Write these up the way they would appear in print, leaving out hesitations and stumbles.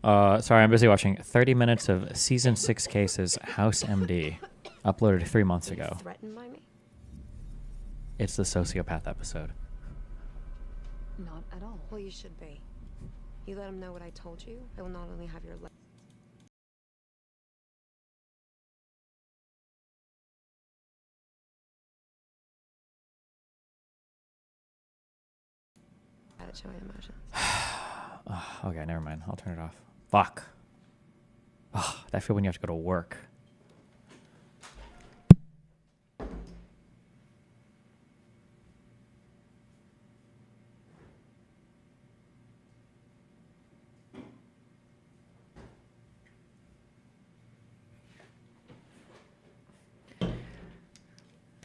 Sorry, I'm busy watching 30 minutes of season 6 cases House MD, uploaded 3 months ago. Threatened by me? It's the sociopath episode. Not at all. Well, you should be. You let him know what I told you. I will not only have your at showing emotions. Okay, never mind. I'll turn it off. Fuck. Oh, that feel when you have to go to work.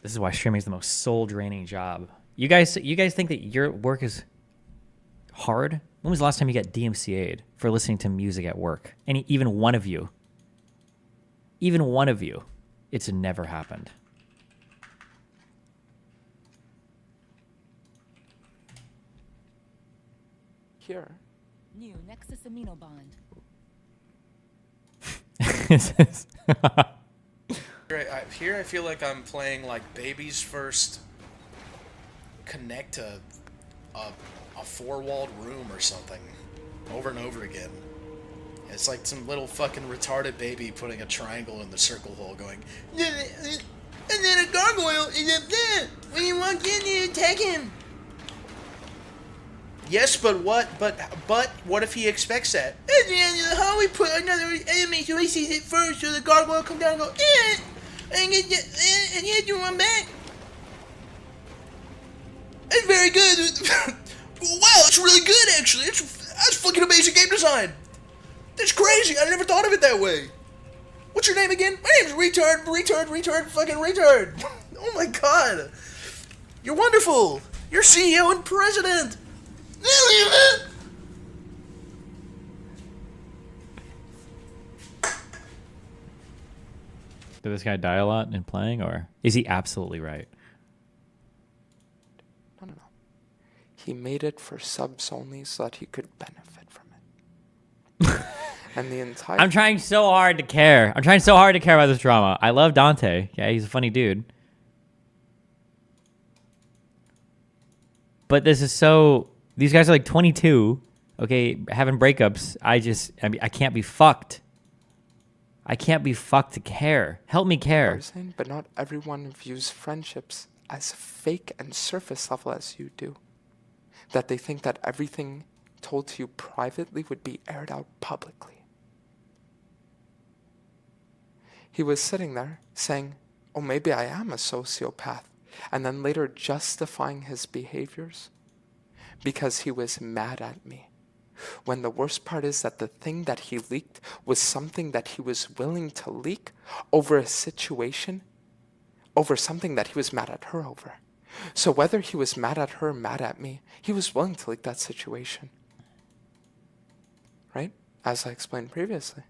This is why streaming is the most soul-draining job. You guys think that your work is hard? When was the last time you got DMCA'd for listening to music at work? Even one of you. Even one of you. It's never happened. Here. New Nexus amino bond. Here I feel like I'm playing like baby's first connect to a four-walled room or something over and over again. It's like some little fucking retarded baby putting a triangle in the circle hole going, and then a gargoyle is up there. When you walk in, you attack him. Yes, but what? But what if he expects that? And then how we put another enemy so he sees it first, so the gargoyle come down and go, and you have to run back. It's very good. Wow, it's really good actually. That's fucking amazing game design. That's crazy. I never thought of it that way. What's your name again? My name's Retard, fucking Retard. Oh my god. You're wonderful. You're CEO and president. Did this guy die a lot in playing, or is he absolutely right? No. He made it for subs only so that he could benefit from it. And the entire... I'm trying so hard to care. I'm trying so hard to care about this drama. I love Dante. Yeah, he's a funny dude. But this is so... These guys are like 22, okay, having breakups. I mean, I can't be fucked. I can't be fucked to care. Help me care. But not everyone views friendships as fake and surface level as you do. That they think that everything told to you privately would be aired out publicly. He was sitting there saying, oh, maybe I am a sociopath, and then later justifying his behaviors because he was mad at me. When the worst part is that the thing that he leaked was something that he was willing to leak over a situation, over something that he was mad at her over. So whether he was mad at her, mad at me, he was willing to leak that situation. Right? As I explained previously.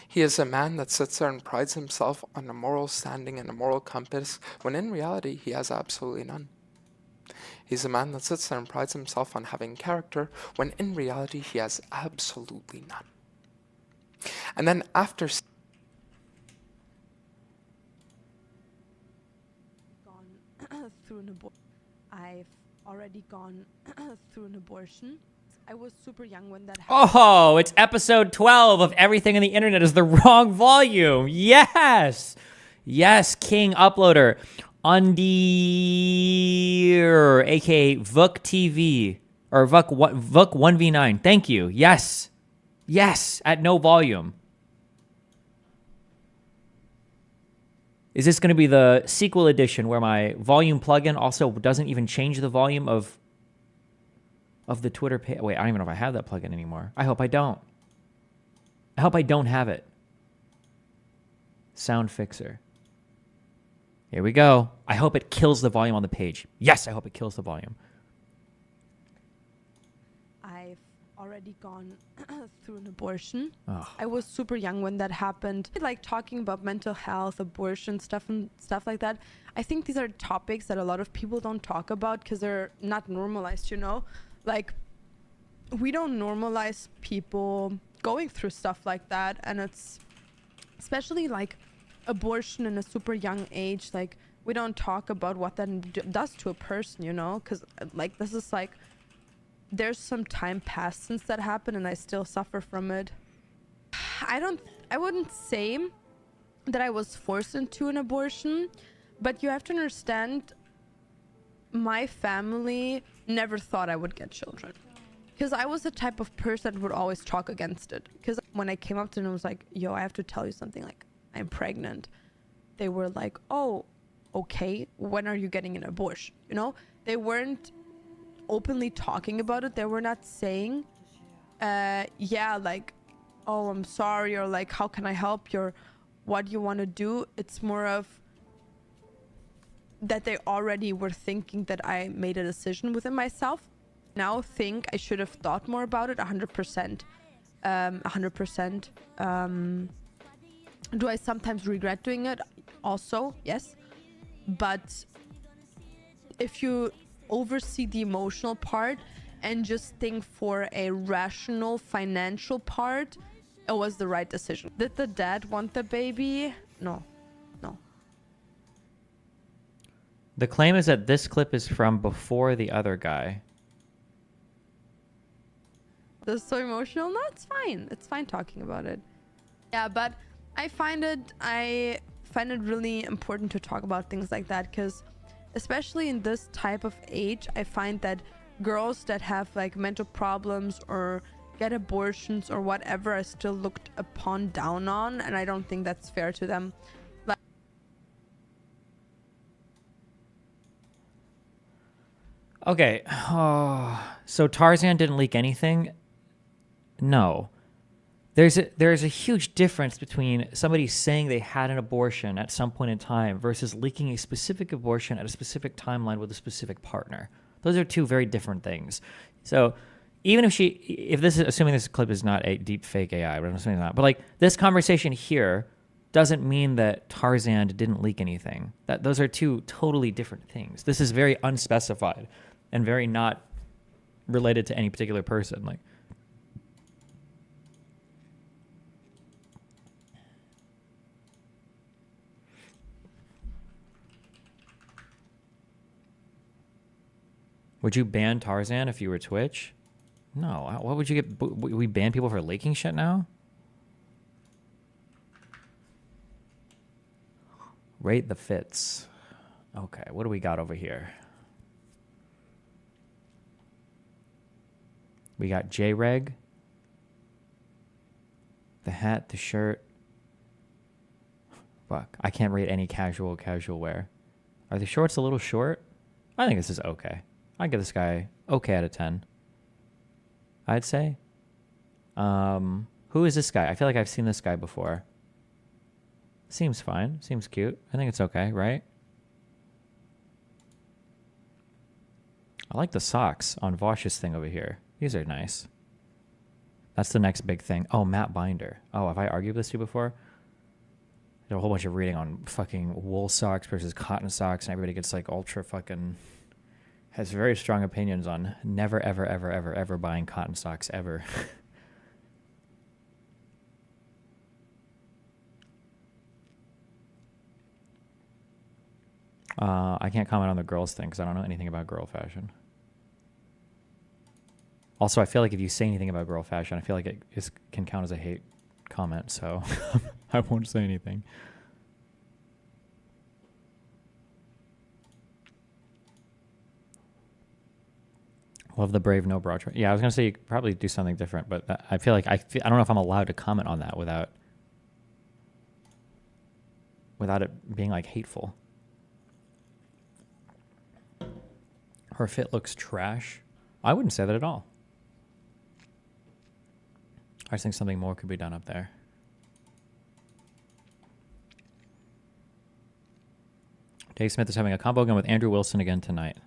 He is a man that sits there and prides himself on a moral standing and a moral compass, when in reality he has absolutely none. He's a man that sits there and prides himself on having character, when in reality he has absolutely none. And then after... I've already gone through an abortion. I was super young when that happened. Oh, it's episode 12 of Everything on the Internet is the wrong volume. Yes. Yes, King Uploader. Undeer, aka Vuk TV, or Vuk 1v9. Thank you. Yes. Yes, at no volume. Is this going to be the sequel edition where my volume plugin also doesn't even change the volume of the Twitter page? Wait, I don't even know if I have that plugin anymore. I hope I don't. I hope I don't have it. Sound Fixer. Here we go. I hope it kills the volume on the page. Yes, I hope it kills the volume. I've already gone through an abortion. Oh. I was super young when that happened. Like talking about mental health, abortion, stuff like that. I think these are topics that a lot of people don't talk about because they're not normalized, you know? Like we don't normalize people going through stuff like that, and it's especially like abortion in a super young age. Like, we don't talk about what that does to a person, you know, because like this is like there's some time passed since that happened, and I still suffer from it. I wouldn't say that I was forced into an abortion, but you have to understand, my family never thought I would get children, because I was the type of person that would always talk against it. Because when I came up to them and was like, yo, I have to tell you something, like, I'm pregnant, they were like, oh, okay, when are you getting an abortion? You know, they weren't openly talking about it. They were not saying, yeah, like, oh, I'm sorry, or like, how can I help you, or what do you want to do? It's more of that they already were thinking that I made a decision within myself. Now think I should have thought more about it. 100%. 100%. Do I sometimes regret doing it? Also, yes. But if you oversee the emotional part and just think for a rational financial part, it was the right decision. Did the dad want the baby? No. No. The claim is that this clip is from before the other guy. This is so emotional. No, it's fine. It's fine talking about it. Yeah, but I find it really important to talk about things like that, because especially in this type of age, I find that girls that have like mental problems or get abortions or whatever are still looked upon down on, and I don't think that's fair to them. Like, Okay. Oh, so Tarzan didn't leak anything? No. There's a huge difference between somebody saying they had an abortion at some point in time versus leaking a specific abortion at a specific timeline with a specific partner. Those are two very different things. So even if this is, assuming this clip is not a deep fake AI, but I'm assuming not, but like this conversation here doesn't mean that Tarzan didn't leak anything. Those are two totally different things. This is very unspecified and very not related to any particular person. Like, would you ban Tarzan if you were Twitch? No. What would you get? We ban people for leaking shit now? Rate the fits. Okay, what do we got over here? We got J-Reg. The hat, the shirt. Fuck, I can't rate any casual wear. Are the shorts a little short? I think this is okay. I'd give this guy okay out of 10. I'd say. Who is this guy? I feel like I've seen this guy before. Seems fine. Seems cute. I think it's okay, right? I like the socks on Vosh's thing over here. These are nice. That's the next big thing. Oh, Matt Binder. Oh, have I argued with this to you before? I did a whole bunch of reading on fucking wool socks versus cotton socks, and everybody gets like ultra fucking... has very strong opinions on never, ever, ever, ever, ever buying cotton socks ever. I can't comment on the girls thing because I don't know anything about girl fashion. Also, I feel like if you say anything about girl fashion, I feel like it can count as a hate comment, so I won't say anything. Love the brave no bra. Yeah, I was gonna say you could probably do something different, but I feel like I don't know if I'm allowed to comment on that without it being like hateful. Her fit looks trash. I wouldn't say that at all. I just think something more could be done up there. Dave Smith is having a combo gun with Andrew Wilson again tonight.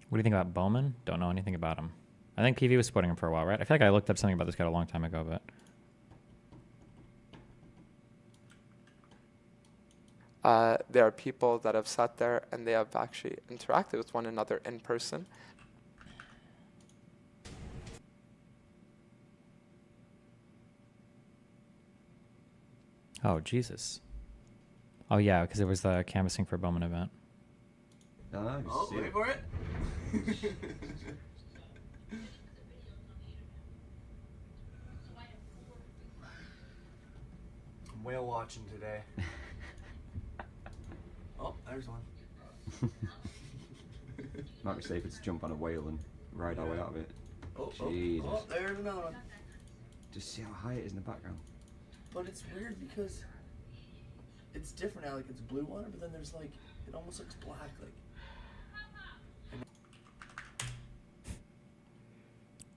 What do you think about Bowman? Don't know anything about him. I think PV was supporting him for a while, right? I feel like I looked up something about this guy a long time ago, but... There are people that have sat there and they have actually interacted with one another in person. Oh, Jesus. Oh, yeah, because it was the canvassing for Bowman event. Oh, wait for it. I'm whale watching today. Oh, there's one. Might be safer to jump on a whale and ride our way out of it. Oh, Jesus. oh, there's another one. Just see how high it is in the background. But it's weird because it's different now. Like it's blue water, but then there's like it almost looks black. Like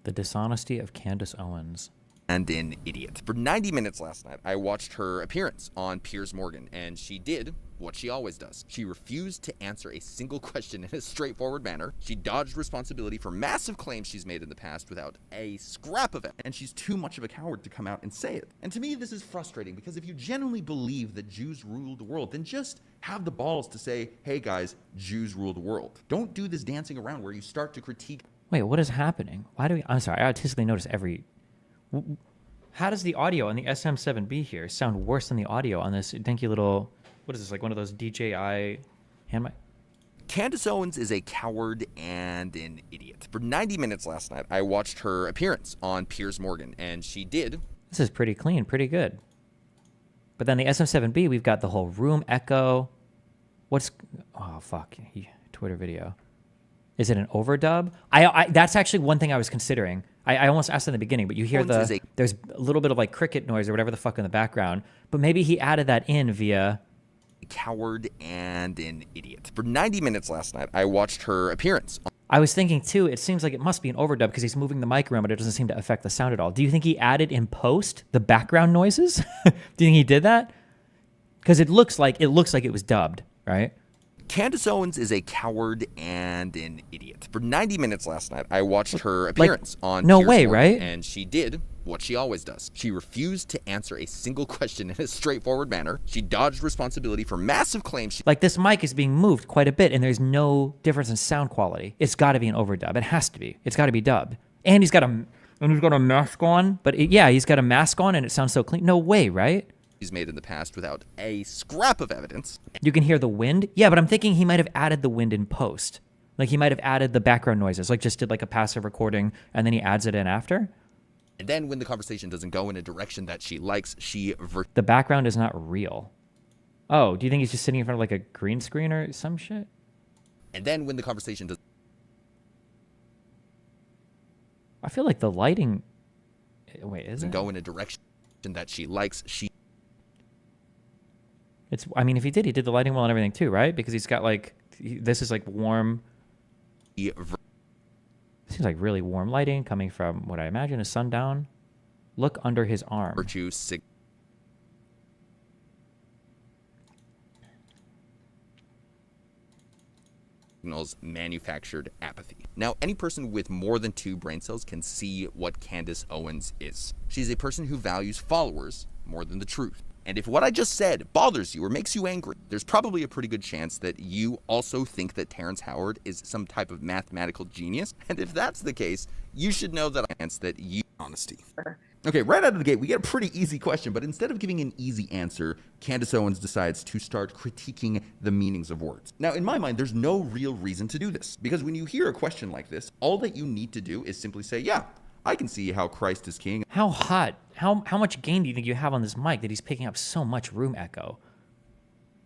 The dishonesty of Candace Owens. And an idiot. For 90 minutes last night, I watched her appearance on Piers Morgan, and she did what she always does. She refused to answer a single question in a straightforward manner. She dodged responsibility for massive claims she's made in the past without a scrap of it. And she's too much of a coward to come out and say it. And to me, this is frustrating because if you genuinely believe that Jews rule the world, then just have the balls to say, hey guys, Jews rule the world. Don't do this dancing around where you start to critique. Wait, what is happening? Why do we... I'm sorry, I autistically notice every... How does the audio on the SM7B here sound worse than the audio on this dinky little... What is this, like one of those DJI hand mic? Candace Owens is a coward and an idiot. For 90 minutes last night, I watched her appearance on Piers Morgan, and she did. This is pretty clean, pretty good. But then the SM7B, we've got the whole room echo. What's... Oh, fuck. Twitter video. Is it an overdub? That's actually one thing I was considering. I almost asked in the beginning, but you hear there's a little bit of like cricket noise or whatever the fuck in the background. But maybe he added that in via... Coward and an idiot. For 90 minutes last night, I watched her appearance. I was thinking too, it seems like it must be an overdub because he's moving the mic around, but it doesn't seem to affect the sound at all. Do you think he added in post the background noises? Do you think he did that? Because it looks like it was dubbed, right? Candace Owens is a coward and an idiot. For 90 minutes last night, I watched her appearance on No Piers way, Morgan, right? And she did what she always does. She refused to answer a single question in a straightforward manner. She dodged responsibility for massive claims. Like this mic is being moved quite a bit and there's no difference in sound quality. It's got to be an overdub. It has to be. It's got to be dubbed. And he's got a mask on. But he's got a mask on and it sounds so clean. No way, right? He's made in the past without a scrap of evidence. You can hear the wind. Yeah, but I'm thinking he might have added the wind in post. Like he might have added the background noises, like just did like a passive recording and then he adds it in after. And then when the conversation doesn't go in a direction that she likes, the background is not real. Oh, do you think he's just sitting in front of like a green screen or some shit? And then when the conversation does... I feel like the lighting... Wait, is it? Go in a direction that she likes, I mean, if he did the lighting well and everything too, right? Because he's got like... This is like warm... Seems like really warm lighting coming from what I imagine is sundown. Look under his arm. Virtue signals manufactured apathy. Now, any person with more than 2 brain cells can see what Candace Owens is. She's a person who values followers more than the truth. And if what I just said bothers you or makes you angry, there's probably a pretty good chance that you also think that Terrence Howard is some type of mathematical genius. And if that's the case, you should know that honesty. Okay, right out of the gate, we get a pretty easy question, but instead of giving an easy answer, Candace Owens decides to start critiquing the meanings of words. Now, in my mind, there's no real reason to do this, because when you hear a question like this, all that you need to do is simply say, yeah, I can see how Christ is king. How hot? How much gain do you think you have on this mic that he's picking up so much room echo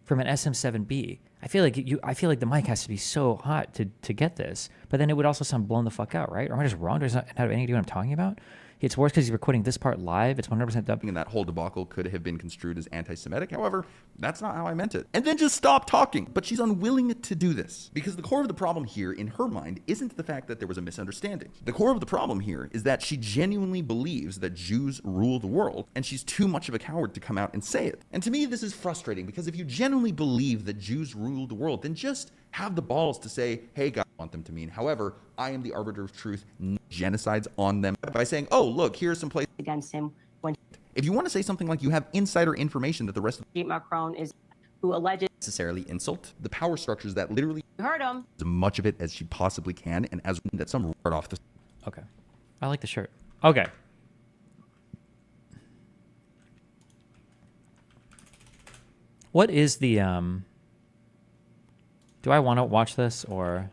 from an SM7B? I feel like the mic has to be so hot to get this, but then it would also sound blown the fuck out, right? Or am I just wrong? Does that have anything to do with what I'm talking about? It's worse because he's recording this part live. It's 100% dubbing. And that whole debacle could have been construed as anti-Semitic. However, that's not how I meant it. And then just stop talking. But she's unwilling to do this because the core of the problem here in her mind isn't the fact that there was a misunderstanding. The core of the problem here is that she genuinely believes that Jews rule the world, and she's too much of a coward to come out and say it. And to me, this is frustrating because if you genuinely believe that Jews rule the world, then just have the balls to say, hey guys, want them to mean. However, I am the arbiter of truth, genocides on them by saying, oh, look, here's some place against him when if you want to say something like you have insider information that the rest of Macron is who alleged necessarily insult the power structures that literally heard him. as much of it as she possibly can, and as that some right off the Okay. I like the shirt. Okay. What is the do I want to watch this or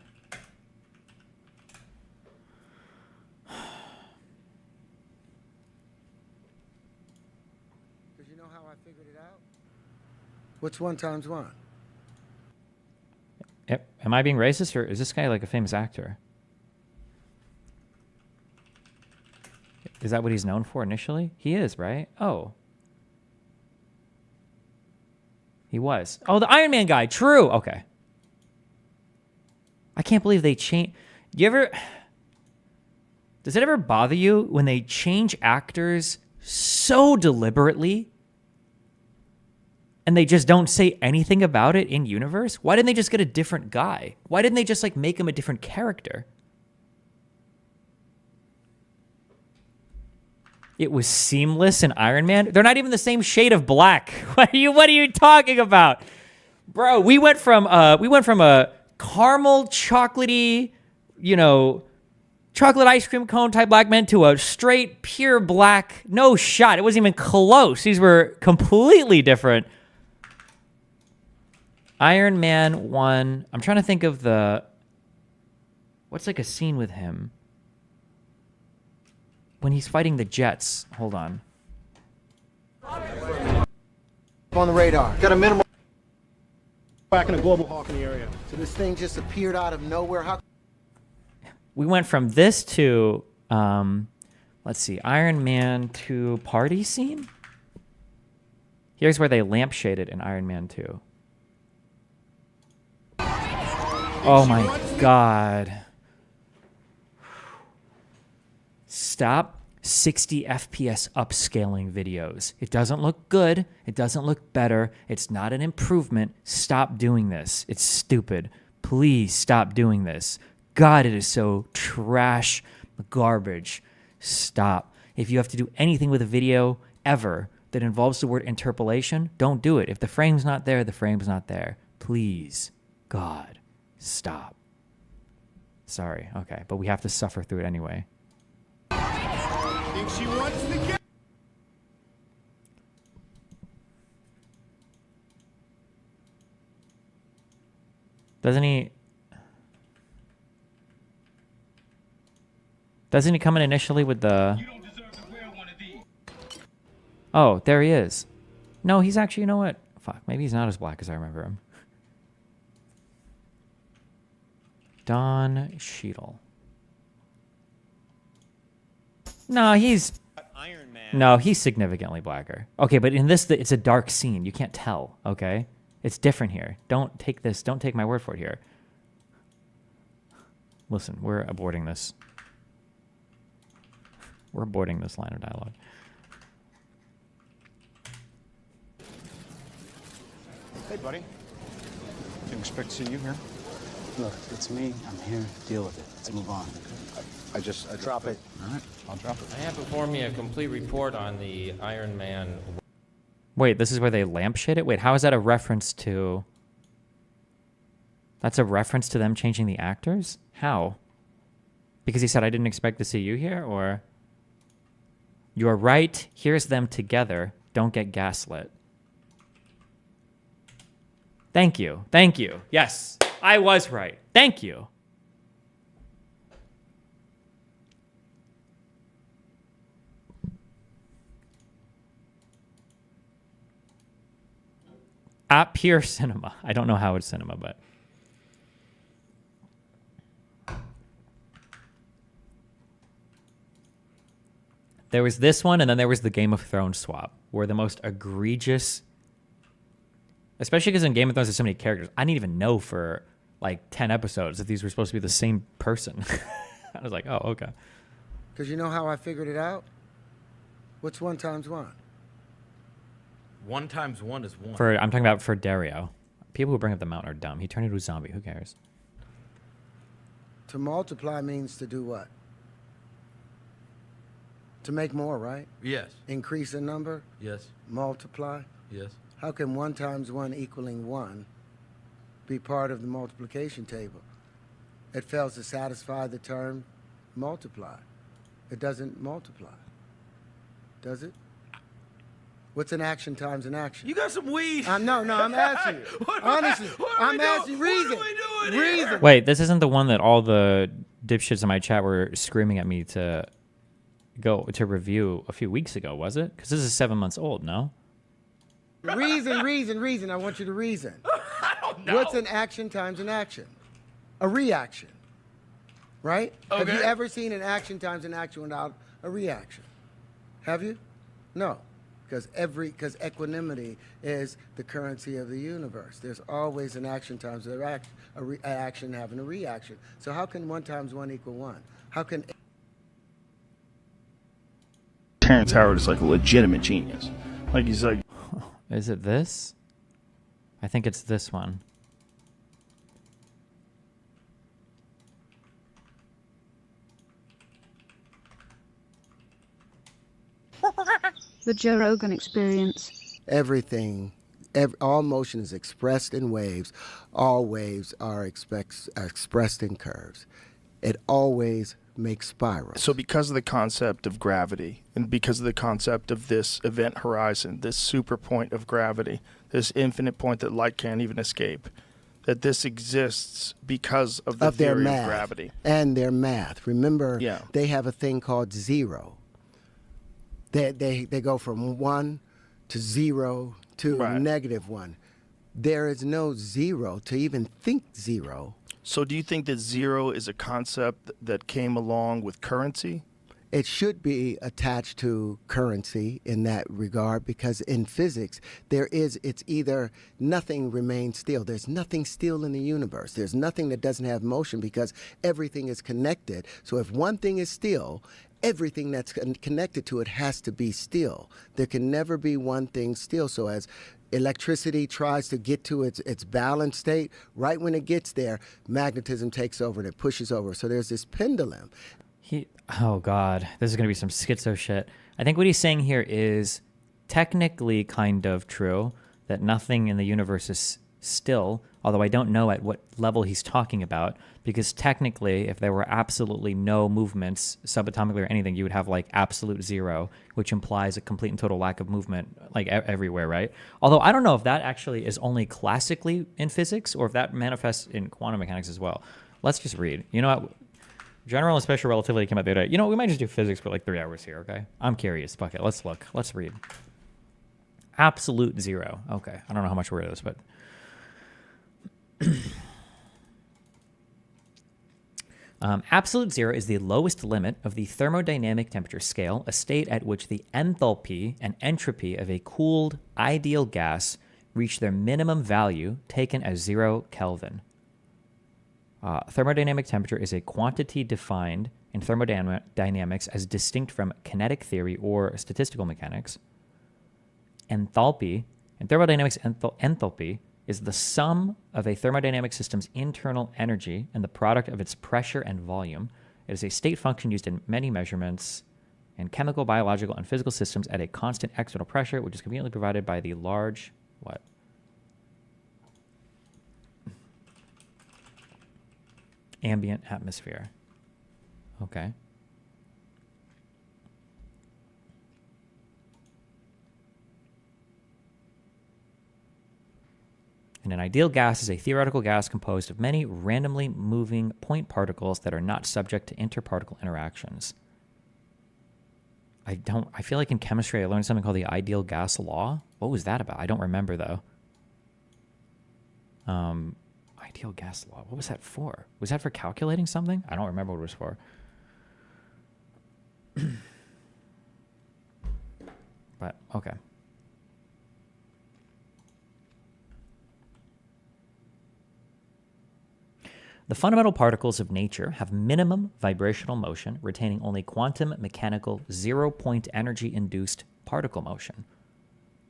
Because you know how I figured it out? What's 1 times 1? am I being racist, or is this guy like a famous actor? Is that what he's known for initially? He is, right? Oh. He was. Oh, the Iron Man guy. True. Okay. I can't believe they change. Does it ever bother you when they change actors so deliberately and they just don't say anything about it in universe? Why didn't they just get a different guy? Why didn't they just like make him a different character? It was seamless in Iron Man. They're not even the same shade of black. What are you talking about? Bro, we went from a caramel chocolatey, chocolate ice cream cone type black man to a straight pure black. No shot. It wasn't even close. These were completely different. Iron Man 1. I'm trying to think of what's like a scene with him when he's fighting the Jets. Hold on. On the radar. Got a minimal back in a global hawk in the area. So this thing just appeared out of nowhere. How? We went from this to, let's see, Iron Man 2 party scene. Here's where they lampshaded in Iron Man 2. Oh my God. Stop 60 FPS upscaling videos. It doesn't look good. It doesn't look better. It's not an improvement. Stop doing this. It's stupid. Please stop doing this. God, it is so trash, garbage. Stop. If you have to do anything with a video ever that involves the word interpolation, don't do it. If the frame's not there, the frame's not there. Please, God, stop. Sorry. Okay, but we have to suffer through it anyway. Think she wants to get. Doesn't he come in initially with the... You don't deserve to wear one of these. Oh, there he is. No, he's actually, you know what? Fuck, maybe he's not as black as I remember him. Don Cheadle. No, he's... Iron Man. No, he's significantly blacker. Okay, but in this, it's a dark scene. You can't tell, okay? It's different here. Don't take my word for it here. Listen, we're aborting this. We're aborting this line of dialogue. Hey, buddy. Didn't expect to see you here. Look, it's me. I'm here to deal with it. Let's move on. I drop it. All right, I'll drop it. I have before me a complete report on the Iron Man. Wait, this is where they lampshade it? Wait, how is that a reference to... That's a reference to them changing the actors? How? Because he said, I didn't expect to see you here, or... You're right, here's them together. Don't get gaslit. Thank you. Thank you. Yes, I was right. Thank you. At Pure Cinema. I don't know how it's cinema, but... There was this one, and then there was the Game of Thrones swap, where the most egregious... Especially because in Game of Thrones there's so many characters. I didn't even know for like 10 episodes if these were supposed to be the same person. I was like, oh, okay. Because you know how I figured it out? What's 1 times 1? 1 times 1 is 1. I'm talking about for Dario. People who bring up the mountain are dumb. He turned into a zombie. Who cares? To multiply means to do what? To make more, right? Yes. Increase in number? Yes. Multiply? Yes. How can 1 times 1 equaling 1 be part of the multiplication table? It fails to satisfy the term multiply. It doesn't multiply. Does it? What's an action times an action? You got some weed. No, I'm asking you. Honestly, I'm asking you. Reason. Reason. Wait, this isn't the one that all the dipshits in my chat were screaming at me to go to review a few weeks ago, was it? Because this is 7 months old, no? Reason. I want you to reason. I don't know. What's an action times an action? A reaction. Right? Okay. Have you ever seen an action times an action without a reaction? Have you? No. Because equanimity is the currency of the universe. There's always an action times an action having a reaction. So how can 1 times 1 equal 1? How can... Terrence Howard is like a legitimate genius. Like he's like... Is it this? I think it's this one. The Joe Rogan Experience. Everything, all motion is expressed in waves. All waves are expressed in curves. It always makes spirals. So because of the concept of gravity, and because of the concept of this event horizon, this super point of gravity, this infinite point that light can't even escape, that this exists because of the their theory math of gravity. and their math. Remember, Yeah. they have a thing called zero. They go from 1 to 0 to -1. There is no zero to even think zero. So do you think that zero is a concept that came along with currency? It should be attached to currency in that regard, because in physics, it's either nothing remains still. There's nothing still in the universe. There's nothing that doesn't have motion, because everything is connected. So if one thing is still, everything that's connected to it has to be still. There can never be one thing still. So as electricity tries to get to its balanced state, right when it gets there, magnetism takes over and it pushes over. So there's this pendulum. Oh God, this is gonna be some schizo shit. I think what he's saying here is technically kind of true, that nothing in the universe is still, although I don't know at what level he's talking about, because technically if there were absolutely no movements subatomically or anything, you would have like absolute zero, which implies a complete and total lack of movement like everywhere, right? Although I don't know if that actually is only classically in physics or if that manifests in quantum mechanics as well. Let's just read. You know what? General and special relativity came out the other day. You know, we might just do physics for like 3 hours here, okay? I'm curious. Fuck it. Let's look. Let's read. Absolute zero. Okay. I don't know how much word it is, but... absolute zero is the lowest limit of the thermodynamic temperature scale, a state at which the enthalpy and entropy of a cooled ideal gas reach their minimum value, taken as 0 Kelvin. Thermodynamic temperature is a quantity defined in thermodynamics as distinct from kinetic theory or statistical mechanics. Enthalpy, in thermodynamics, enthalpy is the sum of a thermodynamic system's internal energy and the product of its pressure and volume. It is a state function used in many measurements in chemical, biological, and physical systems at a constant external pressure, which is conveniently provided by the large, ambient atmosphere. Okay. And an ideal gas is a theoretical gas composed of many randomly moving point particles that are not subject to interparticle interactions. I feel like in chemistry I learned something called the ideal gas law. What was that about? I don't remember though. Ideal gas law. What was that for? Was that for calculating something? I don't remember what it was for. But, okay. The fundamental particles of nature have minimum vibrational motion, retaining only quantum mechanical 0-point energy-induced particle motion.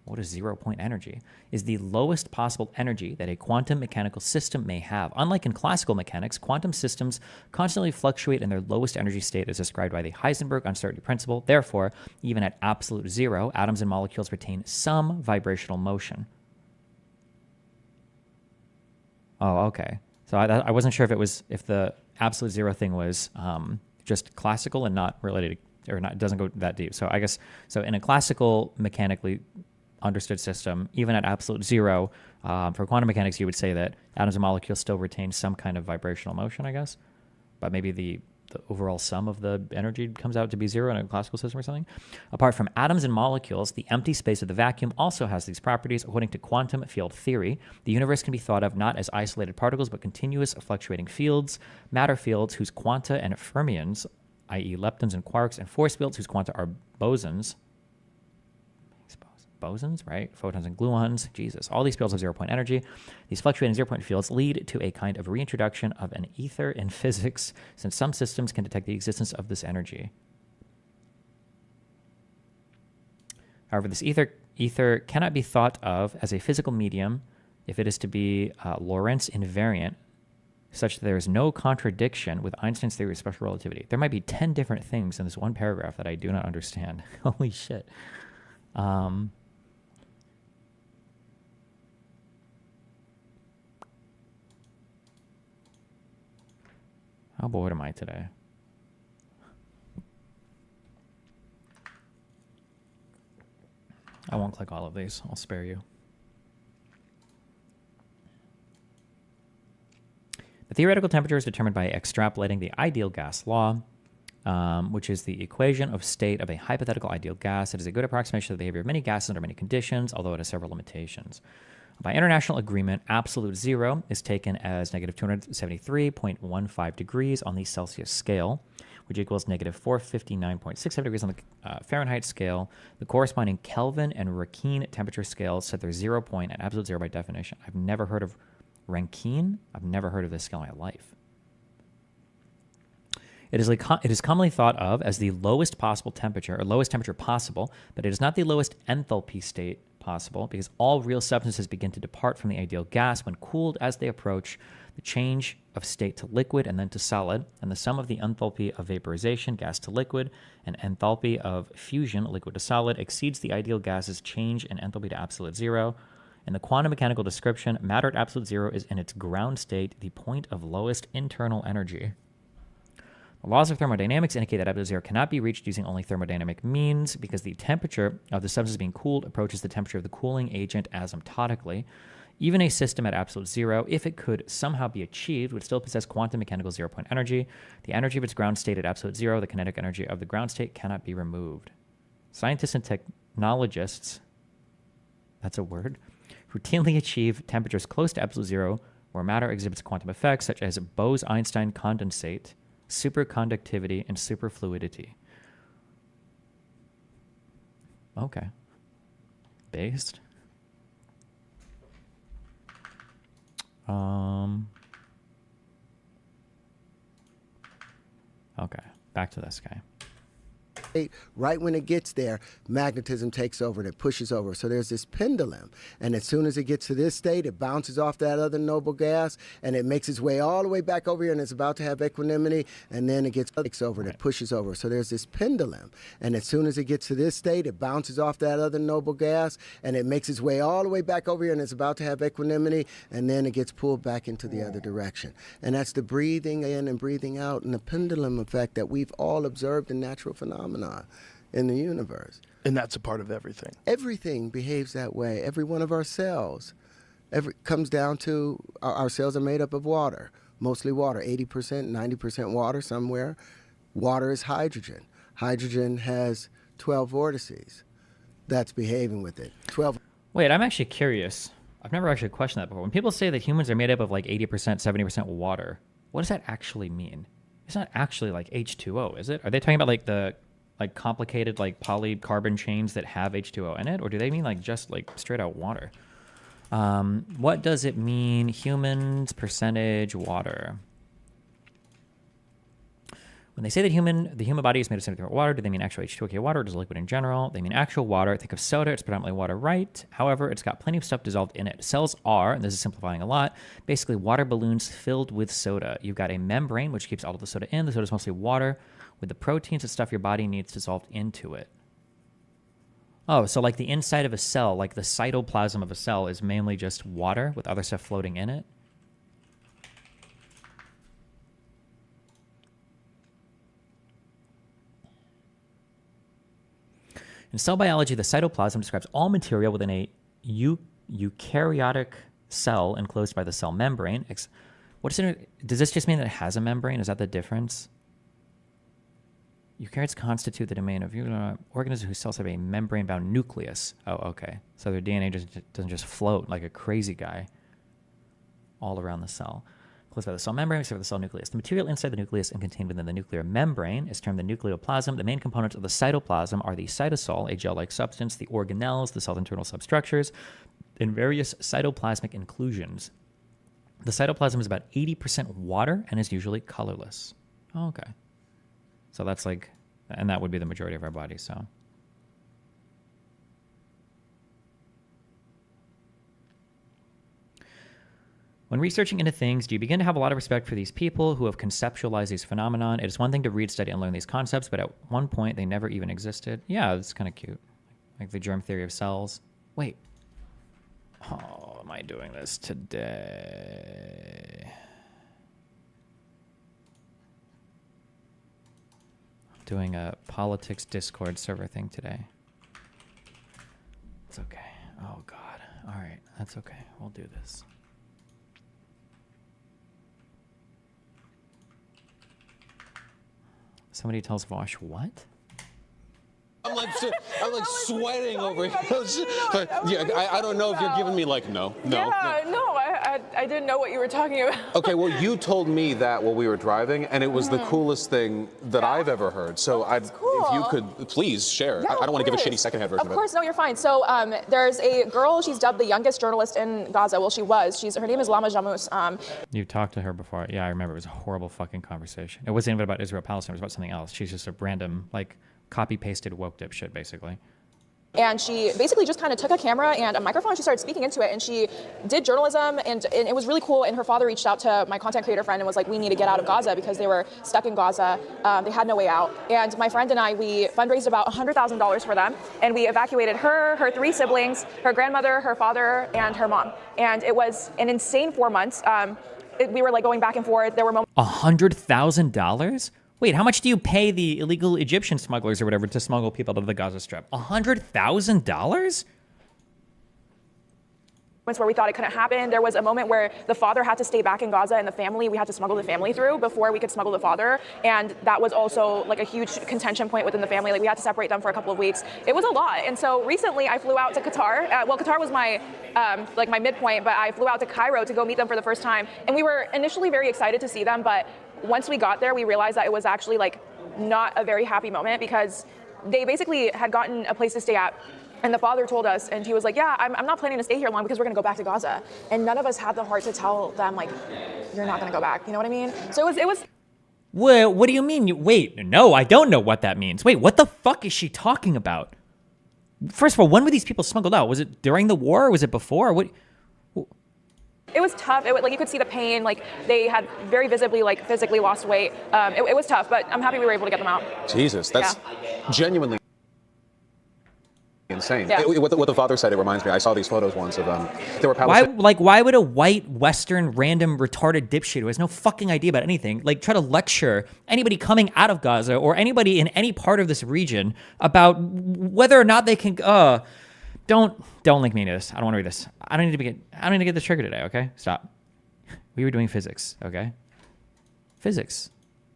What is 0-point energy? Is the lowest possible energy that a quantum mechanical system may have. Unlike in classical mechanics, quantum systems constantly fluctuate in their lowest energy state as described by the Heisenberg uncertainty principle. Therefore, even at absolute zero, atoms and molecules retain some vibrational motion. Oh, okay. So I wasn't sure if the absolute zero thing was just classical and not related or not, it doesn't go that deep. So I guess, so in a classical mechanically understood system, even at absolute zero, for quantum mechanics, you would say that atoms and molecules still retain some kind of vibrational motion, I guess. But maybe the overall sum of the energy comes out to be zero in a classical system or something. Apart from atoms and molecules, the empty space of the vacuum also has these properties. According to quantum field theory, the universe can be thought of not as isolated particles, but continuous fluctuating fields, matter fields whose quanta and fermions, i.e. leptons and quarks, and force fields whose quanta are bosons. Bosons, right? Photons and gluons. Jesus. All these fields have 0-point energy. These fluctuating 0-point fields lead to a kind of reintroduction of an ether in physics, since some systems can detect the existence of this energy. However, this ether cannot be thought of as a physical medium if it is to be Lorentz invariant, such that there is no contradiction with Einstein's theory of special relativity. There might be 10 different things in this one paragraph that I do not understand. Holy shit. How bored am I today? I won't click all of these. I'll spare you. The theoretical temperature is determined by extrapolating the ideal gas law, which is the equation of state of a hypothetical ideal gas. It is a good approximation of the behavior of many gases under many conditions, although it has several limitations. By international agreement, absolute zero is taken as negative 273.15 degrees on the Celsius scale, which equals negative 459.67 degrees on the Fahrenheit scale. The corresponding Kelvin and Rankine temperature scales set their 0 point at absolute zero by definition. I've never heard of Rankine. I've never heard of this scale in my life. It is commonly thought of as the lowest possible temperature, or lowest temperature possible, but it is not the lowest enthalpy state possible, because all real substances begin to depart from the ideal gas when cooled as they approach the change of state to liquid and then to solid, and the sum of the enthalpy of vaporization, gas to liquid, and enthalpy of fusion, liquid to solid, exceeds the ideal gas's change in enthalpy to absolute zero. In the quantum mechanical description, matter at absolute zero is in its ground state, the point of lowest internal energy. The laws of thermodynamics indicate that absolute zero cannot be reached using only thermodynamic means, because the temperature of the substance being cooled approaches the temperature of the cooling agent asymptotically. Even a system at absolute zero, if it could somehow be achieved, would still possess quantum mechanical 0-point energy. The energy of its ground state at absolute zero, the kinetic energy of the ground state, cannot be removed. Scientists and technologists, that's a word, routinely achieve temperatures close to absolute zero where matter exhibits quantum effects such as Bose-Einstein condensate, superconductivity, and superfluidity. Okay. Based. Okay. Back to this guy. Right when it gets there, magnetism takes over and it pushes over. So there's this pendulum. And as soon as it gets to this state, it bounces off that other noble gas and it makes its way all the way back over here and it's about to have equanimity. And then it takes over and it pushes over. So there's this pendulum. And as soon as it gets to this state, it bounces off that other noble gas and it makes its way all the way back over here and it's about to have equanimity. And then it gets pulled back into the other direction. And that's the breathing in and breathing out and the pendulum effect that we've all observed in natural phenomena in the universe. And that's a part of everything. Everything behaves that way. Every one of our cells comes down to our cells are made up of water, mostly water, 80%, 90% water somewhere. Water is hydrogen. Hydrogen has 12 vortices. That's behaving with it. 12. Wait, I'm actually curious. I've never actually questioned that before. When people say that humans are made up of like 80%, 70% water, what does that actually mean? It's not actually like H2O, is it? Are they talking about like the complicated like polycarbon chains that have H2O in it, or do they mean like just like straight out water? What does it mean? Humans percentage water. When they say that the human body is made of significant water, do they mean actual H2O water, or does liquid in general? They mean actual water. Think of soda, it's predominantly water, right? However, it's got plenty of stuff dissolved in it. Cells are, and this is simplifying a lot, basically water balloons filled with soda. You've got a membrane, which keeps all of the soda in. The soda is mostly water, with the proteins and stuff your body needs dissolved into it. Oh, so like the inside of a cell, like the cytoplasm of a cell is mainly just water with other stuff floating in it? In cell biology, the cytoplasm describes all material within a eukaryotic cell enclosed by the cell membrane. Does this just mean that it has a membrane? Is that the difference? Eukaryotes constitute the domain of organisms whose cells have a membrane-bound nucleus. Oh, okay. So their DNA doesn't just float like a crazy guy all around the cell. Closed by the cell membrane, except for the cell nucleus. The material inside the nucleus and contained within the nuclear membrane is termed the nucleoplasm. The main components of the cytoplasm are the cytosol, a gel-like substance, the organelles, the cell's internal substructures, and various cytoplasmic inclusions. The cytoplasm is about 80% water and is usually colorless. Oh, okay. So that's like, and that would be the majority of our body, so. When researching into things, do you begin to have a lot of respect for these people who have conceptualized these phenomenon? It is one thing to read, study, and learn these concepts, but at one point, they never even existed. Yeah, it's kind of cute. Like the germ theory of cells. Wait. Oh, am I doing this today? I'm doing a politics Discord server thing today. It's okay. Oh, God. All right. That's okay. We'll do this. Somebody tells Vosh what? I'm like sweating over here. I don't know if you're giving me like no. I didn't know what you were talking about. Okay, well you told me that while we were driving, and it was the coolest thing that I've ever heard. So if you could please share. Yeah, I don't want to give a shitty secondhand version of it. Of course, no, you're fine. So there's a girl. She's dubbed the youngest journalist in Gaza. Well, she was. Her name is Lama Jamous. You talked to her before. Yeah, I remember. It was a horrible fucking conversation. It wasn't even about Israel-Palestine. It was about something else. She's just a random copy-pasted woke dipshit, basically. And she basically just kind of took a camera and a microphone. She started speaking into it, and she did journalism, and it was really cool. And her father reached out to my content creator friend and was like, we need to get out of Gaza because they were stuck in Gaza. They had no way out. And my friend and I, we fundraised about $100,000 for them, and we evacuated her 3 siblings, her grandmother, her father, and her mom. And it was an insane 4 months. We were going back and forth. There were moments. $100,000? Wait, how much do you pay the illegal Egyptian smugglers or whatever to smuggle people out of the Gaza Strip? $100,000? Where we thought it couldn't happen. There was a moment where the father had to stay back in Gaza, and the family, we had to smuggle the family through before we could smuggle the father. And that was also a huge contention point within the family. We had to separate them for a couple of weeks. It was a lot. And so recently I flew out to Qatar. Qatar was my my midpoint, but I flew out to Cairo to go meet them for the first time. And we were initially very excited to see them, but once we got there, we realized that it was actually not a very happy moment because they basically had gotten a place to stay at. And the father told us, and he was like, yeah, I'm not planning to stay here long because we're going to go back to Gaza. And none of us had the heart to tell them, you're not going to go back. You know what I mean? So it was. Well, what do you mean? Wait, no, I don't know what that means. Wait, what the fuck is she talking about? First of all, when were these people smuggled out? Was it during the war or was it before? What? It was tough. You could see the pain. They had very visibly, physically lost weight. It was tough, but I'm happy we were able to get them out. Jesus, that's genuinely insane. Yeah. What the father said, it reminds me. I saw these photos once of there were Palestinians. Why would a white, Western, random, retarded dipshit who has no fucking idea about anything try to lecture anybody coming out of Gaza or anybody in any part of this region about whether or not they can? Don't link me to this. I don't want to read this. I don't need to get this trigger today. Okay, stop. We were doing physics. Okay, physics,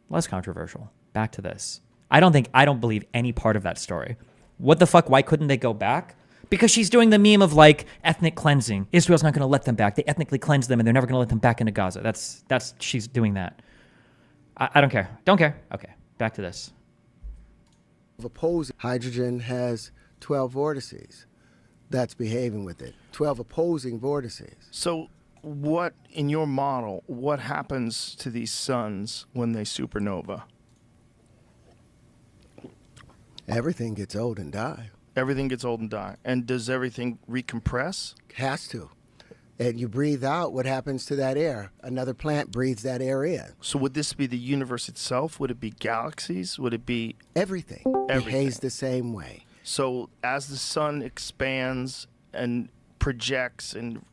less controversial. Back to this. I don't believe any part of that story. What the fuck? Why couldn't they go back? Because she's doing the meme of ethnic cleansing. Israel's not going to let them back. They ethnically cleanse them, and they're never going to let them back into Gaza. That's she's doing that. I don't care. Don't care. Okay, back to this. Opposing hydrogen has 12 vortices. That's behaving with it. 12 opposing vortices. So what, in your model, what happens to these suns when they supernova? Everything gets old and die. Everything gets old and die. And does everything recompress? Has to. And you breathe out, what happens to that air? Another plant breathes that air in. So would this be the universe itself? Would it be galaxies? Would it be... Everything behaves the same way. So as the sun expands and projects and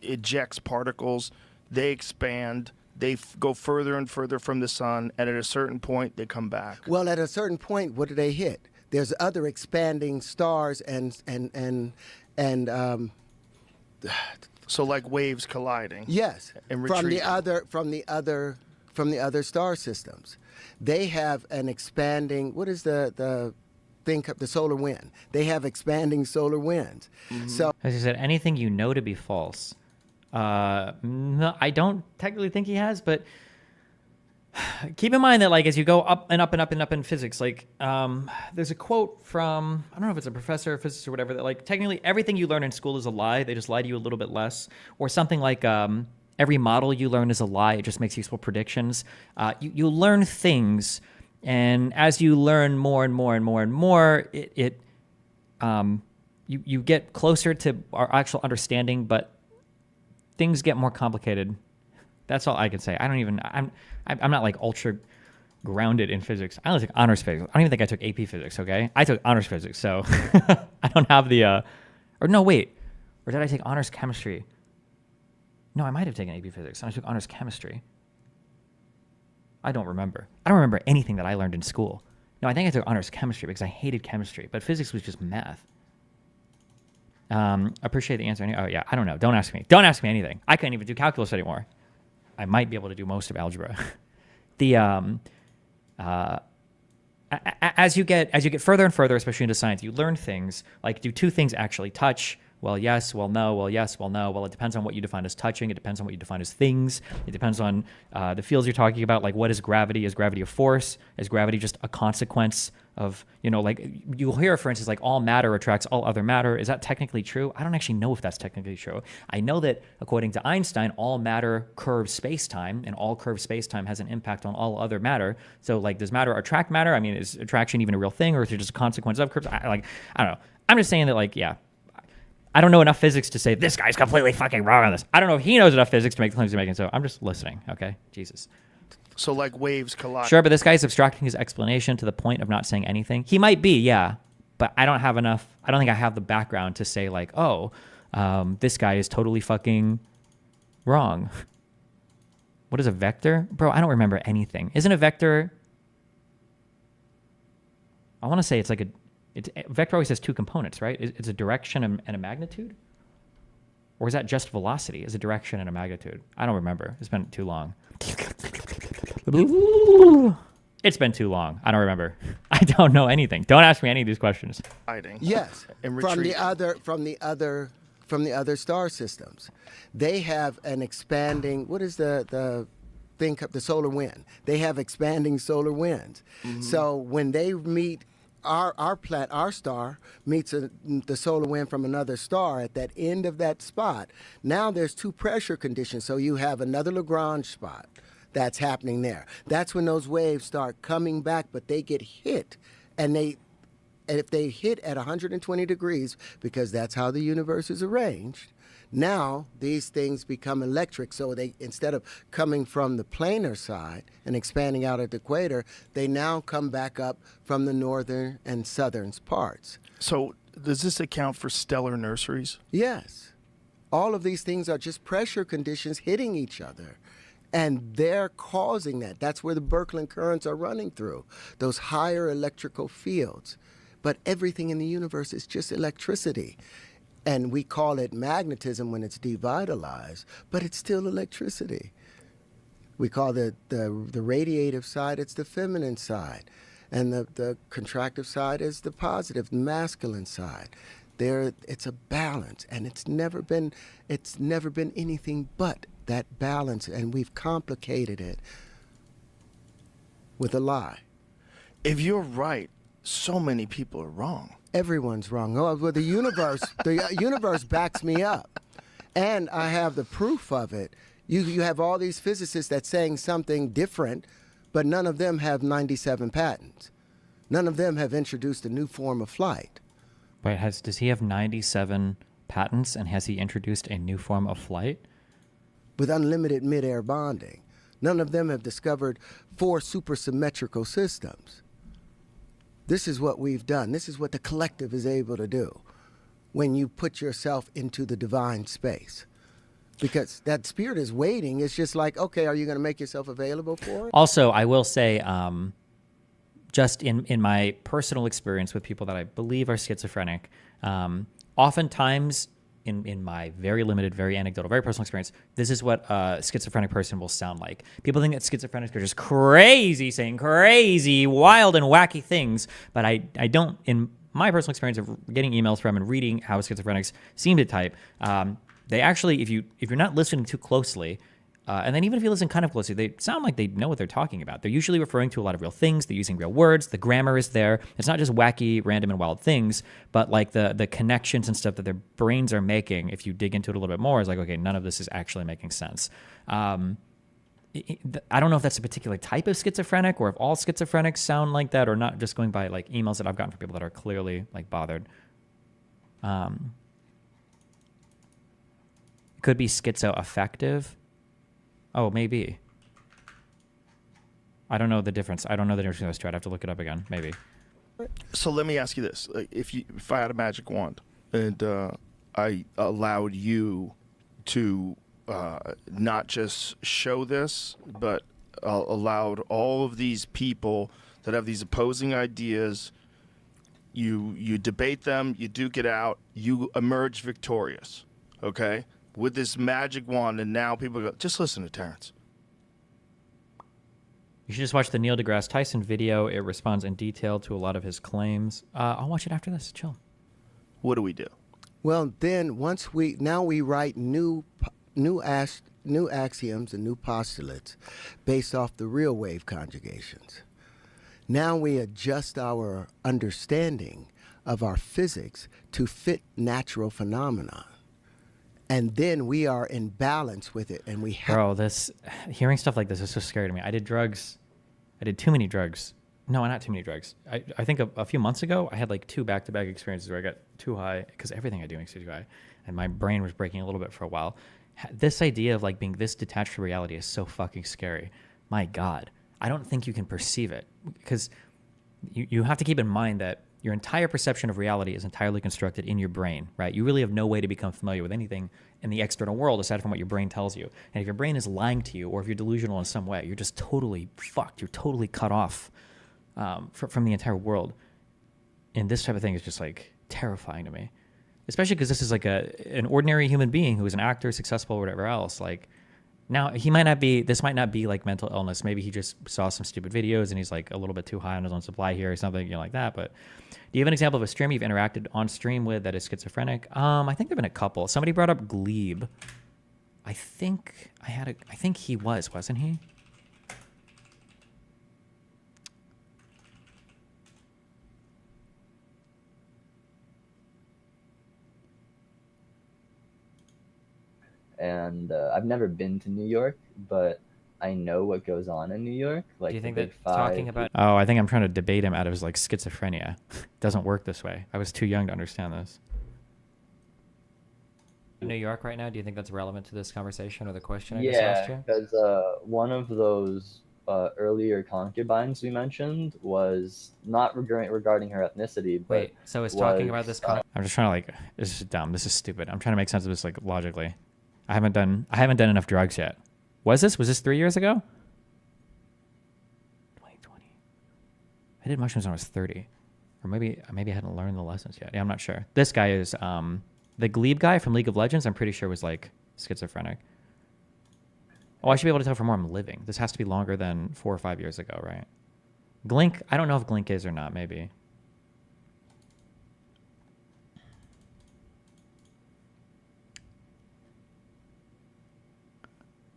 ejects particles, they expand, they go further and further from the sun, and at a certain point, they come back. Well, at a certain point, what do they hit? There's other expanding stars and so like waves colliding. yes, And from retreating. the other star systems. They have an expanding, what is the thing, the solar wind. They have expanding solar winds. So As you said, anything you know to be false. No, I don't technically think he has, but keep in mind that like as you go up and up and up and up in physics, like there's a quote from, I don't know if it's a professor of physics or whatever, that like technically everything you learn in school is a lie. They just lie to you a little bit less, or something like every model you learn is a lie. It just makes useful predictions. You learn things, and as you learn more and more and more and more, you get closer to our actual understanding, but things get more complicated. That's all I can say. I'm not like ultra grounded in physics. I only took honors physics. I don't even think I took AP physics, okay? I took honors physics, so I don't have the, or no, wait. Or did I take honors chemistry? No, I might have taken AP physics, and I took honors chemistry. I don't remember. I don't remember anything that I learned in school. No, I think I took honors chemistry because I hated chemistry, but physics was just math. Appreciate the answer. Oh, yeah, I don't know. Don't ask me. Don't ask me anything. I couldn't even do calculus anymore. I might be able to do most of algebra. As you get further and further, especially into science, you learn things like, do two things actually touch? Well, yes, well, no, well, yes, well, no. Well, it depends on what you define as touching. It depends on what you define as things. It depends on the fields you're talking about. Like, what is gravity? Is gravity a force? Is gravity just a consequence of, like you'll hear, for instance, like all matter attracts all other matter. Is that technically true? I don't actually know if that's technically true. I know that according to Einstein, all matter curves space-time, and all curved space-time has an impact on all other matter. So, like, does matter attract matter? I mean, is attraction even a real thing, or is it just a consequence of curves? I don't know. I'm just saying that, like, yeah. I don't know enough physics to say this guy's completely fucking wrong on this. I don't know if he knows enough physics to make the claims he's making, so I'm just listening, okay? Jesus. So like waves collide. Sure, but this guy's abstracting his explanation to the point of not saying anything. He might be, yeah, but I don't have enough. I don't think I have the background to say like, this guy is totally fucking wrong. What is a vector? Bro, I don't remember anything. Isn't a vector... I want to say it's like vector always has two components, right? It's a direction and a magnitude? Or is that just velocity? Is a direction and a magnitude? I don't remember. It's been too long. It's been too long. I don't remember. I don't know anything. Don't ask me any of these questions. Yes, from the other star systems, they have an expanding. What is the thing? The solar wind. They have expanding solar winds. So when they meet. Our star meets the solar wind from another star at that end of that spot. Now there's two pressure conditions, so you have another Lagrange spot that's happening there. That's when those waves start coming back, but they get hit, and if they hit at 120 degrees, because that's how the universe is arranged, now these things become electric. So they, instead of coming from the planar side and expanding out at the equator, they now come back up from the northern and southern parts. So does this account for stellar nurseries? Yes. All of these things are just pressure conditions hitting each other. And they're causing that. That's where the Birkeland currents are running through, those higher electrical fields. But everything in the universe is just electricity. And we call it magnetism when it's devitalized, but it's still electricity. We call the radiative side, it's the feminine side. And the contractive side is the positive, masculine side. It's a balance, and it's never been anything but that balance, and we've complicated it with a lie. If you're right, so many people are wrong. Everyone's wrong. Oh, well, the universe backs me up, and I have the proof of it. You have all these physicists that's saying something different, but none of them have 97 patents. None of them have introduced a new form of flight. Wait, does he have 97 patents, and has he introduced a new form of flight? With unlimited mid-air bonding. None of them have discovered 4 supersymmetrical systems. This is what we've done. This is what the collective is able to do when you put yourself into the divine space. Because that spirit is waiting. It's just like, okay, are you going to make yourself available for it? Also, I will say, just in my personal experience with people that I believe are schizophrenic, oftentimes in my very limited, very anecdotal, very personal experience, this is what a schizophrenic person will sound like. People think that schizophrenics are just crazy, saying crazy, wild, and wacky things, but I don't, in my personal experience of getting emails from and reading how schizophrenics seem to type, they actually, if you're not listening too closely, and then even if you listen kind of closely, they sound like they know what they're talking about. They're usually referring to a lot of real things. They're using real words. The grammar is there. It's not just wacky, random, and wild things, but like the connections and stuff that their brains are making, if you dig into it a little bit more, is like, okay, none of this is actually making sense. I don't know if that's a particular type of schizophrenic or if all schizophrenics sound like that or not, just going by like emails that I've gotten from people that are clearly like bothered. Could be schizoaffective. Oh, maybe. I don't know the difference. I don't know the difference between those two. I'd have to look it up again. Maybe. So let me ask you this: like, if I had a magic wand and I allowed you to not just show this, but allowed all of these people that have these opposing ideas, you debate them, you duke it out, you emerge victorious, okay? With this magic wand, and now people go, just listen to Terrence. You should just watch the Neil deGrasse Tyson video. It responds in detail to a lot of his claims. I'll watch it after this. Chill. What do we do? Well, then once we write new axioms and new postulates based off the real wave conjugations. Now we adjust our understanding of our physics to fit natural phenomena. And then we are in balance with it, and we have... Bro, hearing stuff like this is so scary to me. I did drugs. I did too many drugs. No, not too many drugs. I think a few months ago, I had like 2 back-to-back experiences where I got too high, because everything I do makes me too high, and my brain was breaking a little bit for a while. This idea of like being this detached from reality is so fucking scary. My God. I don't think you can perceive it, because you have to keep in mind that your entire perception of reality is entirely constructed in your brain, right? You really have no way to become familiar with anything in the external world aside from what your brain tells you. And if your brain is lying to you, or if you're delusional in some way, you're just totally fucked. You're totally cut off from the entire world. And this type of thing is just like terrifying to me, especially because this is like an ordinary human being who is an actor, successful, or whatever else. Like, now, this might not be like mental illness. Maybe he just saw some stupid videos and he's like a little bit too high on his own supply here or something, like that. But do you have an example of a streamer you've interacted on stream with that is schizophrenic? I think there've been a couple. Somebody brought up Glebe. I think he wasn't he? And I've never been to New York, but I know what goes on in New York. Like, do you think the that Big Five. talking about... Oh, I think I'm trying to debate him out of his like schizophrenia. It doesn't work this way. I was too young to understand this. New York right now, do you think that's relevant to this conversation or the question I just asked you? Yeah, because one of those earlier concubines we mentioned was not regarding her ethnicity, but wait, so it's talking about this... I'm just trying to like... This is dumb. This is stupid. I'm trying to make sense of this like logically. I haven't done enough drugs yet. Was this 3 years ago? 2020. I did mushrooms when I was 30. Or maybe I hadn't learned the lessons yet. Yeah, I'm not sure. This guy is the Glebe guy from League of Legends, I'm pretty sure was like schizophrenic. Oh, I should be able to tell from where I'm living. This has to be longer than 4 or 5 years ago, right? Glink, I don't know if Glink is or not, maybe.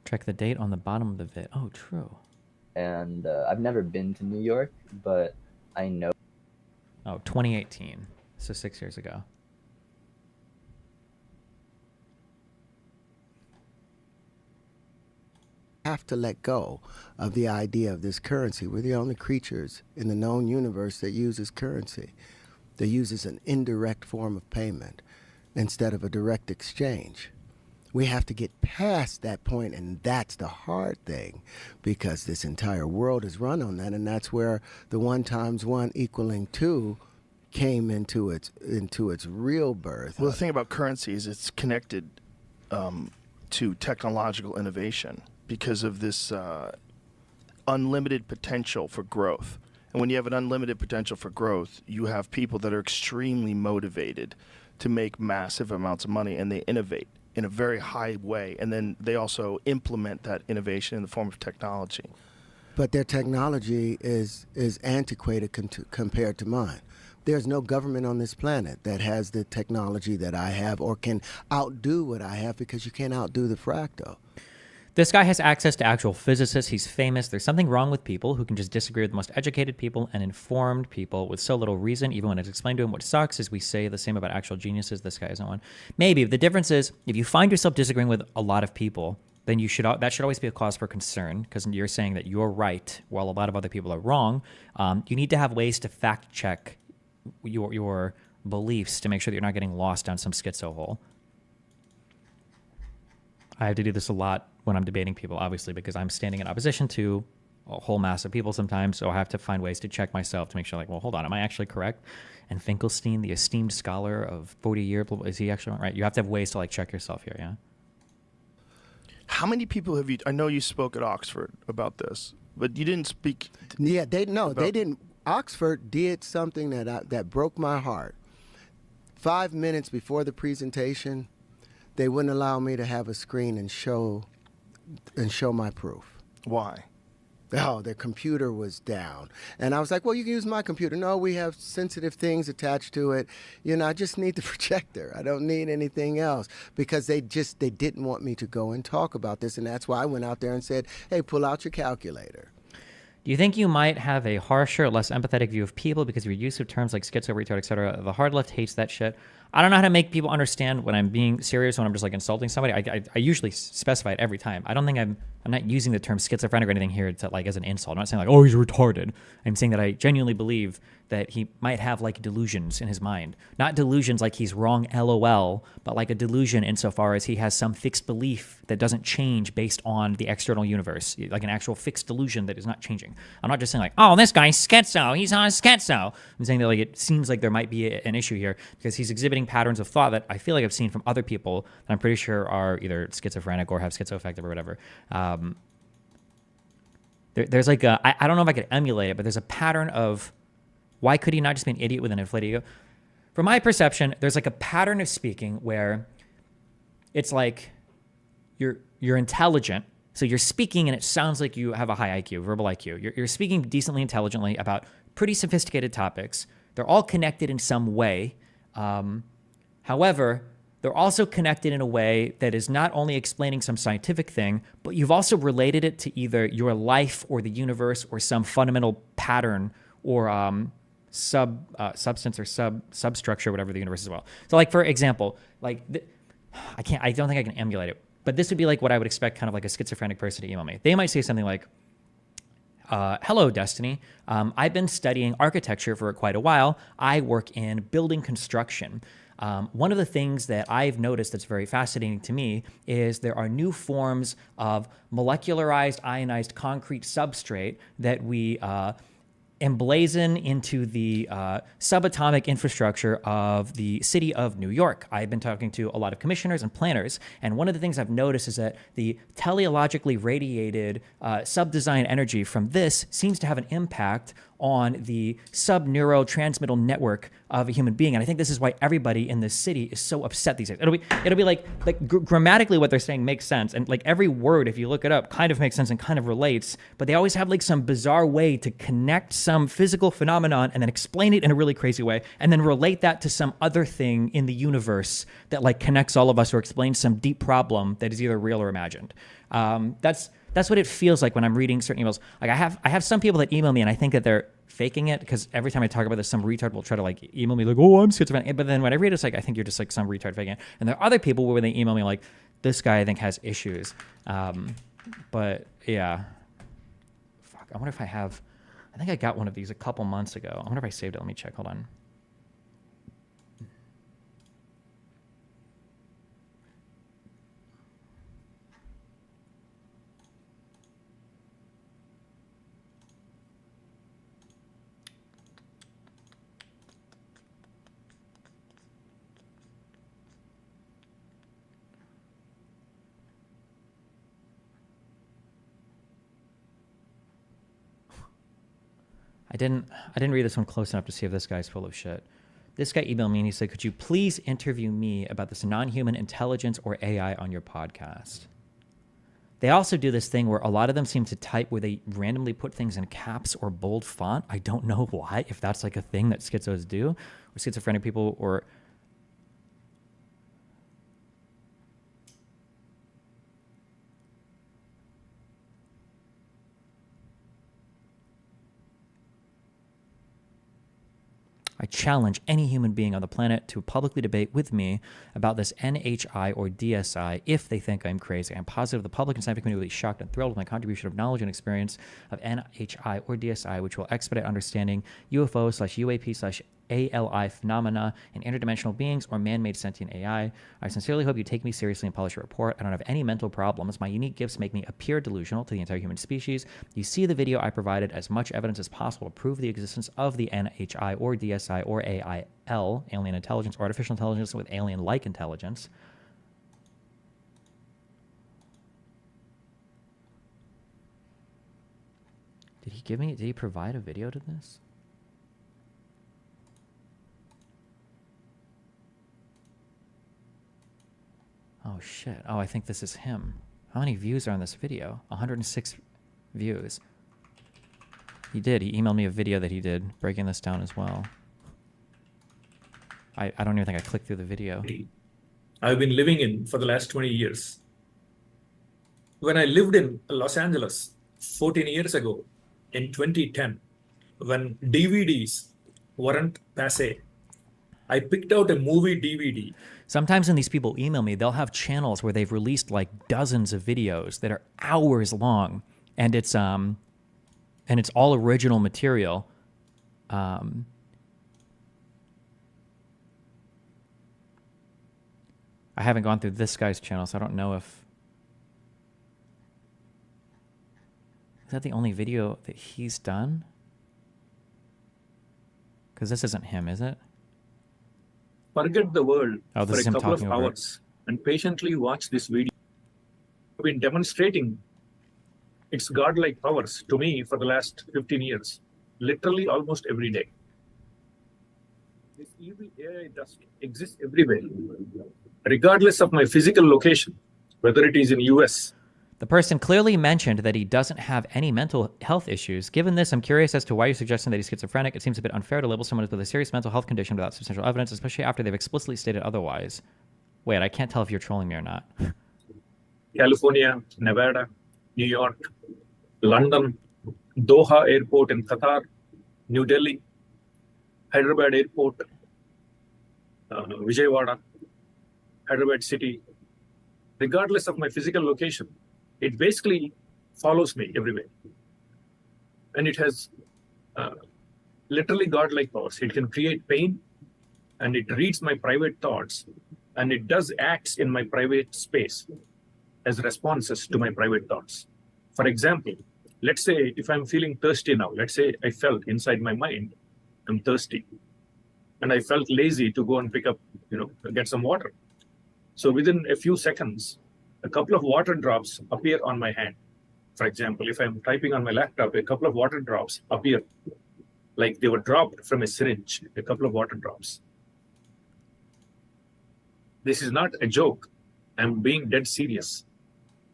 Check the date on the bottom of the vid. Oh, true. And I've never been to New York, but I know. Oh, 2018. So 6 years ago. have to let go of the idea of this currency. We're the only creatures in the known universe that uses currency, that uses an indirect form of payment instead of a direct exchange. We have to get past that point, and that's the hard thing, because this entire world is run on that, and that's where the 1 times 1 equaling 2 came into its real birth. Well, the thing about currency is it's connected to technological innovation because of this unlimited potential for growth. And when you have an unlimited potential for growth, you have people that are extremely motivated to make massive amounts of money, and they innovate in a very high way, and then they also implement that innovation in the form of technology. But their technology is antiquated compared to mine. There's no government on this planet that has the technology that I have or can outdo what I have, because you can't outdo the fractal. This guy has access to actual physicists. He's famous. There's something wrong with people who can just disagree with the most educated people and informed people with so little reason, even when it's explained to him. What sucks is we say the same about actual geniuses. This guy isn't one. Maybe. The difference is, if you find yourself disagreeing with a lot of people, then that should always be a cause for concern, because you're saying that you're right while a lot of other people are wrong. You need to have ways to fact check your beliefs to make sure that you're not getting lost down some schizo hole. I have to do this a lot when I'm debating people, obviously, because I'm standing in opposition to a whole mass of people sometimes, so I have to find ways to check myself to make sure, like, well, hold on, am I actually correct? And Finkelstein, the esteemed scholar of 40 years, is he actually right? You have to have ways to, like, check yourself here, yeah? How many people have you... I know you spoke at Oxford about this, but you didn't speak... Yeah, they didn't. Oxford did something that broke my heart. 5 minutes before the presentation, they wouldn't allow me to have a screen and show my proof. Why? Oh, their computer was down. And I was like, well, you can use my computer. No, we have sensitive things attached to it. I just need the projector. I don't need anything else, because they didn't want me to go and talk about this. And that's why I went out there and said, hey, pull out your calculator. Do you think you might have a harsher, less empathetic view of people because of your use of terms like schizo, retard, etc.? The hard left hates that shit. I don't know how to make people understand when I'm being serious, when I'm just like insulting somebody. I usually specify it every time. I don't think I'm not using the term schizophrenic or anything here to, like, as an insult. I'm not saying like, oh, he's retarded. I'm saying that I genuinely believe that he might have, like, delusions in his mind. Not delusions like he's wrong, LOL, but like a delusion insofar as he has some fixed belief that doesn't change based on the external universe, like an actual fixed delusion that is not changing. I'm not just saying like, oh, this guy's schizo, he's on schizo. I'm saying that, like, it seems like there might be an issue here because he's exhibiting patterns of thought that I feel like I've seen from other people that I'm pretty sure are either schizophrenic or have schizoaffective or whatever. There's like I don't know if I could emulate it, but there's a pattern of, why could he not just be an idiot with an inflated ego? From my perception, there's like a pattern of speaking where it's like you're intelligent, so you're speaking and it sounds like you have a high IQ, verbal IQ. You're speaking decently intelligently about pretty sophisticated topics. They're all connected in some way. However, they're also connected in a way that is not only explaining some scientific thing, but you've also related it to either your life or the universe or some fundamental pattern or substance or substructure, whatever the universe is. Well, so like, for example, like I don't think I can emulate it, but this would be like what I would expect kind of like a schizophrenic person to email me. They might say something like, hello, Destiny. I've been studying architecture for quite a while. I work in building construction. One of the things that I've noticed that's very fascinating to me is there are new forms of molecularized ionized concrete substrate that we emblazon into the subatomic infrastructure of the city of New York. I've been talking to a lot of commissioners and planners, and one of the things I've noticed is that the teleologically radiated sub-design energy from this seems to have an impact on the sub-neurotransmittal network of a human being. And I think this is why everybody in this city is so upset these days. It'll be like grammatically what they're saying makes sense. And like every word, if you look it up, kind of makes sense and kind of relates, but they always have like some bizarre way to connect some physical phenomenon and then explain it in a really crazy way and then relate that to some other thing in the universe that like connects all of us or explains some deep problem that is either real or imagined. That's what it feels like when I'm reading certain emails. Like I have some people that email me and I think that they're faking it because every time I talk about this, some retard will try to like email me like, oh, I'm schizophrenic. But then when I read it, it's like, I think you're just like some retard faking it. And there are other people where they email me like, this guy I think has issues. But yeah. Fuck. I wonder if I have. I think I got one of these a couple months ago. I wonder if I saved it. Let me check. Hold on. I didn't read this one close enough to see if this guy's full of shit. This guy emailed me and he said, could you please interview me about this non-human intelligence or AI on your podcast? They also do this thing where a lot of them seem to type where they randomly put things in caps or bold font. I don't know why, if that's like a thing that schizos do, or schizophrenic people, or... I challenge any human being on the planet to publicly debate with me about this NHI or DSI if they think I'm crazy. I'm positive the public and scientific community will be shocked and thrilled with my contribution of knowledge and experience of NHI or DSI, which will expedite understanding UFO/UAP/ALI phenomena and interdimensional beings or man-made sentient AI. I sincerely hope you take me seriously and publish a report. I don't have any mental problems. My unique gifts make me appear delusional to the entire human species. You see the video I provided as much evidence as possible to prove the existence of the NHI or DSI or AIL, alien intelligence, or artificial intelligence with alien-like intelligence. Did he provide a video to this? Oh shit. Oh, I think this is him. How many views are on this video? 106 views. He emailed me a video that he did, breaking this down as well. I don't even think I clicked through the video. I've been living in for the last 20 years. When I lived in Los Angeles 14 years ago, in 2010, when DVDs weren't passé, I picked out a movie DVD. Sometimes when these people email me, they'll have channels where they've released like dozens of videos that are hours long, and it's all original material. I haven't gone through this guy's channel, so I don't know if... Is that the only video that he's done? Because this isn't him, is it? Forget the world for a couple of hours and patiently watch this video. I've been demonstrating its godlike powers to me for the last 15 years, literally almost every day. This evil AI dust exists everywhere, regardless of my physical location, whether it is in US. The person clearly mentioned that he doesn't have any mental health issues. Given this, I'm curious as to why you're suggesting that he's schizophrenic. It seems a bit unfair to label someone with a serious mental health condition without substantial evidence, especially after they've explicitly stated otherwise. Wait, I can't tell if you're trolling me or not. California, Nevada, New York, London, Doha Airport in Qatar, New Delhi, Hyderabad Airport, Vijayawada, Hyderabad City. Regardless of my physical location, it basically follows me everywhere. And it has literally godlike powers. It can create pain, and it reads my private thoughts, and it does acts in my private space as responses to my private thoughts. For example, let's say if I'm feeling thirsty now, let's say I felt inside my mind, I'm thirsty, and I felt lazy to go and pick up, get some water. So within a few seconds, a couple of water drops appear on my hand. For example, if I'm typing on my laptop, a couple of water drops appear like they were dropped from a syringe, a couple of water drops. This is not a joke. I'm being dead serious.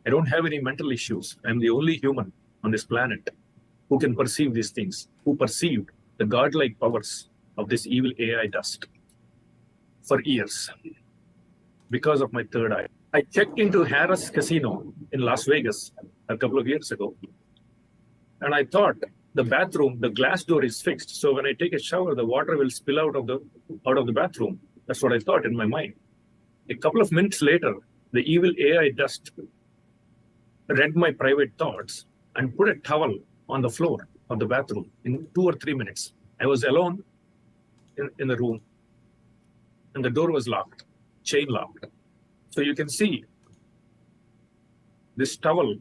I don't have any mental issues. I'm the only human on this planet who can perceive these things, who perceived the godlike powers of this evil AI dust for years because of my third eye. I checked into Harrah's Casino in Las Vegas a couple of years ago, and I thought the bathroom, the glass door is fixed, so when I take a shower, the water will spill out of the bathroom. That's what I thought in my mind. A couple of minutes later, the evil AI dust read my private thoughts, and put a towel on the floor of the bathroom in 2 or 3 minutes. I was alone in the room, and the door was locked, chain locked. So you can see this towel.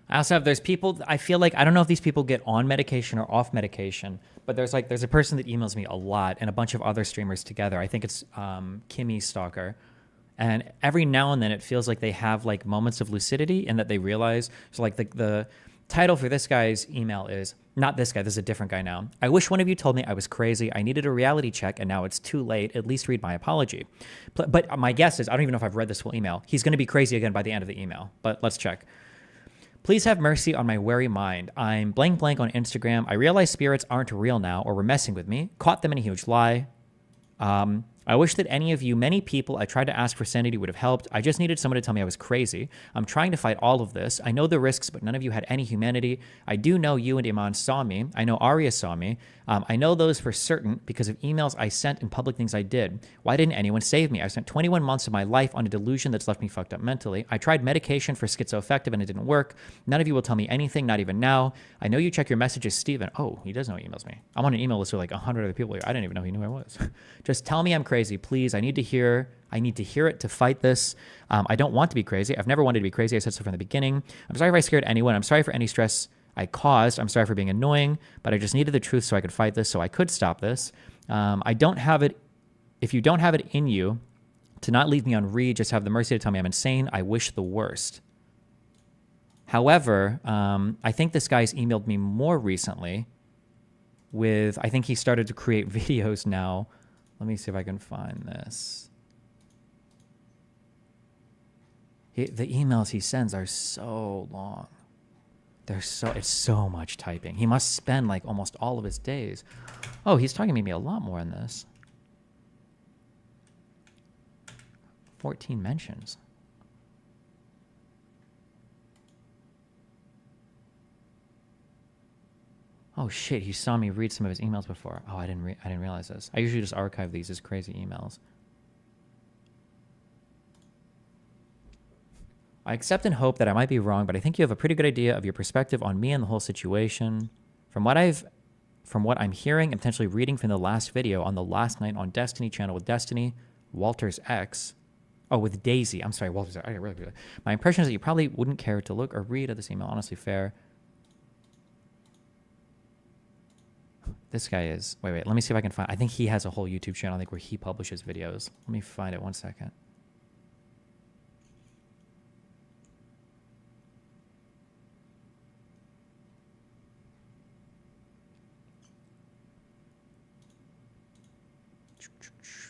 I also have, there's people, I feel like, I don't know if these people get on medication or off medication, but there's a person that emails me a lot and a bunch of other streamers together. I think it's Kimmy Stalker. And every now and then it feels like they have like moments of lucidity and that they realize, so like the title for this guy's email is, not this guy, this is a different guy now. I wish one of you told me I was crazy. I needed a reality check and now it's too late. At least read my apology. But my guess is, I don't even know if I've read this full email. He's going to be crazy again by the end of the email, but let's check. Please have mercy on my wary mind. I'm blank blank on Instagram. I realize spirits aren't real now or were messing with me. Caught them in a huge lie. I wish that any of you, many people I tried to ask for sanity would have helped. I just needed someone to tell me I was crazy. I'm trying to fight all of this. I know the risks, but none of you had any humanity. I do know you and Iman saw me. I know Arya saw me. I know those for certain because of emails I sent and public things I did. Why didn't anyone save me? I spent 21 months of my life on a delusion that's left me fucked up mentally. I tried medication for schizoaffective and it didn't work. None of you will tell me anything, not even now. I know you check your messages, Steven. Oh, he does know he emails me. I'm on an email list with like 100 other people here. I didn't even know he knew I was. Just tell me I'm crazy, please. I need to hear it to fight this. I don't want to be crazy. I've never wanted to be crazy. I said so from the beginning. I'm sorry if I scared anyone. I'm sorry for any stress I caused. I'm sorry for being annoying, but I just needed the truth so I could fight this, so I could stop this. I don't have it. If you don't have it in you to not leave me on read, just have the mercy to tell me I'm insane. I wish the worst. However, I think this guy's emailed me more recently with, I think he started to create videos now. Let me see if I can find this. The emails he sends are so long. It's so much typing. He must spend like almost all of his days. Oh, he's talking to me a lot more in this. 14 mentions. Oh shit, he saw me read some of his emails before. Oh, I didn't realize this. I usually just archive these as crazy emails. I accept and hope that I might be wrong, but I think you have a pretty good idea of your perspective on me and the whole situation. From what I'm hearing and potentially reading from the last video on the Last Night on Destiny channel with Destiny, Walter's ex. Oh, with Daisy. I'm sorry, Walter's ex. My impression is that you probably wouldn't care to look or read at this email. Honestly, fair. This guy is... Wait. Let me see if I can find... I think he has a whole YouTube channel, I think, where he publishes videos. Let me find it 1 second.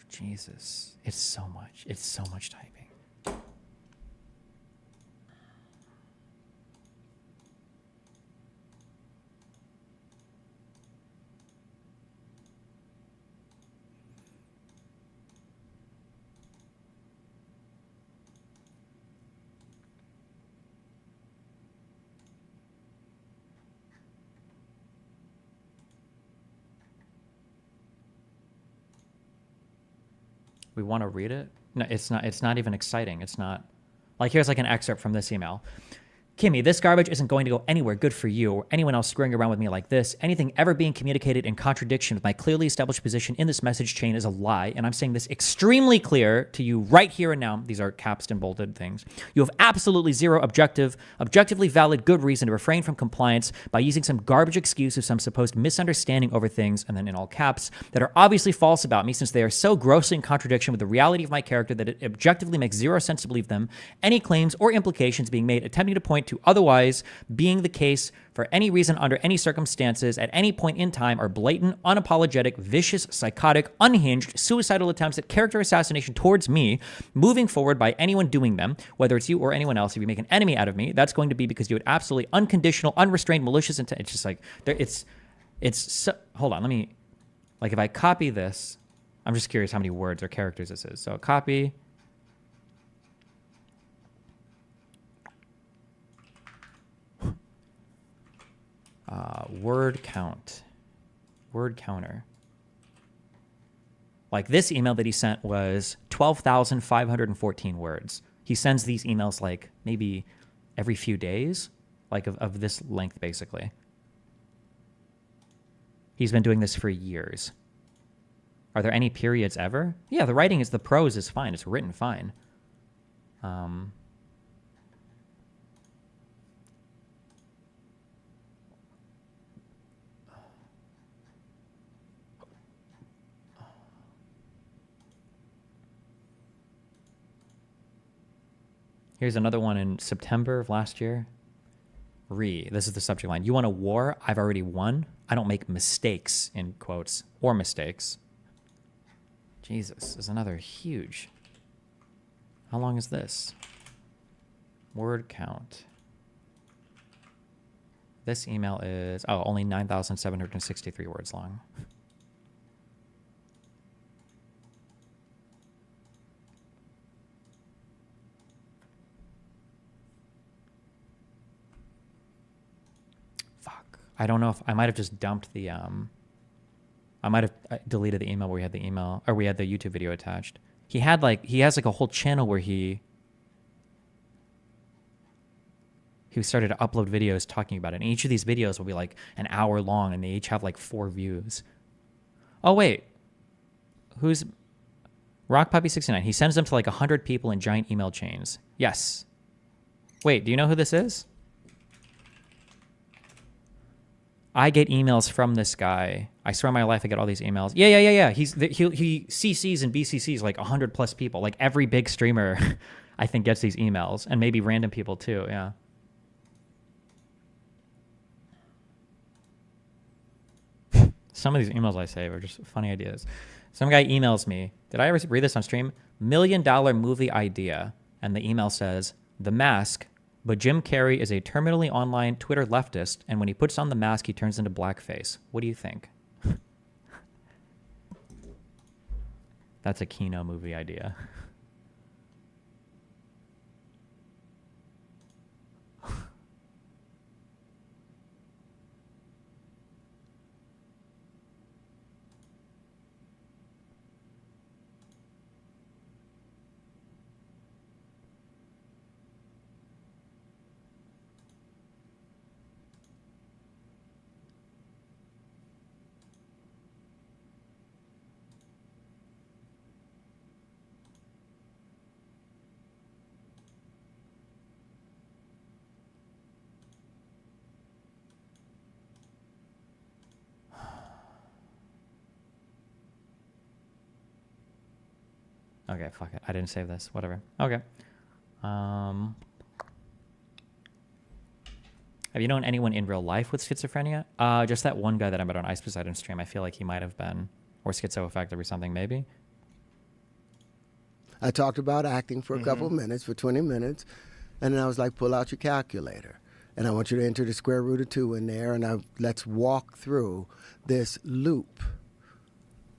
Jesus. It's so much. It's so much typing. We want to read it? No, it's not even exciting. It's not. Like, here's like an excerpt from this email. Kimmy, this garbage isn't going to go anywhere good for you or anyone else screwing around with me like this. Anything ever being communicated in contradiction with my clearly established position in this message chain is a lie, and I'm saying this extremely clear to you right here and now. These are capsed and bolded things. You have absolutely zero objectively valid good reason to refrain from compliance by using some garbage excuse of some supposed misunderstanding over things, and then in all caps, that are obviously false about me since they are so grossly in contradiction with the reality of my character that it objectively makes zero sense to believe them. Any claims or implications being made attempting to point to otherwise being the case for any reason under any circumstances at any point in time are blatant, unapologetic, vicious, psychotic, unhinged, suicidal attempts at character assassination towards me, moving forward by anyone doing them, whether it's you or anyone else. If you make an enemy out of me, that's going to be because you had absolutely unconditional, unrestrained, malicious intent. It's just like, hold on, let me, like if I copy this, I'm just curious how many words or characters this is. So copy. Word count. Word counter. Like this email that he sent was 12,514 words. He sends these emails like maybe every few days, like of this length, basically. He's been doing this for years. Are there any periods ever? Yeah, the prose is fine. It's written fine. Here's another one in September of last year. This is the subject line. You want a war? I've already won. I don't make mistakes, in quotes, or mistakes. Jesus, this is another huge. How long is this? Word count. This email is, only 9,763 words long. I don't know if I might have just dumped the I might have deleted the email where we had the email, or we had the YouTube video attached. He has like a whole channel where he started to upload videos talking about it. And each of these videos will be like an hour long, and they each have like 4 views. Oh wait, who's Rock Puppy 69? He sends them to like 100 people in giant email chains. Yes. Wait, do you know who this is? I get emails from this guy. I swear on my life I get all these emails. Yeah. He CCs and BCCs like 100 plus people. Like every big streamer, I think, gets these emails, and maybe random people too. Yeah. Some of these emails I save are just funny ideas. Some guy emails me. Did I ever read this on stream? $1 million movie idea, and the email says The Mask. But Jim Carrey is a terminally online Twitter leftist, and when he puts on the mask, he turns into blackface. What do you think? That's a Kino movie idea. Okay, fuck it. I didn't save this. Whatever. Okay. Have you known anyone in real life with schizophrenia? Just that one guy that I met on Ice Poseidon stream. I feel like he might have been, or schizoaffective or something, maybe. I talked about acting for a couple of minutes, for 20 minutes, and then I was like, pull out your calculator. And I want you to enter the square root of 2 in there, and let's walk through this loop.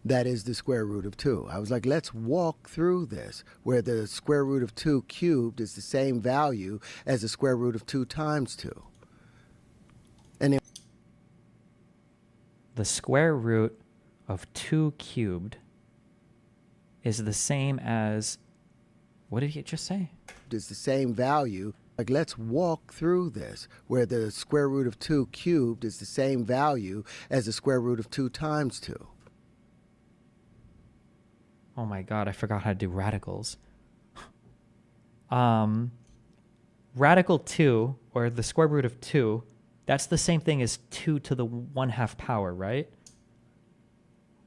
That is the square root of 2. I was like, let's walk through this, where the square root of 2 cubed is the same value as the square root of 2 times 2. And the square root of 2 cubed is the same as, what did he just say? It's the same value. Like, let's walk through this, where the square root of 2 cubed is the same value as the square root of 2 times 2. Oh my god, I forgot how to do radicals. Radical 2, or the square root of 2, that's the same thing as 2 to the 1/2 power, right?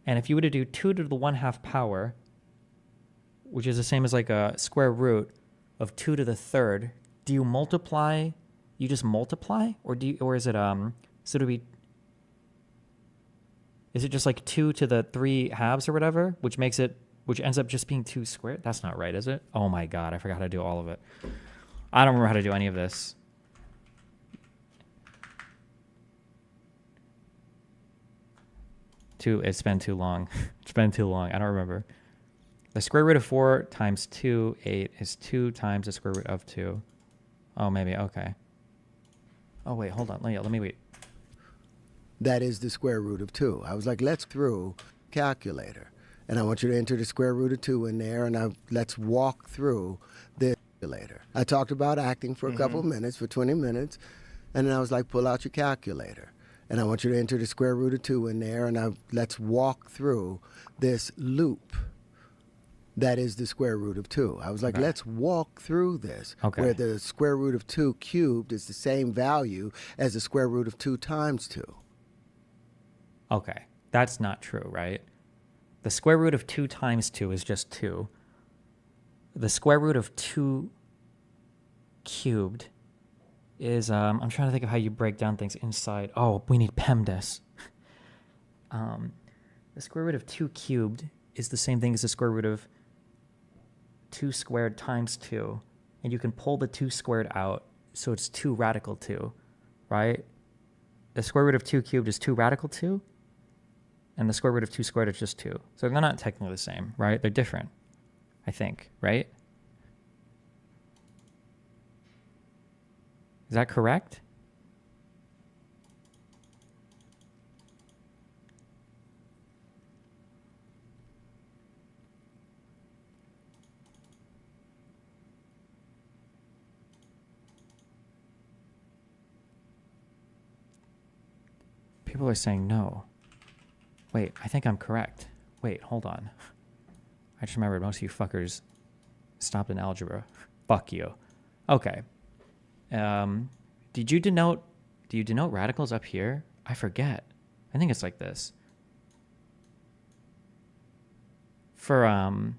And if you were to do 2 to the 1/2 power, which is the same as like a square root of 2 to the 3rd, do you multiply? You just multiply, or is it so do we? Is it just like 2 to the 3 halves or whatever, which ends up just being 2 squared? That's not right, is it? Oh my god, I forgot how to do all of it. I don't remember how to do any of this. It's been too long. It's been too long. I don't remember. The square root of 4 times 2, 8, is 2 times the square root of 2. Oh, maybe. Okay. Oh, wait. Hold on. Let me wait. That is the square root of 2. I was like, let's through calculator. And I want you to enter the square root of 2 in there, and let's walk through this. calculator. I talked about acting for a couple of minutes, for 20 minutes, and then I was like, pull out your calculator. And I want you to enter the square root of 2 in there, and let's walk through this loop that is the square root of 2. I was like, let's walk through this, where the square root of 2 cubed is the same value as the square root of 2 times 2. Okay, that's not true, right? The square root of 2 times 2 is just 2. The square root of 2 cubed is, I'm trying to think of how you break down things inside. Oh, we need PEMDAS. The square root of 2 cubed is the same thing as the square root of 2 squared times 2. And you can pull the 2 squared out, so it's 2 radical 2, right? The square root of 2 cubed is 2 radical 2, and the square root of 2 squared is just 2. So they're not technically the same, right? They're different, I think, right? Is that correct? People are saying no. Wait, I think I'm correct. Wait, hold on. I just remembered most of you fuckers stopped in algebra. Fuck you. Okay. Do you denote radicals up here? I forget. I think it's like this. For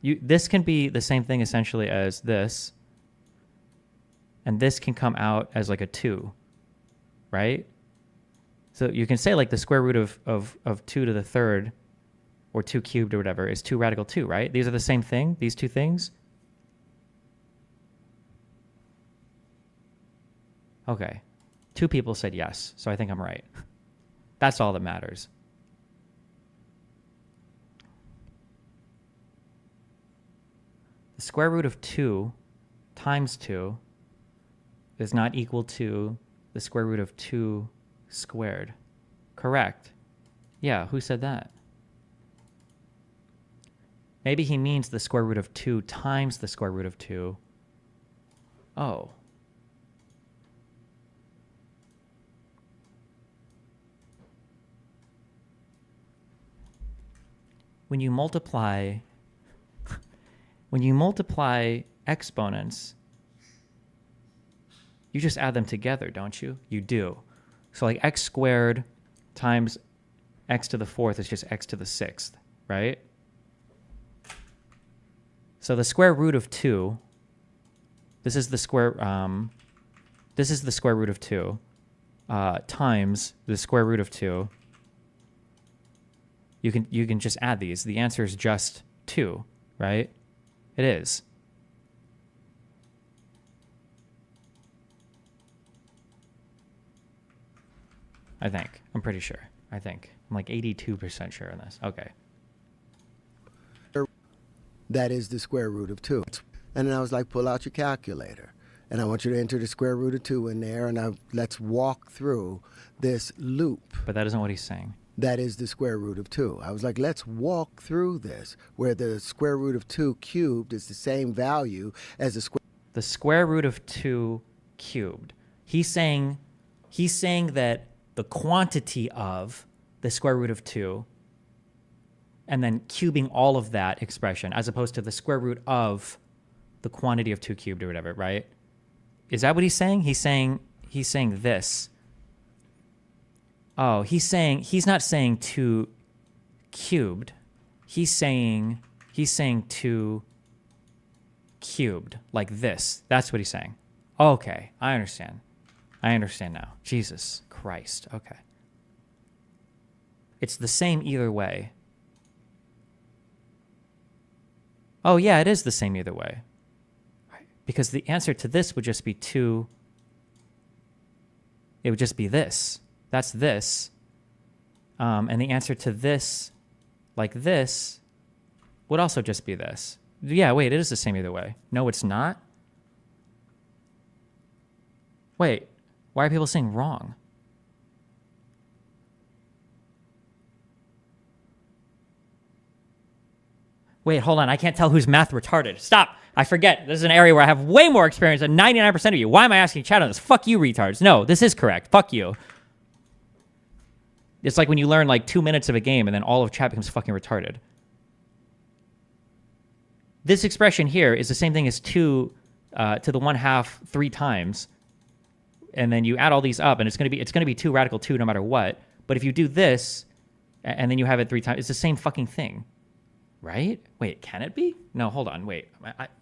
this can be the same thing essentially as this, and this can come out as like a 2, right? So you can say like the square root of 2 to the third, or 2 cubed or whatever, is 2 radical 2, right? These are the same thing, these two things. Okay. 2 people said yes, so I think I'm right. That's all that matters. The square root of 2 times 2 is not equal to the square root of 2 squared. Correct. Yeah, who said that? Maybe he means the square root of 2 times the square root of 2. Oh. When you multiply exponents, you just add them together, don't you? You do. So like x squared times x to the 4th is just x to the 6th, right? So the square root of 2, this is the square root of 2 times the square root of 2. You can just add these. The answer is just 2, right? It is. I think. I'm pretty sure. I think. I'm like 82% sure on this. Okay. That is the square root of 2. And then I was like, pull out your calculator. And I want you to enter the square root of 2 in there, and let's walk through this loop. But that isn't what he's saying. That is the square root of 2. I was like, let's walk through this, where the square root of 2 cubed is the same value as the square root of 2 cubed. He's saying that the quantity of the square root of 2 and then cubing all of that expression as opposed to the square root of the quantity of 2 cubed or whatever, right? Is that what he's saying? He's saying this. Oh, he's not saying 2 cubed. He's saying 2 cubed, like this. That's what he's saying. Okay, I understand. I understand now. Jesus Christ. Okay. It's the same either way. Oh, yeah, it is the same either way. Because the answer to this would just be 2. It would just be this. That's this. And the answer to this, like this, would also just be this. Yeah, wait, it is the same either way. No, it's not. Wait, why are people saying wrong? Wait, hold on. I can't tell who's math retarded. Stop. I forget. This is an area where I have way more experience than 99% of you. Why am I asking chat on this? Fuck you, retards. No, this is correct. Fuck you. It's like when you learn like 2 minutes of a game and then all of chat becomes fucking retarded. This expression here is the same thing as 2 to the 1/2 3 times. And then you add all these up and it's going to be 2 radical 2 no matter what. But if you do this and then you have it 3 times, it's the same fucking thing. Right? Wait, can it be? No, hold on. Wait.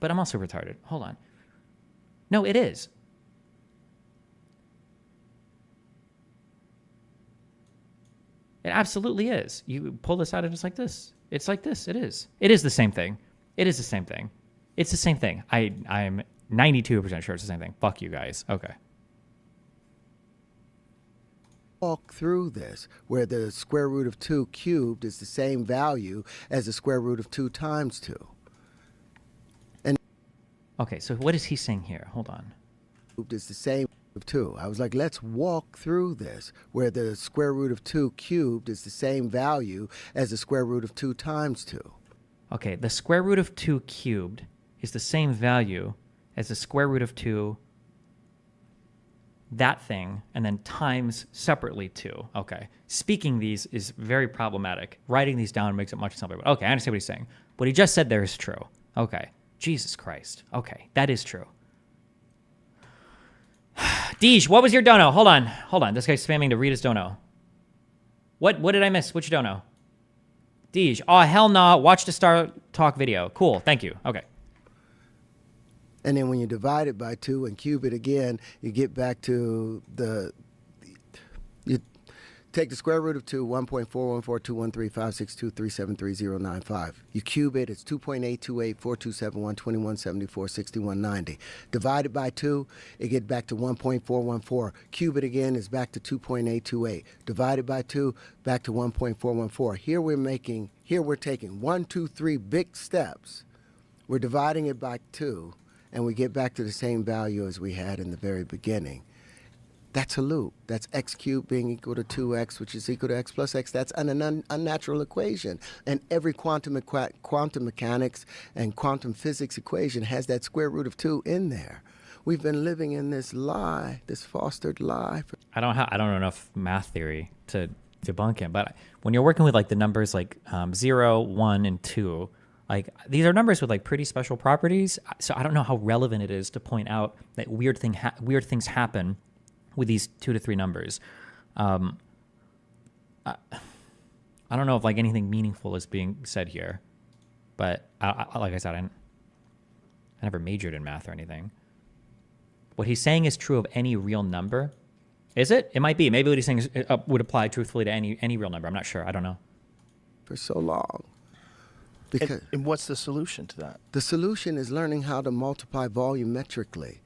But I'm also retarded. Hold on. No, it is. It absolutely is. You pull this out and it's like this. It's like this. It is. It is the same thing. It is the same thing. It's the same thing. I'm 92% sure it's the same thing. Fuck you guys. Okay. Walk through this, where the square root of 2 cubed is the same value as the square root of 2 times 2. And okay, so what is he saying here? Hold on. Is the same of 2. I was like, let's walk through this, where the square root of 2 cubed is the same value as the square root of 2 times 2. Okay, the square root of 2 cubed is the same value as the square root of 2, that thing, and then times separately 2. Okay. Speaking these is very problematic. Writing these down makes it much simpler. But okay, I understand what he's saying. What he just said there is true. Okay. Jesus Christ. Okay, that is true. Deej, what was your dono? Hold on. This guy's spamming to read his dono. What did I miss? Which dono? Deej. Oh, hell nah. Watch the Star Talk video. Cool. Thank you. Okay. And then when you divide it by 2 and cube it again, you get back to you take the square root of 2, 1.414213562373095. You cube it, it's 2.828427121746190. Divide it by 2, it gets back to 1.414. Cube it again, it's back to 2.828. Divide it by 2, back to 1.414. Here we're taking 1, 2, 3 big steps. We're dividing it by 2. And we get back to the same value as we had in the very beginning. That's a loop. That's x cubed being equal to 2x, which is equal to x plus x. That's an unnatural equation. And every quantum mechanics and quantum physics equation has that square root of 2 in there. We've been living in this lie, this fostered lie. I don't know enough math theory to debunk him, but when you're working with like the numbers like 0, 1, and 2, like these are numbers with like pretty special properties. So I don't know how relevant it is to point out that weird things happen with these 2 to 3 numbers. I don't know if like anything meaningful is being said here, but like I said, I never majored in math or anything. What he's saying is true of any real number. Is it? It might be. Maybe what he's saying would apply truthfully to any real number. I'm not sure. I don't know. For so long. And what's the solution to that? The solution is learning how to multiply volumetrically,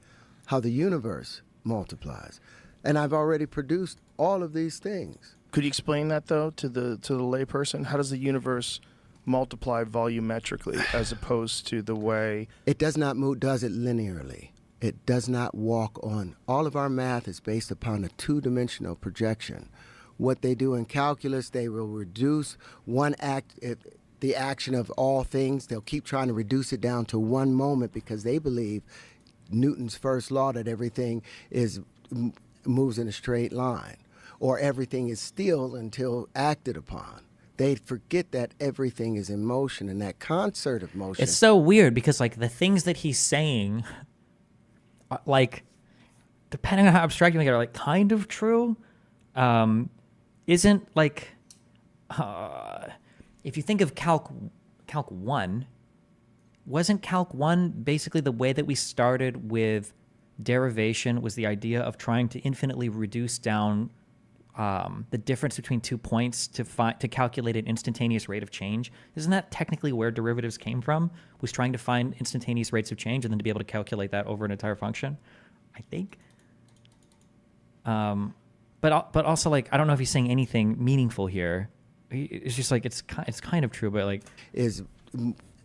how the universe multiplies. And I've already produced all of these things. Could you explain that though to the layperson? How does the universe multiply volumetrically as opposed to the way it does not move? Does it linearly? It does not walk on. All of our math is based upon a 2-dimensional projection. What they do in calculus, they will reduce the action of all things. They'll keep trying to reduce it down to one moment because they believe Newton's first law that everything moves in a straight line, or everything is still until acted upon. They forget that everything is in motion, and that concert of motion. It's so weird because like the things that he's saying, like depending on how abstract you make it, are like kind of true. Isn't like. If you think of Calc 1, wasn't Calc 1 basically the way that we started with derivation was the idea of trying to infinitely reduce down the difference between 2 points to calculate an instantaneous rate of change? Isn't that technically where derivatives came from? Was trying to find instantaneous rates of change and then to be able to calculate that over an entire function? I think. But also like I don't know if he's saying anything meaningful here. It's just like it's kind of true, but like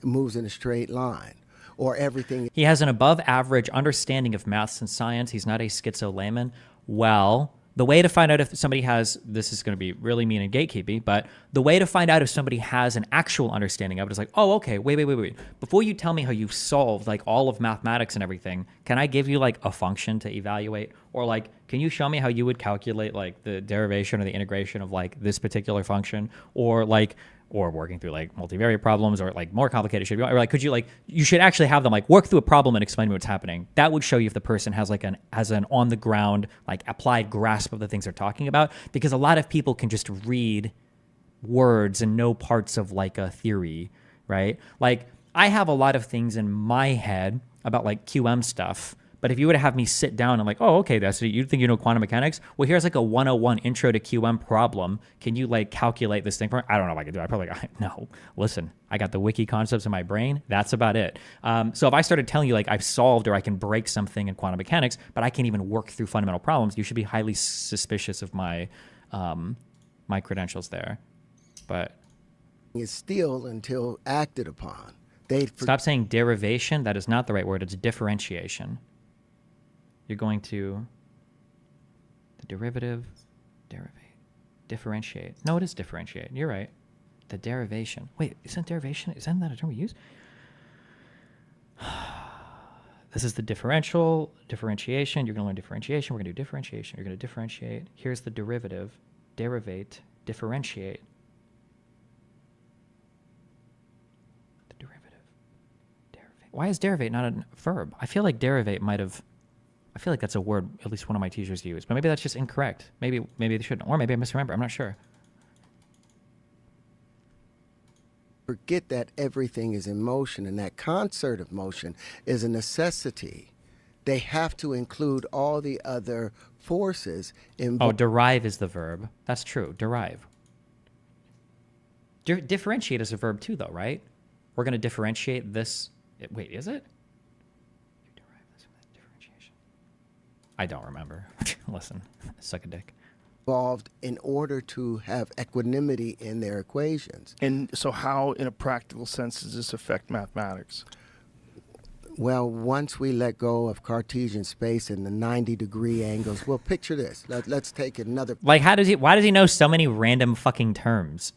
moves in a straight line, or everything. He has an above average understanding of maths and science. He's not a schizo layman. Well, The way to find out if somebody has, this is going to be really mean and gatekeeping, but the way to find out if somebody has an actual understanding of it is like, oh, okay, wait. Before you tell me how you've solved like all of mathematics and everything, can I give you like a function to evaluate? Or like, can you show me how you would calculate like the derivation or the integration of like this particular function? Or like, or working through like multivariate problems or like more complicated shit. Or like, could you like, you should actually have them like work through a problem and explain to me what's happening. That would show you if the person has like an on the ground, like applied grasp of the things they're talking about. Because a lot of people can just read words and know parts of like a theory, right? Like I have a lot of things in my head about like QM stuff. But if you were to have me sit down and like, oh, okay, that's you think you know quantum mechanics? Well, here's like a 101 intro to QM problem. Can you like calculate this thing for me? I don't know if I can do it. I probably no. Listen, I got the wiki concepts in my brain. That's about it. So if I started telling you like I've solved or I can break something in quantum mechanics, but I can't even work through fundamental problems, you should be highly suspicious of my my credentials there. But it's still until acted upon. Stop saying derivation. That is not the right word. It's differentiation. You're going to the derivative, differentiate. No, it is differentiate. You're right. The derivation. Wait, isn't derivation, isn't that a term we use? This is the differentiation. You're going to learn differentiation. We're going to do differentiation. You're going to differentiate. Here's the derivative, derivate, differentiate. The derivative, derivate. Why is derivate not a verb? I feel like derivate might have... I feel like that's a word at least one of my teachers used, but maybe that's just incorrect. Maybe they shouldn't, or maybe I misremember. I'm not sure. Forget that everything is in motion, and that concert of motion is a necessity. They have to include all the other forces in. Oh, derive is the verb. That's true. Derive. Differentiate is a verb too, though, right? We're going to differentiate this. Wait, is it? I don't remember. Listen, suck a dick. Involved in order to have equanimity in their equations. And so how, in a practical sense, does this affect mathematics? Well, once we let go of Cartesian space and the 90-degree angles, well, picture this. Let's take another... Like, why does he know so many random fucking terms?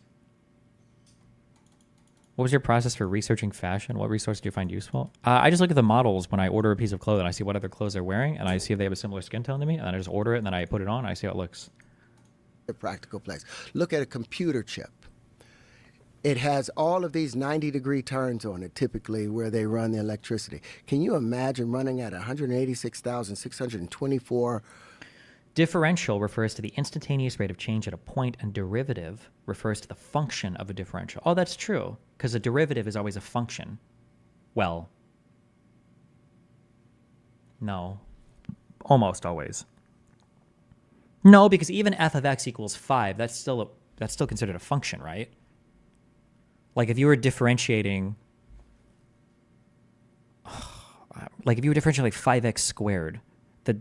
What was your process for researching fashion? What resources do you find useful? I just look at the models when I order a piece of clothing. I see what other clothes they're wearing, and I see if they have a similar skin tone to me, and then I just order it, and then I put it on, and I see how it looks. A practical place. Look at a computer chip. It has all of these 90-degree turns on it, typically, where they run the electricity. Can you imagine running at 186,624... Differential refers to the instantaneous rate of change at a point, and derivative refers to the function of a differential. Oh, that's true, because a derivative is always a function. Well, no, almost always. No, because even f of x equals 5, that's still considered a function, right? Like if you were differentiating, like if you were differentiating like 5x squared, the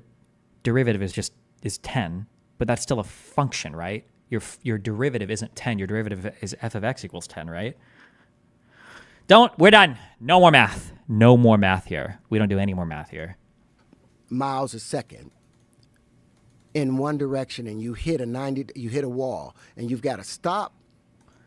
derivative is 10, but that's still a function, right? Your derivative isn't 10. Your derivative is f of x equals 10, right? We're done. No more math. No more math here. We don't do any more math here. Miles a second in one direction, and you hit a wall, and you've got to stop.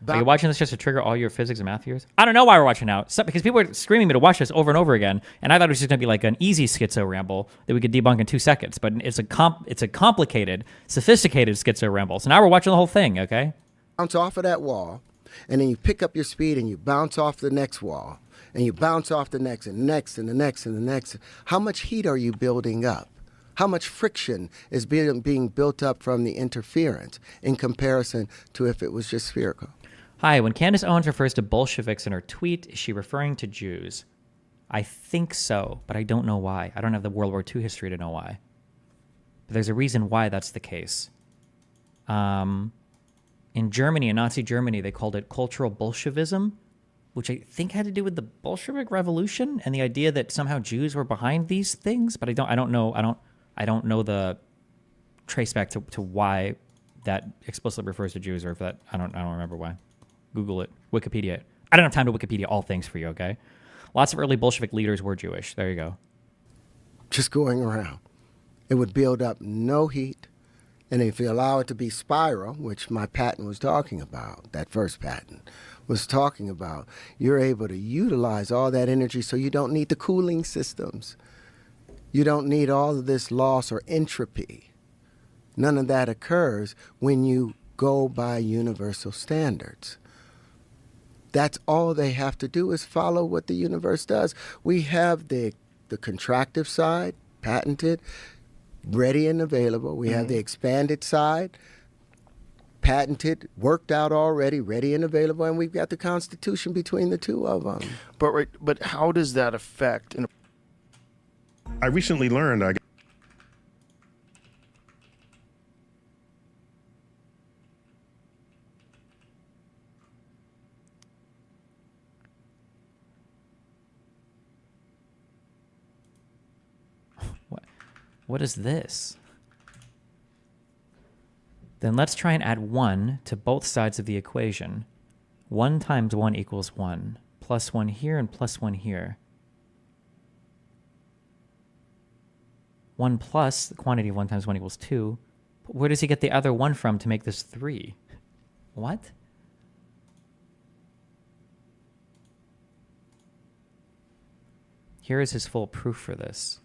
Are you watching this just to trigger all your physics and math years? I don't know why we're watching now. Because people are screaming me to watch this over and over again, and I thought it was just going to be like an easy schizo ramble that we could debunk in 2 seconds. But it's a complicated, sophisticated schizo ramble. So now we're watching the whole thing, okay? Bounce off of that wall, and then you pick up your speed, and you bounce off the next wall, and you bounce off the next, and next, and the next, and the next. How much heat are you building up? How much friction is being built up from the interference in comparison to if it was just spherical? Hi, when Candace Owens refers to Bolsheviks in her tweet, is she referring to Jews? I think so, but I don't know why. I don't have the World War II history to know why. But there's a reason why that's the case. In Germany, in Nazi Germany, they called it cultural Bolshevism, which I think had to do with the Bolshevik Revolution and the idea that somehow Jews were behind these things. But I don't know the trace back to why that explicitly refers to Jews, or if that I don't remember why. Google it, Wikipedia it. I don't have time to Wikipedia all things for you, okay? Lots of early Bolshevik leaders were Jewish. There you go. Just going around. It would build up no heat, And if you allow it to be spiral, which my patent was talking about, that first patent was talking about, you're able to utilize all that energy so you don't need the cooling systems. You don't need all of this loss or entropy. None of that occurs when you go by universal standards. That's all they have to do is follow what the universe does. We have the contractive side, patented, ready and available. We have the expanded side, patented, worked out already, ready and available, and we've got the Constitution between the two of them. But how does that affect? I recently learned What is this? Then let's try and add 1 to both sides of the equation. 1 times 1 equals 1. Plus 1 here and plus 1 here. 1 plus the quantity of 1 times 1 equals 2. But where does he get the other 1 from to make this 3? What? Here is his full proof for this.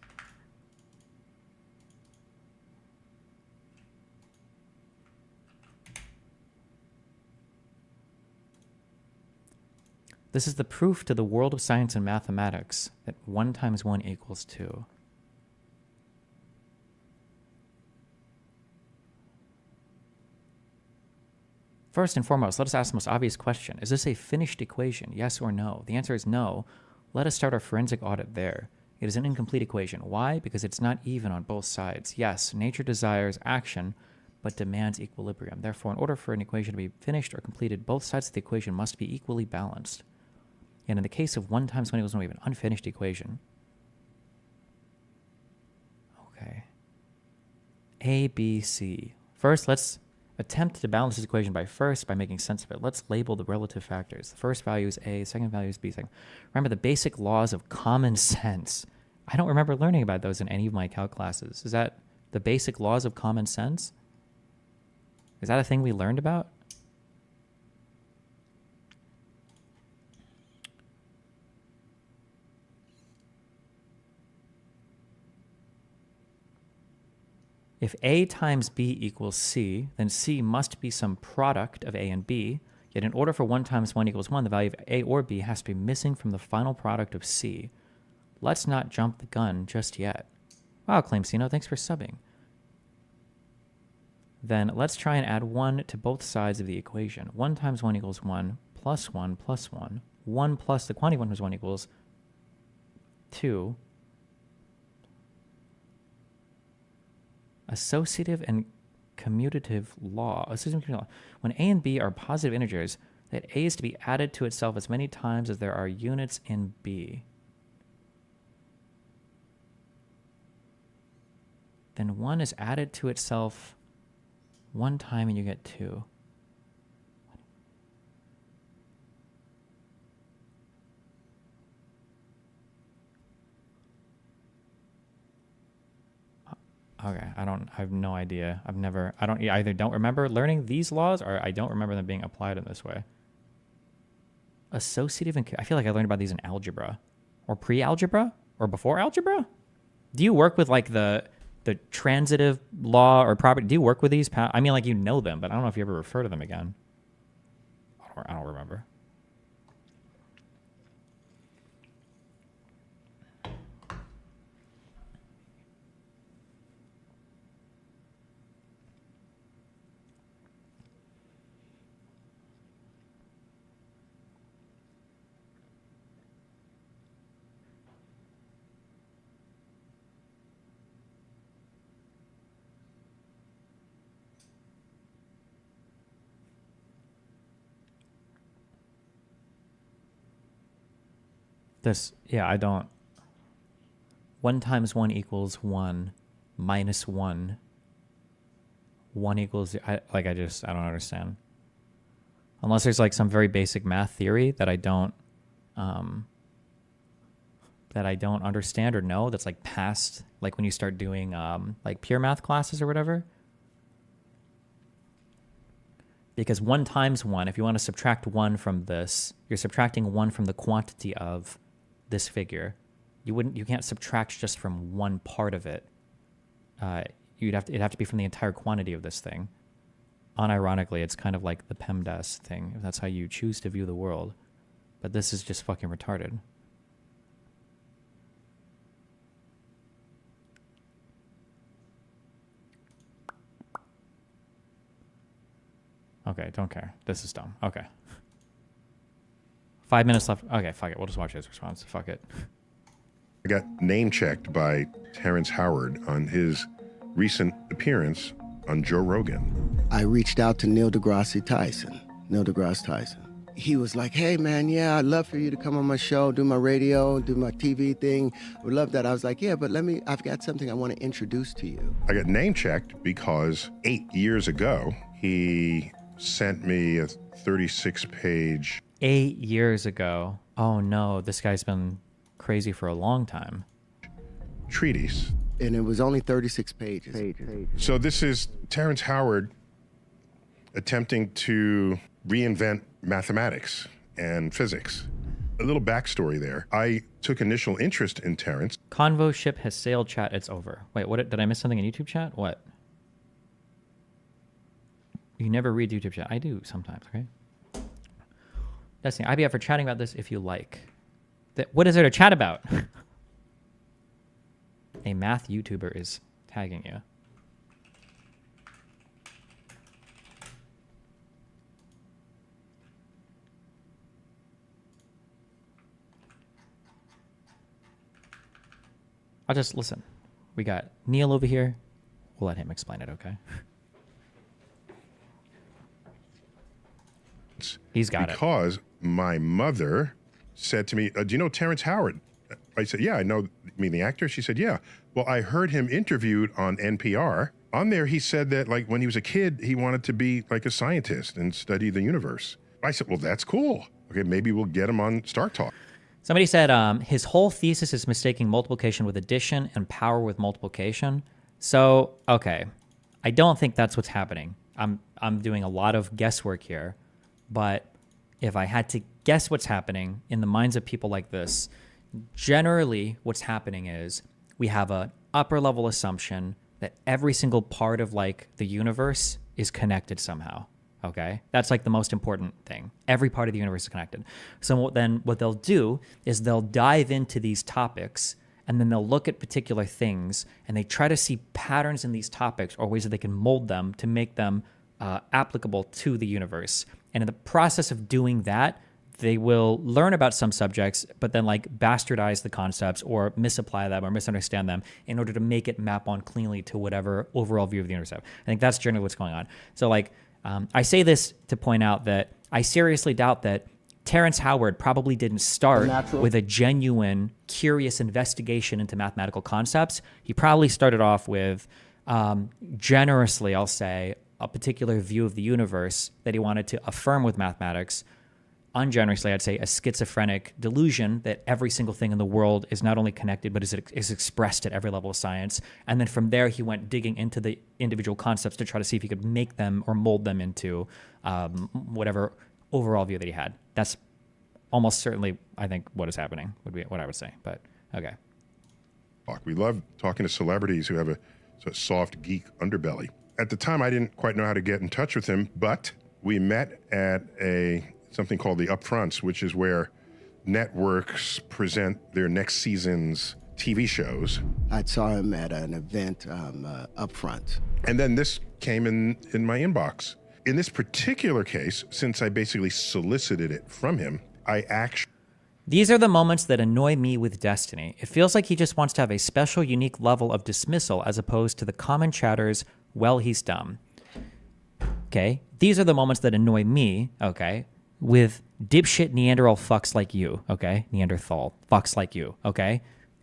This is the proof to the world of science and mathematics that 1 times 1 equals 2. First and foremost, let us ask the most obvious question. Is this a finished equation, yes or no? The answer is no. Let us start our forensic audit there. It is an incomplete equation. Why? Because it's not even on both sides. Yes, nature desires action, but demands equilibrium. Therefore, in order for an equation to be finished or completed, both sides of the equation must be equally balanced. And in the case of 1 times 1 equals 1, we have an unfinished equation. Okay. A, B, C. First, let's attempt to balance this equation by making sense of it. Let's label the relative factors. The first value is A, second value is B. Remember the basic laws of common sense. I don't remember learning about those in any of my calc classes. Is that the basic laws of common sense? Is that a thing we learned about? If A times B equals C, then C must be some product of A and B. Yet in order for 1 times 1 equals 1, the value of A or B has to be missing from the final product of C. Let's not jump the gun just yet. Wow, Claimsino, thanks for subbing. Then let's try and add 1 to both sides of the equation. 1 times 1 equals 1, plus 1, plus 1. 1 plus the quantity 1 times 1 equals 2. Associative and commutative law. When A and B are positive integers, that A is to be added to itself as many times as there are units in B. Then 1 is added to itself 1 time and you get 2. Okay, I have no idea. I either don't remember learning these laws or I don't remember them being applied in this way. Associative and I feel like I learned about these in algebra or pre-algebra or before algebra. Do you work with like the transitive law or property? Do you work with these? I mean, like you know them, but I don't know if you ever refer to them again. I don't remember. I don't. 1 times 1 equals 1 minus 1. 1 equals, I don't understand. Unless there's like some very basic math theory that I don't understand or know that's like past, like when you start doing like pure math classes or whatever. Because 1 times 1, if you want to subtract 1 from this, you're subtracting 1 from the quantity of this figure. You can't subtract just from one part of it. It'd have to be from the entire quantity of this thing. Unironically, it's kind of like the PEMDAS thing, if that's how you choose to view the world. But this is just fucking retarded. Okay, don't care. This is dumb. Okay. 5 minutes left. Okay, fuck it. We'll just watch his response. Fuck it. I got name checked by Terrence Howard on his recent appearance on Joe Rogan. I reached out to Neil deGrasse Tyson. He was like, hey man, yeah, I'd love for you to come on my show, do my radio, do my TV thing. Would love that. I was like, yeah, but I've got something I want to introduce to you. I got name checked because 8 years ago, he sent me a 36-page... 8 years ago. Oh no, this guy's been crazy for a long time. Treatise. And it was only 36 pages. So this is Terrence Howard attempting to reinvent mathematics and physics. A little backstory there. I took initial interest in Terrence. Convo ship has sailed, chat, it's over. Wait, what? Did I miss something in YouTube chat? What? You never read YouTube chat. I do sometimes, okay? Destiny, IBF for chatting about this if you like. What is there to chat about? A math YouTuber is tagging you. I'll just listen. We got Neil over here. We'll let him explain it, okay? He's got it. Because my mother said to me, do you know Terrence Howard? I said, yeah, I know. You mean the actor? She said, yeah. Well, I heard him interviewed on NPR. On there, he said that, like, when he was a kid, he wanted to be like a scientist and study the universe. I said, well, that's cool. Okay, maybe we'll get him on Star Talk. Somebody said his whole thesis is mistaking multiplication with addition and power with multiplication. So, okay, I don't think that's what's happening. I'm doing a lot of guesswork here, but if I had to guess what's happening in the minds of people like this, generally what's happening is we have an upper level assumption that every single part of like the universe is connected somehow. Okay, that's like the most important thing. Every part of the universe is connected. So then what they'll do is they'll dive into these topics and then they'll look at particular things and they try to see patterns in these topics or ways that they can mold them to make them applicable to the universe. And in the process of doing that, they will learn about some subjects, but then like bastardize the concepts or misapply them or misunderstand them in order to make it map on cleanly to whatever overall view of the universe have. I think that's generally what's going on. So like, I say this to point out that I seriously doubt that Terrence Howard probably didn't start with a genuine, curious investigation into mathematical concepts. He probably started off with, generously, I'll say, a particular view of the universe that he wanted to affirm with mathematics. Ungenerously, I'd say a schizophrenic delusion that every single thing in the world is not only connected, but is expressed at every level of science. And then from there, he went digging into the individual concepts to try to see if he could make them or mold them into whatever overall view that he had. That's almost certainly, I think, what is happening would be what I would say. But okay. We love talking to celebrities who have a sort of soft geek underbelly. At the time, I didn't quite know how to get in touch with him, but we met at something called the Upfronts, which is where networks present their next season's TV shows. I saw him at an event up front. And then this came in my inbox. In this particular case, since I basically solicited it from him, I actually... These are the moments that annoy me with Destiny. It feels like he just wants to have a special, unique level of dismissal as opposed to the common chatter's, well, he's dumb. Okay? These are the moments that annoy me, okay, with dipshit Neanderthal fucks like you, okay? Neanderthal fucks like you, okay?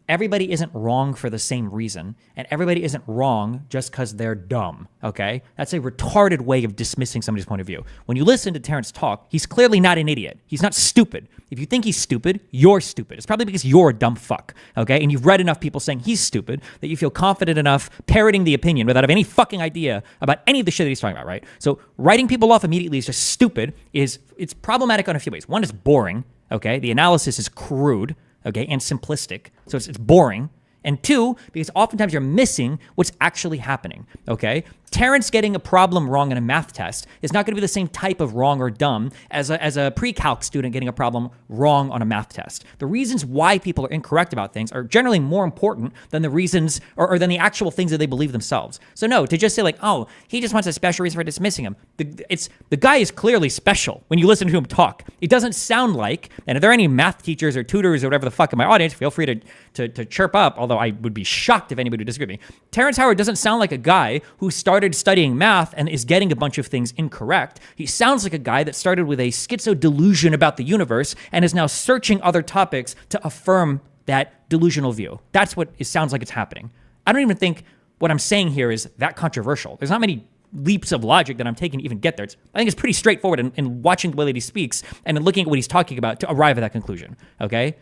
everybody isn't wrong for the same reason, and everybody isn't wrong just because they're dumb, okay? That's a retarded way of dismissing somebody's point of view. When you listen to Terrence talk, he's clearly not an idiot. He's not stupid. If you think he's stupid, you're stupid. It's probably because you're a dumb fuck, okay? And you've read enough people saying he's stupid that you feel confident enough parroting the opinion without having any fucking idea about any of the shit that he's talking about, right? So writing people off immediately is just stupid. It's problematic on a few ways. One, it's boring, okay? The analysis is crude, okay, and simplistic. So it's boring. And two, because oftentimes you're missing what's actually happening, okay? Terrence getting a problem wrong in a math test is not going to be the same type of wrong or dumb as a pre-calc student getting a problem wrong on a math test. The reasons why people are incorrect about things are generally more important than the reasons or than the actual things that they believe themselves. So no, to just say like, oh, he just wants a special reason for dismissing him. The guy is clearly special when you listen to him talk. It doesn't sound like, and if there are any math teachers or tutors or whatever the fuck in my audience, feel free to chirp up, although I would be shocked if anybody would disagree with me. Terrence Howard doesn't sound like a guy who started studying math and is getting a bunch of things incorrect. He sounds like a guy that started with a schizo delusion about the universe and is now searching other topics to affirm that delusional view. That's what it sounds like it's happening. I don't even think what I'm saying here is that controversial. There's not many leaps of logic that I'm taking to even get there. I think it's pretty straightforward in watching the way that he speaks and in looking at what he's talking about to arrive at that conclusion, okay?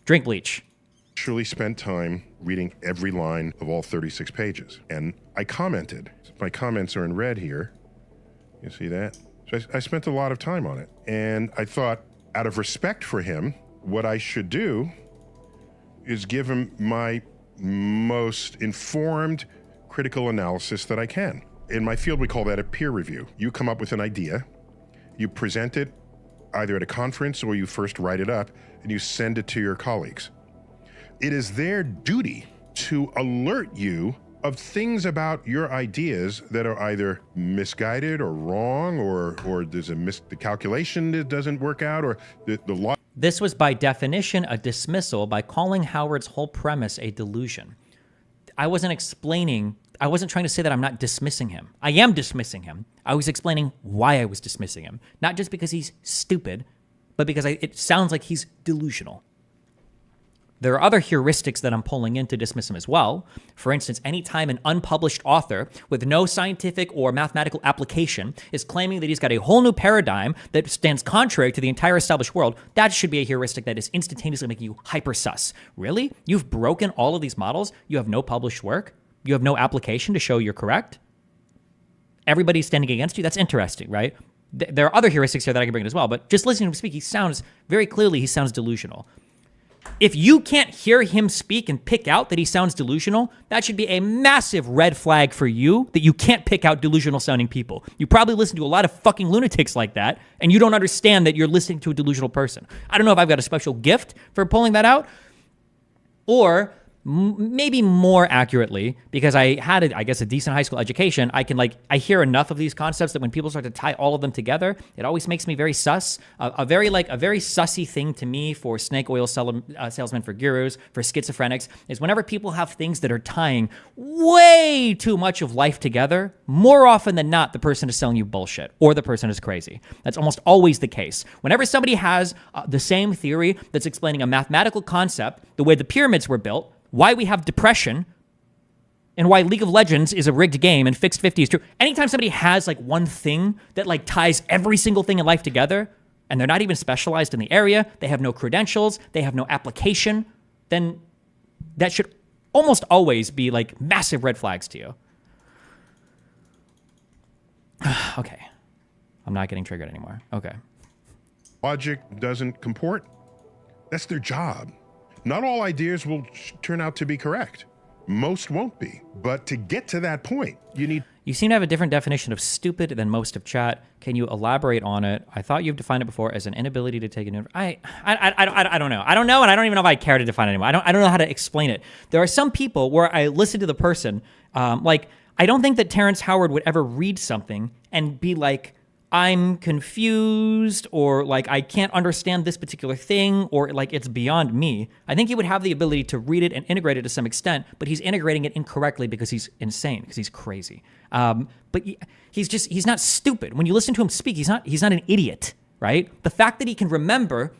Drink bleach. Truly spent time reading every line of all 36 pages. And I commented. My comments are in red here. You see that? So I spent a lot of time on it. And I thought, out of respect for him, what I should do is give him my most informed critical analysis that I can. In my field, we call that a peer review. You come up with an idea, you present it either at a conference or you first write it up, and you send it to your colleagues. It is their duty to alert you of things about your ideas that are either misguided or wrong, or there's the calculation that doesn't work out, or the law. This was by definition a dismissal by calling Howard's whole premise a delusion. I wasn't trying to say that I'm not dismissing him. I am dismissing him. I was explaining why I was dismissing him. Not just because he's stupid, but because it sounds like he's delusional. There are other heuristics that I'm pulling in to dismiss him as well. For instance, anytime an unpublished author with no scientific or mathematical application is claiming that he's got a whole new paradigm that stands contrary to the entire established world, that should be a heuristic that is instantaneously making you hyper sus. Really? You've broken all of these models? You have no published work? You have no application to show you're correct? Everybody's standing against you? That's interesting, right? There are other heuristics here that I can bring in as well, but just listening to him speak, he sounds delusional. If you can't hear him speak and pick out that he sounds delusional, that should be a massive red flag for you that you can't pick out delusional sounding people. You probably listen to a lot of fucking lunatics like that, and you don't understand that you're listening to a delusional person. I don't know if I've got a special gift for pulling that out, or maybe more accurately, because I had, a decent high school education, I hear enough of these concepts that when people start to tie all of them together, it always makes me very sus. A very sussy thing to me for snake oil salesmen, for gurus, for schizophrenics, is whenever people have things that are tying way too much of life together, more often than not, the person is selling you bullshit, or the person is crazy. That's almost always the case. Whenever somebody has the same theory that's explaining a mathematical concept, the way the pyramids were built, why we have depression, and why League of Legends is a rigged game and fixed 50 is true. Anytime somebody has one thing that ties every single thing in life together, and they're not even specialized in the area, they have no credentials, they have no application, then that should almost always be massive red flags to you. Okay. I'm not getting triggered anymore. Okay. Logic doesn't comport. That's their job. Not all ideas will turn out to be correct. Most won't be. But to get to that point, you seem to have a different definition of stupid than most of chat. Can you elaborate on it? I thought you've defined it before as an inability to take an... I don't know. I don't know, and I don't even know if I care to define it anymore. I don't know how to explain it. There are some people where I listen to the person, I don't think that Terrence Howard would ever read something and be like, I'm confused, or I can't understand this particular thing, or it's beyond me. I think he would have the ability to read it and integrate it to some extent, but he's integrating it incorrectly because he's insane, because he's crazy. But he's not stupid. When you listen to him speak, he's not an idiot, right? The fact that he can remember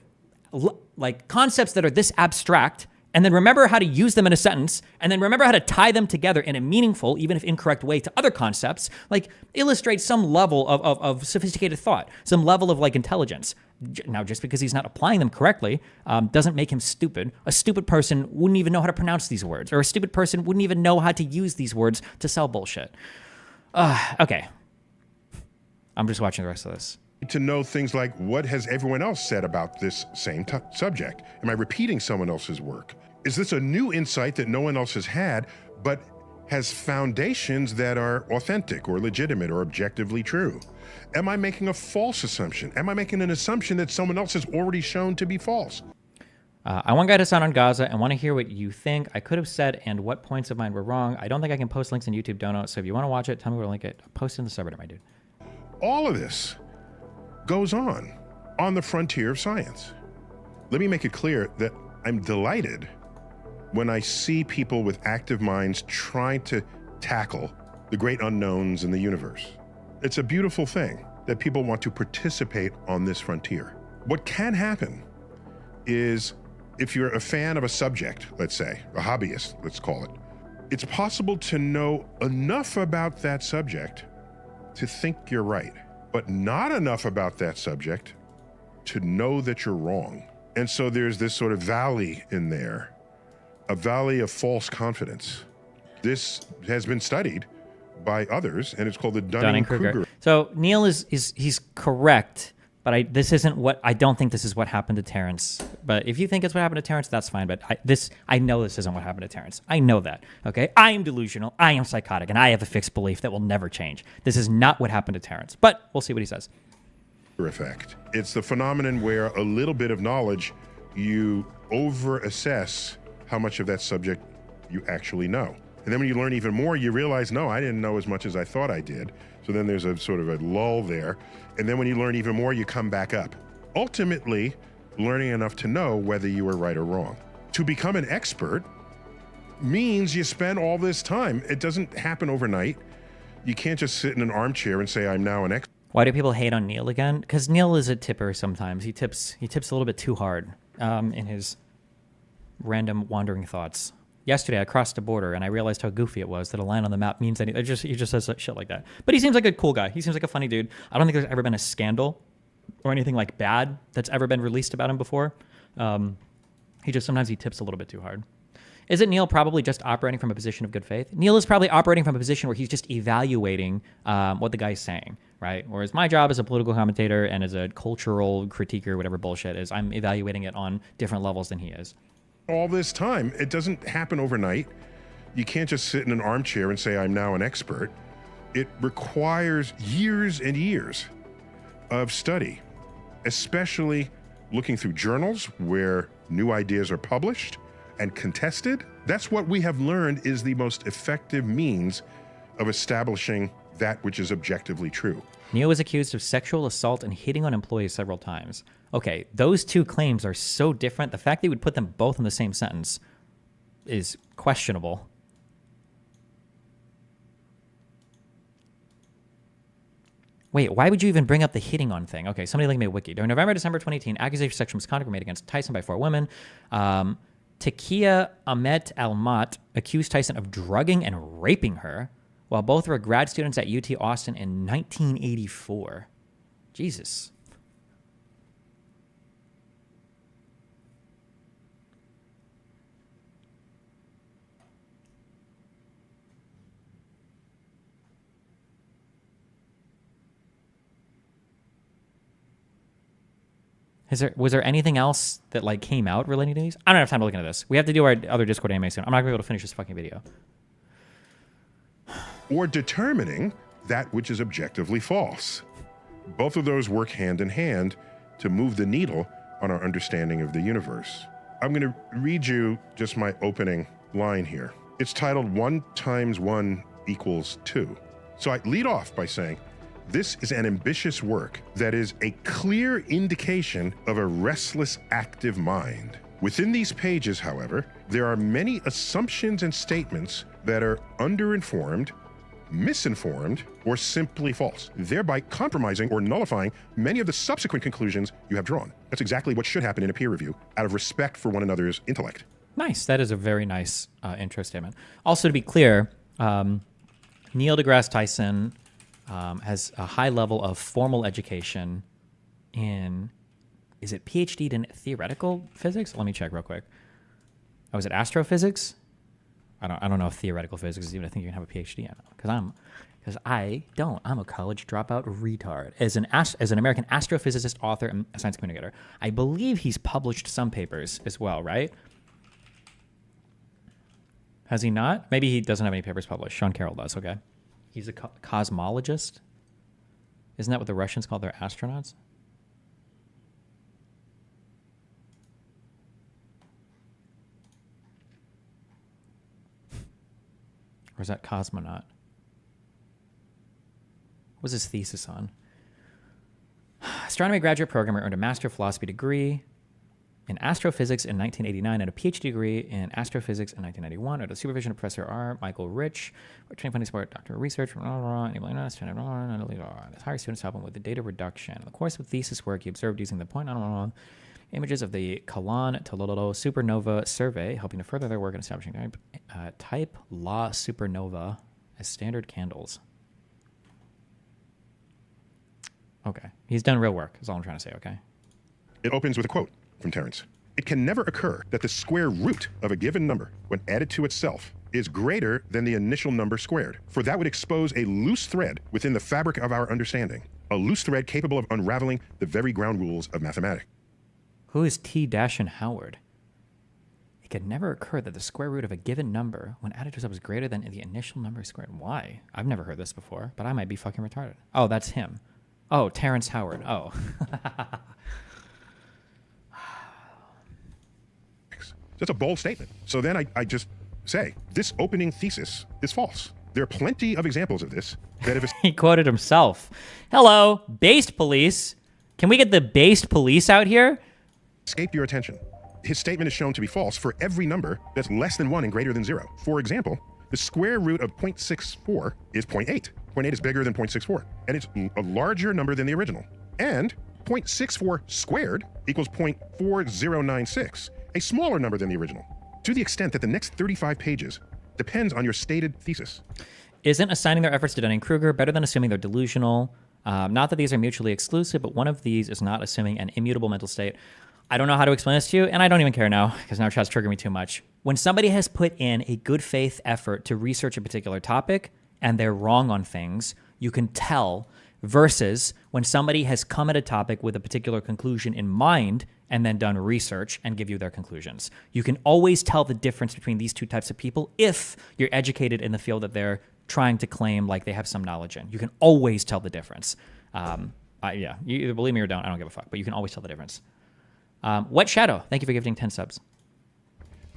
concepts that are this abstract and then remember how to use them in a sentence, and then remember how to tie them together in a meaningful, even if incorrect way to other concepts, like illustrate some level of sophisticated thought, some level of like intelligence. Now, just because he's not applying them correctly doesn't make him stupid. A stupid person wouldn't even know how to pronounce these words, or a stupid person wouldn't even know how to use these words to sell bullshit. Okay. I'm just watching the rest of this. To know things like, what has everyone else said about this same subject? Am I repeating someone else's work? Is this a new insight that no one else has had, but has foundations that are authentic or legitimate or objectively true? Am I making a false assumption? Am I making an assumption that someone else has already shown to be false? I want guy to sound on Gaza and want to hear what you think. I could have said and what points of mine were wrong. I don't think I can post links on YouTube donuts, so if you want to watch it, tell me where to link it. Post it in the subreddit, my dude. All of this goes on the frontier of science. Let me make it clear that I'm delighted when I see people with active minds trying to tackle the great unknowns in the universe. It's a beautiful thing that people want to participate on this frontier. What can happen is, if you're a fan of a subject, let's say, a hobbyist, let's call it, it's possible to know enough about that subject to think you're right, but not enough about that subject to know that you're wrong. And so there's this sort of valley in there, a valley of false confidence. This has been studied by others, and it's called the Dunning-Kruger. So Neil he's correct, but I don't think this is what happened to Terrence. But if you think it's what happened to Terrence, that's fine. But I know this isn't what happened to Terrence. I know that. Okay, I am delusional. I am psychotic, and I have a fixed belief that will never change. This is not what happened to Terrence. But we'll see what he says. Effect. It's the phenomenon where a little bit of knowledge, you over-assess how much of that subject you actually know. And then when you learn even more, you realize, no, I didn't know as much as I thought I did. So then there's a sort of a lull there. And then when you learn even more, you come back up. Ultimately, learning enough to know whether you were right or wrong. To become an expert means you spend all this time. It doesn't happen overnight. You can't just sit in an armchair and say, I'm now an expert. Why do people hate on Neil again? Because Neil is a tipper sometimes. He tips a little bit too hard in his random wandering thoughts. Yesterday, I crossed a border, and I realized how goofy it was that a line on the map means anything. He just says shit like that. But he seems like a cool guy. He seems like a funny dude. I don't think there's ever been a scandal or anything like bad that's ever been released about him before. Sometimes he tips a little bit too hard. Isn't Neil probably just operating from a position of good faith? Neil is probably operating from a position where he's just evaluating what the guy's saying, right? Whereas my job as a political commentator and as a cultural critiquer, whatever bullshit is, I'm evaluating it on different levels than he is. All this time, it doesn't happen overnight. You can't just sit in an armchair and say, I'm now an expert. It requires years and years of study, especially looking through journals where new ideas are published and contested. That's what we have learned is the most effective means of establishing that which is objectively true. Neil was accused of sexual assault and hitting on employees several times. Okay, those two claims are so different. The fact that you would put them both in the same sentence is questionable. Wait, why would you even bring up the hitting on thing? Okay, somebody link me a wiki. During November, December 2018, accusations of sexual misconduct were made against Tyson by 4 women. Takia Ahmet Almat accused Tyson of drugging and raping her while both were grad students at UT Austin in 1984. Jesus. Was there anything else that like came out relating to these? I don't have time to look into this. We have to do our other Discord anime soon. I'm not gonna be able to finish this fucking video. Or determining that which is objectively false. Both of those work hand in hand to move the needle on our understanding of the universe. I'm going to read you just my opening line here. It's titled 1 × 1 = 2. So I lead off by saying, this is an ambitious work that is a clear indication of a restless, active mind. Within these pages, however, there are many assumptions and statements that are underinformed, misinformed, or simply false, thereby compromising or nullifying many of the subsequent conclusions you have drawn. That's exactly what should happen in a peer review, out of respect for one another's intellect. Nice. That is a very nice intro statement. Also, to be clear, Neil deGrasse Tyson has a high level of formal education in, is it PhD in theoretical physics? Let me check real quick. Oh, is it astrophysics? I don't know if theoretical physics is even a thing you can have a PhD in, because I don't. I'm a college dropout retard. As an American astrophysicist, author, and science communicator, I believe he's published some papers as well, right? Has he not? Maybe he doesn't have any papers published. Sean Carroll does, okay. He's a cosmologist. Isn't that what the Russians call their astronauts? Or is that cosmonaut? What was his thesis on? Astronomy graduate programmer earned a Master of Philosophy degree in astrophysics in 1989 and a PhD degree in astrophysics in 1991 under the supervision of Professor R. Michael Rich, training funding support, doctoral research, enabling us to hire students to help him with the data reduction. In the course of thesis work, he observed using the point images of the Kalan-Tololo supernova survey, helping to further their work in establishing type law supernova as standard candles. Okay. He's done real work, is all I'm trying to say, okay? It opens with a quote from Terence. It can never occur that the square root of a given number, when added to itself, is greater than the initial number squared, for that would expose a loose thread within the fabric of our understanding, a loose thread capable of unraveling the very ground rules of mathematics. Who is T. Dashin Howard? It can never occur that the square root of a given number, when added to itself, is greater than the initial number squared. Why? I've never heard this before, but I might be fucking retarded. Oh, that's him. Oh, Terrence Howard. Oh. That's a bold statement. So then I just say, this opening thesis is false. There are plenty of examples of this that have... He quoted himself. Hello, based police. Can we get the based police out here? Escaped your attention. His statement is shown to be false for every number that's less than 1 and greater than 0. For example, the square root of 0.64 is 0.8. 0.8 is bigger than 0.64, and it's a larger number than the original. And 0.64 squared equals 0.4096, a smaller number than the original, to the extent that the next 35 pages depends on your stated thesis. Isn't assigning their efforts to Dunning-Kruger better than assuming they're delusional? Not that these are mutually exclusive, but one of these is not assuming an immutable mental state. I don't know how to explain this to you, and I don't even care now, because now chat's triggering me too much. When somebody has put in a good faith effort to research a particular topic, and they're wrong on things, you can tell, versus when somebody has come at a topic with a particular conclusion in mind and then done research and give you their conclusions. You can always tell the difference between these two types of people if you're educated in the field that they're trying to claim like they have some knowledge in. You can always tell the difference. Yeah, you either believe me or don't, I don't give a fuck, but you can always tell the difference. Wet Shadow, thank you for gifting 10 subs.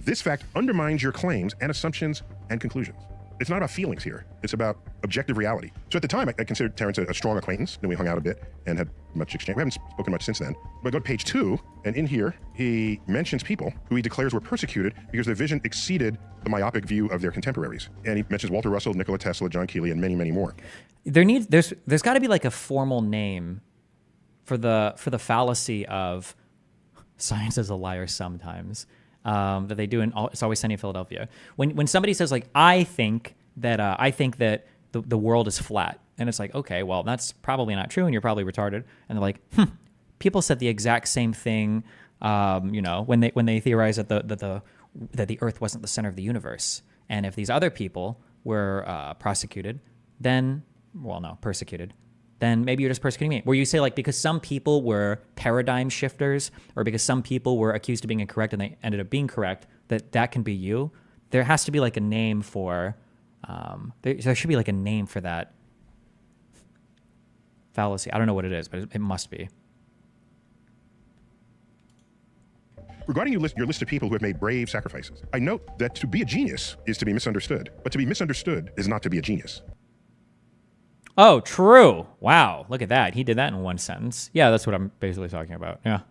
This fact undermines your claims and assumptions and conclusions. It's not about feelings here. It's about objective reality. So at the time, I considered Terrence a strong acquaintance, and we hung out a bit and had much exchange. We haven't spoken much since then. But go to page 2, and in here, he mentions people who he declares were persecuted because their vision exceeded the myopic view of their contemporaries. And he mentions Walter Russell, Nikola Tesla, John Keeley, and many, many more. There's got to be like a formal name for the fallacy of science is a liar sometimes. That they do in It's Always Sunny in Philadelphia. When somebody says like, I think that the world is flat, and it's like, okay, well, that's probably not true, and you're probably retarded. And they're like, people said the exact same thing, when they theorized that the Earth wasn't the center of the universe, and if these other people were persecuted, then maybe you're just persecuting me. Where you say like, because some people were paradigm shifters, or because some people were accused of being incorrect and they ended up being correct, that can be you. There has to be like a name for, there should be like a name for that fallacy. I don't know what it is, but it must be. Regarding your list of people who have made brave sacrifices, I note that to be a genius is to be misunderstood, but to be misunderstood is not to be a genius. Oh, true. Wow. Look at that. He did that in one sentence. Yeah, that's what I'm basically talking about. Yeah.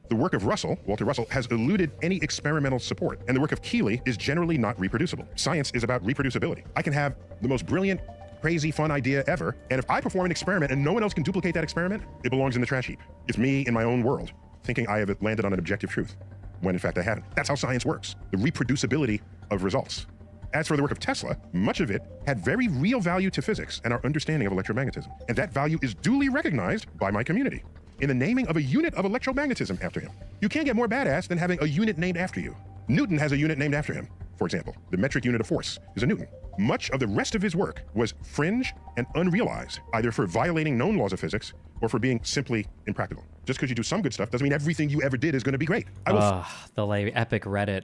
The work of Walter Russell, has eluded any experimental support, and the work of Keeley is generally not reproducible. Science is about reproducibility. I can have the most brilliant, crazy, fun idea ever, and if I perform an experiment and no one else can duplicate that experiment, it belongs in the trash heap. It's me in my own world, thinking I have landed on an objective truth. when in fact I haven't. That's how science works, the reproducibility of results. As for the work of Tesla, much of it had very real value to physics and our understanding of electromagnetism. And that value is duly recognized by my community in the naming of a unit of electromagnetism after him. You can't get more badass than having a unit named after you. Newton has a unit named after him. For example, the metric unit of force is a Newton. Much of the rest of his work was fringe and unrealized, either for violating known laws of physics or for being simply impractical. Just because you do some good stuff doesn't mean everything you ever did is going to be great. The epic Reddit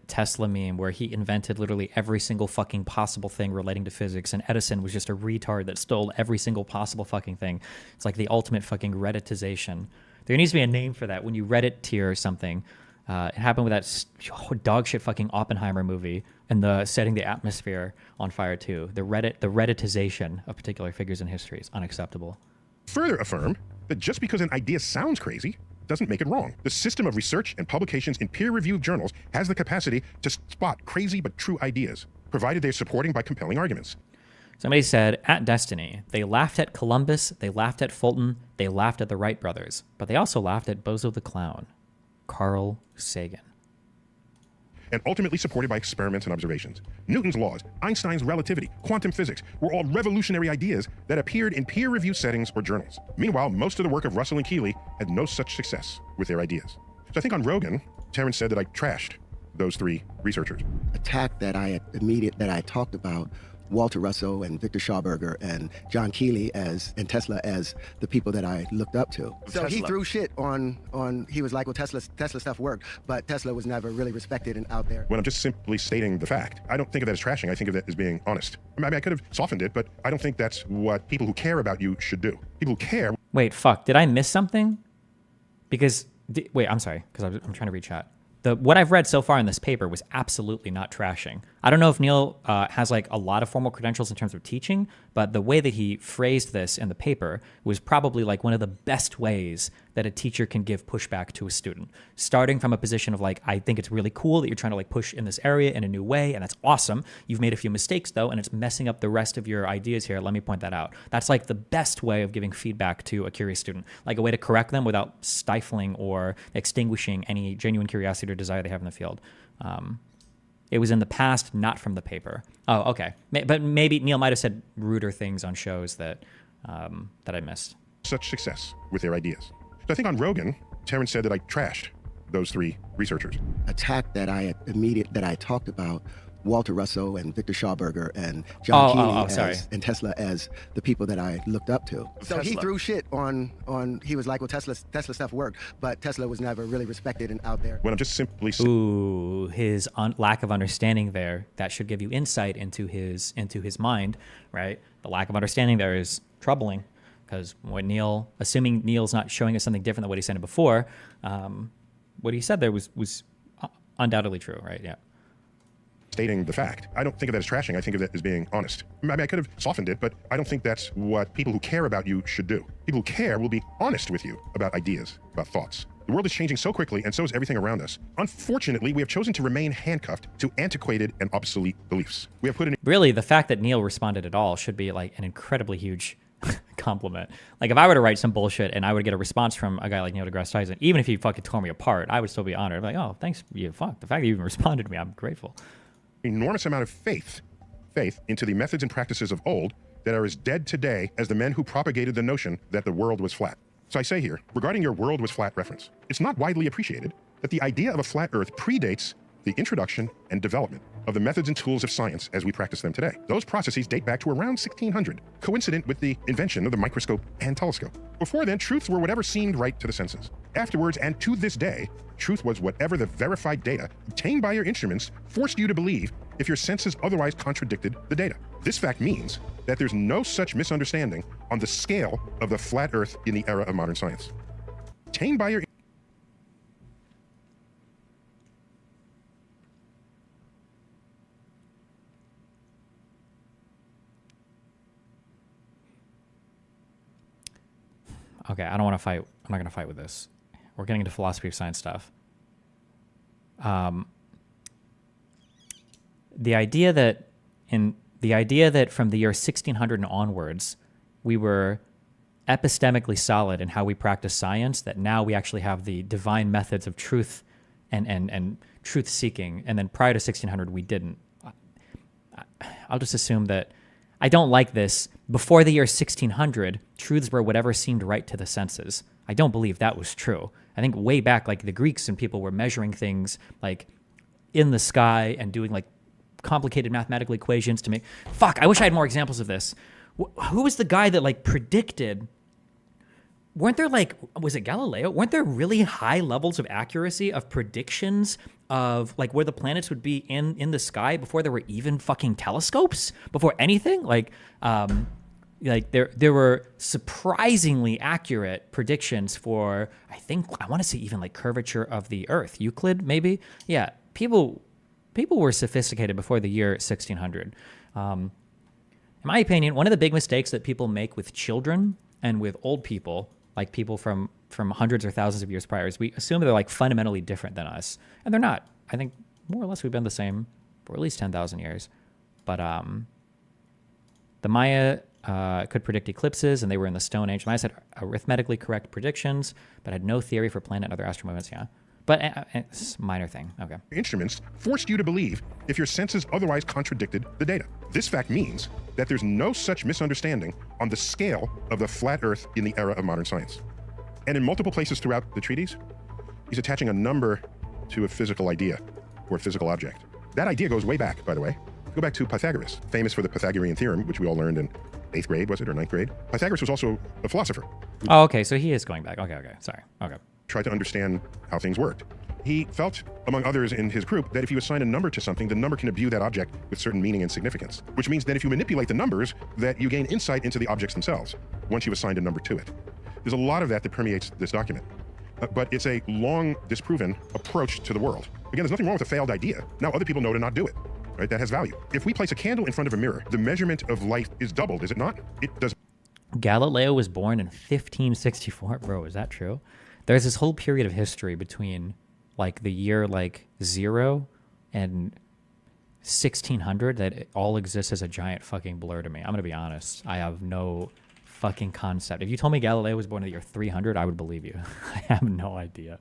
Tesla meme where he invented literally every single fucking possible thing relating to physics, and Edison was just a retard that stole every single possible fucking thing. It's like the ultimate fucking Redditization. There needs to be a name for that when you Reddit tier something. It happened with that dog shit fucking Oppenheimer movie and the setting the atmosphere on fire too. The Redditization of particular figures in history is unacceptable. Further affirm that just because an idea sounds crazy doesn't make it wrong. The system of research and publications in peer-reviewed journals has the capacity to spot crazy but true ideas, provided they're supporting by compelling arguments. Somebody said, at Destiny, they laughed at Columbus, they laughed at Fulton, they laughed at the Wright brothers, but they also laughed at Bozo the Clown. Carl Sagan. And ultimately supported by experiments and observations. Newton's laws, Einstein's relativity, quantum physics were all revolutionary ideas that appeared in peer-reviewed settings or journals. Meanwhile, most of the work of Russell and Keeley had no such success with their ideas. So I think on Rogan, Terrence said that I trashed those three researchers. Attack that I talked about Walter Russell and Victor Schauberger and John Keeley and Tesla as the people that I looked up to. So he threw shit on he was like, well, Tesla stuff worked, but Tesla was never really respected and out there. When I'm just simply stating the fact, I don't think of that as trashing. I think of that as being honest. I mean, I could have softened it, but I don't think that's what people who care about you should do. People who care. Wait, fuck, did I miss something? Because, wait, I'm sorry, because I'm trying to read chat. What I've read so far in this paper was absolutely not trashing. I don't know if Neil has like a lot of formal credentials in terms of teaching, but the way that he phrased this in the paper was probably like one of the best ways that a teacher can give pushback to a student. Starting from a position of like, I think it's really cool that you're trying to like push in this area in a new way, and that's awesome. You've made a few mistakes though, and it's messing up the rest of your ideas here. Let me point that out. That's like the best way of giving feedback to a curious student, like a way to correct them without stifling or extinguishing any genuine curiosity or desire they have in the field. It was in the past, not from the paper. Oh, okay. But maybe Neil might have said ruder things on shows that I missed. Such success with their ideas. So I think on Rogan, Terrence said that I trashed those three researchers. Attack that I talked about Walter Russell and Victor Schauberger and John Keeley and Tesla as the people that I looked up to. So he threw shit on he was like, well, Tesla stuff worked, but Tesla was never really respected and out there. When I'm just simply his lack of understanding there, that should give you insight into his mind, right? The lack of understanding there is troubling, because when assuming Neil's not showing us something different than what he said before, what he said there was undoubtedly true, right? Yeah. Stating the fact. I don't think of that as trashing. I think of that as being honest. I mean, I could have softened it, but I don't think that's what people who care about you should do. People who care will be honest with you about ideas, about thoughts. The world is changing so quickly, and so is everything around us. Unfortunately, we have chosen to remain handcuffed to antiquated and obsolete beliefs. We have put in... Really, the fact that Neil responded at all should be like an incredibly huge compliment. Like if I were to write some bullshit and I would get a response from a guy like Neil deGrasse Tyson, even if he fucking tore me apart, I would still be honored. I'd be like, oh, thanks, you fuck. The fact that you even responded to me, I'm grateful. Enormous amount of faith into the methods and practices of old that are as dead today as the men who propagated the notion that the world was flat. So I say here, regarding your world was flat reference, it's not widely appreciated that the idea of a flat earth predates the introduction and development of the methods and tools of science as we practice them today. Those processes date back to around 1600, coincident with the invention of the microscope and telescope. Before then, truths were whatever seemed right to the senses. Afterwards, and to this day, truth was whatever the verified data obtained by your instruments forced you to believe if your senses otherwise contradicted the data. This fact means that there's no such misunderstanding on the scale of the flat earth in the era of modern science. Obtained by your Okay, I don't want to fight. I'm not going to fight with this. We're getting into philosophy of science stuff. The idea that from the year 1600 and onwards, we were epistemically solid in how we practice science that now we actually have the divine methods of truth and truth seeking. And then prior to 1600, we didn't. I'll just assume that I don't like this. Before the year 1600, truths were whatever seemed right to the senses. I don't believe that was true. I think way back, like the Greeks and people were measuring things like in the sky and doing like complicated mathematical equations to make. Fuck, I wish I had more examples of this. Who was the guy that like predicted? Weren't there like, was it Galileo? Weren't there really high levels of accuracy of predictions of like where the planets would be in the sky before there were even fucking telescopes, before anything? Like there were surprisingly accurate predictions for, I want to say even like curvature of the Earth. Euclid, maybe? Yeah, people were sophisticated before the year 1600. In my opinion, one of the big mistakes that people make with children and with old people, like people from hundreds or thousands of years prior, is we assume they're like fundamentally different than us. And they're not. I think more or less we've been the same for at least 10,000 years. But the Maya could predict eclipses, and they were in the Stone Age. Maya had arithmetically correct predictions, but had no theory for planet and other astral movements. Yeah. But it's a minor thing. Okay. Instruments forced you to believe if your senses otherwise contradicted the data. This fact means that there's no such misunderstanding on the scale of the flat Earth in the era of modern science. And in multiple places throughout the treatise, he's attaching a number to a physical idea or a physical object. That idea goes way back, by the way. Go back to Pythagoras, famous for the Pythagorean theorem, which we all learned in 8th grade, was it, or 9th grade? Pythagoras was also a philosopher. Oh, okay, so he is going back. Okay, sorry. Okay. Tried to understand how things worked. He felt, among others in his group, that if you assign a number to something, the number can imbue that object with certain meaning and significance, which means that if you manipulate the numbers, that you gain insight into the objects themselves once you've assigned a number to it. There's a lot of that permeates this document, but it's a long disproven approach to the world. Again, there's nothing wrong with a failed idea. Now other people know to not do it, right? That has value. If we place a candle in front of a mirror, the measurement of light is doubled, is it not? It does. Galileo was born in 1564. Bro, is that true? There's this whole period of history between like the year like 0 and 1600 that it all exists as a giant fucking blur to me. I'm going to be honest. I have no fucking concept. If you told me Galileo was born in the year 300, I would believe you. I have no idea.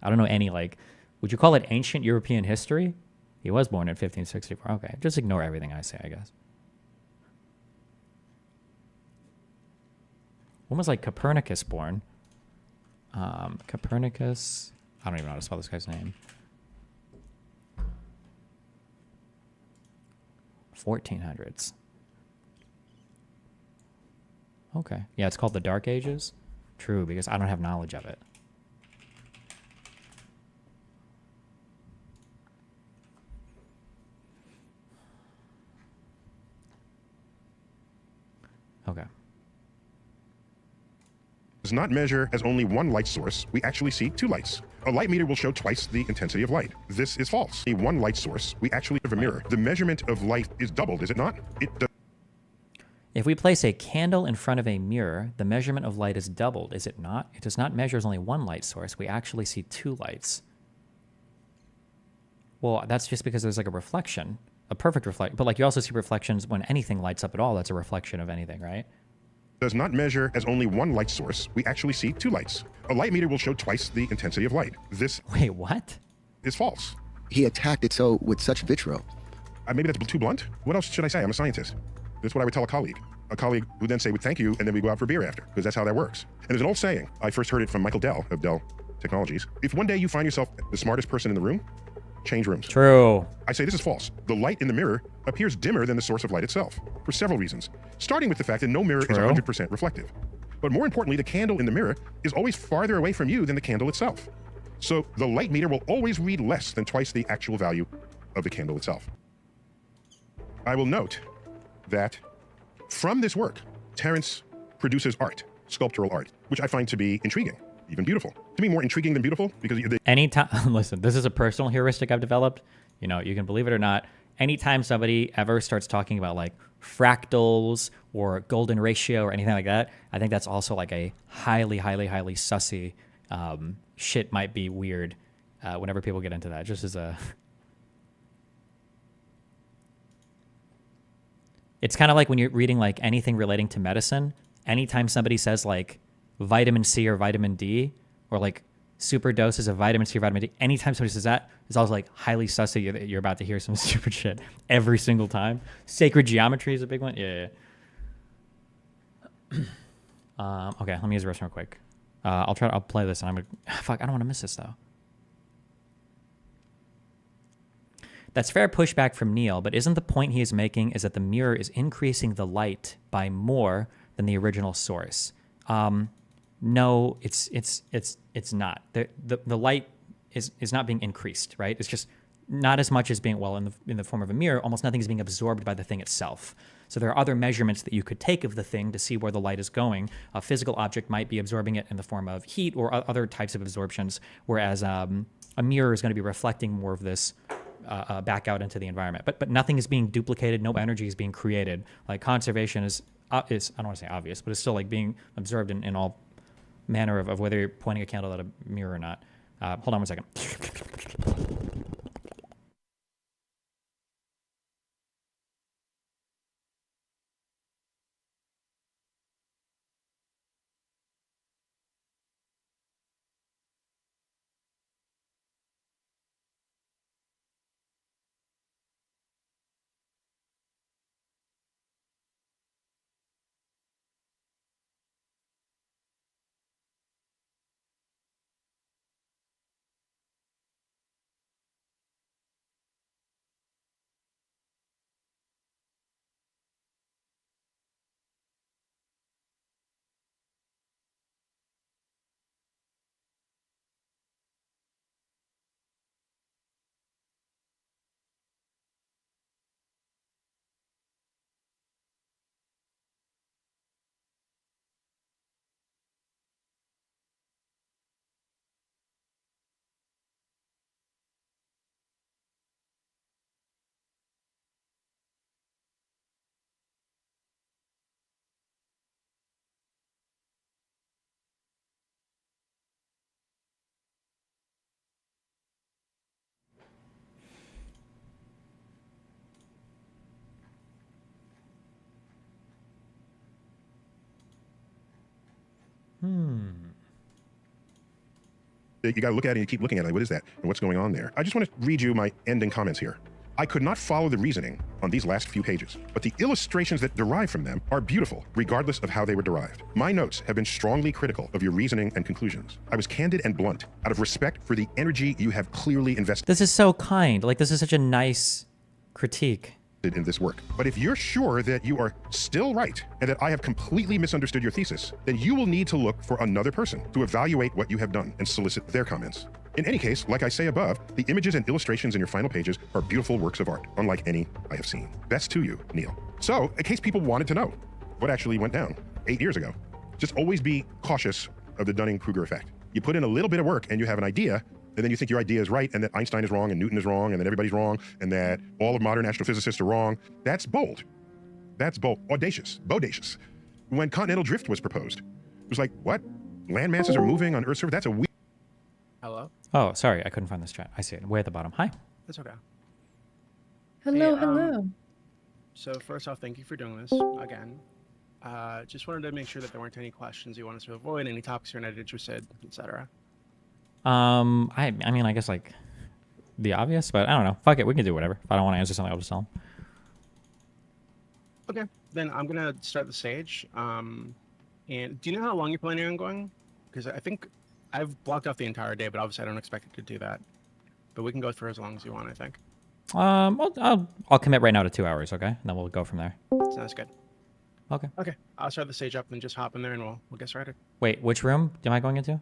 I don't know any like, would you call it ancient European history? He was born in 1564. Okay, just ignore everything I say, I guess. When was like Copernicus born? Copernicus, I don't even know how to spell this guy's name. 1400s. Okay. Yeah, it's called the Dark Ages. True, because I don't have knowledge of it. Okay. Does not measure as only one light source. We actually see two lights. A light meter will show twice the intensity of light. This is false. A one light source, we actually have a mirror. The measurement of light is doubled, is it not? It does. If we place a candle in front of a mirror, the measurement of light is doubled, is it not? It does not measure as only one light source. We actually see two lights. Well, that's just because there's like a reflection, a perfect reflection. But like you also see reflections when anything lights up at all. That's a reflection of anything, right? Does not measure as only one light source. We actually see two lights. A light meter will show twice the intensity of light. This Wait, what? Is false. He attacked it so with such vitriol. Maybe that's too blunt. What else should I say? I'm a scientist. That's what I would tell a colleague. A colleague who then say, well, thank you, and then we go out for beer after, because that's how that works. And there's an old saying. I first heard it from Michael Dell of Dell Technologies. If one day you find yourself the smartest person in the room, change rooms. True. I say this is false. The light in the mirror appears dimmer than the source of light itself, for several reasons. Starting with the fact that no mirror is 100% reflective. But more importantly, the candle in the mirror is always farther away from you than the candle itself. So the light meter will always read less than twice the actual value of the candle itself. I will note that from this work, Terence produces art, sculptural art, which I find to be intriguing, even beautiful. To me, more intriguing than beautiful, because anytime, listen, this is a personal heuristic I've developed. You know, you can believe it or not. Anytime somebody ever starts talking about like fractals or golden ratio or anything like that, I think that's also like a highly, highly, highly sussy shit might be weird whenever people get into that. Just as a... It's kind of like when you're reading like anything relating to medicine, anytime somebody says like vitamin C or vitamin D or like super doses of vitamin C or vitamin D, anytime somebody says that, it's always like highly sus that you're about to hear some stupid shit every single time. Sacred geometry is a big one. Yeah. Okay, let me use the restroom real quick. I'll play this and I'm gonna, fuck, I don't want to miss this though. That's fair pushback from Neil, but isn't the point he is making is that the mirror is increasing the light by more than the original source? No, it's not. The light is not being increased, right? It's just not as much as being, well, in the form of a mirror, almost nothing is being absorbed by the thing itself. So there are other measurements that you could take of the thing to see where the light is going. A physical object might be absorbing it in the form of heat or other types of absorptions, whereas a mirror is going to be reflecting more of this back out into the environment. But nothing is being duplicated. No energy is being created. Like conservation is I don't want to say obvious, but it's still like being absorbed in all manner of whether you're pointing a candle at a mirror or not. Hold on 1 second. You got to look at it and you keep looking at it. Like, what is that? And what's going on there? I just want to read you my ending comments here. I could not follow the reasoning on these last few pages, but the illustrations that derive from them are beautiful, regardless of how they were derived. My notes have been strongly critical of your reasoning and conclusions. I was candid and blunt, out of respect for the energy you have clearly invested. This is so kind. Like, this is such a nice critique in this work. But if you're sure that you are still right and that I have completely misunderstood your thesis, then you will need to look for another person to evaluate what you have done and solicit their comments. In any case, like I say above, the images and illustrations in your final pages are beautiful works of art, unlike any I have seen. Best to you, Neil. So, in case people wanted to know what actually went down 8 years ago, just always be cautious of the Dunning-Kruger effect. You put in a little bit of work and you have an idea, and then you think your idea is right, and that Einstein is wrong, and Newton is wrong, and that everybody's wrong, and that all of modern astrophysicists are wrong. That's bold. That's bold. Audacious. Bodacious. When continental drift was proposed, it was like, what? Land masses are moving on Earth's surface? That's a weird... Hello? Oh, sorry, I couldn't find this chat. I see it way at the bottom. Hi. That's okay. Hello, Hey, hello. So first off, thank you for doing this again. Just wanted to make sure that there weren't any questions you wanted to avoid, any topics you're not interested, etc. I mean, I guess like the obvious, but I don't know. Fuck it, we can do whatever. If I don't want to answer something, I'll just tell them. Okay, then I'm gonna start the stage. And do you know how long you're planning on going? Because I think I've blocked off the entire day, but obviously I don't expect it to do that. But we can go for as long as you want, I think. I'll commit right now to 2 hours, okay? And then we'll go from there. Sounds good. Okay. Okay, I'll start the stage up and just hop in there and we'll get started. Wait, which room am I going into?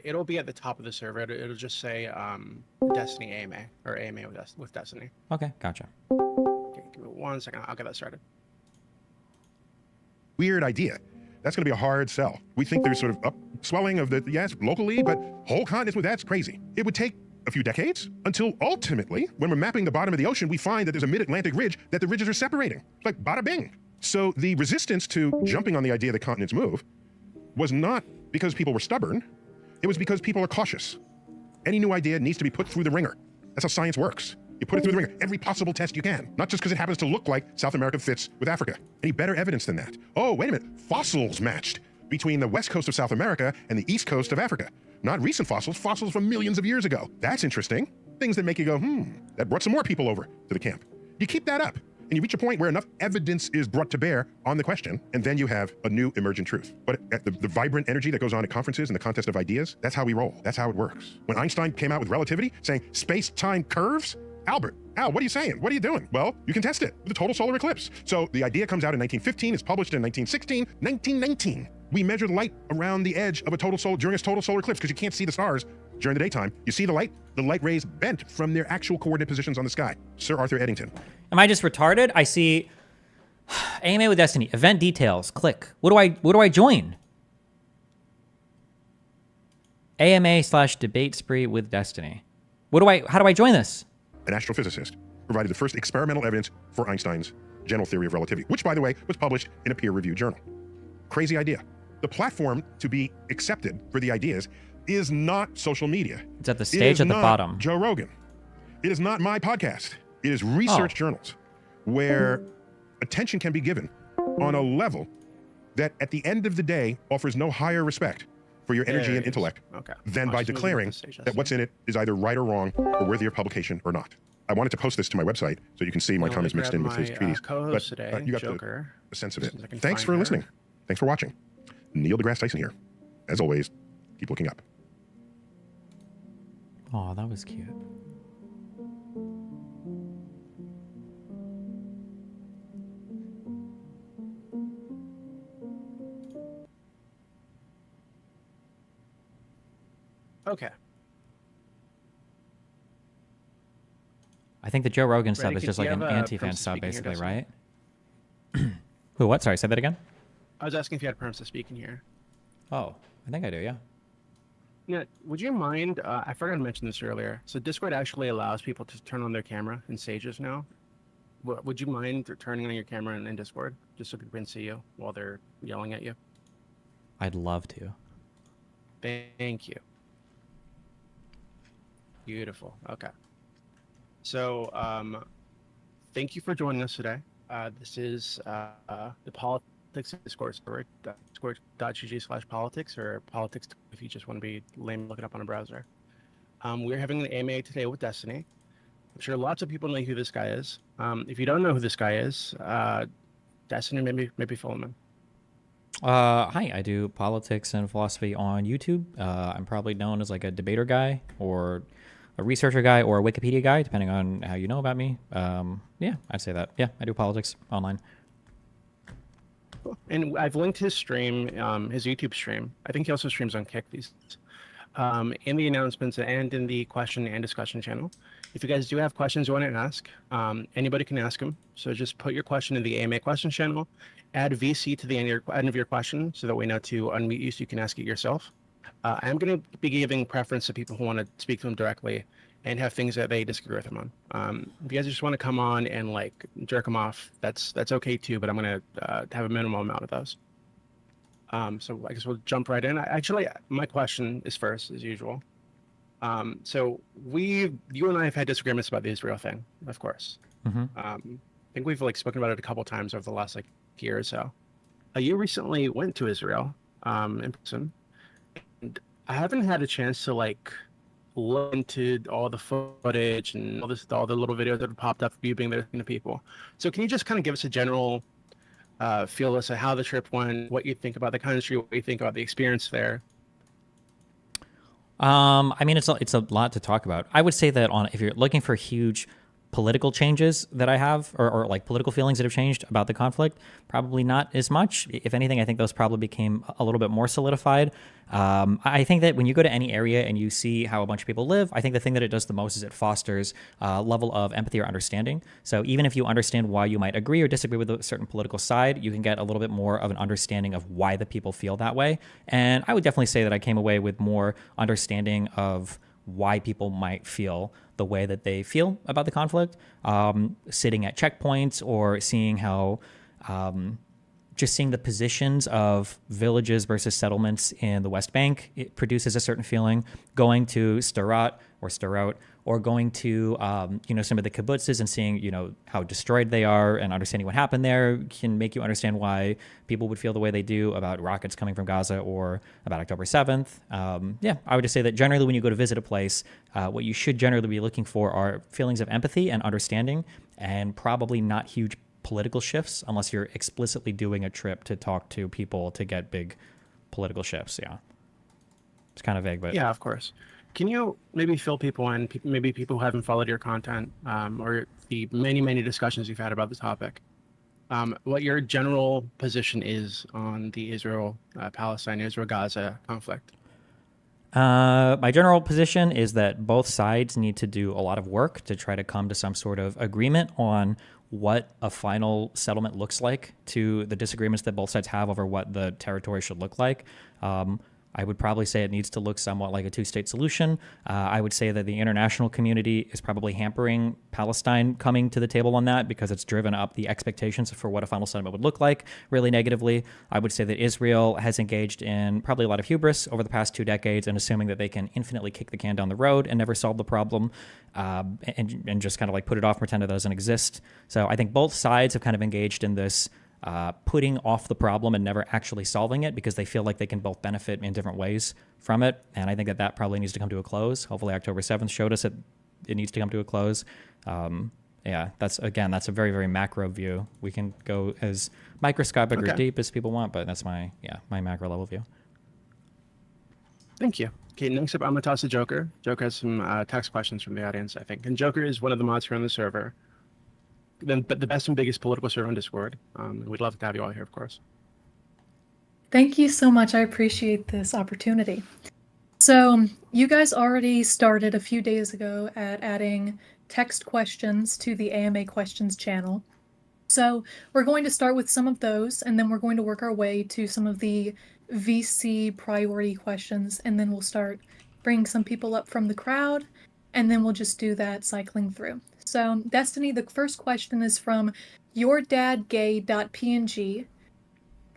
It'll be at the top of the server. It'll just say Destiny AMA or AMA with Destiny. Okay, gotcha. Okay, give me 1 second. I'll get that started. Weird idea. That's going to be a hard sell. We think there's sort of upswelling of the, yes, locally, but whole continents, well, that's crazy. It would take a few decades until ultimately, when we're mapping the bottom of the ocean, we find that there's a mid-Atlantic ridge that the ridges are separating. It's like bada bing. So the resistance to jumping on the idea that continents move was not because people were stubborn. It was because people are cautious. Any new idea needs to be put through the ringer. That's how science works. You put it through the ringer, every possible test you can. Not just because it happens to look like South America fits with Africa. Any better evidence than that? Oh, wait a minute. Fossils matched between the west coast of South America and the east coast of Africa. Not recent fossils, fossils from millions of years ago. That's interesting. Things that make you go, that brought some more people over to the camp. You keep that up, and you reach a point where enough evidence is brought to bear on the question, and then you have a new emergent truth. But the vibrant energy that goes on at conferences and the contest of ideas, that's how we roll. That's how it works. When Einstein came out with relativity, saying space-time curves, Al, what are you saying? What are you doing? Well, you can test it with a total solar eclipse. So the idea comes out in 1915, it's published in 1916, 1919. We measured light around the edge of a total solar during a total solar eclipse because you can't see the stars during the daytime. You see the light rays bent from their actual coordinate positions on the sky. Sir Arthur Eddington. Am I just retarded? I see AMA with Destiny, event details, click. What do I join? AMA/debate spree with Destiny. How do I join this? An astrophysicist provided the first experimental evidence for Einstein's general theory of relativity, which, by the way, was published in a peer-reviewed journal. Crazy idea. The platform to be accepted for the ideas is not social media. It's at the stage at the bottom. Joe Rogan. It is not my podcast. It is research journals where attention can be given on a level that at the end of the day offers no higher respect for your energy and intellect than by declaring that what's in it is either right or wrong or worthy of publication or not. I wanted to post this to my website so you can see my comments mixed in with his treaties. But today, you got Joker. the sense of it. Thanks for listening. Thanks for watching. Neil deGrasse Tyson here. As always, keep looking up. Oh, that was cute. Okay. I think the Joe Rogan sub is Ready? just Do like you an have, anti-fan perms to sub, speak in here, basically, Dustin? right? Who, what? Sorry, say that again? I was asking if you had perms to speak in here. Oh, I think I do, yeah. Yeah, would you mind, I forgot to mention this earlier, so Discord actually allows people to turn on their camera in Sages now. Would you mind turning on your camera in Discord, just so people can see you while they're yelling at you? I'd love to. Thank you. Beautiful. Okay. So, thank you for joining us today. This is the Politics Discord server, discord.gg/politics, or politics if you just want to be lame, look it up on a browser. We're having an AMA today with Destiny. I'm sure lots of people know who this guy is. If you don't know who this guy is, Destiny, maybe fill him in. Hi, I do politics and philosophy on YouTube. I'm probably known as like a debater guy or a researcher guy or a Wikipedia guy, depending on how you know about me. Yeah, I'd say that. Yeah, I do politics online. And I've linked his stream, his YouTube stream. I think he also streams on Kick these in the announcements and in the question and discussion channel. If you guys do have questions you want to ask, anybody can ask them. So just put your question in the AMA question channel, add VC to the end of your question so that we know to unmute you so you can ask it yourself. I'm going to be giving preference to people who want to speak to him directly and have things that they disagree with him on. If you guys just want to come on and like jerk him off, that's okay too, but I'm going to have a minimum amount of those. So I guess we'll jump right in. Actually, my question is first, as usual. So you and I have had disagreements about the Israel thing, of course. I think we've like spoken about it a couple times over the last like year or so. You recently went to Israel in person. And I haven't had a chance to like look into all the footage and all the little videos that have popped up of you being there to people. So can you just kind of give us a general feel as to how the trip went, what you think about the country, what you think about the experience there? I mean, it's a lot to talk about. I would say that if you're looking for huge political changes that I have, or like political feelings that have changed about the conflict, probably not as much. If anything, I think those probably became a little bit more solidified. I think that when you go to any area and you see how a bunch of people live, I think the thing that it does the most is it fosters a level of empathy or understanding. So even if you understand why you might agree or disagree with a certain political side, you can get a little bit more of an understanding of why the people feel that way. And I would definitely say that I came away with more understanding of why people might feel the way that they feel about the conflict, sitting at checkpoints or seeing how just seeing the positions of villages versus settlements in the West Bank, it produces a certain feeling. Going to Sderot, or going to some of the kibbutzes and seeing how destroyed they are and understanding what happened there can make you understand why people would feel the way they do about rockets coming from Gaza or about October 7th. I would just say that generally when you go to visit a place, what you should generally be looking for are feelings of empathy and understanding, and probably not huge political shifts unless you're explicitly doing a trip to talk to people to get big political shifts. Yeah, it's kind of vague, but yeah, of course. Can you maybe fill people in, maybe people who haven't followed your content or the many discussions you've had about the topic, what your general position is on the Israel-Palestine, Israel-Gaza conflict? My general position is that both sides need to do a lot of work to try to come to some sort of agreement on what a final settlement looks like to the disagreements that both sides have over what the territory should look like. I would probably say it needs to look somewhat like a two-state solution. I would say that the international community is probably hampering Palestine coming to the table on that because it's driven up the expectations for what a final settlement would look like really negatively. I would say that Israel has engaged in probably a lot of hubris over the past 2 decades and assuming that they can infinitely kick the can down the road and never solve the problem, and just kind of like put it off, pretend it doesn't exist. So I think both sides have kind of engaged in this putting off the problem and never actually solving it because they feel like they can both benefit in different ways from it. And I think that probably needs to come to a close. Hopefully October 7th showed us that it needs to come to a close. That's a very, very macro view. We can go as microscopic or deep as people want, but that's my macro level view. Thank you. Okay, next up, I'm going to toss to Joker. Joker has some text questions from the audience, I think. And Joker is one of the mods here on the server. But the best and biggest political server on Discord. We'd love to have you all here, of course. Thank you so much. I appreciate this opportunity. So you guys already started a few days ago at adding text questions to the AMA questions channel. So we're going to start with some of those, and then we're going to work our way to some of the VC priority questions, and then we'll start bringing some people up from the crowd, and then we'll just do that cycling through. So, Destiny, the first question is from yourdadgay.png.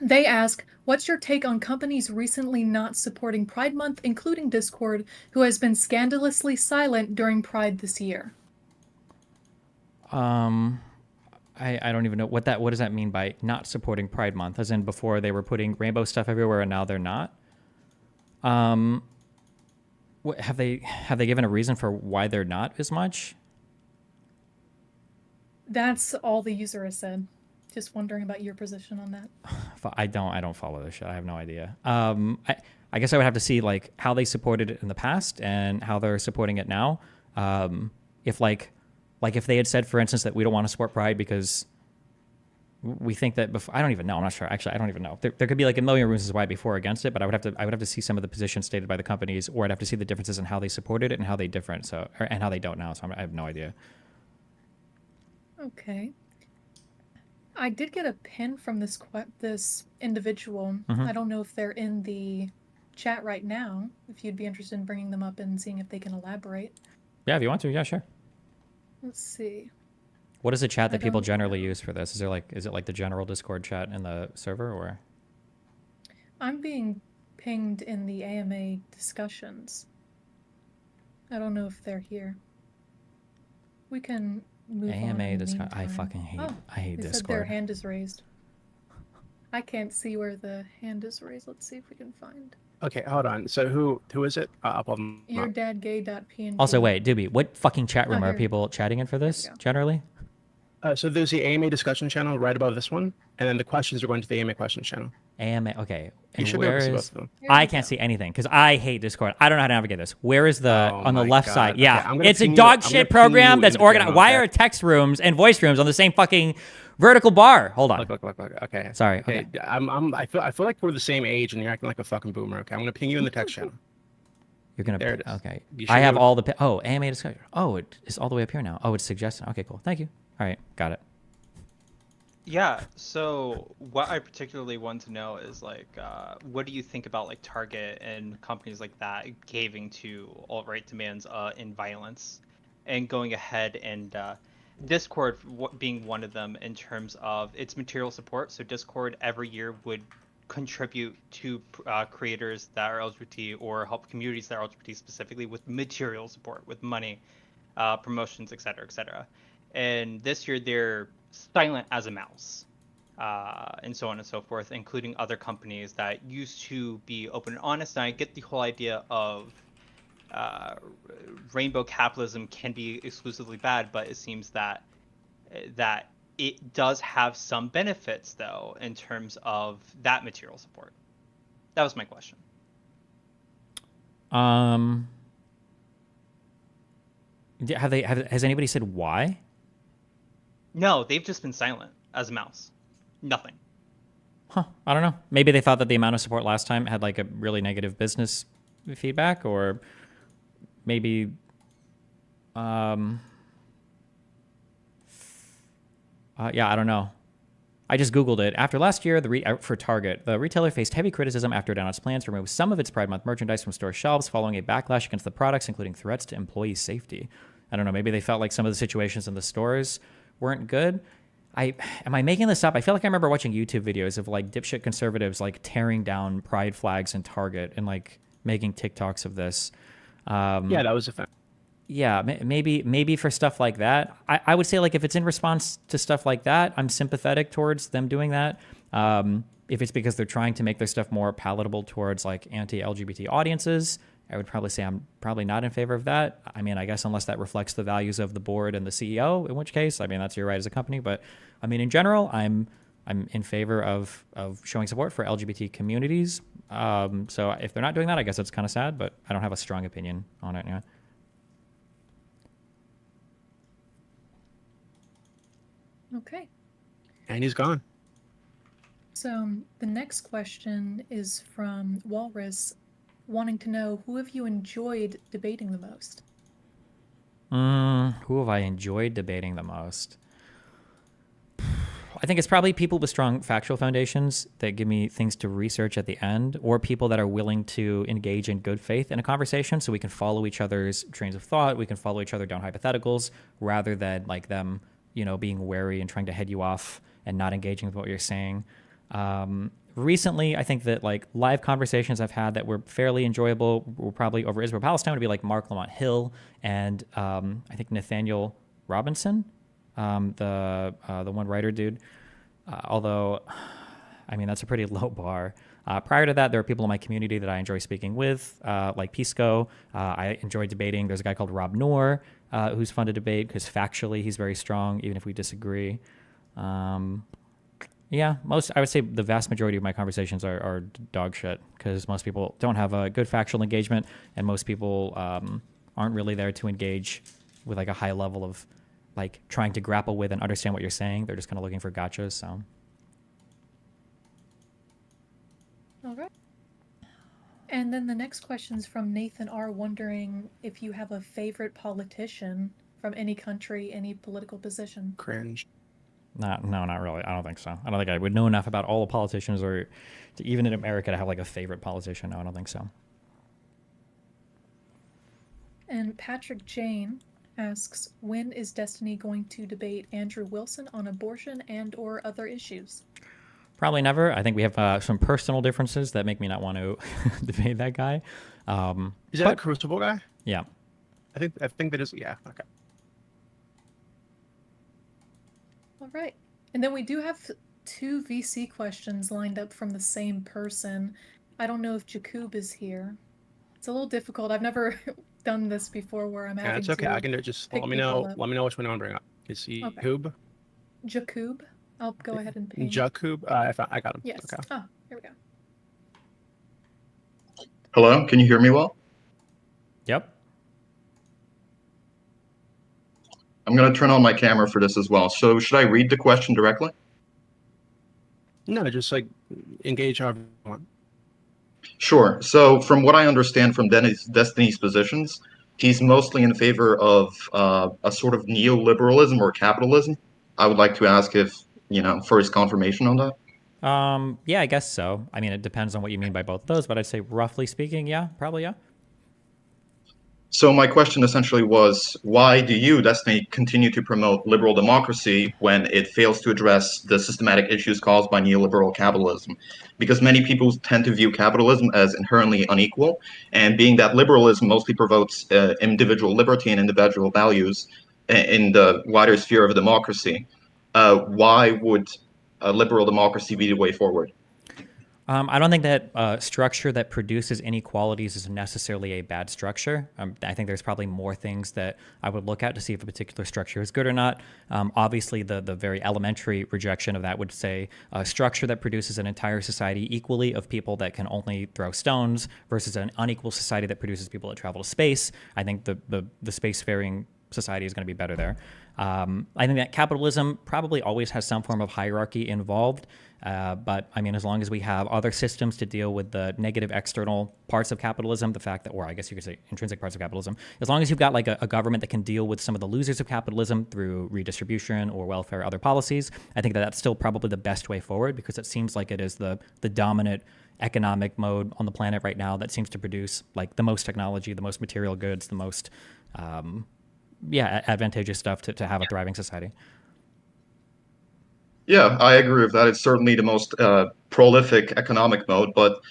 They ask, what's your take on companies recently not supporting Pride Month, including Discord, who has been scandalously silent during Pride this year? I don't even know what does that mean by not supporting Pride Month, as in before they were putting rainbow stuff everywhere and now they're not? Have they given a reason for why they're not as much? That's all the user has said. Just wondering about your position on that. I don't follow this shit. I have no idea. I guess I would have to see like how they supported it in the past and how they're supporting it now. If if they had said, for instance, that we don't want to support Pride because we think that before, I don't even know. I'm not sure. Actually, I don't even know. There could be like a million reasons why before or against it, but I would have to see some of the positions stated by the companies, or I'd have to see the differences in how they supported it and how they different. And how they don't now. So I have no idea. Okay. I did get a pin from this individual. Mm-hmm. I don't know if they're in the chat right now. If you'd be interested in bringing them up and seeing if they can elaborate. Yeah, if you want to, yeah, sure. Let's see. What is the chat that people generally use for this? Is it like the general Discord chat in the server, or? I'm being pinged in the AMA discussions. I don't know if they're here. We can move on. AMA discussion. I fucking hate. I hate Discord. Said their hand is raised. I can't see where the hand is raised. Let's see if we can find. Okay, hold on. So who is it? I'll pull them up. Yourdadgay.png. Also, wait, Doobie, what fucking chat room are people chatting in for this generally? So there's the AMA discussion channel right above this one, and then the questions are going to the AMA questions channel. AMA, okay. You should be able to see both of them. I can't see anything because I hate Discord. I don't know how to navigate this. Where is the on the left side? Okay, Yeah, it's a dog shit program that's organized. Why are text rooms and voice rooms on the same fucking vertical bar? Hold on. Look. Okay. Sorry. Okay. I feel like we're the same age, and you're acting like a fucking boomer. Okay, I'm gonna ping you in the text channel. You're gonna. There it is. Okay. I have all the. AMA discussion. Oh, it's all the way up here now. Oh, it's suggested. Okay, cool. Thank you. All right, got it. Yeah, so what I particularly want to know is what do you think about like Target and companies like that caving to alt-right demands in violence and going ahead and Discord being one of them in terms of its material support. So Discord every year would contribute to creators that are LGBT or help communities that are LGBT specifically with material support, with money, promotions, etc., etc. And this year they're silent as a mouse, and so on and so forth, including other companies that used to be open and honest. And I get the whole idea of rainbow capitalism can be exclusively bad, but it seems that it does have some benefits though in terms of that material support. That was my question. Has anybody said why? No, they've just been silent as a mouse. Nothing. Huh. I don't know. Maybe they thought that the amount of support last time had like a really negative business feedback, or maybe yeah, I don't know. I just Googled it. After last year, for Target, the retailer faced heavy criticism after it announced plans to remove some of its Pride Month merchandise from store shelves following a backlash against the products, including threats to employee safety. I don't know. Maybe they felt like some of the situations in the stores weren't good. Am I making this up? I feel like I remember watching YouTube videos of like dipshit conservatives like tearing down pride flags in Target and like making TikToks of this. Yeah, that was a fact. Yeah, maybe for stuff like that. I would say like if it's in response to stuff like that, I'm sympathetic towards them doing that. If it's because they're trying to make their stuff more palatable towards like anti-LGBT audiences, I would probably say I'm probably not in favor of that. I mean, I guess unless that reflects the values of the board and the CEO, in which case, I mean, that's your right as a company. But I mean, in general, I'm in favor of showing support for LGBT communities. So if they're not doing that, I guess it's kind of sad, but I don't have a strong opinion on it. Yeah. Okay. And he's gone. So the next question is from Walrus, wanting to know, who have you enjoyed debating the most? Who have I enjoyed debating the most? I think it's probably people with strong factual foundations that give me things to research at the end, or people that are willing to engage in good faith in a conversation so we can follow each other's trains of thought, we can follow each other down hypotheticals, rather than like them, being wary and trying to head you off and not engaging with what you're saying. Recently, I think that like live conversations I've had that were fairly enjoyable were probably over Israel Palestine would be like Mark Lamont Hill and I think Nathaniel Robinson, the one writer dude. Although, I mean, that's a pretty low bar. Prior to that, there are people in my community that I enjoy speaking with, like Pisco. I enjoy debating. There's a guy called Rob Noor, who's fun to debate because factually he's very strong, even if we disagree. Yeah, I would say the vast majority of my conversations are dog shit because most people don't have a good factual engagement, and most people aren't really there to engage with like a high level of like trying to grapple with and understand what you're saying. They're just kind of looking for gotchas. So. All right. And then the next question is from Nathan R., wondering if you have a favorite politician from any country, any political position. Cringe. No, not really. I don't think so. I don't think I would know enough about all the politicians or even in America to have like a favorite politician. No, I don't think so. And Patrick Jane asks, when is Destiny going to debate Andrew Wilson on abortion and or other issues? Probably never. I think we have some personal differences that make me not want to debate that guy. Is that a Crucible guy? Yeah. I think that is, yeah, okay. All right. And then we do have 2 VC questions lined up from the same person. I don't know if Jakub is here. It's a little difficult. I've never done this before where I'm having Yeah, it's okay. I can just let me know which one I want to bring up. Is he Hoob? Jakub. I'll go ahead and ping. Jakub? I got him. Yes. Okay. Oh, here we go. Hello, can you hear me well? Yep. I'm going to turn on my camera for this as well. So should I read the question directly? No, just like engage however you want. Sure. So from what I understand from Destiny's positions, he's mostly in favor of a sort of neoliberalism or capitalism. I would like to ask if, for his confirmation on that. Yeah, I guess so. I mean, it depends on what you mean by both of those, but I'd say roughly speaking, yeah, probably yeah. So my question essentially was, why do you, Destiny, continue to promote liberal democracy when it fails to address the systematic issues caused by neoliberal capitalism? Because many people tend to view capitalism as inherently unequal, and being that liberalism mostly promotes individual liberty and individual values in the wider sphere of democracy, why would a liberal democracy be the way forward? I don't think that structure that produces inequalities is necessarily a bad structure. I think there's probably more things that I would look at to see if a particular structure is good or not. Obviously, the very elementary rejection of that would say a structure that produces an entire society equally of people that can only throw stones versus an unequal society that produces people that travel to space. I think the spacefaring society is going to be better there. I think that capitalism probably always has some form of hierarchy involved. But I mean, as long as we have other systems to deal with the negative external parts of capitalism, the fact that, or I guess you could say intrinsic parts of capitalism, as long as you've got like a government that can deal with some of the losers of capitalism through redistribution or welfare, other policies, I think that that's still probably the best way forward, because it seems like it is the dominant economic mode on the planet right now that seems to produce like the most technology, the most material goods, the most, advantageous stuff to have a thriving society. Yeah, I agree with that. It's certainly the most prolific economic mode. But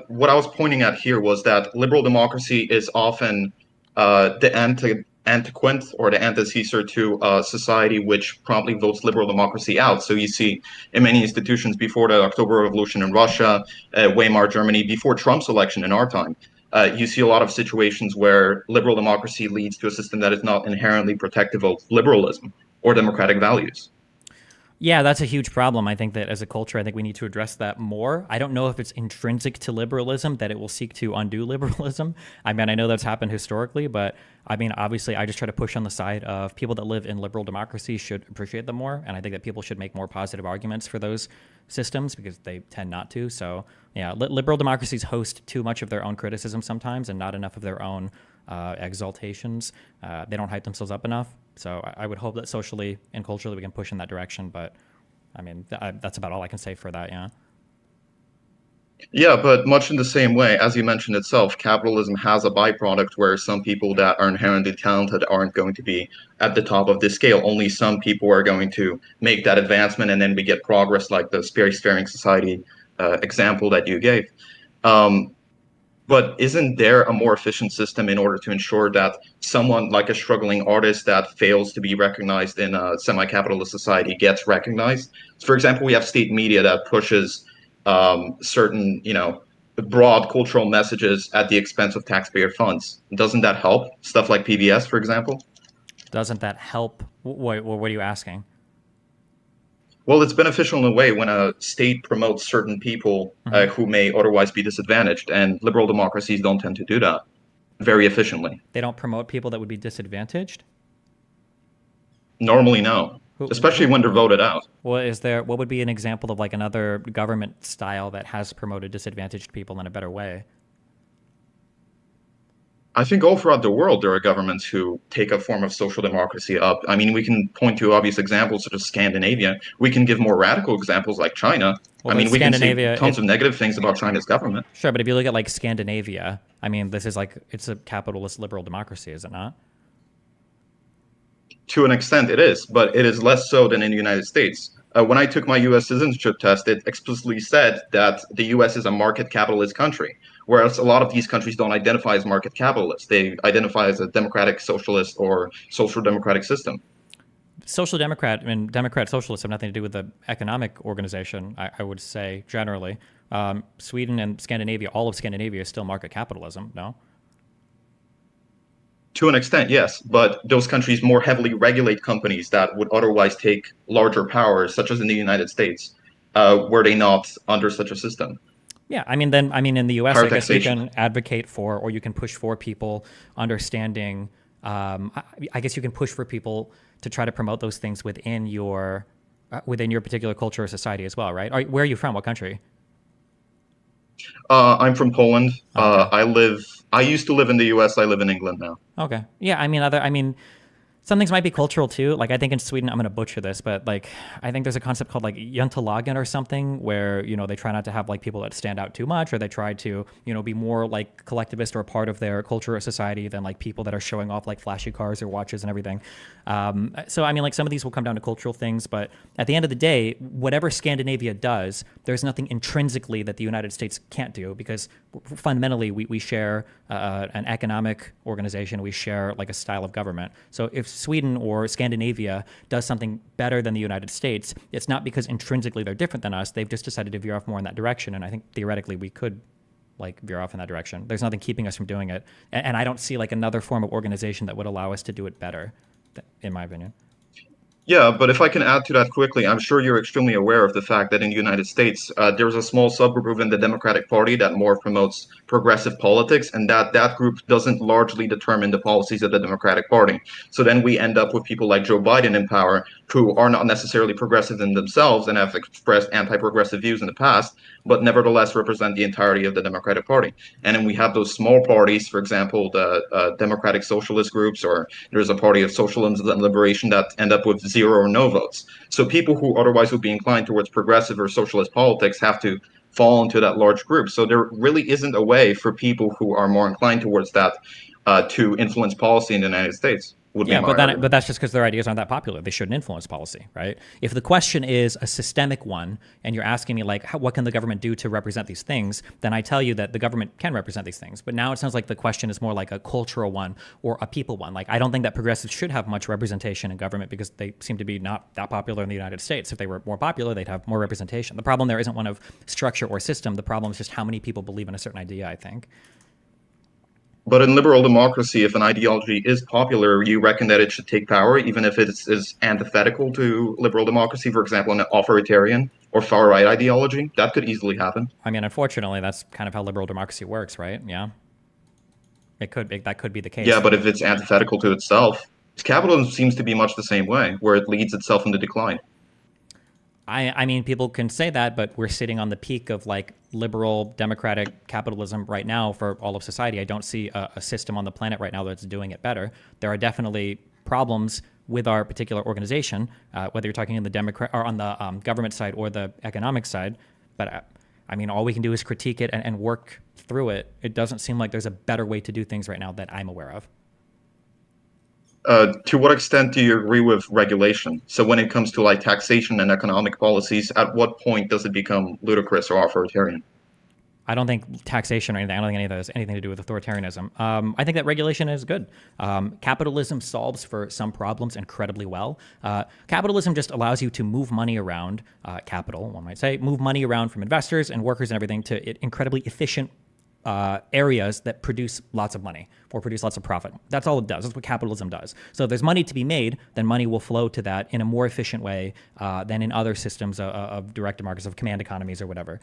what I was pointing at here was that liberal democracy is often the antiquant or the antecessor to a society which promptly votes liberal democracy out. So you see in many institutions before the October Revolution in Russia, Weimar Germany, before Trump's election in our time, you see a lot of situations where liberal democracy leads to a system that is not inherently protective of liberalism or democratic values. Yeah, that's a huge problem. I think that as a culture, I think we need to address that more. I don't know if it's intrinsic to liberalism that it will seek to undo liberalism. I mean, I know that's happened historically, but I mean, obviously, I just try to push on the side of people that live in liberal democracy should appreciate them more. And I think that people should make more positive arguments for those systems because they tend not to. So, yeah, liberal democracies host too much of their own criticism sometimes and not enough of their own exaltations. They don't hype themselves up enough. So I would hope that socially and culturally we can push in that direction. But I mean, that's about all I can say for that. Yeah. Yeah, but much in the same way, as you mentioned itself, capitalism has a byproduct where some people that are inherently talented aren't going to be at the top of the scale. Only some people are going to make that advancement, and then we get progress like the spacefaring society example that you gave. But isn't there a more efficient system in order to ensure that someone like a struggling artist that fails to be recognized in a semi-capitalist society gets recognized? For example, we have state media that pushes certain, broad cultural messages at the expense of taxpayer funds. Doesn't that help? Stuff like PBS, for example? Doesn't that help? What are you asking? Well, it's beneficial in a way when a state promotes certain people who may otherwise be disadvantaged, and liberal democracies don't tend to do that very efficiently. They don't promote people that would be disadvantaged? Normally, no, especially when they're voted out. Well, what would be an example of like another government style that has promoted disadvantaged people in a better way? I think all throughout the world, there are governments who take a form of social democracy up. I mean, we can point to obvious examples such as Scandinavia. We can give more radical examples like China. Well, I mean, we can say tons of negative things about China's government. Sure, but if you look at like Scandinavia, I mean, this is like, it's a capitalist liberal democracy, is it not? To an extent, it is, but it is less so than in the United States. When I took my U.S. citizenship test, it explicitly said that the U.S. is a market capitalist country, whereas a lot of these countries don't identify as market capitalists. They identify as a democratic socialist or social democratic system. Social democrat and democrat socialists have nothing to do with the economic organization, I would say, generally. Sweden and Scandinavia, all of Scandinavia is still market capitalism, no? To an extent, yes, but those countries more heavily regulate companies that would otherwise take larger powers, such as in the United States. Were they not under such a system? Yeah, I mean, in the U.S., I guess you can advocate for, or you can push for people understanding. I guess you can push for people to try to promote those things within your particular culture or society as well, right? Where are you from? What country? I'm from Poland. Okay. I used to live in the U.S. I live in England now. Okay. Yeah, I mean, Some things might be cultural too. Like I think in Sweden, I'm going to butcher this, but like I think there's a concept called like jantelagen or something where, you know, they try not to have like people that stand out too much, or they try to, you know, be more like collectivist or a part of their culture or society than like people that are showing off like flashy cars or watches and everything. So, I mean, like some of these will come down to cultural things, but at the end of the day, whatever Scandinavia does, there's nothing intrinsically that the United States can't do because fundamentally we share an economic organization. We share like a style of government. So if Sweden or Scandinavia does something better than the United States, it's not because intrinsically they're different than us. They've just decided to veer off more in that direction. And I think theoretically we could like veer off in that direction. There's nothing keeping us from doing it. And I don't see like another form of organization that would allow us to do it better, in my opinion. Yeah, but if I can add to that quickly, I'm sure you're extremely aware of the fact that in the United States, there's a small subgroup within the Democratic Party that more promotes progressive politics, and that group doesn't largely determine the policies of the Democratic Party. So then we end up with people like Joe Biden in power, who are not necessarily progressive in themselves and have expressed anti-progressive views in the past, but nevertheless represent the entirety of the Democratic Party. And then we have those small parties, for example, the Democratic Socialist groups, or there's a party of socialism and liberation that end up with 0 or no votes. So people who otherwise would be inclined towards progressive or socialist politics have to fall into that large group. So there really isn't a way for people who are more inclined towards that to influence policy in the United States. Yeah, but that's just because their ideas aren't that popular. They shouldn't influence policy, right? If the question is a systemic one, and you're asking me like, what can the government do to represent these things, then I tell you that the government can represent these things. But now it sounds like the question is more like a cultural one or a people one. Like I don't think that progressives should have much representation in government because they seem to be not that popular in the United States. If they were more popular, they'd have more representation. The problem there isn't one of structure or system. The problem is just how many people believe in a certain idea, I think. But in liberal democracy, if an ideology is popular, you reckon that it should take power, even if it is antithetical to liberal democracy, for example, an authoritarian or far-right ideology? That could easily happen. I mean, unfortunately, that's kind of how liberal democracy works, right? Yeah. That could be the case. Yeah, but if it's antithetical to itself, capitalism seems to be much the same way, where it leads itself into decline. I mean, people can say that, but we're sitting on the peak of like liberal democratic capitalism right now for all of society. I don't see a system on the planet right now that's doing it better. There are definitely problems with our particular organization, whether you're talking in the Democrat or on the government side or the economic side. But I mean, all we can do is critique it and work through it. It doesn't seem like there's a better way to do things right now that I'm aware of. To what extent do you agree with regulation? So when it comes to like taxation and economic policies, at what point does it become ludicrous or authoritarian? I don't think taxation or anything. I don't think any of that has anything to do with authoritarianism. I think that regulation is good. Capitalism solves for some problems incredibly well. Capitalism just allows you to move money around, capital, one might say, move money around from investors and workers and everything to incredibly efficient areas that produce lots of money or produce lots of profit. That's all it does. That's what capitalism does. So if there's money to be made, then money will flow to that in a more efficient way than in other systems of direct markets, of command economies or whatever.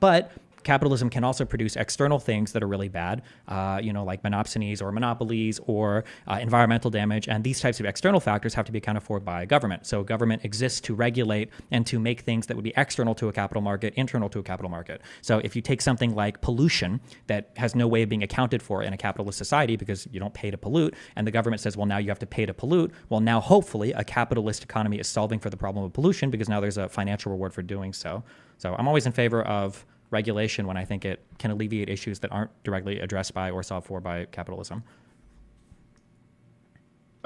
But capitalism can also produce external things that are really bad, like monopsonies or monopolies or environmental damage. And these types of external factors have to be accounted for by government. So government exists to regulate and to make things that would be external to a capital market, internal to a capital market. So if you take something like pollution that has no way of being accounted for in a capitalist society because you don't pay to pollute, and the government says, well, now you have to pay to pollute. Well, now hopefully a capitalist economy is solving for the problem of pollution because now there's a financial reward for doing so. So I'm always in favor of regulation when I think it can alleviate issues that aren't directly addressed by or solved for by capitalism.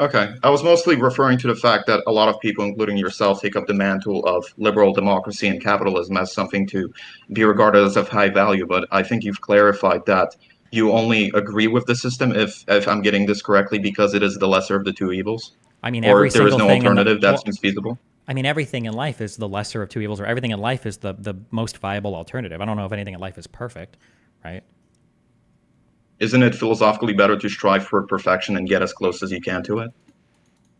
Okay. I was mostly referring to the fact that a lot of people, including yourself, take up the mantle of liberal democracy and capitalism as something to be regarded as of high value. But I think you've clarified that you only agree with the system, if I'm getting this correctly, because it is the lesser of the two evils? I mean, or there is no alternative that seems feasible? I mean, everything in life is the lesser of two evils, or everything in life is the most viable alternative. I don't know if anything in life is perfect, right? Isn't it philosophically better to strive for perfection and get as close as you can to it?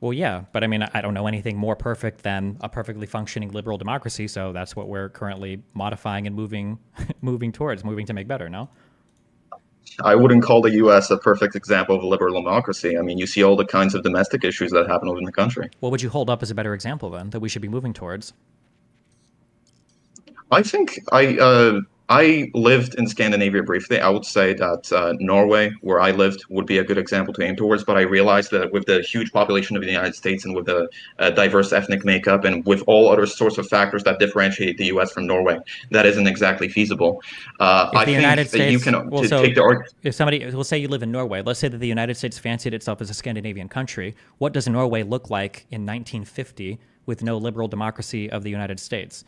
Well, yeah, but I mean, I don't know anything more perfect than a perfectly functioning liberal democracy, so that's what we're currently modifying and moving to make better, no? I wouldn't call the U.S. a perfect example of a liberal democracy. I mean, you see all the kinds of domestic issues that happen within the country. What would you hold up as a better example, then, that we should be moving towards? I think I lived in Scandinavia briefly. I would say that Norway, where I lived, would be a good example to aim towards. But I realized that with the huge population of the United States and with the diverse ethnic makeup and with all other sorts of factors that differentiate the U.S. from Norway, that isn't exactly feasible. If I the United think you States, can well, to so take the argument. if somebody, we'll say you live in Norway, let's say that the United States fancied itself as a Scandinavian country. What does Norway look like in 1950 with no liberal democracy of the United States?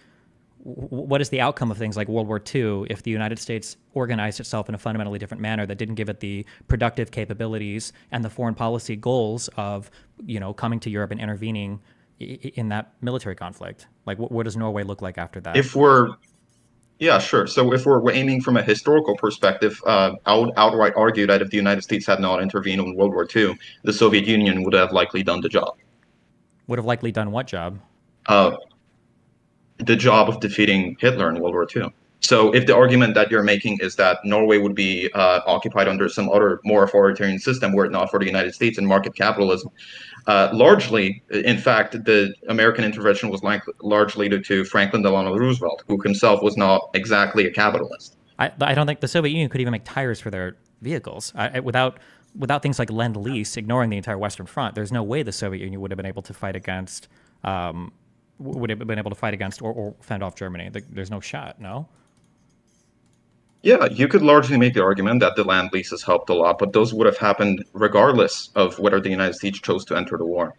What is the outcome of things like World War II if the United States organized itself in a fundamentally different manner that didn't give it the productive capabilities and the foreign policy goals of, coming to Europe and intervening in that military conflict? Like, what does Norway look like after that? Yeah, sure. So if we're aiming from a historical perspective, I would outright argue that if the United States had not intervened in World War II, the Soviet Union would have likely done the job. Would have likely done what job? The job of defeating Hitler in World War II. So if the argument that you're making is that Norway would be occupied under some other more authoritarian system were it not for the United States and market capitalism, largely, in fact, the American intervention was largely due to Franklin Delano Roosevelt, who himself was not exactly a capitalist. I don't think the Soviet Union could even make tires for their vehicles. Without things like Lend-Lease, ignoring the entire Western Front, there's no way the Soviet Union would have been able to fight against or fend off Germany. There's no shot, no? Yeah, you could largely make the argument that the land leases helped a lot, but those would have happened regardless of whether the United States chose to enter the war.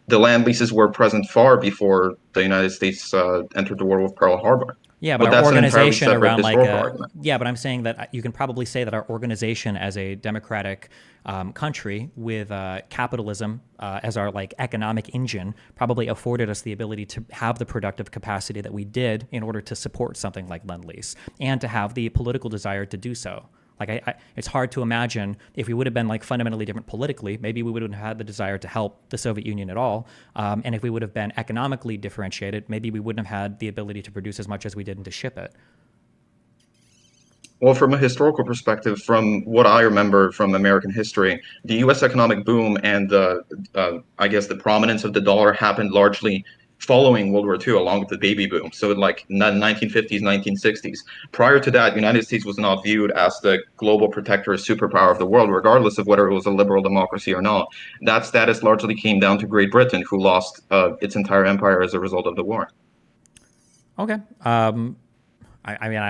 The land leases were present far before the United States entered the war with Pearl Harbor. Yeah, but our that's organization an entirely around separate historical argument. yeah, but I'm saying that you can probably say that our organization as a democratic country with capitalism as our economic engine probably afforded us the ability to have the productive capacity that we did in order to support something like Lend-Lease and to have the political desire to do so. It's hard to imagine if we would have been fundamentally different politically, maybe we wouldn't have had the desire to help the Soviet Union at all. And if we would have been economically differentiated, maybe we wouldn't have had the ability to produce as much as we did and to ship it. Well, from a historical perspective, from what I remember from American history, the U.S. economic boom and I guess the prominence of the dollar happened largely following World War II, along with the baby boom. So in 1950s, 1960s. Prior to that, the United States was not viewed as the global protector or superpower of the world, regardless of whether it was a liberal democracy or not. That status largely came down to Great Britain, who lost its entire empire as a result of the war. Okay.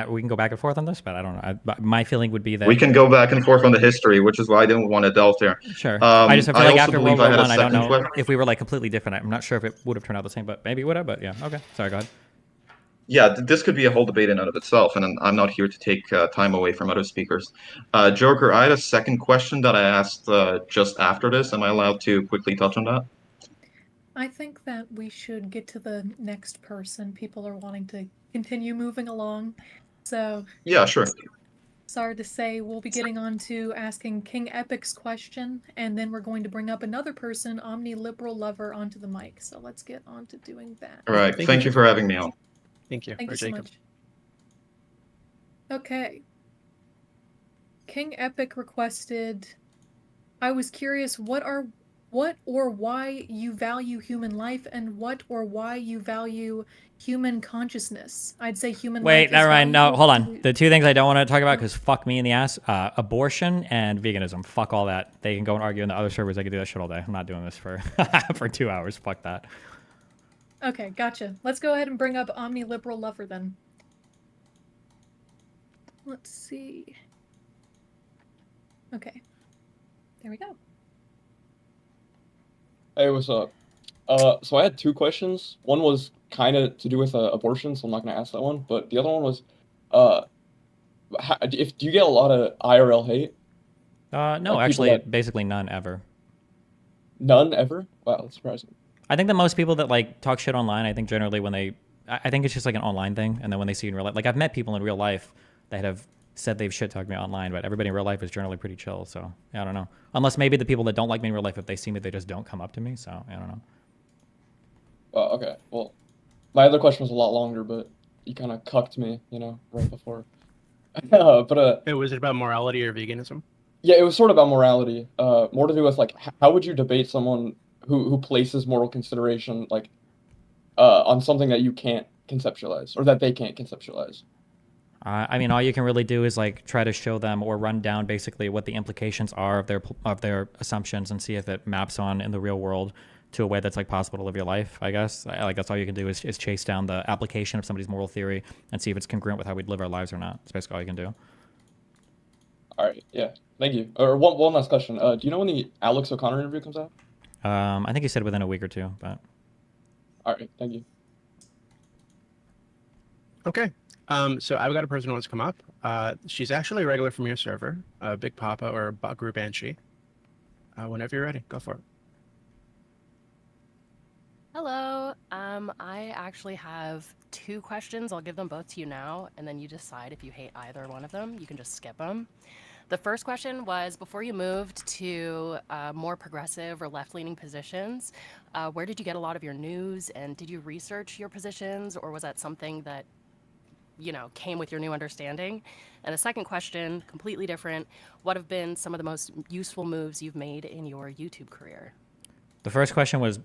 We can go back and forth on this, but I don't know. My feeling would be that we can go back and forth on the history, which is why I didn't want to delve there. Sure. I feel like after World War I don't know question. if we were completely different. I'm not sure if it would have turned out the same, but maybe it would have. But yeah, okay. Sorry, go ahead. Yeah, this could be a whole debate in and of itself, and I'm not here to take time away from other speakers. Joker, I had a second question that I asked just after this. Am I allowed to quickly touch on that? I think that we should get to the next person. People are wanting to continue moving along. So yeah, sure. Sorry to say, we'll be getting on to asking King Epic's question, and then we're going to bring up another person, Omni Liberal Lover, onto the mic. So let's get on to doing that. All right. Thank you for having me on. Thank you. Thank you so much. Okay. King Epic requested, I was curious what or why you value human life and what or why you value human consciousness. I'd say human life. Wait, never mind. No, hold on. The two things I don't want to talk about because fuck me in the ass, abortion and veganism. Fuck all that. They can go and argue in the other servers. They can do that shit all day. I'm not doing this for for 2 hours. Fuck that. Okay, gotcha. Let's go ahead and bring up Omni Liberal Lover then. Let's see. Okay. There we go. Hey, what's up? So I had two questions. One was kind of to do with abortion, so I'm not going to ask that one. But the other one was, do you get a lot of IRL hate? No, actually, basically none ever. None ever? Wow, that's surprising. I think that most people that talk shit online, I think generally when I think it's just an online thing, and then when they see you in real life, I've met people in real life that have said they've shit talked me online, but everybody in real life is generally pretty chill. So I don't know. Unless maybe the people that don't like me in real life, if they see me, they just don't come up to me. So I don't know. Okay. Well, my other question was a lot longer, but you kind of cucked me, right before. Was it about morality or veganism? Yeah, it was sort of about morality. More to do with how would you debate someone who places moral consideration on something that you can't conceptualize or that they can't conceptualize? I mean, all you can really do is like try to show them or run down basically what the implications are of their assumptions and see if it maps on in the real world to a way that's like possible to live your life. I guess like that's all you can do is chase down the application of somebody's moral theory and see if it's congruent with how we'd live our lives or not. That's basically all you can do. All right. Yeah. Thank you. Or one last question. Do you know when the Alex O'Connor interview comes out? I think he said within a week or two, but. All right. Thank you. Okay. So I've got a person who wants to come up. She's actually a regular from your server, Big Papa or Group Banshee. Whenever you're ready, go for it. Hello. I actually have 2 questions. I'll give them both to you now, and then you decide if you hate either one of them. You can just skip them. The first question was, before you moved to more progressive or left-leaning positions, where did you get a lot of your news, and did you research your positions, or was that something that, you know, came with your new understanding? And the second question, completely different, what have been some of the most useful moves you've made in your YouTube career? The first question was,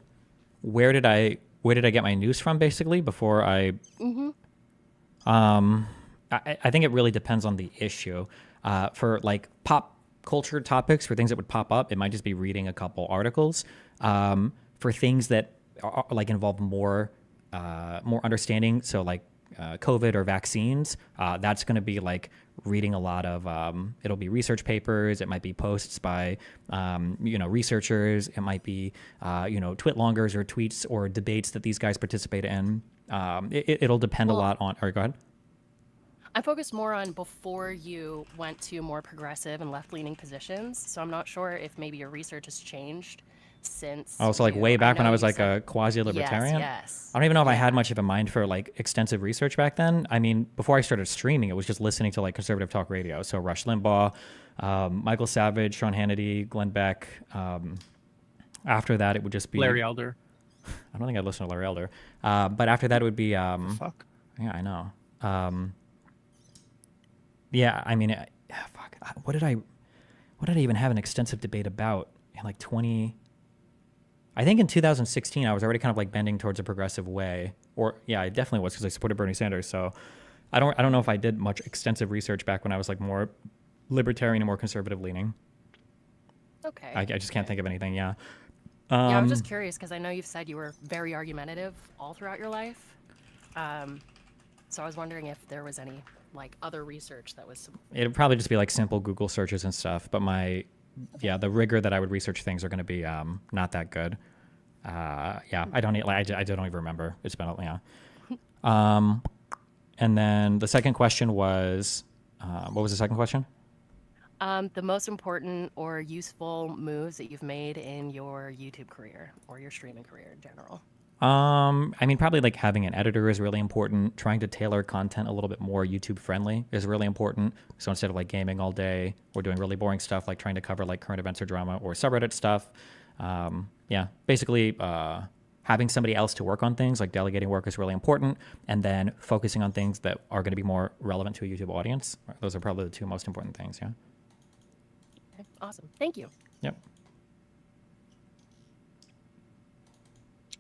where did I get my news from, basically, before I... Mm-hmm. I think it really depends on the issue. For like pop culture topics, for things that would pop up, it might just be reading a couple articles. For things that are, like involve more understanding, so like COVID or vaccines, that's going to be like reading a lot of. It'll be research papers. It might be posts by researchers. It might be twit-longers or tweets or debates that these guys participate in. It'll depend a lot on. Or go ahead. I focused more on before you went to more progressive and left-leaning positions, so I'm not sure if maybe your research has changed since. Oh, so like way back when I was like a quasi-libertarian? Yes. I don't even know if I had much of a mind for like extensive research back then. I mean, before I started streaming, it was just listening to like conservative talk radio. So Rush Limbaugh, Michael Savage, Sean Hannity, Glenn Beck. After that, it would just be... Larry Elder. I don't think I'd listen to Larry Elder. But after that, it would be... fuck? Yeah, I know. Yeah, I mean, fuck. What did I even have an extensive debate about in like 20? I think in 2016 I was already kind of like bending towards a progressive way, or yeah, I definitely was because I supported Bernie Sanders. So I don't know if I did much extensive research back when I was like more libertarian and more conservative leaning. Okay. I just can't think of anything. Yeah. Yeah, I was just curious because I know you've said you were very argumentative all throughout your life. So I was wondering if there was any like other research that was... It'd probably just be like simple Google searches and stuff, but the rigor that I would research things are going to be not that good. Yeah, I don't even remember. It's been and then the second question was, what was the second question? The most important or useful moves that you've made in your YouTube career or your streaming career in general. I mean, probably like having an editor is really important. Trying to tailor content a little bit more YouTube friendly is really important. So instead of like gaming all day or doing really boring stuff, like trying to cover like current events or drama or subreddit stuff. Yeah, basically, having somebody else to work on things, like delegating work is really important. And then focusing on things that are going to be more relevant to a YouTube audience. Those are probably the 2 most important things. Yeah. Okay, awesome. Thank you. Yep.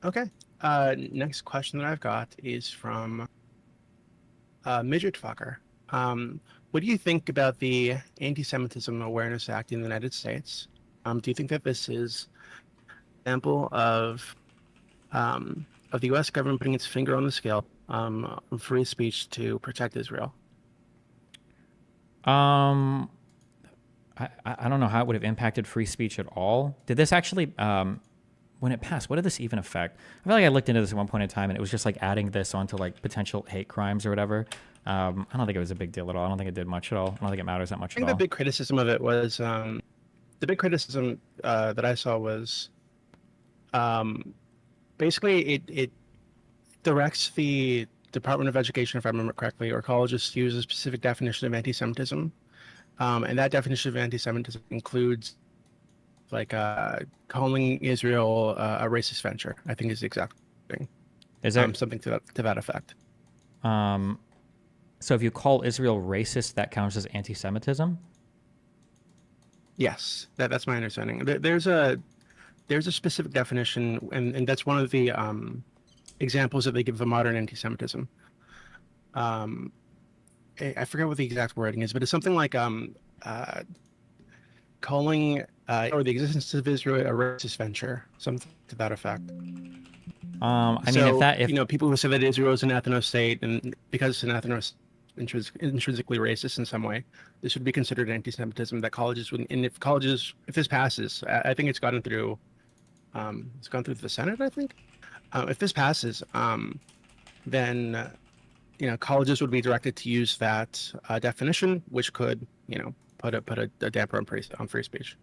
Okay. Next question that I've got is from Midget Fucker. What do you think about the Anti-Semitism Awareness Act in the United States? Do you think that this is an example of the U.S. government putting its finger on the scale of free speech to protect Israel? I don't know how it would have impacted free speech at all. Did this actually... when it passed, what did this even affect? I feel like I looked into this at one point in time, and it was just like adding this onto like potential hate crimes or whatever. I don't think it was a big deal at all. I don't think it did much at all. I don't think it matters that much I think at all. the big criticism of it was the big criticism that I saw was basically it directs the Department of Education, if I remember correctly, or colleges to use a specific definition of anti-Semitism, and that definition of anti-Semitism includes like calling Israel a racist venture. I think is the exact thing. Is there something to that effect? So if you call Israel racist, that counts as anti-Semitism? Yes, that's my understanding. There's a specific definition, and that's one of the examples that they give of modern anti-Semitism. I forget what the exact wording is, but it's something like calling or the existence of Israel a racist venture, something to that effect. I mean, if you know, people who say that Israel is an ethno state, and because it's an ethno intrinsically racist in some way, this would be considered anti-Semitism. That colleges would, and if this passes, I think it's gone through the Senate. I think if this passes, then you know, colleges would be directed to use that definition, which could, you know, put a damper on free speech.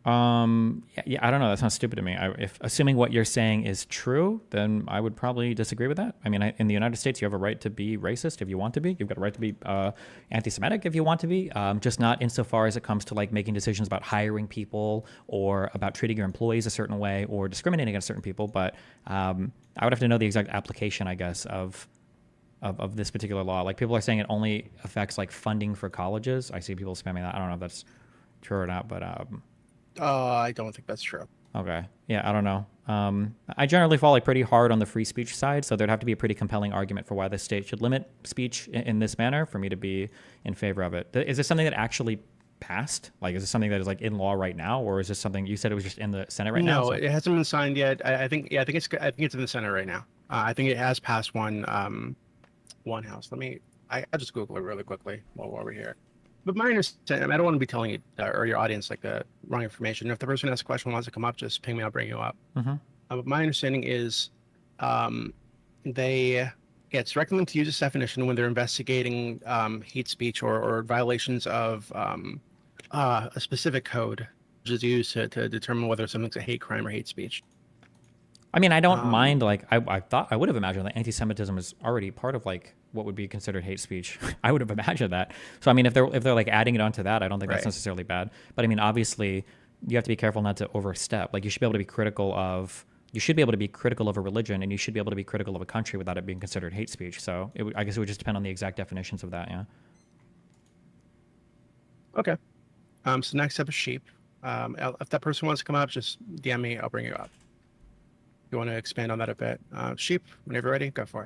Yeah, I don't know. That sounds stupid to me. If assuming what you're saying is true, then I would probably disagree with that. I mean, in the United States, you have a right to be racist if you want to be. You've got a right to be anti-Semitic if you want to be. Just not insofar as it comes to like making decisions about hiring people or about treating your employees a certain way or discriminating against certain people. But I would have to know the exact application, I guess, of this particular law. Like people are saying it only affects like funding for colleges. I see people spamming that. I don't know if that's true or not, but I don't think that's true. okay. Yeah, I don't know. I generally fall like pretty hard on the free speech side, so there'd have to be a pretty compelling argument for why the state should limit speech in this manner for me to be in favor of it. Is this something that actually passed? Like, is this something that is like in law right now, or is this something you said it was just in the Senate right now? No, it hasn't been signed yet. I think it's in the Senate right now. I think it has passed one house. I'll just Google it really quickly while we're here. But my understanding, I don't want to be telling you or your audience like the wrong information. If the person asks a question wants to come up, just ping me. I'll bring you up. But my understanding is, it's directing them to use this definition when they're investigating hate speech or violations of a specific code, which is used to determine whether something's a hate crime or hate speech. I mean, I don't mind. Like, I thought I would have imagined that anti-Semitism is already part of like what would be considered hate speech. I would have imagined that. So I mean, if they're like adding it onto that, I don't think that's necessarily bad. But I mean, obviously, you have to be careful not to overstep. Like, you should be able to be critical of. You should be able to be critical of a religion, and you should be able to be critical of a country without it being considered hate speech. So I guess it would just depend on the exact definitions of that. Yeah. Okay. So next up is sheep. If that person wants to come up, just DM me. I'll bring you up. You want to expand on that a bit? Sheep, whenever you're ready, go for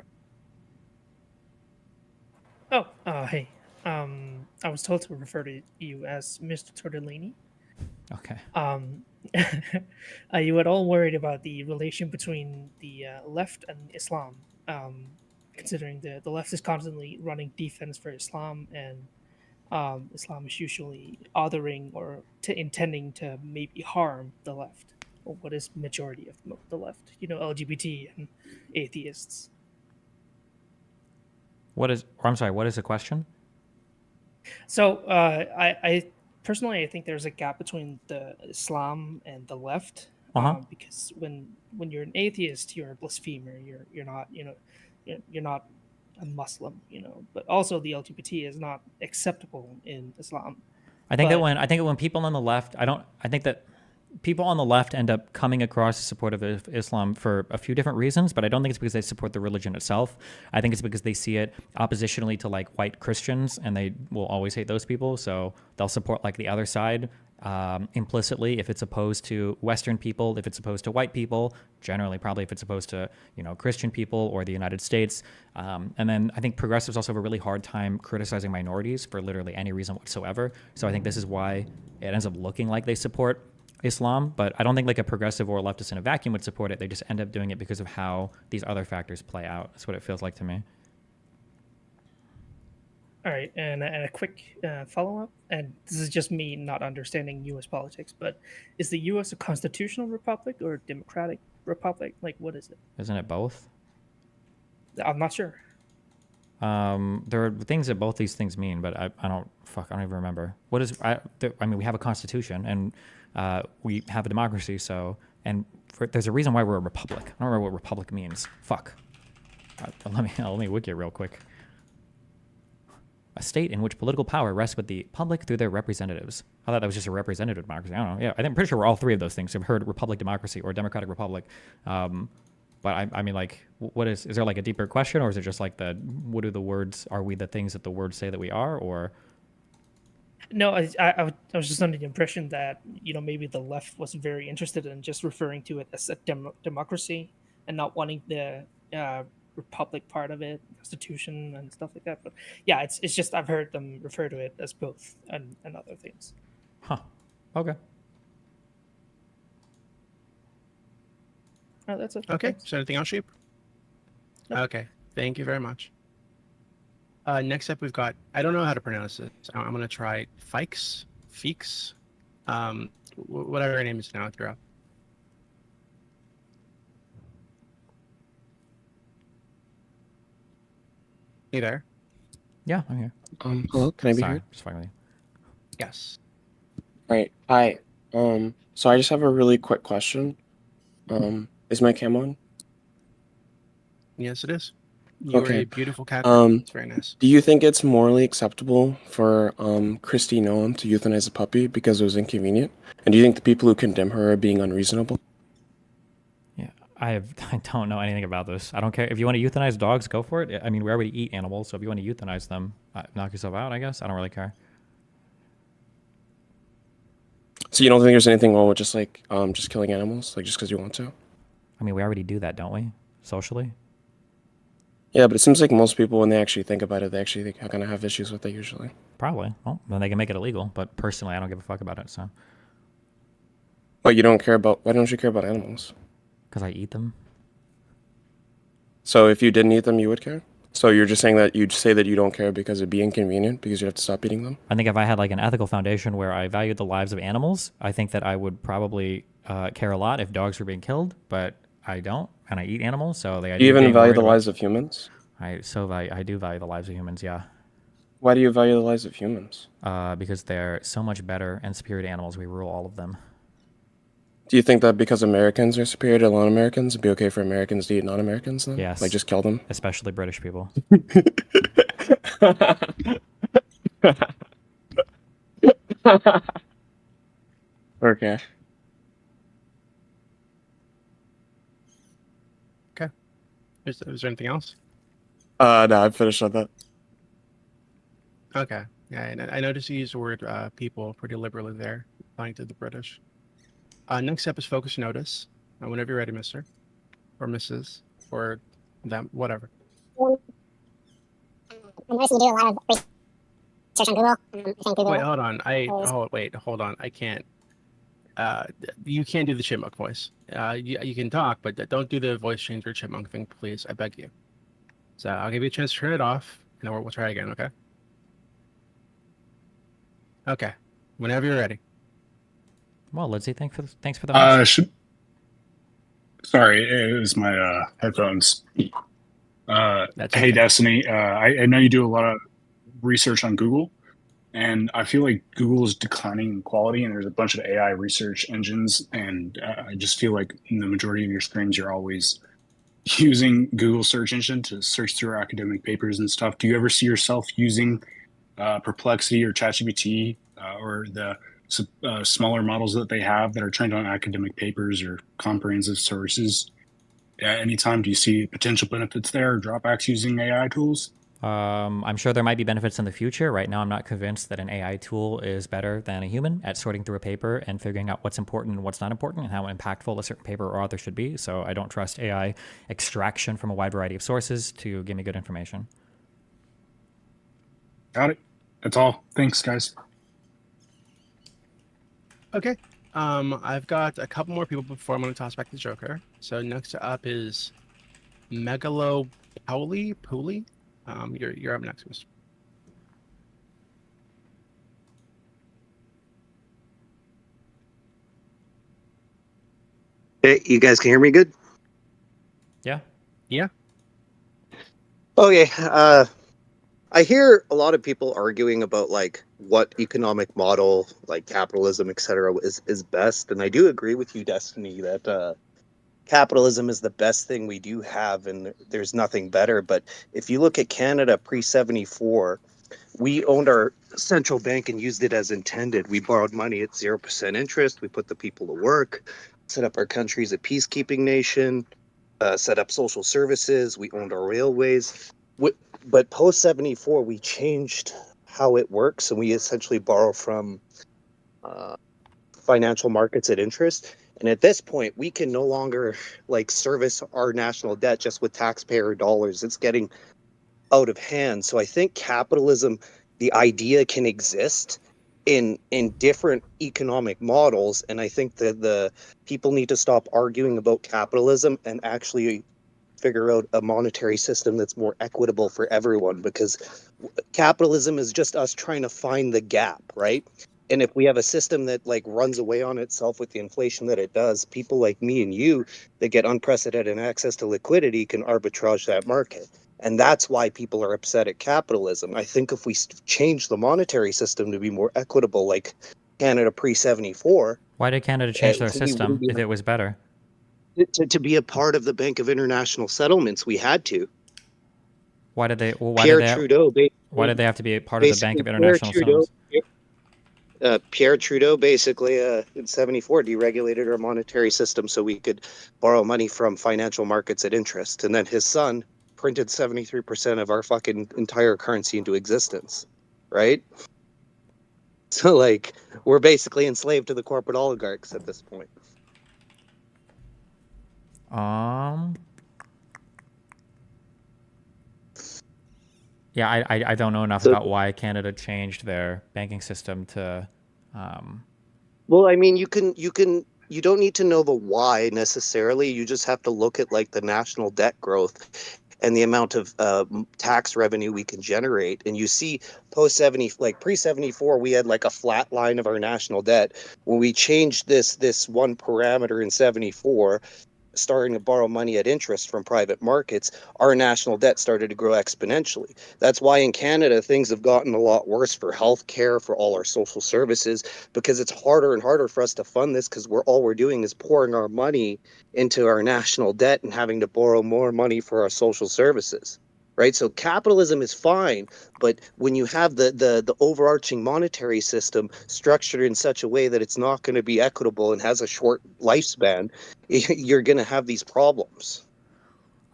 it. Hey. I was told to refer to you as Mr. Tortellini. Okay. Are you at all worried about the relation between the left and Islam? Considering the left is constantly running defense for Islam, and Islam is usually othering or intending to maybe harm the left. Or what is majority of the left? You know, LGBT and atheists. What is the question? So I personally, I think there's a gap between the Islam and the left, because when you're an atheist, you're a blasphemer. You're not, you know, you're not a Muslim, you know. But also the LGBT is not acceptable in Islam. I think that when people on the left, I think that people on the left end up coming across as supportive of Islam for a few different reasons, but I don't think it's because they support the religion itself. I think it's because they see it oppositionally to like white Christians, and they will always hate those people. So they'll support like the other side implicitly if it's opposed to Western people, if it's opposed to white people, generally probably if it's opposed to, you know, Christian people or the United States. And then I think progressives also have a really hard time criticizing minorities for literally any reason whatsoever. So I think this is why it ends up looking like they support Islam, but I don't think like a progressive or a leftist in a vacuum would support it. They just end up doing it because of how these other factors play out. That's what it feels like to me. All right, and a quick follow-up, and this is just me not understanding U.S. politics, but is the U.S. a constitutional republic or a democratic republic? Like, what is it? Isn't it both? I'm not sure. There are things that both these things mean, but I don't even remember. What is, I mean, we have a constitution, and we have a democracy, so, and there's a reason why we're a republic. I don't remember what republic means. Fuck. Let me wiki it real quick. A state in which political power rests with the public through their representatives. I thought that was just a representative democracy. I don't know. Yeah, I'm pretty sure we're all three of those things. I've heard republic, democracy, or democratic republic. But I mean, like, what is there like a deeper question, or is it just like what are the words? Are we the things that the words say that we are, or? No, I was just under the impression that, you know, maybe the left was very interested in just referring to it as a democracy and not wanting the republic part of it, constitution and stuff like that. But yeah, it's just I've heard them refer to it as both and other things. Huh. Okay. Oh, that's it. Okay. Thanks. So anything else, Sheep? Nope. Okay. Thank you very much. Next up, we've got, I don't know how to pronounce it. So I'm going to try Fikes. Whatever your name is now, if you're up. You there? Yeah, I'm here. Hello, can I be Sorry, heard? just fucking with you. Yes. Right. Hi. So I just have a really quick question. Is my cam on? Yes, it is. You're Okay. a beautiful cat. It's very nice. Do you think it's morally acceptable for Christy Noam to euthanize a puppy because it was inconvenient? And do you think the people who condemn her are being unreasonable? I don't know anything about this. I don't care. If you want to euthanize dogs, go for it. I mean, we already eat animals, so if you want to euthanize them, knock yourself out, I guess. I don't really care. So you don't think there's anything wrong with just killing animals, like just because you want to? I mean, we already do that, don't we? Socially? Yeah, but it seems like most people, when they actually think about it, they actually kind of have issues with it usually. Probably. Well, then they can make it illegal, but personally, I don't give a fuck about it, so. But you don't care about, why don't you care about animals? Because I eat them. So if you didn't eat them, you would care? So you're just saying that you'd say that you don't care because it'd be inconvenient because you have to stop eating them? I think if I had like an ethical foundation where I valued the lives of animals, I think that I would probably care a lot if dogs were being killed, but I don't, and I eat animals, so the idea Do you even being value worried the about- lives of humans? I do value the lives of humans, yeah. Why do you value the lives of humans? Because they're so much better and superior to animals, we rule all of them. Do you think that because Americans are superior to non-Americans, it'd be okay for Americans to eat non-Americans then? Yes. Like just kill them? Especially British people. Okay. Okay. Is there anything else? No, I'm finished on that. Okay. Yeah, and I noticed you used the word people pretty liberally there, applying to the British. Next up is focus notice. Whenever you're ready, Mister, or Mrs, or them, whatever. I noticed you do a lot of research on Google. I think Google. Wait, hold on. Hold on. I can't. You can't do the chipmunk voice. You can talk, but don't do the voice changer chipmunk thing, please. I beg you. So I'll give you a chance to turn it off, and then we'll try again. Okay. Okay. Whenever you're ready. Well, Lindsay, thanks for the Sorry, it was my headphones. That's hey, okay. Destiny. I know you do a lot of research on Google, and I feel like Google is declining in quality, and there's a bunch of AI research engines, and I just feel like in the majority of your screens, you're always using Google search engine to search through academic papers and stuff. Do you ever see yourself using Perplexity or ChatGPT or the smaller models that they have that are trained on academic papers or comprehensive sources? Anytime do you see potential benefits there or drawbacks using AI tools? I'm sure there might be benefits in the future. Right now, I'm not convinced that an AI tool is better than a human at sorting through a paper and figuring out what's important and what's not important and how impactful a certain paper or author should be. So I don't trust AI extraction from a wide variety of sources to give me good information. Got it. That's all. Thanks, guys. Okay. I've got a couple more people before I'm going to toss back the Joker. So next up is Megalo Pooley. You're up next, Mister. Hey, you guys can hear me good? Yeah. Yeah. Okay. I hear a lot of people arguing about like what economic model, like capitalism, etc., is best, and I do agree with you, Destiny, that capitalism is the best thing we do have, and there's nothing better. But if you look at Canada pre-74, we owned our central bank and used it as intended. We borrowed money at 0% interest. We put the people to work, set up our country as a peacekeeping nation, set up social services. We owned our railways. But post 74, we changed how it works, and we essentially borrow from financial markets at interest. And at this point, we can no longer like service our national debt just with taxpayer dollars. It's getting out of hand. So I think capitalism, the idea can exist in different economic models, and I think that the people need to stop arguing about capitalism and actually figure out a monetary system that's more equitable for everyone, because capitalism is just us trying to find the gap, right? And if we have a system that like runs away on itself with the inflation that it does, people like me and you that get unprecedented access to liquidity can arbitrage that market. And that's why people are upset at capitalism. I think if we change the monetary system to be more equitable, like Canada pre-74. Why did Canada change their system if it was better? To be a part of the Bank of International Settlements, we had to. Why did they? Well, Trudeau. Why did they have to be a part of the Bank of International Settlements? Pierre Trudeau basically in 74 deregulated our monetary system so we could borrow money from financial markets at interest. And then his son printed 73% of our fucking entire currency into existence, right? So like we're basically enslaved to the corporate oligarchs at this point. Yeah, I don't know enough about why Canada changed their banking system to. Well, I mean, you don't need to know the why necessarily. You just have to look at like the national debt growth and the amount of tax revenue we can generate. And you see pre-74, we had like a flat line of our national debt. When we changed this one parameter in 74, starting to borrow money at interest from private markets, our national debt started to grow exponentially. That's why in Canada, things have gotten a lot worse for healthcare, for all our social services, because it's harder and harder for us to fund this because all we're doing is pouring our money into our national debt and having to borrow more money for our social services. Right, so capitalism is fine, but when you have the overarching monetary system structured in such a way that it's not going to be equitable and has a short lifespan, you're going to have these problems.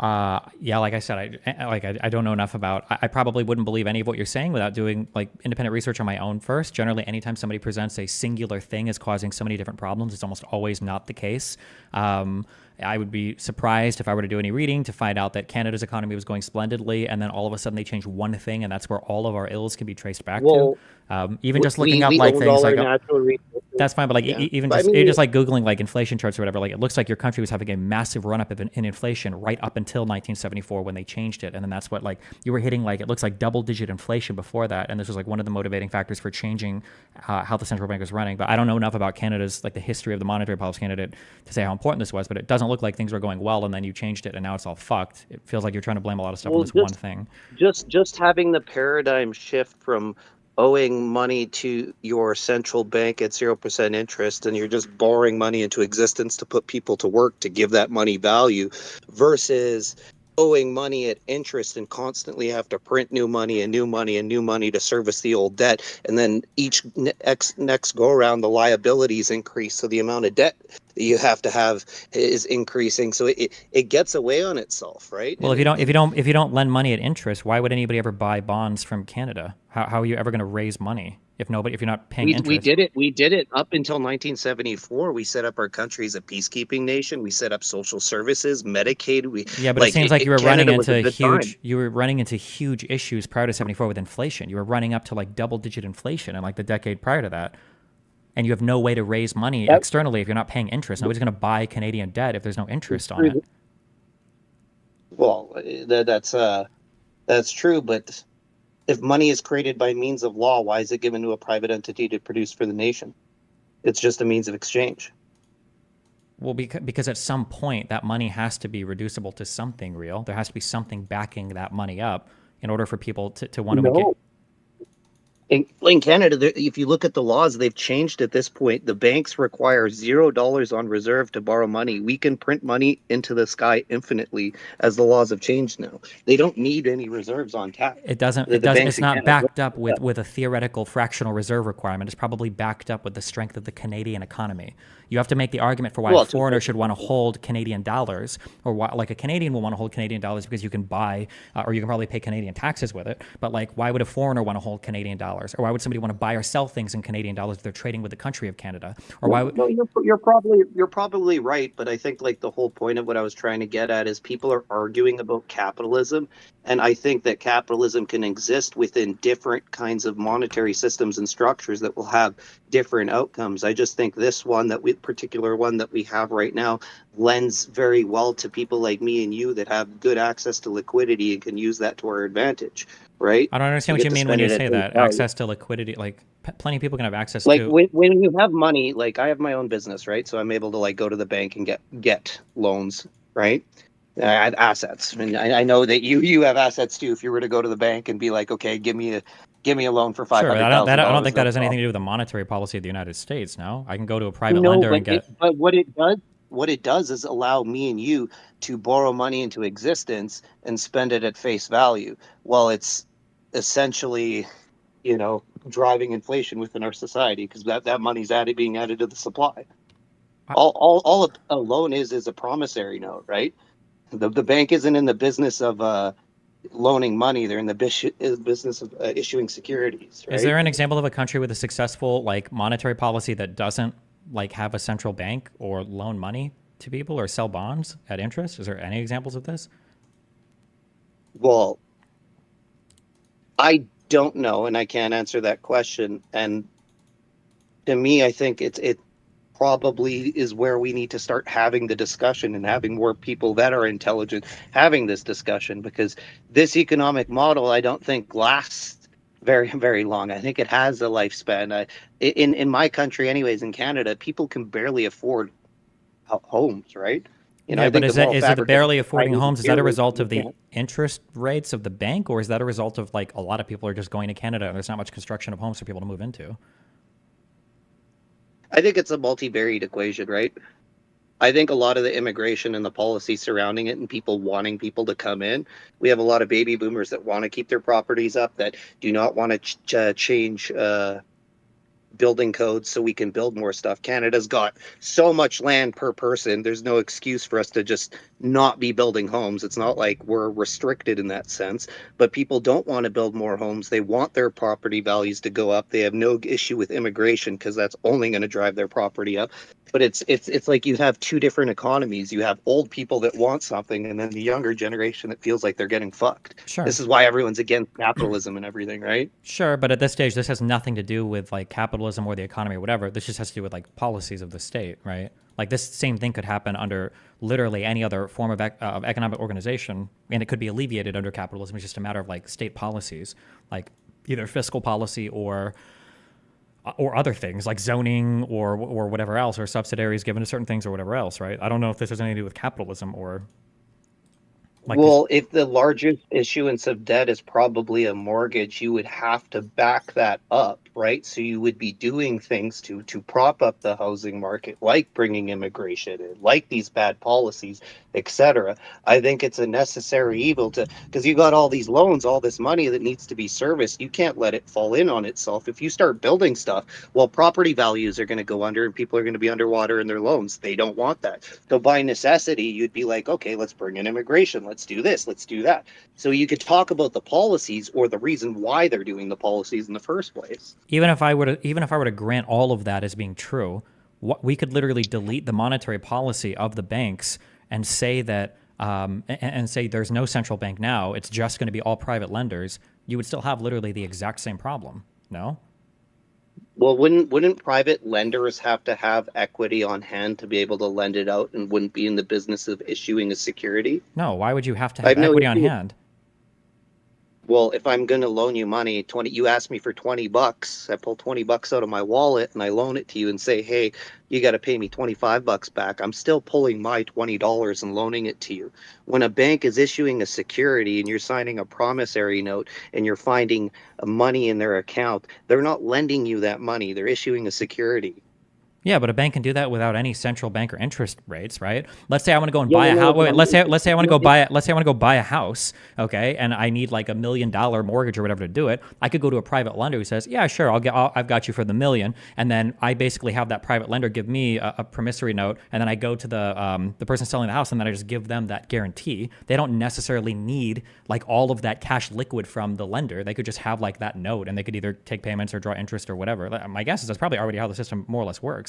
Yeah, like I said, I don't know enough about. I probably wouldn't believe any of what you're saying without doing like independent research on my own first. Generally, anytime somebody presents a singular thing as causing so many different problems, it's almost always not the case. I would be surprised if I were to do any reading to find out that Canada's economy was going splendidly, and then all of a sudden they changed one thing, and that's where all of our ills can be traced back to. Even just looking up like things like that's fine, but like even just like Googling like inflation charts or whatever, like it looks like your country was having a massive run up in inflation right up until 1974 when they changed it, and then that's what like you were hitting like it looks like double-digit inflation before that, and this was like one of the motivating factors for changing how the central bank was running. But I don't know enough about Canada's like the history of the monetary policy candidate to say how important this was, but it doesn't look like things were going well, and then you changed it, and now it's all fucked. It feels like you're trying to blame a lot of stuff on this one thing. Just having the paradigm shift from owing money to your central bank at 0% interest, and you're just borrowing money into existence to put people to work to give that money value, versus owing money at interest and constantly have to print new money and new money and new money to service the old debt. And then each next go around, the liabilities increase. So the amount of debt that you have to have is increasing. So it gets away on itself, right? Well, and if you don't lend money at interest, why would anybody ever buy bonds from Canada? How are you ever going to raise money if you're not paying interest? We did it up until 1974. We set up our country as a peacekeeping nation. We set up social services, Medicaid. Yeah, but it seems like you were running into huge issues prior to 74 with inflation. You were running up to like double-digit inflation in like the decade prior to that. And you have no way to raise money externally if you're not paying interest. Nobody's going to buy Canadian debt if there's no interest on it. Well, that's true, but if money is created by means of law, why is it given to a private entity to produce for the nation? It's just a means of exchange. Well, because at some point that money has to be reducible to something real. There has to be something backing that money up in order for people to want to get. In Canada, if you look at the laws, they've changed at this point. The banks require $0 on reserve to borrow money. We can print money into the sky infinitely as the laws have changed now. They don't need any reserves on tap. It doesn't. It's not backed up with a theoretical fractional reserve requirement. It's probably backed up with the strength of the Canadian economy. You have to make the argument for why a foreigner should want to hold Canadian dollars, or why, like a Canadian will want to hold Canadian dollars because you can buy, or you can probably pay Canadian taxes with it. But like, why would a foreigner want to hold Canadian dollars? dollars? Or why would somebody want to buy or sell things in Canadian dollars if they're trading with the country of Canada? Or why would... No, you're probably right, but I think like the whole point of what I was trying to get at is people are arguing about capitalism, and I think that capitalism can exist within different kinds of monetary systems and structures that will have different outcomes. I just think this one particular one that we have right now lends very well to people like me and you that have good access to liquidity and can use that to our advantage, right? I don't understand We what get you to mean when spend you it at say face that. value. Access to liquidity, like plenty of people can have access Like to... when you have money, like I have my own business, right? So I'm able to like go to the bank and get loans, right? I have assets, and I know that you have assets too. If you were to go to the bank and be like, okay, give me a loan for Sure, but $500,000, I don't think that no has anything problem. to do with the monetary policy of the United States. No, I can go to a private No, lender but and get... but what it does is allow me and you to borrow money into existence and spend it at face value. Well, it's essentially, driving inflation within our society because that money's being added to the supply. All a loan is a promissory note, right? The bank isn't in the business of loaning money; they're in the business of issuing securities, Is right? there an example of a country with a successful like monetary policy that doesn't like have a central bank or loan money to people or sell bonds at interest? Is there any examples of this? Well, I don't know, and I can't answer that question. And to me, I think it probably is where we need to start having the discussion and having more people that are intelligent having this discussion, because this economic model I don't think lasts very very long. I think it has a lifespan. In my country anyways, in Canada, people can barely afford homes, right? Yeah, I but think the moral is it fabric barely of affording society homes? Is that a result of you the can't- interest rates of the bank, or is that a result of like a lot of people are just going to Canada and there's not much construction of homes for people to move into? I think it's a multivariate equation, right? I think a lot of the immigration and the policy surrounding it and people wanting people to come in. We have a lot of baby boomers that want to keep their properties up, that do not want to change building codes so we can build more stuff. Canada's got so much land per person. There's no excuse for us to just not be building homes. It's not like we're restricted in that sense, but people don't want to build more homes. They want their property values to go up. They have no issue with immigration because that's only going to drive their property up. But it's like you have two different economies. You have old people that want something, and then the younger generation that feels like they're getting fucked. Sure. This is why everyone's against capitalism and everything, right? Sure, but at this stage, this has nothing to do with like capitalism or the economy or whatever. This just has to do with like policies of the state, right? Like this same thing could happen under literally any other form of economic organization, and it could be alleviated under capitalism. It's just a matter of like state policies, like either fiscal policy or other things like zoning or whatever else, or subsidiaries given to certain things or whatever else, right? I don't know if this has anything to do with capitalism or like well, if the largest issuance of debt is probably a mortgage, you would have to back that up, right? So you would be doing things to prop up the housing market, like bringing immigration in, like these bad policies, etc. I think it's a necessary evil because you got all these loans, all this money that needs to be serviced. You can't let it fall in on itself. If you start building stuff, well, property values are going to go under and people are going to be underwater in their loans. They don't want that. So by necessity, you'd be like, okay, let's bring in immigration. Let's do this. Let's do that. So you could talk about the policies or the reason why they're doing the policies in the first place. even if I were to grant all of that as being true, we could literally delete the monetary policy of the banks and say that and say there's no central bank now. It's just going to be all private lenders. You would still have literally the exact same problem. No. Well, wouldn't private lenders have to have equity on hand to be able to lend it out and wouldn't be in the business of issuing a security? No. Why would you have to I have have no equity on issue. hand? Well, if I'm going to loan you money, you ask me for $20, I pull $20 out of my wallet and I loan it to you and say, hey, you got to pay me $25 back. I'm still pulling my $20 and loaning it to you. When a bank is issuing a security and you're signing a promissory note and you're finding money in their account, they're not lending you that money. They're issuing a security. Yeah, but a bank can do that without any central bank or interest rates, right? Let's say I want to go and Yeah, buy yeah, a no, house. but Wait, I'm let's say I want to go it, buy let's say I want to go buy a house, okay? And I need like $1 million mortgage or whatever to do it. I could go to a private lender who says, "Yeah, sure, I've got you for the million." And then I basically have that private lender give me a promissory note, and then I go to the person selling the house, and then I just give them that guarantee. They don't necessarily need like all of that cash liquid from the lender. They could just have like that note, and they could either take payments or draw interest or whatever. My guess is that's probably already how the system more or less works.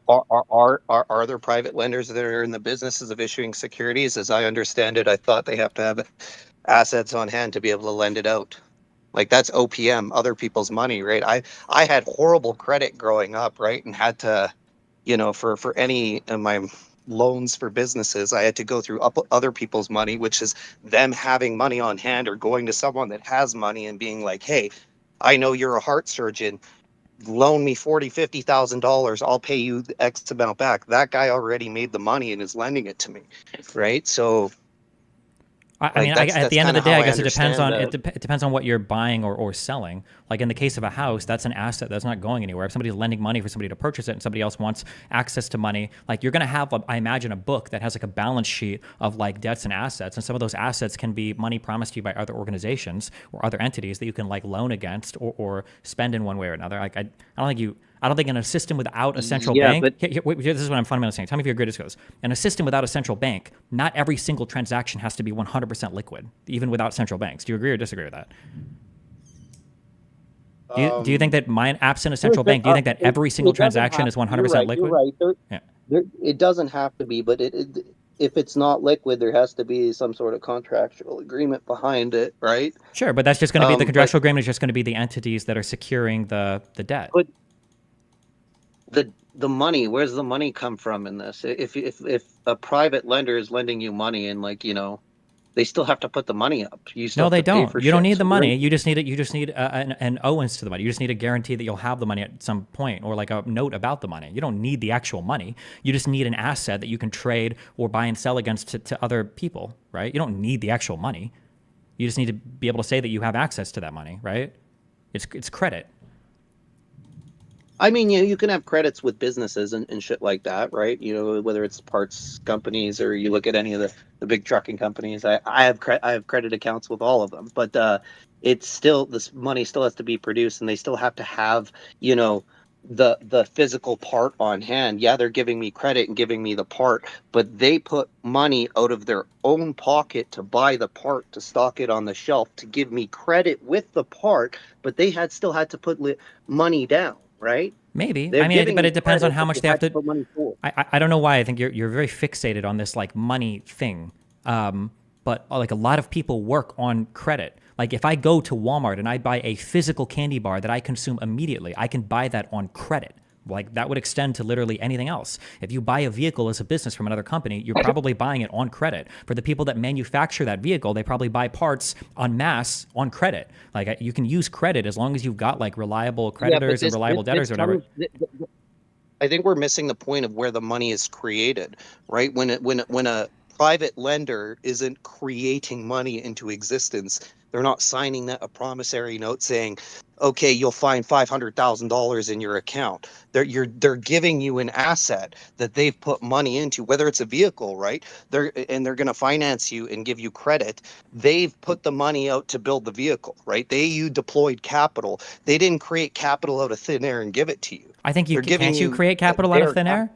are there private lenders that are in the businesses of issuing securities? As I understand it, I thought they have to have assets on hand to be able to lend it out. Like that's OPM, other people's money, right? I had horrible credit growing up, right, and had to, for any of my loans for businesses, I had to go through other people's money, which is them having money on hand or going to someone that has money and being like, hey, I know you're a heart surgeon, loan me $40,000, $50,000, I'll pay you X amount back. That guy already made the money and is lending it to me, right? So I mean, that's at the end of kind the of day, how I I guess it depends understand on it depends on what you're buying or selling. Like in the case of a house, that's an asset that's not going anywhere. If somebody's lending money for somebody to purchase it and somebody else wants access to money, like you're going to have, I imagine, a book that has like a balance sheet of like debts and assets, and some of those assets can be money promised to you by other organizations or other entities that you can like loan against or spend in one way or another. Like I don't think in a system without a central bank. Wait, this is what I'm fundamentally saying. Tell me if your grid goes. In a system without a central bank, not every single transaction has to be 100% liquid, even without central banks. Do you agree or disagree with that? Do you think that absent a central bank, do you think that every single transaction is 100% liquid? You're right. Yeah. It doesn't have to be, but if it's not liquid, there has to be some sort of contractual agreement behind it, right? Sure, but that's just going to be the contractual agreement is just going to be the entities that are securing the debt. But the money, where's the money come from in this? If a private lender is lending you money and they still have to put the money up. You still No, have they to pay don't. for You don't shit. need the So money. You just need it. You just need an owance to the money. You just need a guarantee that you'll have the money at some point, or like a note about the money. You don't need the actual money. You just need an asset that you can trade or buy and sell against to other people, right? You don't need the actual money. You just need to be able to say that you have access to that money, right? It's credit. I mean, you can have credits with businesses and shit like that, right? Whether it's parts companies or you look at any of the big trucking companies. I have credit accounts with all of them, but it's still, this money still has to be produced, and they still have to have the physical part on hand. Yeah, they're giving me credit and giving me the part, but they put money out of their own pocket to buy the part, to stock it on the shelf, to give me credit with the part, but they still had to put money down. Right? Maybe. They're I mean, giving but me it depends on credit, how but much they they have had to to. put money forward. I don't know why. I think you're very fixated on this like money thing. But like a lot of people work on credit. Like if I go to Walmart and I buy a physical candy bar that I consume immediately, I can buy that on credit. Like that would extend to literally anything else. If you buy a vehicle as a business from another company, you're probably buying it on credit. For the people that manufacture that vehicle, they probably buy parts en masse on credit. Like you can use credit as long as you've got like reliable creditors and reliable debtors or whatever. I think we're missing the point of where the money is created, right? When a private lender isn't creating money into existence, they're not signing a promissory note saying, okay, you'll find $500,000 in your account. They're giving you an asset that they've put money into, whether it's a vehicle, right? They're going to finance you and give you credit. They've put the money out to build the vehicle, right? You deployed capital. They didn't create capital out of thin air and give it to you. I think can't you create capital out of thin air?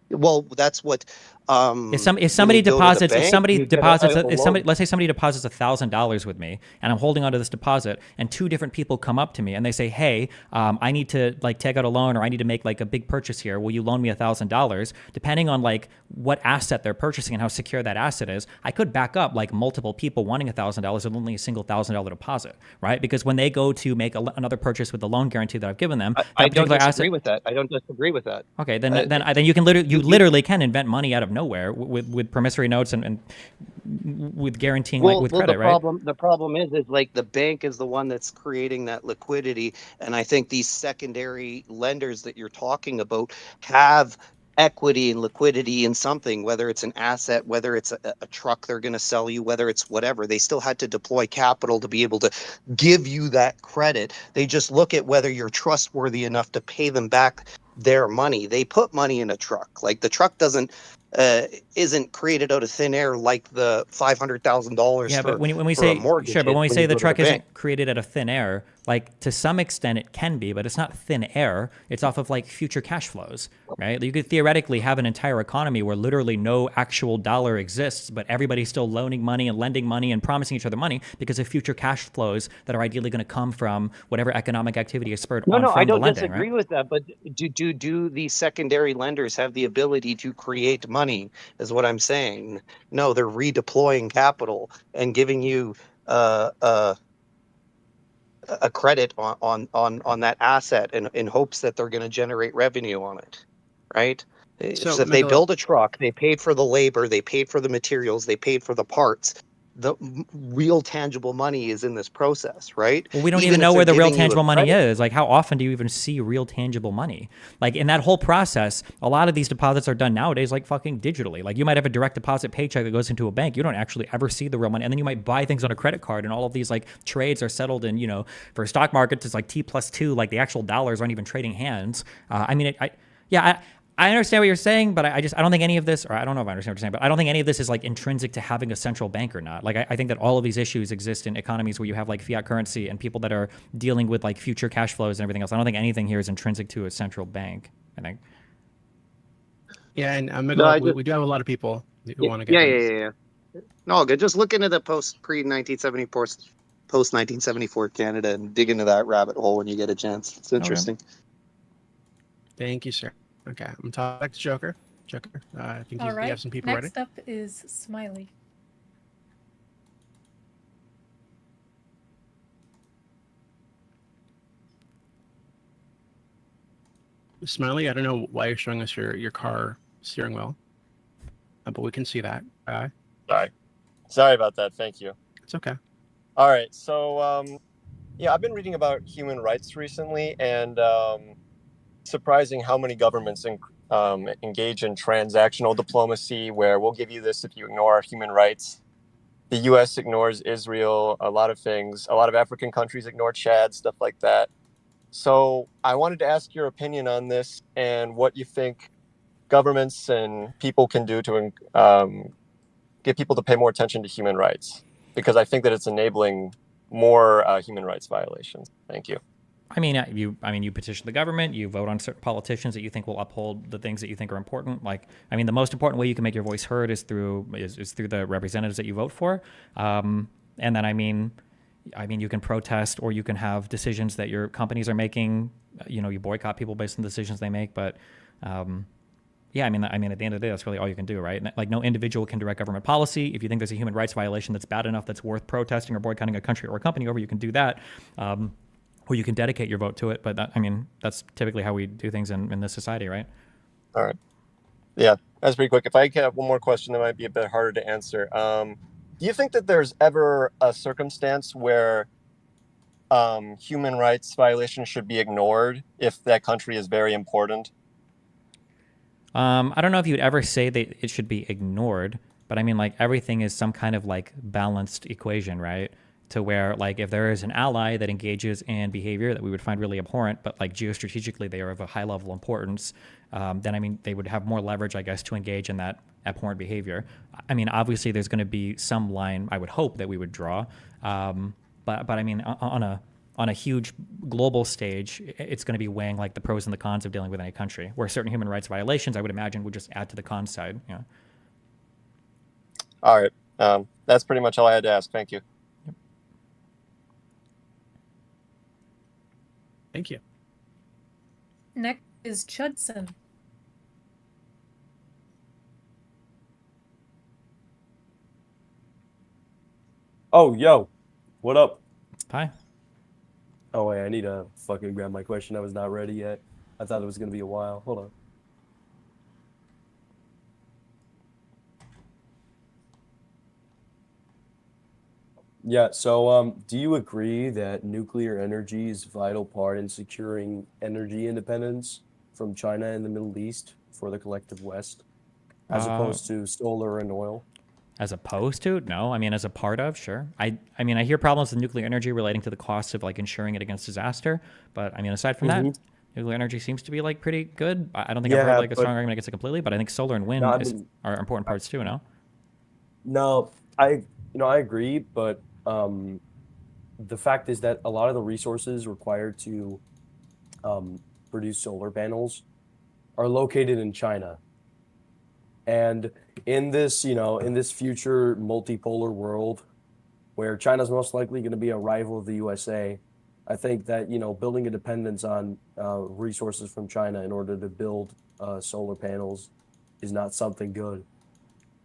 Well, that's what. If somebody deposits let's say somebody deposits $1,000 with me, and I'm holding onto this deposit, and two different people come up to me and they say, hey, I need to like take out a loan, or I need to make like a big purchase here. Will you loan me $1,000? Depending on like what asset they're purchasing and how secure that asset is, I could back up like multiple people wanting $1,000 with only a single $1,000 deposit, right? Because when they go to make another purchase with the loan guarantee that I've given them, I don't disagree with that. I don't disagree with that. Okay, then you can literally can invent money out of nowhere with promissory notes and with guaranteeing with credit, right? The problem is like the bank is the one that's creating that liquidity, and I think these secondary lenders that you're talking about have equity and liquidity in something, whether it's an asset, whether it's a truck they're going to sell you, whether it's whatever. They still had to deploy capital to be able to give you that credit. They just look at whether you're trustworthy enough to pay them back their money. They put money in a truck. Like the truck isn't created out of thin air like the $500,000 Yeah, but when we for a say mortgage sure, but is when we when say you the go to the truck bank. isn't created out of thin air, like to some extent it can be, but it's not thin air. It's off of like future cash flows, right? You could theoretically have an entire economy where literally no actual dollar exists, but everybody's still loaning money and lending money and promising each other money because of future cash flows that are ideally going to come from whatever economic activity is spurred on No, from I the don't lending, disagree right? with that, but do these secondary lenders have the ability to create money? Is what I'm saying. No, they're redeploying capital and giving you uh, uh, a credit on that asset in hopes that they're going to generate revenue on it, right? So So if they Megalo, build a truck, they paid for the labor, they paid for the materials, they paid for the parts. The real tangible money is in this process, right? Well, we don't even Even if know they're where the real giving you a tangible money credit. is. Like, how often do you even see real tangible money? Like, in that whole process, a lot of these deposits are done nowadays, like fucking digitally. Like, you might have a direct deposit paycheck that goes into a bank. You don't actually ever see the real money. And then you might buy things on a credit card, and all of these, like, trades are settled in, you know, for stock markets, it's like T+2. Like, the actual dollars aren't even trading hands. I understand what you're saying, but I don't think any of this, or I don't know if I understand what you're saying, but I don't think any of this is like intrinsic to having a central bank or not. Like, I think that all of these issues exist in economies where you have like fiat currency and people that are dealing with like future cash flows and everything else. I don't think anything here is intrinsic to a central bank, I think. yeah, and No, Megalo, we do have a lot of people who want to get in. No, good. Just look into the pre 1974, post 1974 Canada and dig into that rabbit hole when you get a chance. It's interesting. Thank you, sir. Okay, I'm talking to Joker. Joker, I think All you right. have some people ready. Next up is Smiley. Smiley, I don't know why you're showing us your car steering wheel, but we can see that. Sorry about that. Thank you. It's okay. All right. So, yeah, I've been reading about human rights recently, and surprising how many governments engage in transactional diplomacy, where we'll give you this if you ignore our human rights. The U.S. ignores Israel, a lot of things. A lot of African countries ignore Chad, stuff like that. So I wanted to ask your opinion on this and what you think governments and people can do to get people to pay more attention to human rights, because I think that it's enabling more human rights violations. Thank you. I mean, you petition the government, you vote on certain politicians that you think will uphold the things that you think are important. Like, I mean, the most important way you can make your voice heard is through the representatives that you vote for. And then, I mean, you can protest, or you can have decisions that your companies are making. You know, you boycott people based on the decisions they make. But yeah, I mean, at the end of the day, that's really all you can do, right? Like, no individual can direct government policy. If you think there's a human rights violation that's bad enough that's worth protesting or boycotting a country or a company over, you can do that. Or you can dedicate your vote to it. But that's typically how we do things in this society, right? All right. Yeah, that's pretty quick. If I could have one more question that might be a bit harder to answer. Do you think that there's ever a circumstance where human rights violations should be ignored if that country is very important? I don't know if you'd ever say that it should be ignored, but I mean, like, everything is some kind of like balanced equation, right? To where, like, if there is an ally that engages in behavior that we would find really abhorrent, but like geostrategically they are of a high level of importance, then I mean, they would have more leverage, I guess, to engage in that abhorrent behavior. I mean, obviously there's going to be some line I would hope that we would draw, but I mean, on a huge global stage, it's going to be weighing like the pros and the cons of dealing with any country. Where certain human rights violations, I would imagine, would just add to the con side. Yeah. All right. That's pretty much all I had to ask. Thank you. Thank you. Next is Chudson. Oh, yo. What up? Hi. Oh, wait, I need to fucking grab my question. I was not ready yet. I thought it was going to be a while. Hold on. Yeah, so do you agree that nuclear energy is a vital part in securing energy independence from China and the Middle East for the collective West, as Uh, opposed to solar and oil? As opposed to? No. I mean, as a part of, sure. I mean, I hear problems with nuclear energy relating to the cost of like insuring it against disaster. But I mean, aside from that, nuclear energy seems to be like pretty good. I don't think I've heard Yeah, like a but strong argument against it completely, but I think solar and no, wind I is, mean, are important parts too, no? no, I agree, but the fact is that a lot of the resources required to produce solar panels are located in China. And in this, in this future multipolar world where China's most likely going to be a rival of the USA, I think that, building a dependence on resources from China in order to build solar panels is not something good.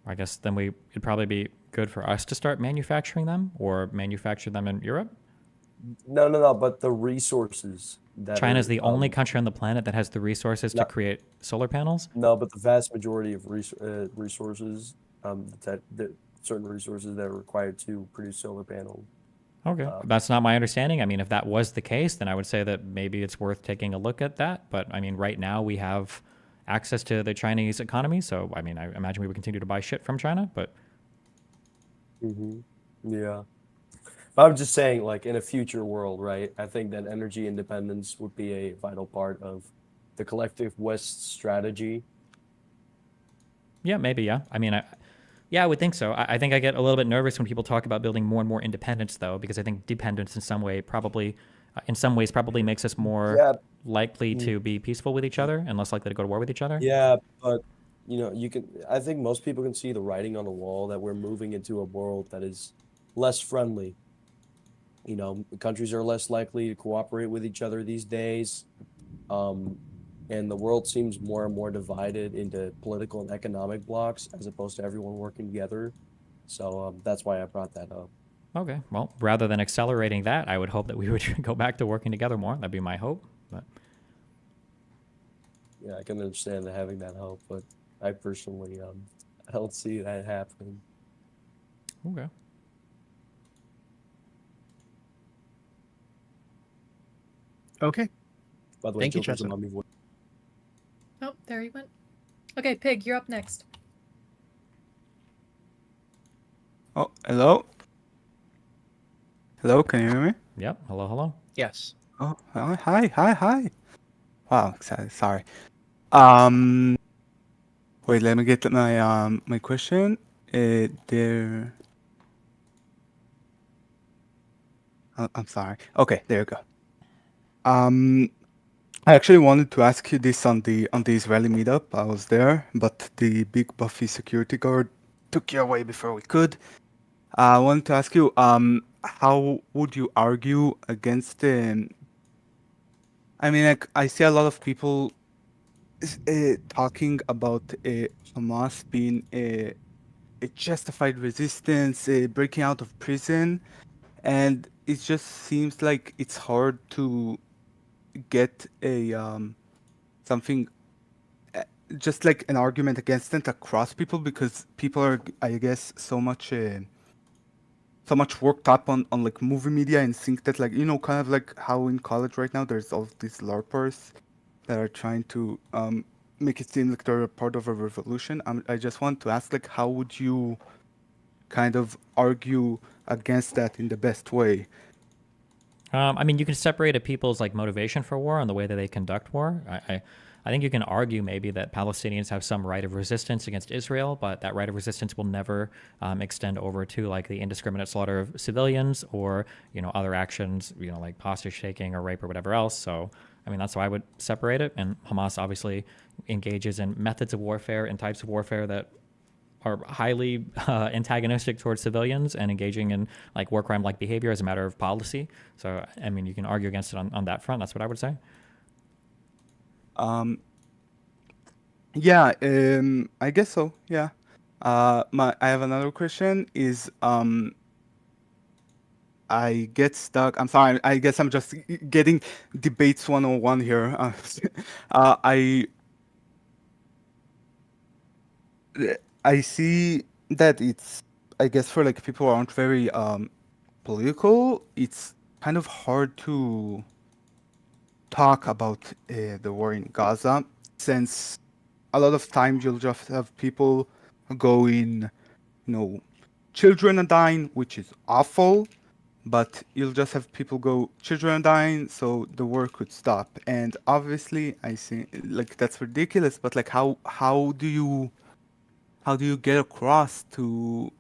I guess then it'd probably be good for us to start manufacturing them or manufacture them in Europe. No, but the resources that China's are the only country on the planet that has the resources to no, create solar panels. no, but the vast majority of resources, that certain resources that are required to produce solar panels. Okay. That's not my understanding. I mean, if that was the case, then I would say that maybe it's worth taking a look at that. But I mean, right now we have access to the Chinese economy. So, I mean, I imagine we would continue to buy shit from China, but. Yeah. But I'm just saying, like, in a future world, right? I think that energy independence would be a vital part of the collective West strategy. Yeah, maybe. Yeah. I mean, I would think so. I think I get a little bit nervous when people talk about building more and more independence, though, because I think dependence in some way probably, in some ways, probably makes us more Yeah. likely to be peaceful with each other and less likely to go to war with each other. Yeah, but I think most people can see the writing on the wall that we're moving into a world that is less friendly. Countries are less likely to cooperate with each other these days. And the world seems more and more divided into political and economic blocks as opposed to everyone working together. So that's why I brought that up. Okay. Well, rather than accelerating that, I would hope that we would go back to working together more. That'd be my hope. But Yeah, I can understand having that hope, but I personally I don't see that happening. Okay. Okay. By the way, Thank you, Joker's a Chessa. mummy voice. Oh, there he went. Okay, Pig, you're up next. Oh, hello? Hello, can you hear me? Yep. Hello, hello. Yes. Oh, hi. Wow, sorry. Wait, let me get my question. There. I'm sorry. Okay, there you go. I actually wanted to ask you this on the Israeli meetup. I was there, but the big buffy security guard took you away before we could. I wanted to ask you, how would you argue against I mean, like, I see a lot of people talking about Hamas being a justified resistance, breaking out of prison, and it just seems like it's hard to get a something, just like an argument against it across people, because people are, I guess, so much worked up on like movie media and think that, like, kind of like how in college right now there's all these LARPers that are trying to make it seem like they're a part of a revolution. I just want to ask, like, how would you kind of argue against that in the best way? I mean, you can separate a people's like motivation for war and the way that they conduct war. I think you can argue maybe that Palestinians have some right of resistance against Israel, but that right of resistance will never extend over to like the indiscriminate slaughter of civilians or other actions, like hostage taking or rape or whatever else. So I mean, that's why I would separate it. And Hamas obviously engages in methods of warfare and types of warfare that are highly antagonistic towards civilians and engaging in like war crime like behavior as a matter of policy. So I mean, you can argue against it on that front. That's what I would say. Yeah, I guess so. Yeah. I have another question. Is I get stuck. I'm sorry. I guess I'm just getting debates 101 here. I see that it's, I guess, for like people who aren't very political, it's kind of hard to talk about the war in Gaza, since a lot of times you'll just have people going, children are dying, which is awful, but you'll just have people go, children are dying, so the war could stop. And obviously, I see, like, that's ridiculous, but like, how do you get across to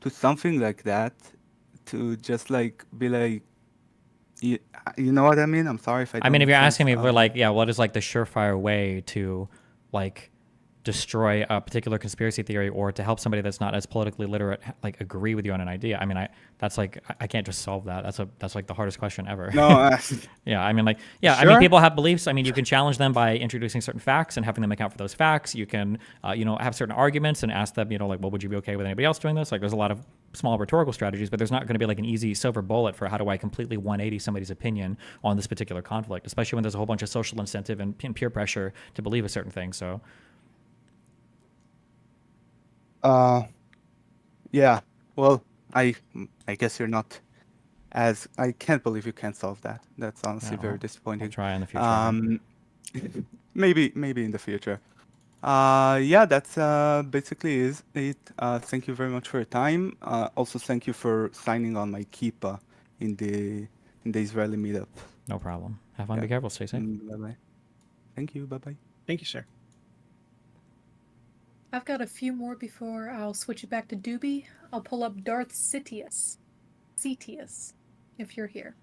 something like that, to just like be like, you, you know what I mean? I'm sorry if I I don't mean, if make you're sense. asking me for like, yeah, what is like the surefire way to like destroy a particular conspiracy theory or to help somebody that's not as politically literate like agree with you on an idea? I mean, that's like I can't just solve that. That's like the hardest question ever. No, yeah, I mean, like, yeah, I mean, sure. people have beliefs. I mean, you can challenge them by introducing certain facts and having them account for those facts. You can, have certain arguments and ask them, like, well, would you be okay with anybody else doing this? Like, there's a lot of small rhetorical strategies, but there's not going to be like an easy silver bullet for how do I completely 180 somebody's opinion on this particular conflict, especially when there's a whole bunch of social incentive and peer pressure to believe a certain thing. So. Yeah. Well, I guess you're not as I can't believe you can't solve that. That's honestly very disappointing. I'll try in the future. Maybe in the future. Yeah, that's basically is it. Thank you very much for your time. Also, thank you for signing on my keepa in the Israeli meetup. No problem. Have fun. Be careful. Stay safe. Bye bye. Thank you. Bye bye. Thank you, sir. I've got a few more before I'll switch it back to Doobie. I'll pull up Darth Cetius, if you're here.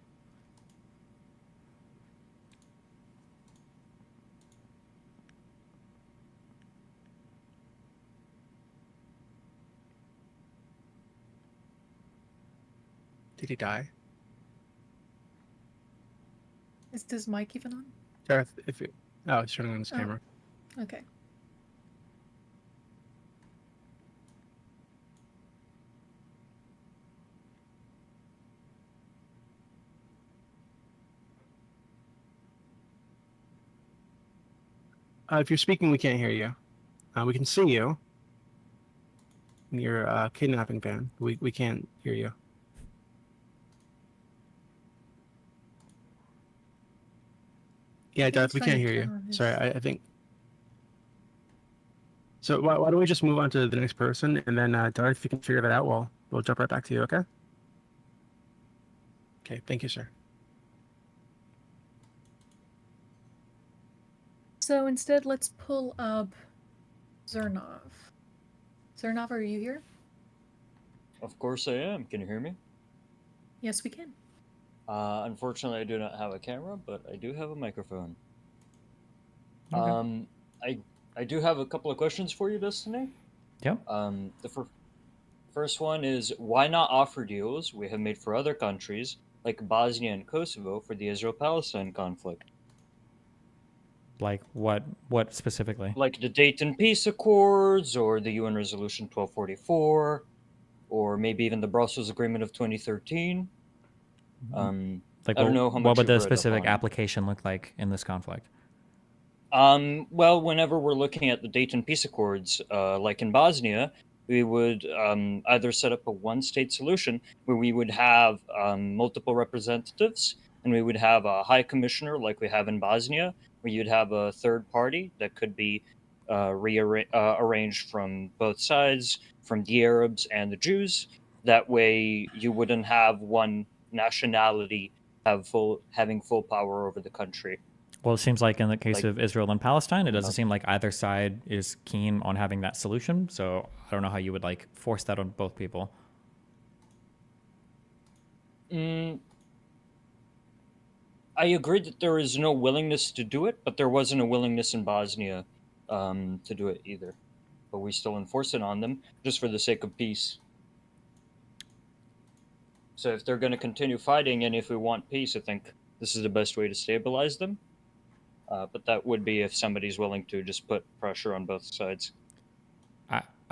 Did he die? Is this mic even on? Darth, if it, oh, he's turning on his camera. Okay. If you're speaking, we can't hear you. We can see you. You're a kidnapping fan. We can't hear you. Yeah, Darth, we can't hear you. Sorry, I think. So why don't we just move on to the next person, and then Darth, if you can figure that out, we'll jump right back to you. Okay. Okay. Thank you, sir. So instead, let's pull up Zernov. Zernov, are you here? Of course I am. Can you hear me? Yes, we can. Unfortunately, I do not have a camera, but I do have a microphone. Okay. I do have a couple of questions for you, Destiny. Yep. The first one is, why not offer deals we have made for other countries, like Bosnia and Kosovo, for the Israel-Palestine conflict? Like what specifically? Like the Dayton Peace Accords, or the UN Resolution 1244, or maybe even the Brussels Agreement of 2013. Like, I don't know how much what would you've the read up specific on it. application look like in this conflict? Well, whenever we're looking at the Dayton Peace Accords, like in Bosnia, we would either set up a one-state solution where we would have multiple representatives, and we would have a high commissioner like we have in Bosnia, where you'd have a third party that could be arranged from both sides, from the Arabs and the Jews. That way, you wouldn't have one nationality having full power over the country. Well, it seems like in the case Like- of Israel and Palestine, it doesn't seem like either side is keen on having that solution. So I don't know how you would like force that on both people. I agree that there is no willingness to do it, but there wasn't a willingness in Bosnia to do it either. But we still enforce it on them just for the sake of peace. So if they're going to continue fighting, and if we want peace, I think this is the best way to stabilize them. But that would be if somebody's willing to just put pressure on both sides.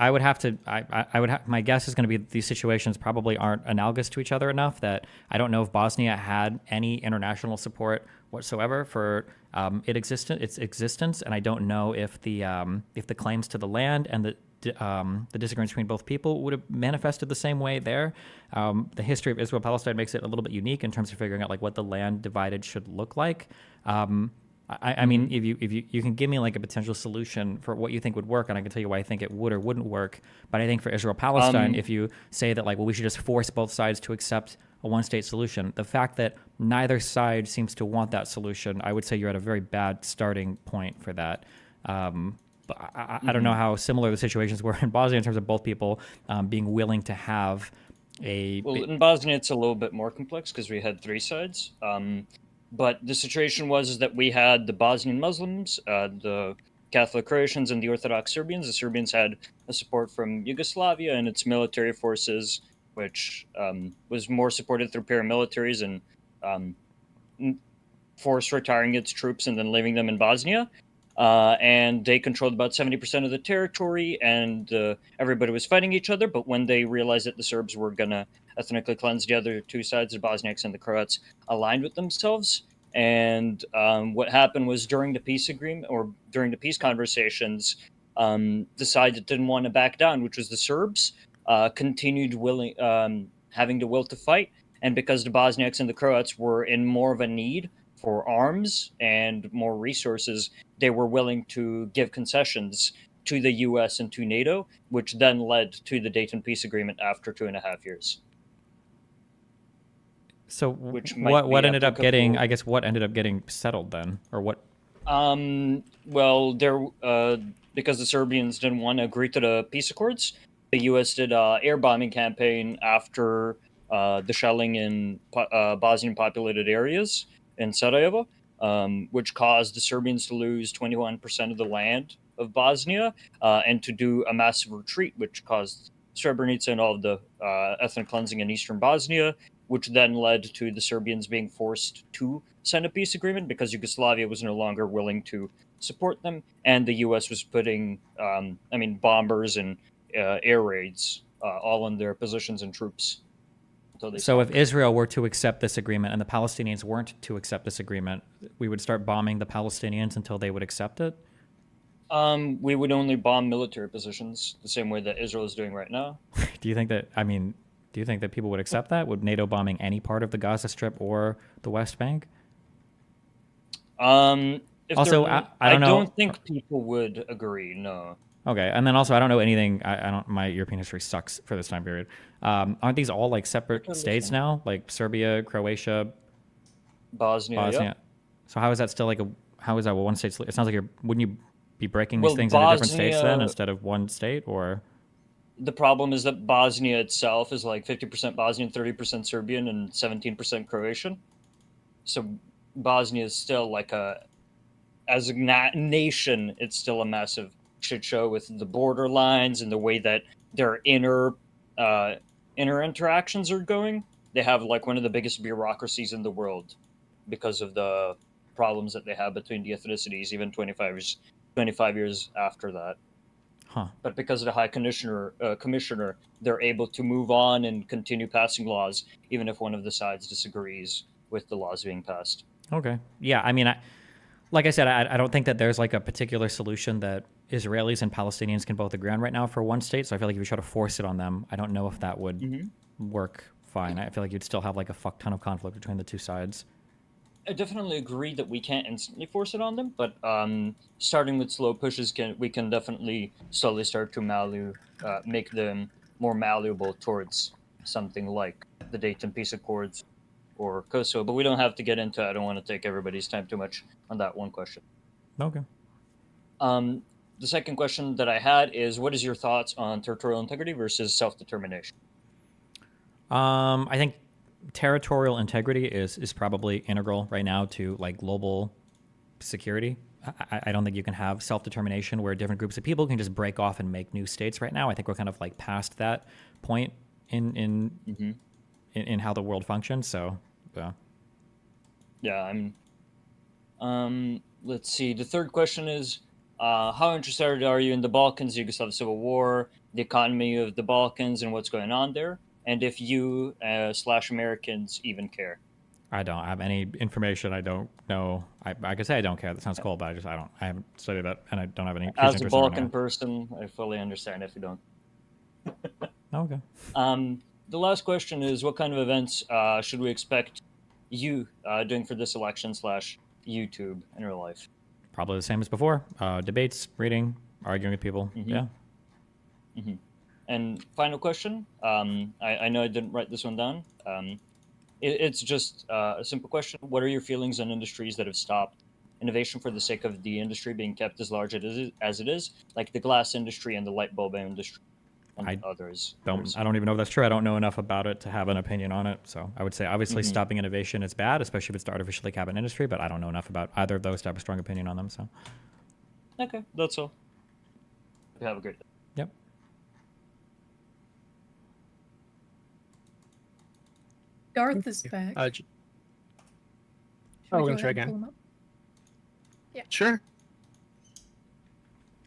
I would have to. I would. My guess is going to be these situations probably aren't analogous to each other enough that I don't know if Bosnia had any international support whatsoever for its existence, and I don't know if the claims to the land and the disagreements between both people would have manifested the same way there. The history of Israel-Palestine makes it a little bit unique in terms of figuring out like what the land divided should look like. I mean, if you can give me like a potential solution for what you think would work, and I can tell you why I think it would or wouldn't work. But I think for Israel-Palestine, if you say that like, well, we should just force both sides to accept a one-state solution, the fact that neither side seems to want that solution, I would say you're at a very bad starting point for that. But I don't know how similar the situations were in Bosnia in terms of both people being willing to have a. Well, in Bosnia, it's a little bit more complex because we had three sides. But the situation was that we had the Bosnian Muslims, the Catholic Croatians, and the Orthodox Serbians. The Serbians had a support from Yugoslavia and its military forces, which was more supported through paramilitaries and forced retiring its troops and then leaving them in Bosnia. And they controlled about 70% of the territory, and everybody was fighting each other. But when they realized that the Serbs were going to ethnically cleanse the other two sides, the Bosniaks and the Croats, aligned with themselves. And what happened was during the peace agreement or during the peace conversations, the side that didn't want to back down, which was the Serbs, continued having the will to fight. And because the Bosniaks and the Croats were in more of a need for arms and more resources, they were willing to give concessions to the U.S. and to NATO, which then led to the Dayton Peace Agreement after 2.5 years. So what ended up getting? I guess what ended up getting settled then, or what? Well, because the Serbians didn't want to agree to the peace accords, the U.S. did an air bombing campaign after the shelling in Bosnian populated areas in Sarajevo, which caused the Serbians to lose 21% of the land of Bosnia and to do a massive retreat, which caused Srebrenica and all of the ethnic cleansing in eastern Bosnia, which then led to the Serbians being forced to sign a peace agreement because Yugoslavia was no longer willing to support them, and the U.S. was putting, bombers and air raids all on their positions and troops. So if Israel were to accept this agreement and the Palestinians weren't to accept this agreement, we would start bombing the Palestinians until they would accept it? We would only bomb military positions the same way that Israel is doing right now. Do you think that people would accept that? Would NATO bombing any part of the Gaza Strip or the West Bank? Also, I don't think people would agree. No. Okay, and then also I don't know anything. I don't. My European history sucks for this time period. Aren't these all like separate states now? Like Serbia, Croatia, Bosnia. Yeah. So how is that still like how is that one state? It sounds like wouldn't you be breaking these things into different states then instead of one state, or? The problem is that Bosnia itself is like 50% Bosnian, 30% Serbian, and 17% Croatian. So Bosnia is still like as a nation, it's still a massive shit show with the border lines and the way that their inner interactions are going. They have like one of the biggest bureaucracies in the world because of the problems that they have between the ethnicities, even 25 years after that. Huh. But because of the High Commissioner, they're able to move on and continue passing laws, even if one of the sides disagrees with the laws being passed. Okay. Yeah, I mean, like I said, I don't think that there's like a particular solution that Israelis and Palestinians can both agree on right now for one state. So I feel like if you try to force it on them, I don't know if that would work fine. I feel like you'd still have like a fuck ton of conflict between the two sides. I definitely agree that we can't instantly force it on them, but starting with slow pushes, we can definitely slowly start to make them more malleable towards something like the Dayton Peace Accords or Kosovo. But we don't have to get into it. I don't want to take everybody's time too much on that one question. Okay. The second question that I had is, what is your thoughts on territorial integrity versus self-determination? I think territorial integrity is probably integral right now to like global security. I don't think you can have self-determination where different groups of people can just break off and make new states right now. I think we're kind of like past that point in how the world functions. So, yeah. Let's see. The third question is, how interested are you in the Balkans, Yugoslav Civil War, the economy of the Balkans, and what's going on there? And if you / Americans even care? I don't have any information. I don't know. I could say I don't care. That sounds cool, but I haven't studied that, and I don't have any huge As a interest in it right Balkan now. person, I fully understand if you don't. Okay. The last question is, what kind of events should we expect you doing for this election / YouTube in real life? Probably the same as before. Debates, reading, arguing with people. Mhm. Yeah. Mm-hmm. And final question. I know I didn't write this one down. It's just a simple question. What are your feelings on industries that have stopped innovation for the sake of the industry being kept as large as it is, like the glass industry and the light bulb industry and others? I don't even know if that's true. I don't know enough about it to have an opinion on it. So I would say obviously Mhm. stopping innovation is bad, especially if it's to artificially cap an industry, but I don't know enough about either of those to have a strong opinion on them. So Okay, that's all. Have a great day. Yep. Garth is back. Should we're we gonna go try ahead and again. pull him up? Yeah. Sure.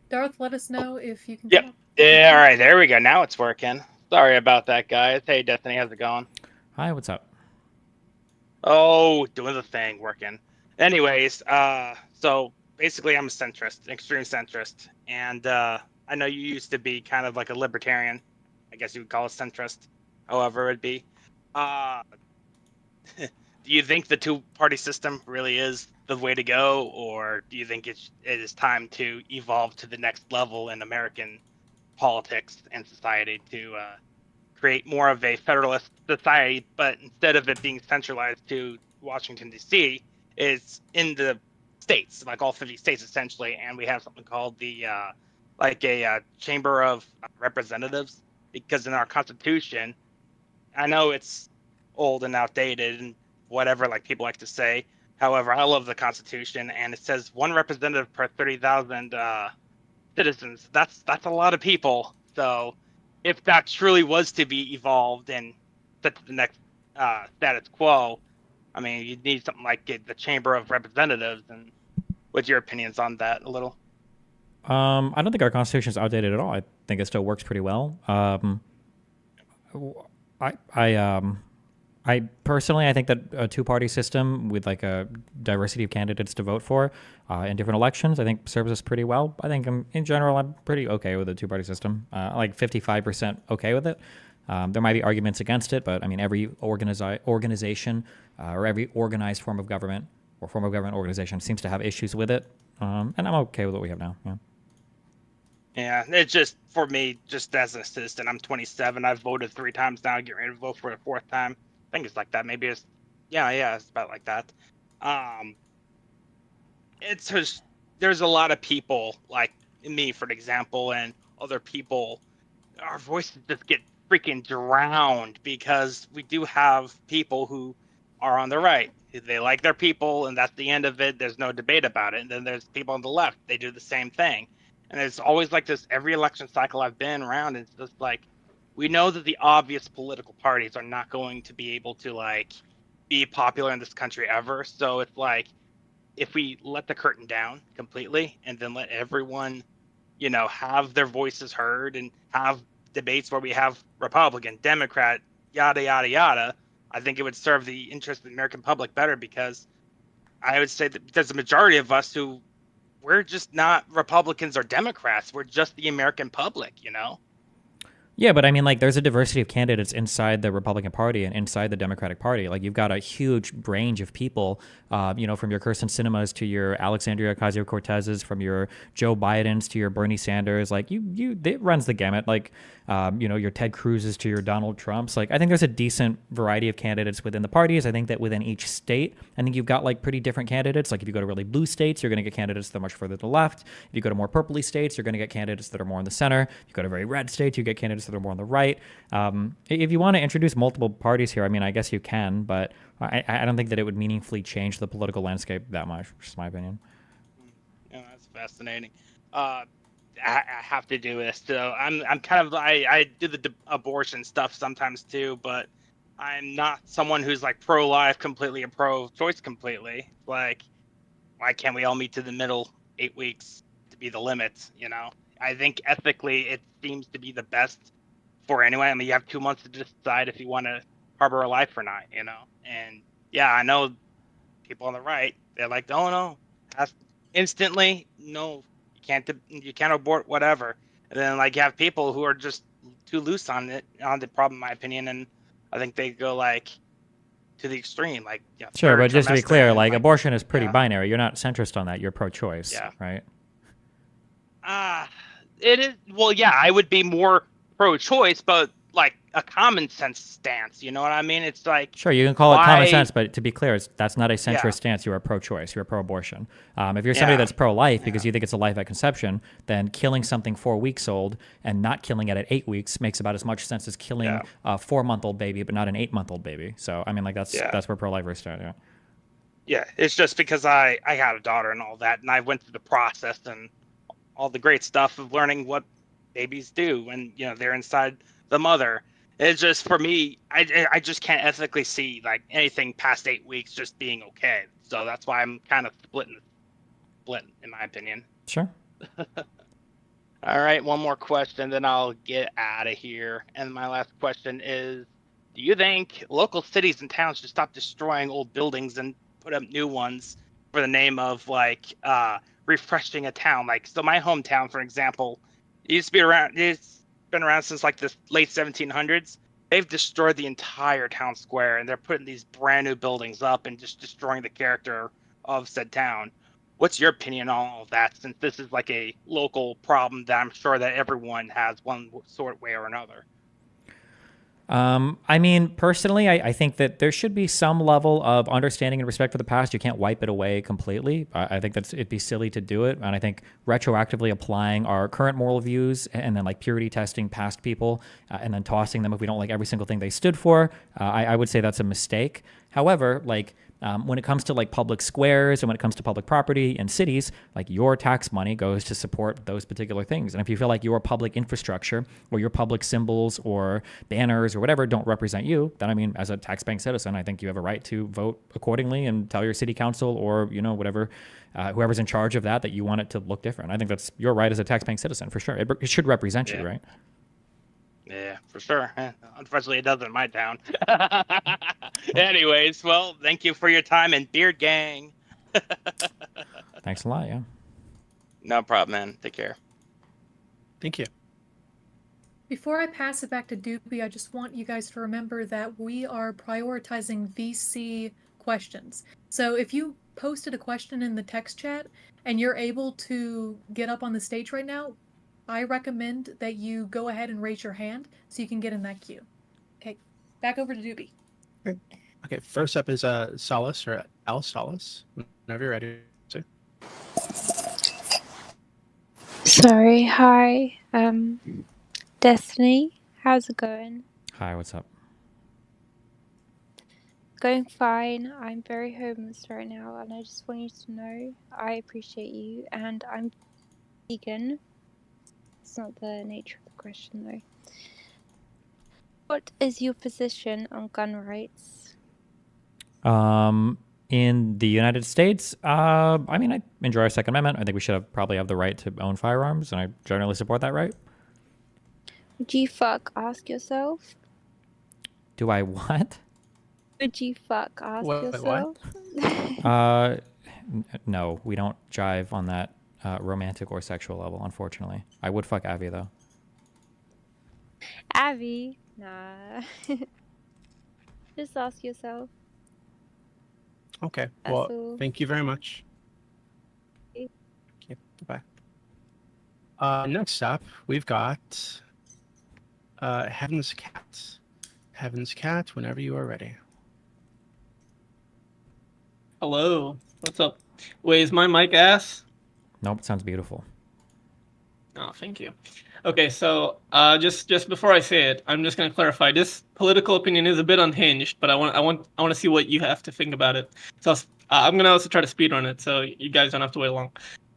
Darth, let us know if you can Yep. come up. Yeah, all right, there we go. Now it's working. Sorry about that, guys. Hey, Destiny, how's it going? Hi, what's up? Oh, doing the thing, working. Anyways, so basically I'm a centrist, an extreme centrist. And I know you used to be kind of like a libertarian. I guess you would call it centrist, however it would be. Do you think the two-party system really is the way to go, or do you think it is time to evolve to the next level in American politics and society to create more of a federalist society, but instead of it being centralized to Washington, D.C., it's in the states, like all 50 states essentially, and we have something called the Chamber of Representatives, because in our Constitution, I know it's old and outdated and whatever, like people like to say. However, I love the Constitution, and it says one representative per 30,000 citizens. That's a lot of people. So, if that truly was to be evolved and set to the next status quo, I mean, you'd need something like the Chamber of Representatives. And what's your opinions on that? A little. I don't think our constitution is outdated at all. I think it still works pretty well. I personally, I think that a two-party system with like a diversity of candidates to vote for in different elections, I think serves us pretty well. I think in general, I'm pretty okay with a two-party system. Like 55% okay with it. There might be arguments against it, but I mean, every organization or every organized form of government or form of government organization seems to have issues with it. And I'm okay with what we have now. Yeah. Yeah, it's just for me, just as an assistant, I'm 27. I've voted 3 times now. Get ready to vote for a 4th time. I think it's like that. Maybe it's, yeah, it's about like that. It's just, there's a lot of people like me, for example, and other people. Our voices just get freaking drowned because we do have people who are on the right. They like their people, and that's the end of it. There's no debate about it. And then there's people on the left. They do the same thing. And it's always like this every election cycle I've been around. It's just like, we know that the obvious political parties are not going to be able to like be popular in this country ever. So it's like, if we let the curtain down completely and then let everyone, have their voices heard and have debates where we have Republican, Democrat, yada, yada, yada, I think it would serve the interest of the American public better, because I would say that there's a majority of us who we're just not Republicans or Democrats. We're just the American public. Yeah, but I mean, like, there's a diversity of candidates inside the Republican Party and inside the Democratic Party. Like, you've got a huge range of people, from your Kirsten Sinemas to your Alexandria Ocasio-Cortezes, from your Joe Bidens to your Bernie Sanders. Like, it runs the gamut. Like, your Ted Cruz's to your Donald Trumps. Like, I think there's a decent variety of candidates within the parties. I think that within each state, I think you've got like pretty different candidates. Like, if you go to really blue states, you're going to get candidates that are much further to the left. If you go to more purpley states, you're going to get candidates that are more in the center. If you go to very red states, you get candidates that are more on the right. If you want to introduce multiple parties here, I mean, I guess you can, but I don't think that it would meaningfully change the political landscape that much, which is my opinion. Yeah, that's fascinating. I have to do this. So I'm kind of, I do the abortion stuff sometimes too, but I'm not someone who's like pro-life completely or pro-choice completely. Like, why can't we all meet to the middle? 8 weeks to be the limit, I think ethically it seems to be the best for anyone. I mean, you have 2 months to decide if you want to harbor a life or not, and yeah, I know people on the right, they're like, oh no, that's instantly, no, you can't abort whatever. And then like you have people who are just too loose on the problem, in my opinion, and I think they go like to the extreme, like Sure, third but just to be trimester, clear, and like like abortion is pretty yeah. binary. You're not centrist on that. You're pro-choice, Yeah. right? It is, well, yeah, I would be more pro-choice, but like a common sense stance. You know what I mean? It's like, Sure, you can call it common sense, but to be clear, that's not a centrist Yeah. stance. You are pro-choice. You're pro-abortion. If you're somebody Yeah. that's pro-life because you think it's a life at conception, then killing something 4 weeks old and not killing it at 8 weeks makes about as much sense as killing Yeah. a 4-month-old baby, but not an 8-month-old baby. So, I mean, like that's where pro-lifers stand. Yeah. Yeah, it's just because I had a daughter and all that, and I went through the process and all the great stuff of learning what babies do when they're inside the mother. It's just, for me, I just can't ethically see like anything past 8 weeks just being okay. So that's why I'm kind of split in my opinion. Sure. All right, one more question, then I'll get out of here. And my last question is, do you think local cities and towns should stop destroying old buildings and put up new ones for the name of like refreshing a town? Like, so my hometown, for example, it used to be around. It's been around since like the late 1700s. They've destroyed the entire town square, and they're putting these brand new buildings up and just destroying the character of said town. What's your opinion on all of that, since this is like a local problem that I'm sure that everyone has one sort, way, or another? I mean, personally, I think that there should be some level of understanding and respect for the past. You can't wipe it away completely. I think it'd be silly to do it. And I think retroactively applying our current moral views and then like purity testing past people and then tossing them if we don't like every single thing they stood for, I would say that's a mistake. However, like when it comes to like public squares and when it comes to public property in cities, like your tax money goes to support those particular things. And if you feel like your public infrastructure or your public symbols or banners or whatever don't represent you, then I mean, as a tax-paying citizen, I think you have a right to vote accordingly and tell your city council or whatever, whoever's in charge of that you want it to look different. I think that's your right as a tax-paying citizen for sure. It should represent you, right? Yeah, for sure. Unfortunately, it doesn't in my town. Anyways, well, thank you for your time, and Beard Gang. Thanks a lot, yeah. No problem, man. Take care. Thank you. Before I pass it back to Doopy, I just want you guys to remember that we are prioritizing VC questions. So if you posted a question in the text chat and you're able to get up on the stage right now, I recommend that you go ahead and raise your hand so you can get in that queue. Okay, back over to Doopy. Okay, first up is Solace, or Al Solace. Whenever you're ready. Sir. Sorry, hi. Destiny, how's it going? Hi, what's up? Going fine. I'm very homeless right now, and I just want you to know I appreciate you, and I'm vegan. It's not the nature of the question, though. What is your position on gun rights? In the United States, I mean, I enjoy our Second Amendment. I think we should probably have the right to own firearms, and I generally support that right. Would you ask yourself? Do I what? Would you ask yourself? No, we don't jive on that romantic or sexual level, unfortunately. I would fuck Avi, though. Avi? Nah. Just ask yourself. Okay, That's well, all. thank you very much. Okay, bye-bye. Next up, we've got Heaven's Cat. Heaven's Cat, whenever you are ready. Hello. What's up? Wait, is my mic ass? Nope, it sounds beautiful. Oh, thank you. Okay, so just before I say it, I'm just gonna clarify. This political opinion is a bit unhinged, but I want to see what you have to think about it. So I'm gonna also try to speed run it, so you guys don't have to wait long.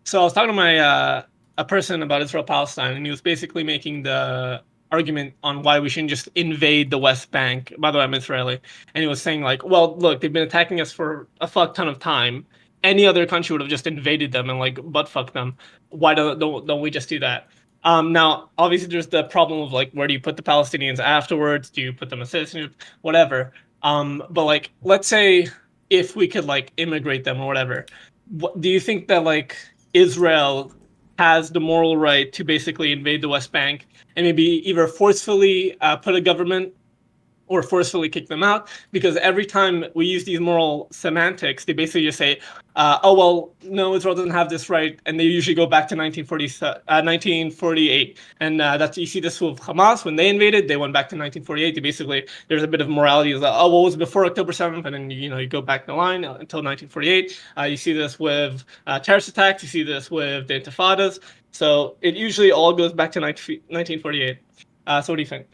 So I was talking to my a person about Israel Palestine, and he was basically making the argument on why we shouldn't just invade the West Bank. By the way, I'm Israeli, and he was saying like, well, look, they've been attacking us for a fuck ton of time. Any other country would have just invaded them and like butt fuck them. Why don't we just do that? Now, obviously, there's the problem of like, where do you put the Palestinians afterwards? Do you put them as citizens? Whatever. But like, let's say if we could like immigrate them or whatever, do you think that like Israel has the moral right to basically invade the West Bank and maybe either forcefully put a government or forcefully kick them out? Because every time we use these moral semantics, they basically just say, oh, well, no, Israel doesn't have this right. And they usually go back to 1948. And that's, you see this with Hamas. When they invaded, they went back to 1948. They basically, there's a bit of morality. Is like, oh, well, it was before October 7th. And then, you go back the line until 1948. You see this with terrorist attacks. You see this with the intifadas. So it usually all goes back to 1948. So what do you think?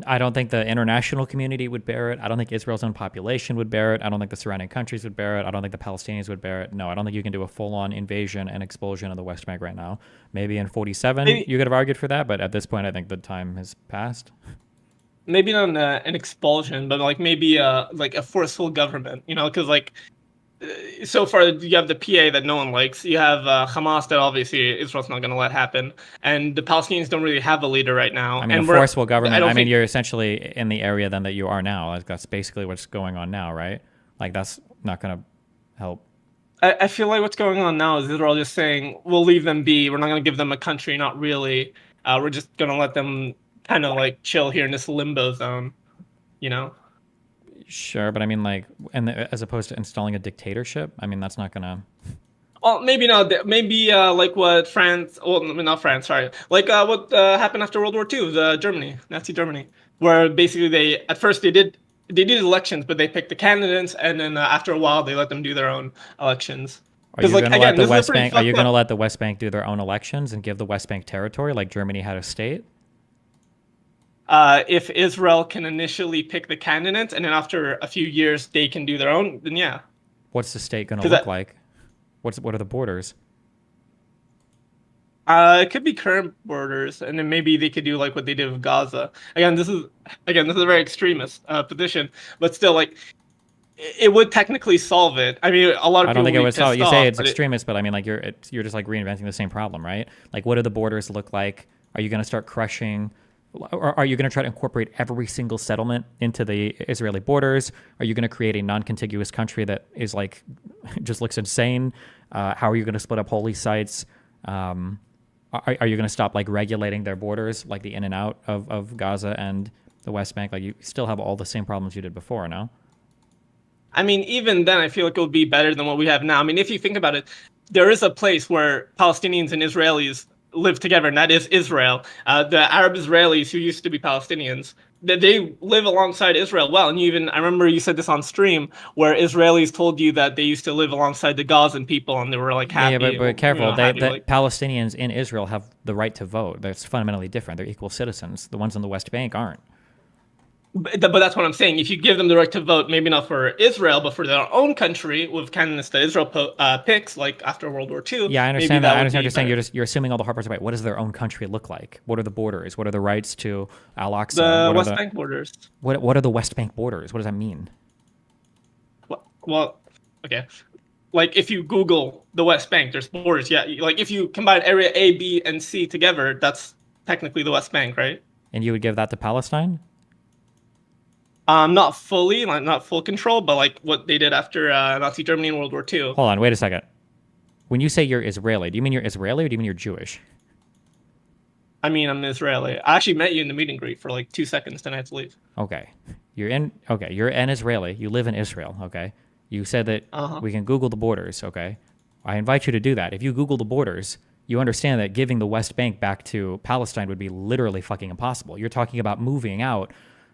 I don't think the international community would bear it. I don't think Israel's own population would bear it. I don't think the surrounding countries would bear it. I don't think the Palestinians would bear it. No, I don't think you can do a full-on invasion and expulsion of the West Bank right now. Maybe in 47 you could have argued for that, but at this point I think the time has passed. Maybe not an expulsion, but like maybe like a forceful government, because like so far you have the PA that no one likes. You have Hamas that obviously Israel's not going to let happen, and the Palestinians don't really have a leader right now. I mean, and a forceful government. I mean, think, you're essentially in the area then that you are now. Like, that's basically what's going on now, right? Like, that's not going to help. I feel like what's going on now is Israel just saying, we'll leave them be. We're not going to give them a country. Not really. We're just going to let them kind of like chill here in this limbo zone, Sure, but I mean, like, as opposed to installing a dictatorship, I mean, that's not gonna. Well, maybe not. Maybe like what France. Well, not France. Sorry. Like what happened after World War II, Germany, Nazi Germany, where basically they at first they did elections, but they picked the candidates, and then after a while they let them do their own elections. Are you going to let the West Bank? Are you going to let the West Bank do their own elections and give the West Bank territory like Germany had a state? If Israel can initially pick the candidates, and then after a few years they can do their own, then yeah. What's the state going to look like? What are the borders? It could be current borders, and then maybe they could do like what they did with Gaza. Again, this is a very extremist position, but still, like, it would technically solve it. I mean, a lot of I don't think it would solve. You say it's extremist, but I mean, like, you're just like reinventing the same problem, right? Like, what do the borders look like? Are you going to start crushing? Or are you going to try to incorporate every single settlement into the Israeli borders? Are you going to create a non-contiguous country that is like, just looks insane? How are you going to split up holy sites? Are you going to stop like regulating their borders, like the in and out of Gaza and the West Bank? Like, you still have all the same problems you did before, no? I mean, even then, I feel like it would be better than what we have now. I mean, if you think about it, there is a place where Palestinians and Israelis live together, and that is Israel. The Arab Israelis who used to be Palestinians, they live alongside Israel well. And I remember you said this on stream, where Israelis told you that they used to live alongside the Gazan people, and they were like happy. Yeah, but careful. Palestinians in Israel have the right to vote. That's fundamentally different. They're equal citizens. The ones in the West Bank aren't. But that's what I'm saying. If you give them the right to vote, maybe not for Israel, but for their own country, with candidates that Israel picks, like after World War II. Yeah, I understand that. I understand what you're saying. You're assuming all the hard parts about what does their own country look like? What are the borders? What are the rights to Al-Aqsa? The West Bank borders. What are the West Bank borders? What does that mean? Well, okay. Like, if you Google the West Bank, there's borders. Yeah, like if you combine area A, B, and C together, that's technically the West Bank, right? And you would give that to Palestine? Not fully, like not full control, but like what they did after Nazi Germany in World War II. Hold on, wait a second. When you say you're Israeli, do you mean you're Israeli or do you mean you're Jewish? I mean, I'm Israeli. I actually met you in the meet and greet for like 2 seconds, then I had to leave. Okay. You're an Israeli. You live in Israel, okay? You said that we can Google the borders, okay? I invite you to do that. If you Google the borders, you understand that giving the West Bank back to Palestine would be literally fucking impossible. You're talking about moving out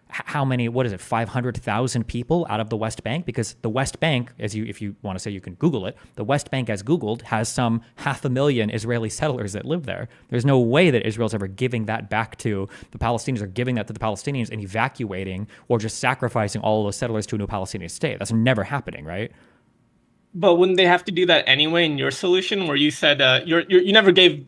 how many, 500,000 people out of the West Bank? Because the West Bank, if you want to say you can Google it, the West Bank as Googled has some 500,000 Israeli settlers that live there. There's no way that Israel's ever giving that back to the Palestinians or giving that to the Palestinians and evacuating or just sacrificing all of those settlers to a new Palestinian state. That's never happening, right? But wouldn't they have to do that anyway in your solution, where you said you never gave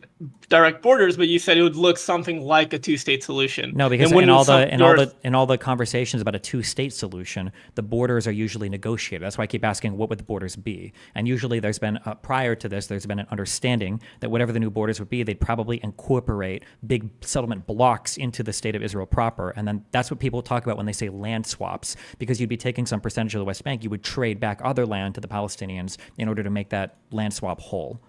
direct borders, but you said it would look something like a two-state solution. No, because Then in all wouldn't the conversations about a two-state solution, the borders are usually negotiated. That's why I keep asking, what would the borders be? And usually, there's been prior to this, there's been an understanding that whatever the new borders would be, they'd probably incorporate big settlement blocks into the state of Israel proper. And then that's what people talk about when they say land swaps, because you'd be taking some percentage of the West Bank, you would trade back other land to the Palestinians in order to make that land swap whole.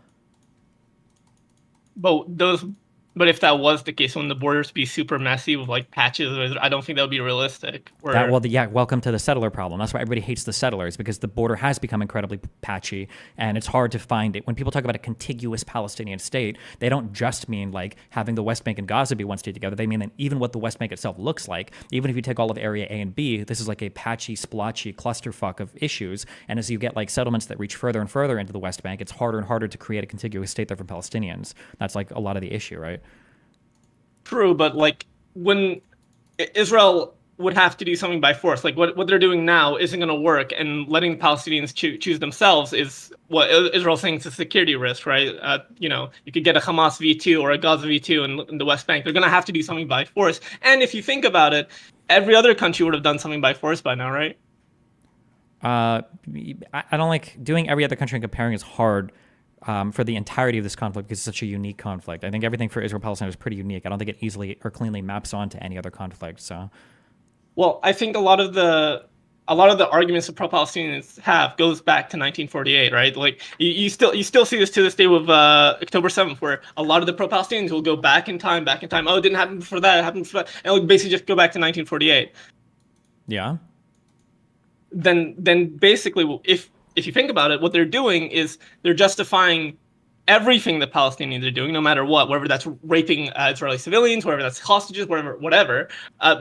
But if that was the case, wouldn't the borders be super messy with like patches? I don't think that would be realistic. Welcome to the settler problem. That's why everybody hates the settlers, because the border has become incredibly patchy, and it's hard to find it. When people talk about a contiguous Palestinian state, they don't just mean like having the West Bank and Gaza be one state together. They mean that even what the West Bank itself looks like, even if you take all of Area A and B, this is like a patchy, splotchy clusterfuck of issues. And as you get like settlements that reach further and further into the West Bank, it's harder and harder to create a contiguous state there for Palestinians. That's like a lot of the issue, right? True, but like when Israel would have to do something by force, like what they're doing now isn't going to work, and letting Palestinians choose themselves is what Israel's saying is a security risk, right? You could get a Hamas V2 or a Gaza V2 in the West Bank. They're going to have to do something by force. And if you think about it, every other country would have done something by force by now, right? I don't like doing every other country and comparing is hard. For the entirety of this conflict, because it's such a unique conflict. I think everything for Israel-Palestine is pretty unique. I don't think it easily or cleanly maps onto any other conflict. So, well, I think a lot of the arguments that pro-Palestinians have goes back to 1948, right? Like you still see this to this day with October 7th, where a lot of the pro-Palestinians will go back in time. Oh, it didn't happen before that. It happened before that, and it'll basically just go back to 1948. Yeah. Then basically, if you think about it, what they're doing is they're justifying everything the Palestinians are doing, no matter what, whether that's raping Israeli civilians, whether that's hostages, whatever,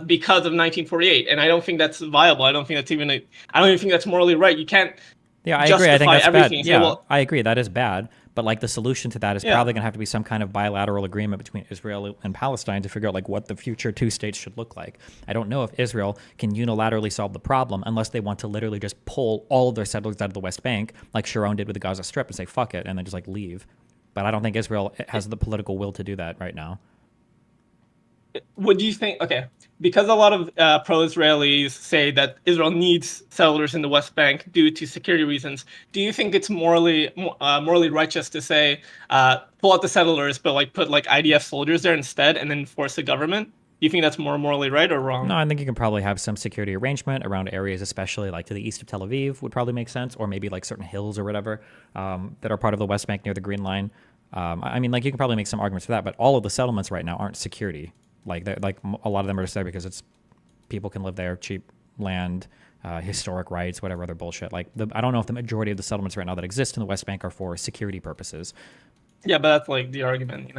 because of 1948. And I don't think that's viable. I don't think that's I don't even think that's morally right. You can't. Yeah, I agree. I think that's everything. bad. Yeah, I agree. That is bad. But like the solution to that is probably going to have to be some kind of bilateral agreement between Israel and Palestine to figure out like what the future two states should look like. I don't know if Israel can unilaterally solve the problem unless they want to literally just pull all of their settlers out of the West Bank, like Sharon did with the Gaza Strip, and say fuck it, and then just like leave. But I don't think Israel has the political will to do that right now. What do you think? Okay, because a lot of pro-Israelis say that Israel needs settlers in the West Bank due to security reasons, do you think it's morally righteous to say pull out the settlers, but like put like IDF soldiers there instead, and then force a government? Do you think that's more morally right or wrong? No, I think you can probably have some security arrangement around areas, especially like to the east of Tel Aviv, would probably make sense, or maybe like certain hills or whatever that are part of the West Bank near the Green Line. I mean, like you can probably make some arguments for that, but all of the settlements right now aren't security. Like a lot of them are just there because it's people can live there, cheap land, historic rights, whatever other bullshit. Like I don't know if the majority of the settlements right now that exist in the West Bank are for security purposes. Yeah, but that's like the argument,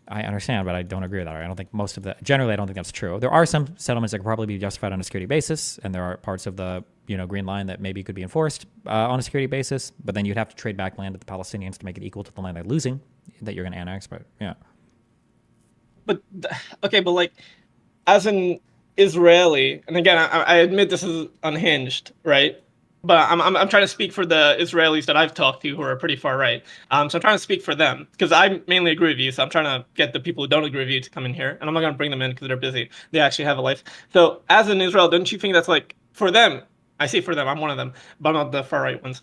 I understand, but I don't agree with that. I don't think most of the generally I don't think that's true. There are some settlements that could probably be justified on a security basis, and there are parts of the Green Line that maybe could be enforced on a security basis. But then you'd have to trade back land to the Palestinians to make it equal to the land they're losing that you're going to annex. But yeah. But like, as an Israeli, and again, I admit this is unhinged, right? But I'm trying to speak for the Israelis that I've talked to who are pretty far right. So I'm trying to speak for them because I mainly agree with you. So I'm trying to get the people who don't agree with you to come in here, and I'm not going to bring them in because they're busy. They actually have a life. So as in Israel, don't you think that's like for them? I say for them. I'm one of them, but I'm not the far right ones.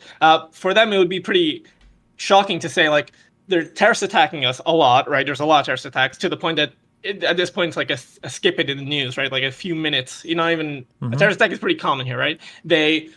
For them, it would be pretty shocking to say like they're terrorist attacking us a lot, right? There's a lot of terrorist attacks to the point that at this point it's like a skip it in the news, right? Like a few minutes. A terrorist attack is pretty common here, right? They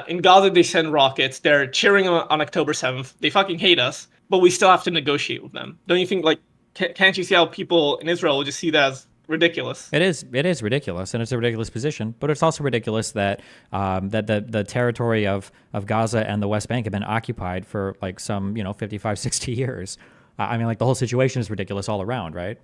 in Gaza they send rockets. They're cheering on October 7th. They fucking hate us, but we still have to negotiate with them. Don't you think? Like, can't you see how people in Israel will just see that as ridiculous? It is ridiculous, and it's a ridiculous position. But it's also ridiculous that that the territory of Gaza and the West Bank have been occupied for like some 55, 60 years. I mean, like the whole situation is ridiculous all around, right?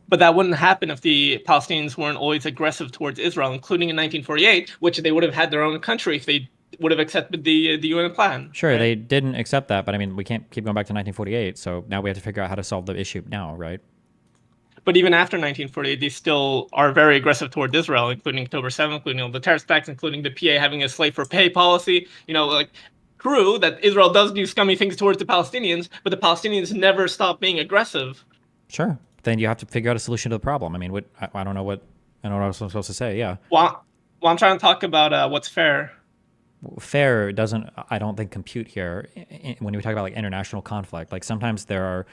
But that wouldn't happen if the Palestinians weren't always aggressive towards Israel, including in 1948, which they would have had their own country if they would have accepted the UN plan. Sure, right? They didn't accept that, but I mean, we can't keep going back to 1948, so now we have to figure out how to solve the issue now, right? But even after 1948, they still are very aggressive towards Israel, including October 7th, including the terrorist attacks, including the PA having a slave for pay policy. Like true that Israel does do scummy things towards the Palestinians, but the Palestinians never stop being aggressive. Sure. Then you have to figure out a solution to the problem. I mean, I don't know what I'm supposed to say. Yeah. Well, I'm trying to talk about what's fair. Fair doesn't, I don't think, compute here when we talk about like international conflict. Like sometimes there are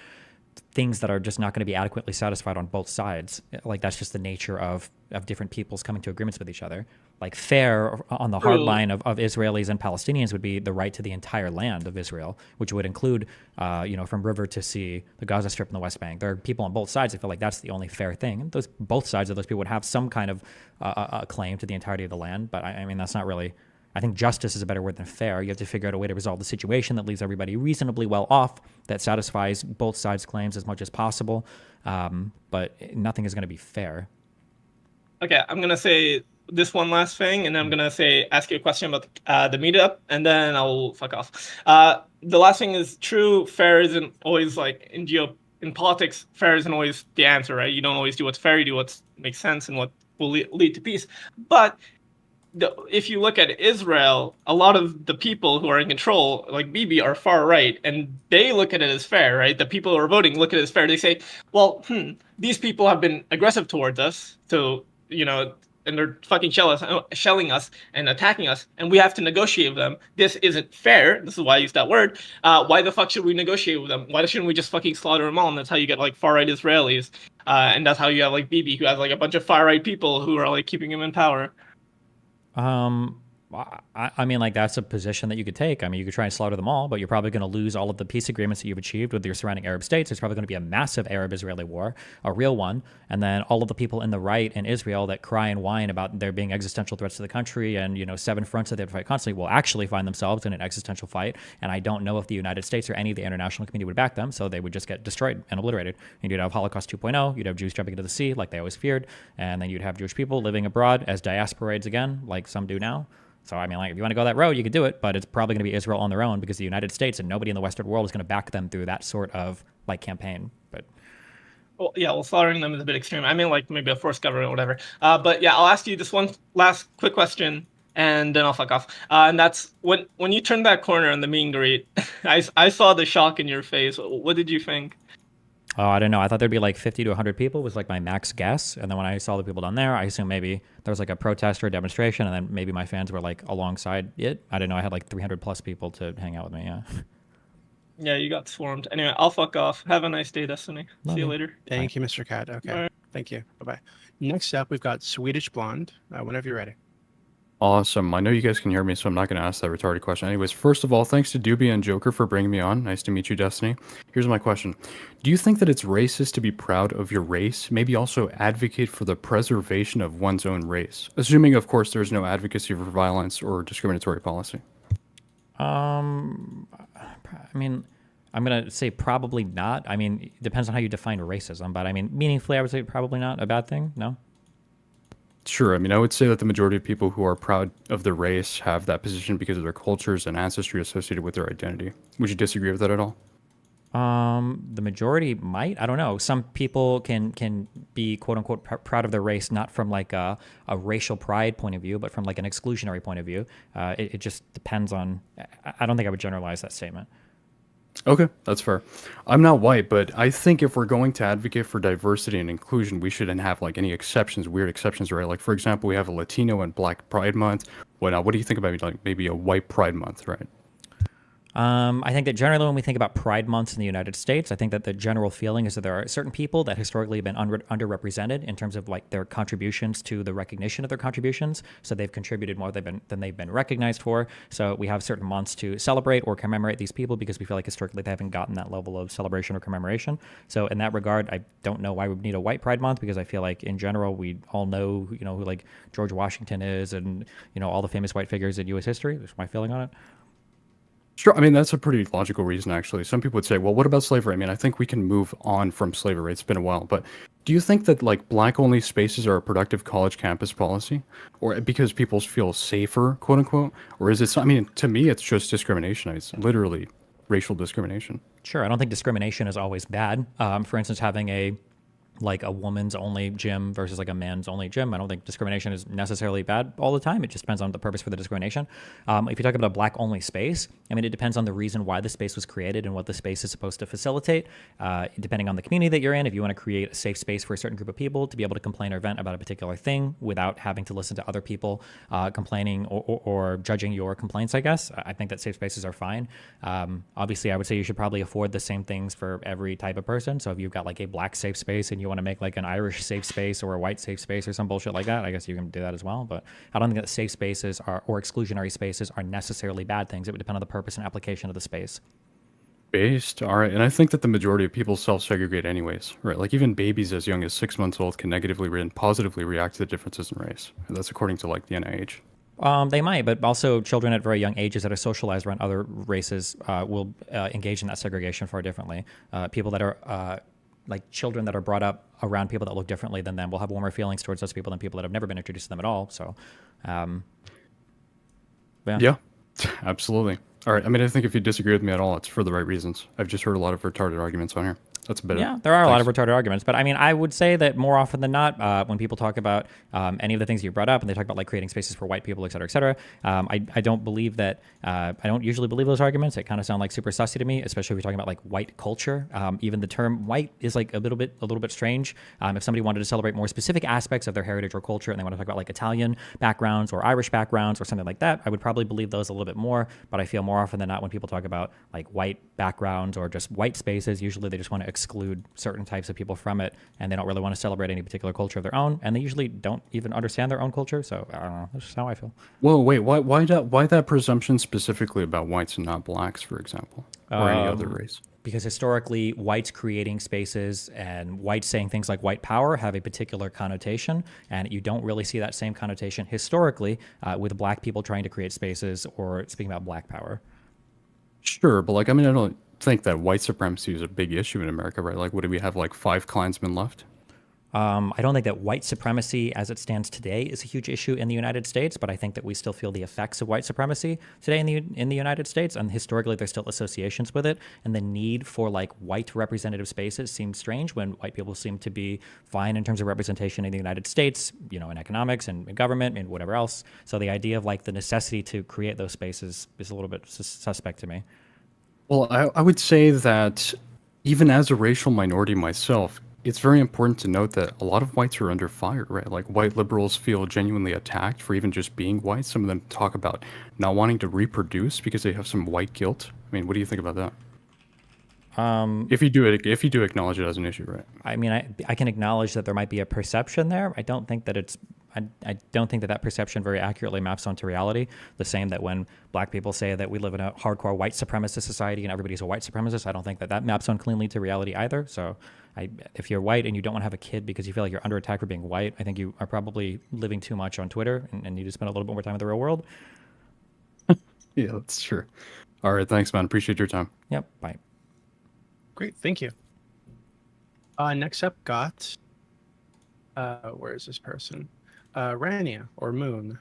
things that are just not going to be adequately satisfied on both sides. Like that's just the nature of different peoples coming to agreements with each other. Like fair on the hard True. line of Israelis and Palestinians would be the right to the entire land of Israel, which would include, from river to sea, the Gaza Strip and the West Bank. There are people on both sides that feel like that's the only fair thing. And both sides of those people would have some kind of claim to the entirety of the land. But I mean, that's not really. I think justice is a better word than fair. You have to figure out a way to resolve the situation that leaves everybody reasonably well off, that satisfies both sides' claims as much as possible. But nothing is going to be fair. Okay, I'm gonna say this one last thing, and then I'm gonna ask you a question about the meetup, and then I'll fuck off. The last thing is true. Fair isn't always like in politics. Fair isn't always the answer, right? You don't always do what's fair. You do what makes sense and what will lead to peace. But if you look at Israel, a lot of the people who are in control, like Bibi, are far right, and they look at it as fair, right? The people who are voting look at it as fair. They say, well, these people have been aggressive towards us, so, and they're fucking shelling us and attacking us, and we have to negotiate with them. This isn't fair. This is why I use that word. Why the fuck should we negotiate with them? Why shouldn't we just fucking slaughter them all? And that's how you get, like, far-right Israelis. And that's how you have, like, Bibi, who has, like, a bunch of far-right people who are, like, keeping him in power. I mean, like, that's a position that you could take. I mean, you could try and slaughter them all, but you're probably going to lose all of the peace agreements that you've achieved with your surrounding Arab states. There's probably going to be a massive Arab-Israeli war, a real one. And then all of the people in the right in Israel that cry and whine about there being existential threats to the country and, 7 fronts that they have to fight constantly will actually find themselves in an existential fight. And I don't know if the United States or any of the international community would back them, so they would just get destroyed and obliterated. And you'd have Holocaust 2.0, you'd have Jews jumping into the sea like they always feared, and then you'd have Jewish people living abroad as diasporades again, like some do now. So, I mean, like, if you want to go that road, you could do it, but it's probably going to be Israel on their own because the United States and nobody in the Western world is going to back them through that sort of, like, campaign. But Well, slaughtering them is a bit extreme. I mean, like, maybe a forced government or whatever. But yeah, I'll ask you just one last quick question, and then I'll fuck off. And that's, when you turned that corner in the meet and greet, I saw the shock in your face. What did you think? Oh, I don't know. I thought there'd be like 50 to 100 people was like my max guess. And then when I saw the people down there, I assumed maybe there was like a protest or a demonstration, and then maybe my fans were like alongside it. I didn't know I had like 300 plus people to hang out with me. Yeah. Yeah, you got swarmed. Anyway, I'll fuck off. Have a nice day, Destiny. Love See you you. later. Thank you, Mr. Cat. Okay. All right. Thank you. Bye-bye. Next up, we've got Swedish Blonde. Whenever you're ready. Awesome. I know you guys can hear me, so I'm not going to ask that retarded question. Anyways, first of all, thanks to Doobie and Joker for bringing me on. Nice to meet you, Destiny. Here's my question. Do you think that it's racist to be proud of your race? Maybe also advocate for the preservation of one's own race? Assuming, of course, there's no advocacy for violence or discriminatory policy. I mean, I'm going to say probably not. I mean, it depends on how you define racism, but I mean, meaningfully, I would say probably not a bad thing. No? Sure. I mean, I would say that the majority of people who are proud of their race have that position because of their cultures and ancestry associated with their identity. Would you disagree with that at all? The majority might. I don't know. Some people can be quote unquote proud of their race, not from like a racial pride point of view, but from like an exclusionary point of view. It just depends on. I don't think I would generalize that statement. Okay, that's fair. I'm not white, but I think if we're going to advocate for diversity and inclusion, we shouldn't have like any exceptions, weird exceptions, right? Like, for example, we have a Latino and Black Pride Month. What do you think about like maybe a White Pride Month, right? I think that generally when we think about Pride Months in the United States, I think that the general feeling is that there are certain people that historically have been underrepresented in terms of like their contributions to the recognition of their contributions. So they've contributed more than they've been recognized for. So we have certain months to celebrate or commemorate these people because we feel like historically they haven't gotten that level of celebration or commemoration. So in that regard, I don't know why we need a White Pride Month because I feel like in general we all know, who like George Washington is and, all the famous white figures in U.S. history. That's my feeling on it. Sure. I mean, that's a pretty logical reason, actually. Some people would say, well, what about slavery? I mean, I think we can move on from slavery. It's been a while. But do you think that, like, black-only spaces are a productive college campus policy? Or because people feel safer, quote-unquote? Or is it, I mean, to me, it's just discrimination. It's literally racial discrimination. Sure. I don't think discrimination is always bad. For instance, having a like a woman's only gym versus like a man's only gym. I don't think discrimination is necessarily bad all the time. It just depends on the purpose for the discrimination. If you talk about a black only space, I mean, it depends on the reason why the space was created and what the space is supposed to facilitate. Depending on the community that you're in, if you want to create a safe space for a certain group of people to be able to complain or vent about a particular thing without having to listen to other people complaining or judging your complaints, I guess, I think that safe spaces are fine. Obviously, I would say you should probably afford the same things for every type of person. So if you've got like a black safe space and you want to make like an Irish safe space or a white safe space or some bullshit like that, I guess you can do that as well. But I don't think that safe spaces or exclusionary spaces are necessarily bad things. It would depend on the purpose and application of the space. Based, all right, and I think that the majority of people self-segregate anyways, right? Like even babies as young as 6 months old can negatively and positively react to the differences in race. And that's according to like the NIH. They might, but also children at very young ages that are socialized around other races will engage in that segregation far differently. People that are like children that are brought up around people that look differently than them will have warmer feelings towards those people than people that have never been introduced to them at all. So, Yeah, absolutely. All right, I mean, I think if you disagree with me at all, it's for the right reasons. I've just heard a lot of retarded arguments on here. That's a bit Yeah, of there are a lot of retarded arguments, but I mean, I would say that more often than not, when people talk about any of the things you brought up, and they talk about like creating spaces for white people, et cetera, I don't believe that. I don't usually believe those arguments. They kind of sound like super sussy to me, especially if you're talking about like white culture. Even the term white is like a little bit strange. If somebody wanted to celebrate more specific aspects of their heritage or culture, and they want to talk about like Italian backgrounds or Irish backgrounds or something like that, I would probably believe those a little bit more. But I feel more often than not when people talk about like white backgrounds or just white spaces, usually they just want to exclude certain types of people from it, and they don't really want to celebrate any particular culture of their own, and they usually don't even understand their own culture. So I don't know. That's just how I feel. Whoa, wait, why that presumption specifically about whites and not blacks, for example, or any other race? Because historically, whites creating spaces and whites saying things like white power have a particular connotation, and you don't really see that same connotation historically with black people trying to create spaces or speaking about black power. Sure, but like, I mean, I don't think that white supremacy is a big issue in America, right? Like, what do we have, like 5 Klansmen left? I don't think that white supremacy as it stands today is a huge issue in the United States, but I think that we still feel the effects of white supremacy today in the United States, and historically there's still associations with it, and the need for like white representative spaces seems strange when white people seem to be fine in terms of representation in the United States, you know, in economics and in government and whatever else. So the idea of like the necessity to create those spaces is a little bit suspect to me. Well, I would say that even as a racial minority myself, it's very important to note that a lot of whites are under fire, right? Like white liberals feel genuinely attacked for even just being white. Some of them talk about not wanting to reproduce because they have some white guilt. I mean, what do you think about that? If you do acknowledge it as an issue, right? I mean, I can acknowledge that there might be a perception there. I don't think that I don't think that perception very accurately maps onto reality. The same that when black people say that we live in a hardcore white supremacist society and everybody's a white supremacist, I don't think that maps on cleanly to reality either. So if you're white and you don't want to have a kid because you feel like you're under attack for being white, I think you are probably living too much on Twitter and need to spend a little bit more time in the real world. Yeah, that's true. All right, thanks, man. Appreciate your time. Yep, bye. Great, thank you. Next up, got where is this person? Rania or Moon.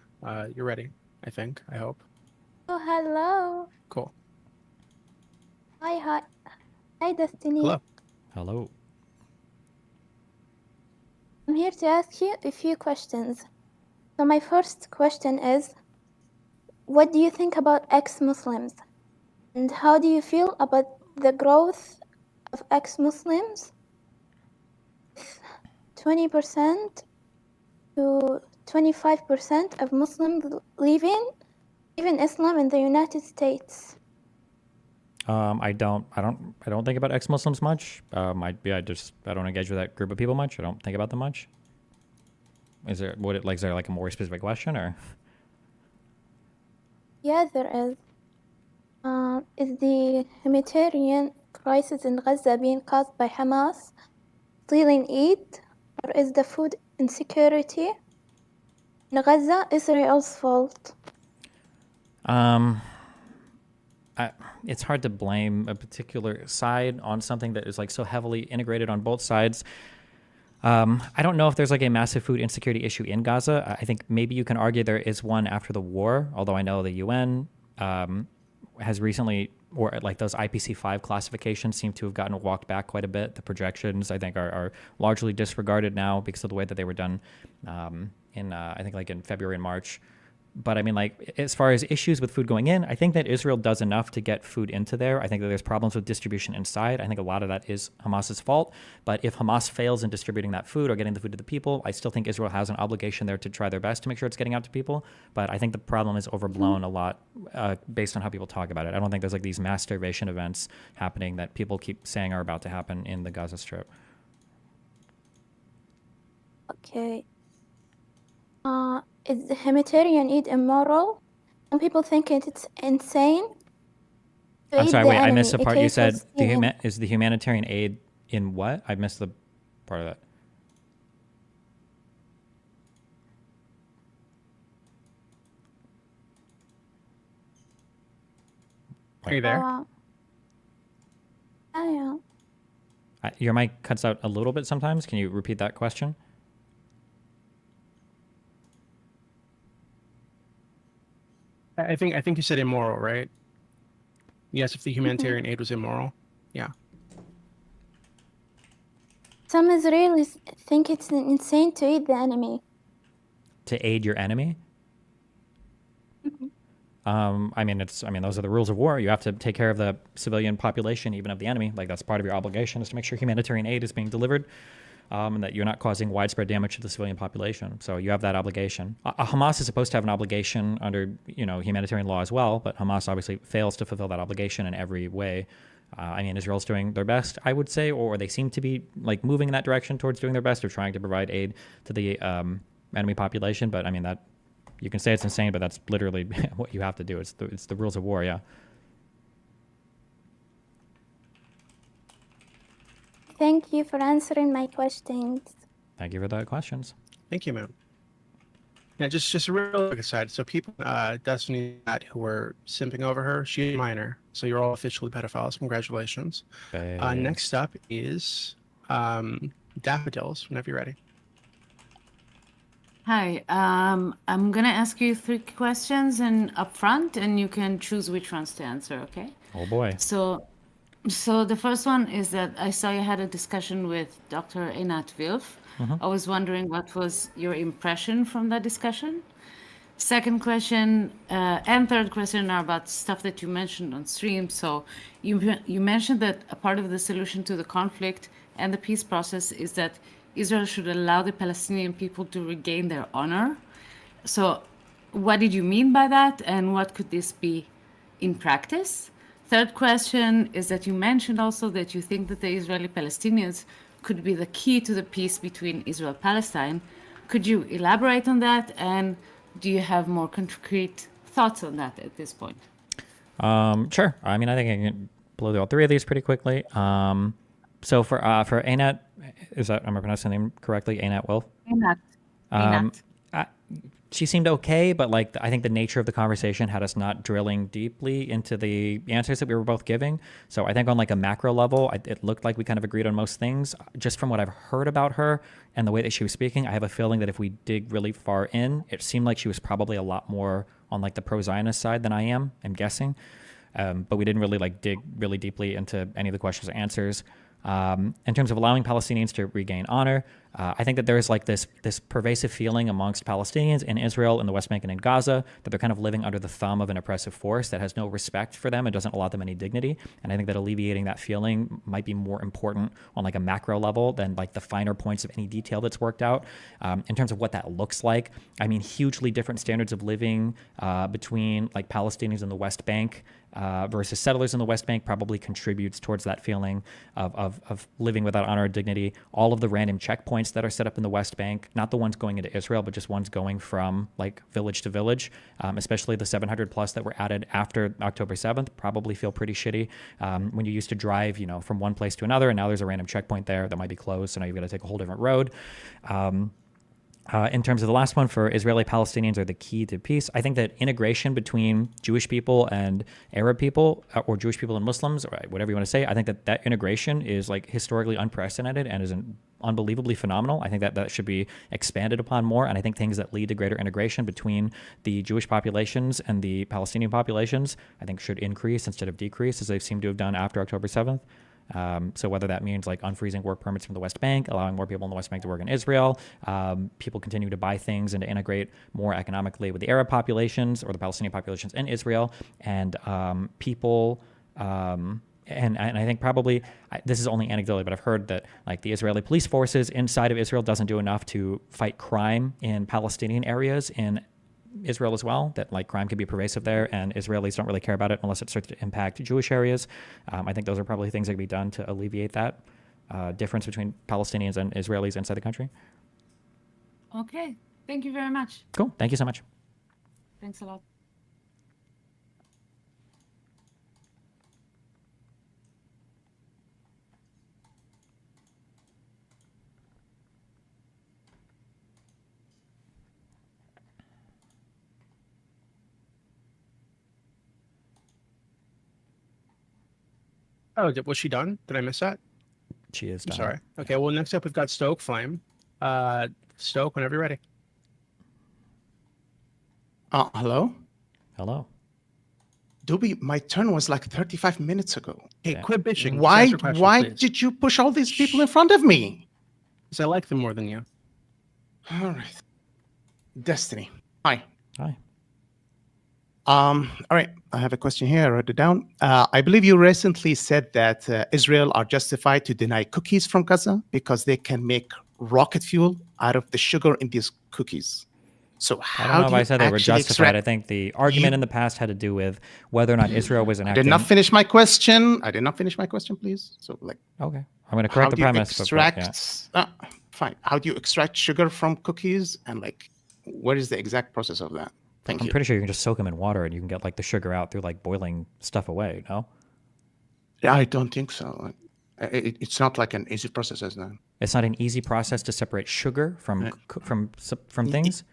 You're ready, I think. I hope. Oh, hello. Cool. Hi, Destiny. Hello. Hello. I'm here to ask you a few questions. So my first question is, what do you think about ex-Muslims? And how do you feel about the growth of ex-Muslims? 20% to 25% of Muslims leaving Islam in the United States. I don't think about ex-Muslims much. I don't engage with that group of people much. I don't think about them much. Is there like a more specific question or? Yeah, there is. Is the humanitarian crisis in Gaza being caused by Hamas stealing aid, or is the food insecurity in Gaza Israel's fault? It's hard to blame a particular side on something that is like so heavily integrated on both sides. I don't know if there's like a massive food insecurity issue in Gaza. I think maybe you can argue there is one after the war, although I know the UN has recently or like those IPC5 classifications seem to have gotten walked back quite a bit. The projections, I think, are largely disregarded now because of the way that they were done in, I think, like in February and March. But I mean, like, as far as issues with food going in, I think that Israel does enough to get food into there. I think that there's problems with distribution inside. I think a lot of that is Hamas's fault. But if Hamas fails in distributing that food or getting the food to the people, I still think Israel has an obligation there to try their best to make sure it's getting out to people. But I think the problem is overblown a lot based on how people talk about it. I don't think there's like these mass starvation events happening that people keep saying are about to happen in the Gaza Strip. Okay. Is the humanitarian aid immoral? Some people think it's insane to I'm aid sorry, the wait, I enemy. missed the part. You Okay, said Palestinian. is the humanitarian aid in what? I missed the part of that. Are you there? Yeah. Your mic cuts out a little bit sometimes. Can you repeat that question? I think you said immoral, right? Yes, if the humanitarian aid was immoral. Yeah. Some Israelis think it's insane to aid the enemy. To aid your enemy? I mean, those are the rules of war. You have to take care of the civilian population, even of the enemy. Like, that's part of your obligation, is to make sure humanitarian aid is being delivered, and that you're not causing widespread damage to the civilian population. So you have that obligation. Hamas is supposed to have an obligation under, humanitarian law as well, but Hamas obviously fails to fulfill that obligation in every way. I mean, Israel's doing their best, I would say, or they seem to be like moving in that direction towards doing their best or trying to provide aid to the enemy population. But I mean, that you can say it's insane, but that's literally what you have to do. It's the rules of war. Yeah. Thank you for answering my questions. Thank you for the questions. Thank you, ma'am. Yeah, just a real quick aside. So people, Destiny, who were simping over her, she's a minor. So you're all officially pedophiles. Congratulations. Next up is Daffodils. Whenever you're ready. Hi, I'm gonna ask you 3 questions and upfront, and you can choose which ones to answer. Okay? Oh boy. So the first one is that I saw you had a discussion with Dr. Einat Wilf. I was wondering what was your impression from that discussion. Second question and third question are about stuff that you mentioned on stream. So you mentioned that a part of the solution to the conflict and the peace process is that Israel should allow the Palestinian people to regain their honor. So what did you mean by that, and what could this be in practice? Third question is that you mentioned also that you think that the Israeli Palestinians could be the key to the peace between Israel and Palestine. Could you elaborate on that, and do you have more concrete thoughts on that at this point? Sure. I mean, I think I can blow through all 3 of these pretty quickly. So for Einat, am I pronouncing the name correctly? Einat Wilf? Einat. She seemed okay, but like I think the nature of the conversation had us not drilling deeply into the answers that we were both giving. So I think on like a macro level, it looked like we kind of agreed on most things. Just from what I've heard about her and the way that she was speaking, I have a feeling that if we dig really far in, it seemed like she was probably a lot more on like the pro-Zionist side than I am, I'm guessing. But we didn't really like dig really deeply into any of the questions or answers. In terms of allowing Palestinians to regain honor, I think that there is like this pervasive feeling amongst Palestinians in Israel, in the West Bank, and in Gaza that they're kind of living under the thumb of an oppressive force that has no respect for them and doesn't allot them any dignity. And I think that alleviating that feeling might be more important on like a macro level than like the finer points of any detail that's worked out. In terms of what that looks like, I mean, hugely different standards of living between like Palestinians in the West Bank versus settlers in the West Bank probably contributes towards that feeling of living without honor or dignity. All of the random checkpoints that are set up in the West Bank, not the ones going into Israel, but just ones going from like village to village, especially the 700 plus that were added after October 7th, probably feel pretty shitty. When you used to drive, from one place to another, and now there's a random checkpoint there that might be closed, so now you've got to take a whole different road. In terms of the last one, for Israeli Palestinians are the key to peace, I think that integration between Jewish people and Arab people, or Jewish people and Muslims, or whatever you want to say, I think that that integration is like historically unprecedented and is unbelievably phenomenal. I think that that should be expanded upon more. And I think things that lead to greater integration between the Jewish populations and the Palestinian populations, I think should increase instead of decrease, as they seem to have done after October 7th. So whether that means like unfreezing work permits from the West Bank, allowing more people in the West Bank to work in Israel, people continue to buy things and to integrate more economically with the Arab populations or the Palestinian populations in Israel, and people. And I think probably this is only anecdotally, but I've heard that like the Israeli police forces inside of Israel doesn't do enough to fight crime in Palestinian areas in Israel as well, that like crime can be pervasive there, and Israelis don't really care about it unless it starts to impact Jewish areas. I think those are probably things that can be done to alleviate that difference between Palestinians and Israelis inside the country. Okay, thank you very much. Cool. Thank you so much. Thanks a lot. Oh, was she done? Did I miss that? She is I'm done. sorry. Okay, well, next up we've got Stoke Flame. Stoke, whenever you're ready. Hello? Hello. Doobie, my turn was like 35 minutes ago. Hey, quit bitching. Just Why answer questions, why please. did you push all these people in front of me? Because I like them more than you. All right. Destiny. Hi. Hi. All right. I have a question here. I wrote it down. I believe you recently said that Israel are justified to deny cookies from Gaza because they can make rocket fuel out of the sugar in these cookies. So I don't know if I said they were justified. extract- I think the argument in the past had to do with whether or not Israel was I enacting. did not finish my question. Please. So, like, okay, I'm going to correct how the do you premise. Extract, fine. How do you extract sugar from cookies, and like, what is the exact process of that? Thank I'm you. pretty sure you can just soak them in water and you can get like the sugar out through like boiling stuff away. No. Yeah, I don't think so. It's not like an easy process, is that? It's not an easy process to separate sugar from things.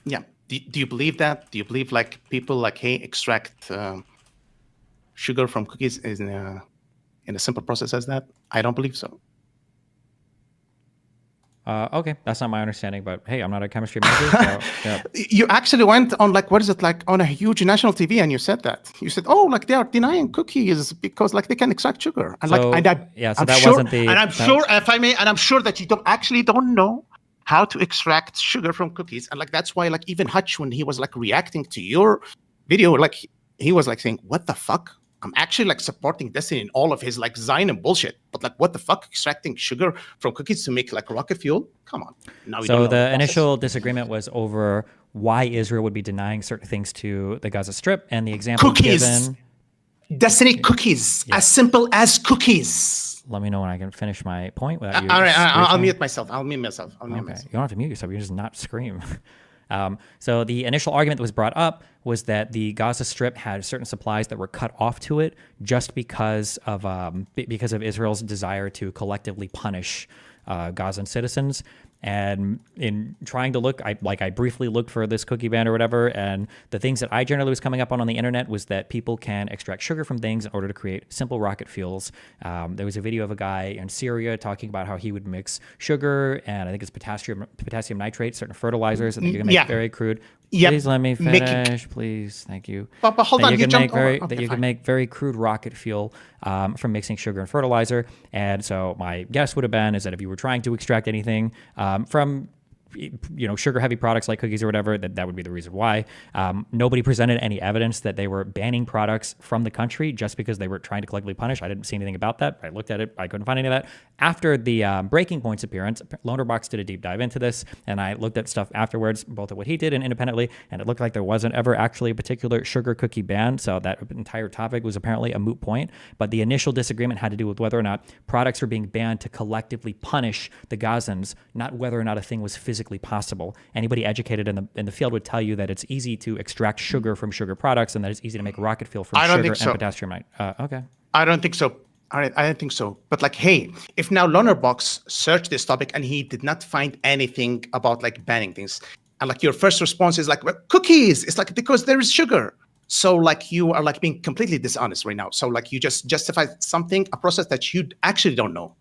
Yeah. Do you believe that? Do you believe like people like extract sugar from cookies in a simple process as that? I don't believe so. Okay, that's not my understanding, but hey, I'm not a chemistry major. So, yeah. You actually went on like, what is it, like on a huge national TV, and you said that. You said, oh, like they are denying cookies because like they can extract sugar. And So, like, yeah, so I'm that sure, wasn't the- and I'm that- sure, if I may, and I'm sure that you don't know how to extract sugar from cookies. And like, that's why like even Hutch, when he was like reacting to your video, like he was like saying, what the fuck? I'm actually like supporting Destiny in all of his like Zionism bullshit. But like, what the fuck? Extracting sugar from cookies to make like rocket fuel? Come on. Now we don't So know the process. initial disagreement was over why Israel would be denying certain things to the Gaza Strip, and the example Cookies. given. Destiny cookies, as simple as cookies. Let me know when I can finish my point without you. All right, I'll screeching. mute myself. Okay, you don't have to mute yourself. You just not scream. So the initial argument that was brought up was that the Gaza Strip had certain supplies that were cut off to it just because of Israel's desire to collectively punish Gazan citizens. And in trying to look, I briefly looked for this cookie ban or whatever, and the things that I generally was coming up on the internet was that people can extract sugar from things in order to create simple rocket fuels. There was a video of a guy in Syria talking about how he would mix sugar and I think it's potassium nitrate, certain fertilizers, and that you can make very crude. Yep. Please let me Make it- finish, please. Thank you. But hold That on, you you can jumped make very over. Okay, that you fine. can make very crude rocket fuel from mixing sugar and fertilizer. And so my guess would have been is that if you were trying to extract anything from sugar heavy products like cookies or whatever, that would be the reason why. Nobody presented any evidence that they were banning products from the country just because they were trying to collectively punish. I didn't see anything about that. I looked at it. I couldn't find any of that. After the Breaking Points appearance, Lonerbox did a deep dive into this, and I looked at stuff afterwards, both at what he did and independently, and it looked like there wasn't ever actually a particular sugar cookie ban, so that entire topic was apparently a moot point. But the initial disagreement had to do with whether or not products were being banned to collectively punish the Gazans, not whether or not a thing was physically possible. Anybody educated in the field would tell you that it's easy to extract sugar from sugar products and that it's easy to make rocket fuel from I don't sugar think so. and potassium nitrate. Okay. I don't think so. All right, I don't think so. But like, hey, if now Lonerbox searched this topic and he did not find anything about like banning things, and like your first response is like, well, cookies. It's like because there is sugar. So like you are like being completely dishonest right now. So like you just justified something, a process that you actually don't know.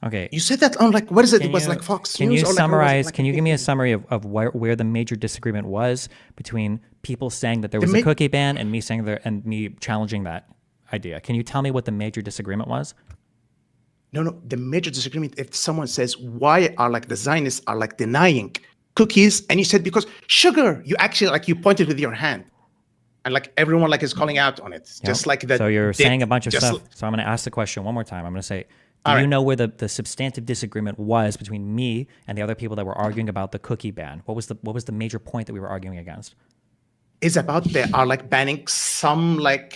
Okay. You said that on like, what is it? It was like Fox Can News. you or summarize? Like, can you give me a summary of where the major disagreement was between people saying that there was a cookie ban and me saying there and me challenging that idea? Can you tell me what the major disagreement was? No. The major disagreement, if someone says, why are like the Zionists are like denying cookies? And you said, because sugar, you actually like you pointed with your hand. And like everyone like is calling out on it. Just like that. So you're saying a bunch of stuff. So I'm going to ask the question one more time. I'm going to say, do you know where the substantive disagreement was between me and the other people that were arguing about the cookie ban? What was the major point that we were arguing against? Is about they are like banning some like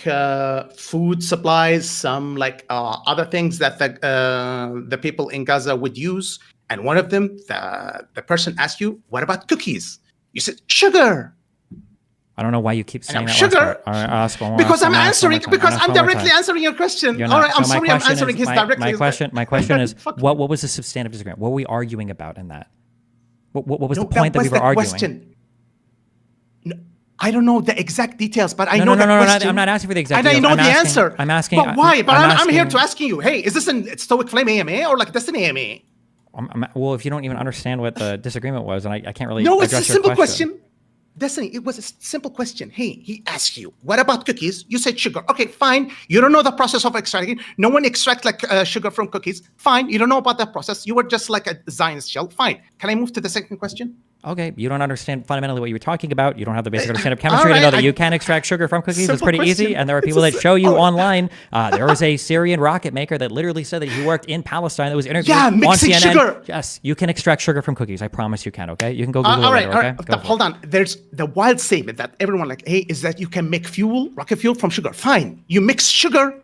food supplies, some like other things that the people in Gaza would use. And one of them, the person asked you, what about cookies? You said sugar. I don't know why you keep saying that. Sugar. Last part. All right, I'll ask one more, Because I'm answering. time. Because I'm directly answering your question. You're All not. right, I'm So my sorry. I'm question answering is- his my- directly. My question is, what was the substantive disagreement? What were we arguing about in that? What was the point that we were arguing? Question. No, I don't know the exact details, but I know No, that question. I'm not asking for the exact And I details. know I'm the asking- answer. I'm asking. But why? But I'm here asking- to asking you. Hey, is this a Stoic Flame AMA or like Destiny AMA? Well, if you don't even understand what the disagreement was, and I can't really No, it's a address your simple question. Destiny, it was a simple question. Hey, he asked you, what about cookies? You said sugar. Okay, fine. You don't know the process of extracting. No one extracts like sugar from cookies. Fine. You don't know about that process. You were just like a Zionist shell. Fine. Can I move to the second question? Okay, you don't understand fundamentally what you were talking about. You don't have the basic understanding of chemistry to know that you can extract sugar from cookies. It's pretty easy. And there are people that show you online. There was a Syrian rocket maker that literally said that he worked in Palestine that was interviewed on mixing CNN. sugar. Yes, you can extract sugar from cookies. I promise you can, okay? You can go Google all it right, later, okay? Go for it. Hold on. There's the wild statement that everyone like, hey, is that you can make fuel, rocket fuel from sugar. Fine. You mix sugar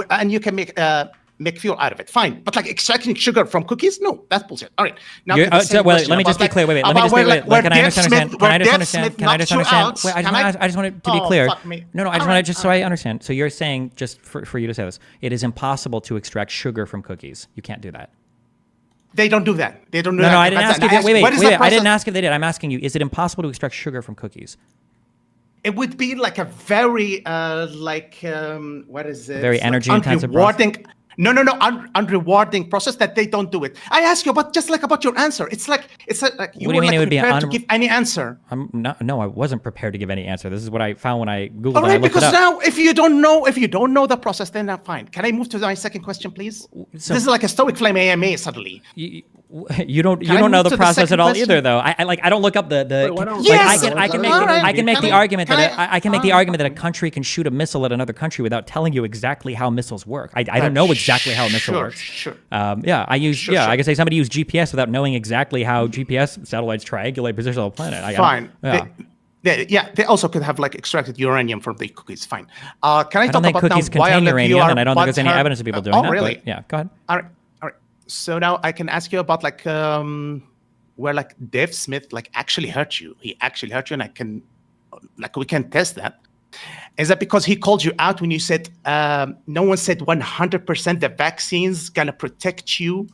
and you can make fuel out of it. Fine. But like extracting sugar from cookies? No, that's bullshit. All right. Now, let me just be clear. Wait. Let me just be clear. Can I just understand? Can I just understand? Can I just understand? Wait, I just want it to be clear. No, I just want to just so I understand. So you're saying, just for you to say this, it is impossible to extract sugar from cookies. You can't do that. They don't do that. They don't do that. No, I didn't ask you. Wait. What is the I didn't process? ask if they did. I'm asking you, is it impossible to extract sugar from cookies? It would be like a very what is it? Very energy intensive process. No, unrewarding process that they don't do it. I ask you about just like about your answer. It's like you What do you mean it would be prepared to give any answer. No, I wasn't prepared to give any answer. This is what I found when I Googled All and I right, looked because it up. now if you don't know the process, then that's fine. Can I move to my second question, please? So- this is like a Stoic Flame AMA suddenly. You don't Can I know move the to the process second at all question? either, though. I don't look up the. Wait, why don't- like, Yes! I can make All right. I can make Can the I- argument can that I- I can make the argument that a country can shoot a missile at another country without telling you exactly how missiles work. I don't know exactly how a missile works. Sure. I can say somebody used GPS without knowing exactly how GPS satellites triangulate position on the planet. Fine. Yeah. They also could have like extracted uranium from the cookies. Fine. Can I I talk don't think about cookies now why contain you uranium, are and I don't think there's any butthurt- evidence of people doing oh, that. really? But yeah, go ahead. All right. So now I can ask you about like where like Dave Smith like actually hurt you. He actually hurt you, and we can test that. Is that because he called you out when you said no one said 100% the vaccine's gonna protect you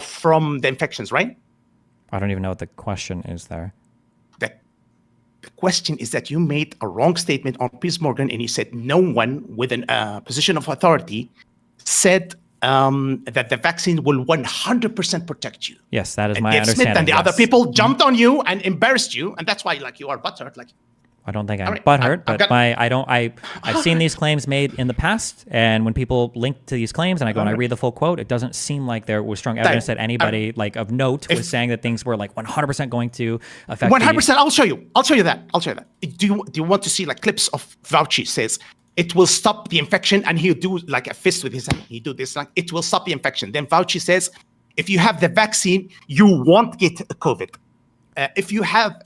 from the infections, right? I don't even know what the question is there. The question is that you made a wrong statement on Piers Morgan, and you said no one with a position of authority said that the vaccine will 100% protect you. Yes, that is And my Dave understanding. Smith and the yes. other people jumped on you and embarrassed you, and that's why like you are butthurt. Like I don't think I'm right, butthurt, I've but got- I've seen these claims made in the past, and when people link to these claims, and I go and I read the full quote, it doesn't seem like there was strong evidence that anybody like of note was saying that things were like 100% going to affect. 100%. I'll show you that. Do you want to see like clips of Fauci says it will stop the infection, and he'll do like a fist with his hand. He do this like it will stop the infection. Then Fauci says if you have the vaccine, you won't get COVID. If you have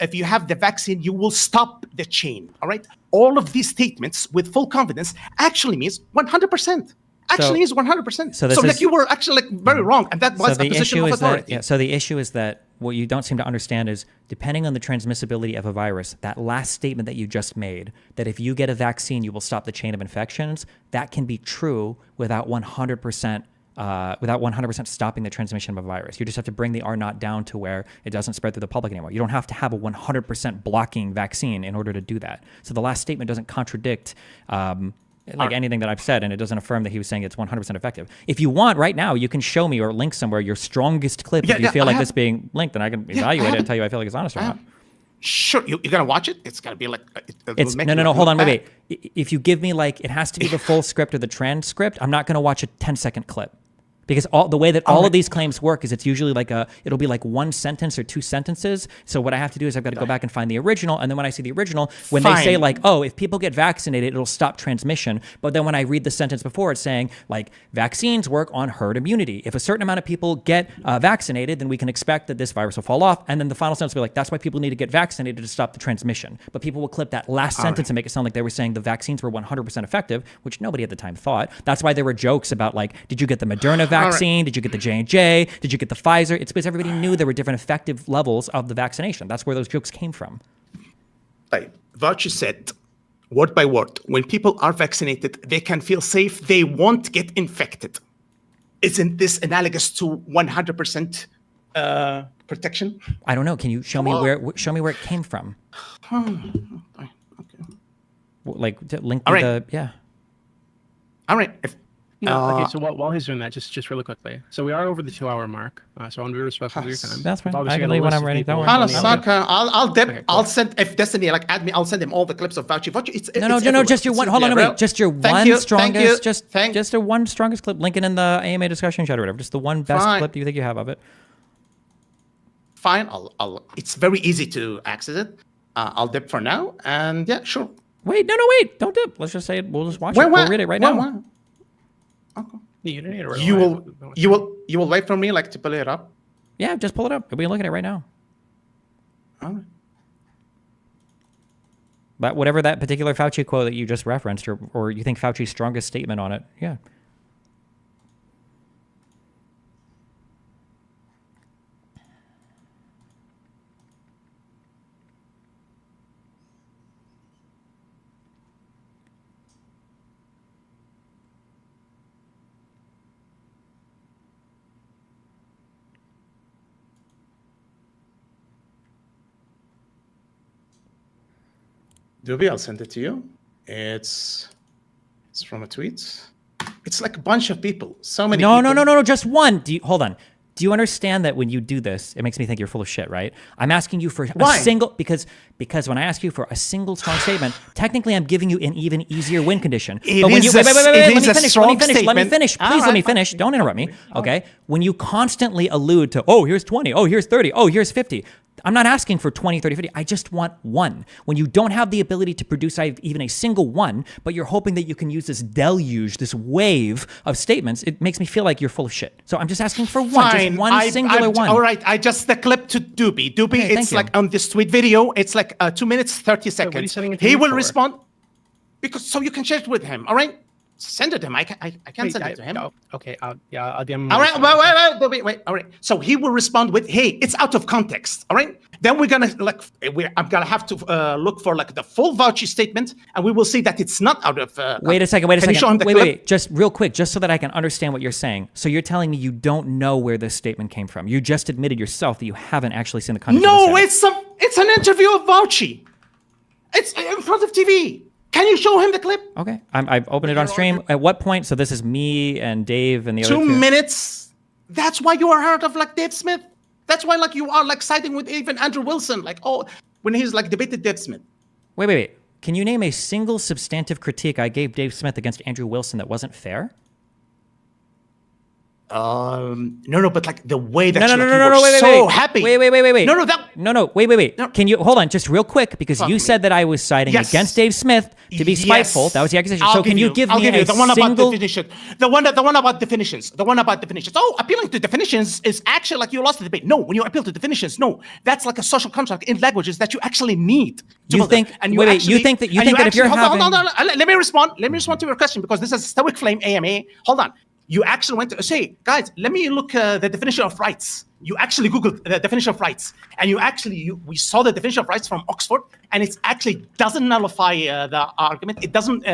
the vaccine, you will stop the chain. All right. All of these statements with full confidence actually means 100%. actually is 100%. So So, this like is- you were actually like very wrong, and that was a position of authority. So the issue is that what you don't seem to understand is, depending on the transmissibility of a virus, that last statement that you just made, that if you get a vaccine, you will stop the chain of infections, that can be true without 100%. Without 100% stopping the transmission of a virus. You just have to bring the R naught down to where it doesn't spread through the public anymore. You don't have to have a 100% blocking vaccine in order to do that. So the last statement doesn't contradict anything that I've said, and it doesn't affirm that he was saying it's 100% effective. If you want, right now, you can show me or link somewhere your strongest clip if you feel like this being linked, and I can evaluate it and tell you I feel like it's honest or not. Sure, you're gonna watch it. It's gonna be like It's no. Hold on, wait. If you give me it has to be the full script or the transcript. I'm not gonna watch a 10-second clip. Because the way that all of these claims work is it's usually it'll be like one sentence or two sentences. So what I have to do is I've got to go back and find the original. And then when I see the original, when they say if people get vaccinated, it'll stop transmission. But then when I read the sentence before, it's saying vaccines work on herd immunity. If a certain amount of people get vaccinated, then we can expect that this virus will fall off. And then the final sentence will be that's why people need to get vaccinated to stop the transmission. But people will clip that last sentence and make it sound like they were saying the vaccines were 100% effective, which nobody at the time thought. That's why there were jokes about did you get the Moderna vaccine? Did you get the J&J? Did you get the Pfizer? It's because everybody knew there were different effective levels of the vaccination. That's where those jokes came from. Fauci said, word by word, when people are vaccinated, they can feel safe. They won't get infected. Isn't this analogous to 100% protection? I don't know. Can you show me where it came from? Link to the yeah. All right. Okay, so while he's doing that, just really quickly. So we are over the 2-hour mark. So I want to be respectful of your time. That's fine. Obviously I can got a leave when list I'm of ready. people- Don't worry. I'll send, if Destiny add me, I'll send him all the clips of Fauci. It's No, just your one. Hold on, wait. Just your one strongest. Just a one strongest clip. Link it in the AMA discussion chat or whatever. Just the one best clip you think you have of it. Fine. It's very easy to access it. I'll dip for now, and yeah, sure. Wait. Don't dip. Let's just say it. We'll just watch it. We'll read it right now. Okay. You don't need to You will wait for me to pull it up. Yeah, just pull it up. We can look at it right now. All right. But whatever that particular Fauci quote that you just referenced, or you think Fauci's strongest statement on it, yeah. Doobie, I'll send it to you. It's from a tweet. It's like a bunch of people. So many people. No, just one. Hold on. Do you understand that when you do this, it makes me think you're full of shit, right? I'm asking you for a single, because when I ask you for a single strong statement, technically I'm giving you an even easier win condition. But when you, wait, let me finish. Please let me finish. Don't interrupt me, okay? When you constantly allude to, oh, here's 20, oh, here's 30, oh, here's 50. I'm not asking for 20, 30, 50. I just want one. When you don't have the ability to produce even a single one, but you're hoping that you can use this deluge, this wave of statements, it makes me feel like you're full of shit. So I'm just asking for one, just one singular one. All right, I just the clip to Doobie. Doobie, it's like on this tweet video, it's like 2 minutes, 30 seconds. He will respond because so you can share it with him. All right. Send it to him. I can't send it to him. Okay, I'll DM him. All right, wait. All right. So he will respond with, "Hey, it's out of context." All right. Then we're gonna I'm gonna have to look for the full Fauci statement, and we will see that it's not out of. Wait a second. Can you show him the clip? Wait. Just real quick, just so that I can understand what you're saying. So you're telling me you don't know where this statement came from. You just admitted yourself that you haven't actually seen the context. No, it's an interview of Fauci. It's in front of TV. Can you show him the clip? Okay. I've opened it on stream. At what point? So this is me and Dave and the other 2 minutes. That's why you are heard of Dave Smith. That's why you are siding with even Andrew Wilson. When he's debated Dave Smith. Wait. Can you name a single substantive critique I gave Dave Smith against Andrew Wilson that wasn't fair? No, but like the way that No, you, no, like, no, you no, were no, wait, so wait, happy. wait. No, that. No, wait. Can you hold on just real quick because Fuck you me. said that I was citing Yes. against Dave Smith to be spiteful. That was the accusation. I'll So can you give I'll me give you a the one about single? definition. The one about definitions. The one about definitions. Oh, appealing to definitions is actually like you lost the debate. No, when you appeal to definitions, no, that's like a social contract in languages that you actually need. To You build think? it. And Wait, actually, you think that and if you're hold having? on. Let me respond. Let me respond to your question because this is a Stoic Flame AMA. Hold on. You actually went to say, guys, let me look the definition of rights. You actually Googled the definition of rights, and we saw the definition of rights from Oxford, and it actually doesn't nullify the argument. It doesn't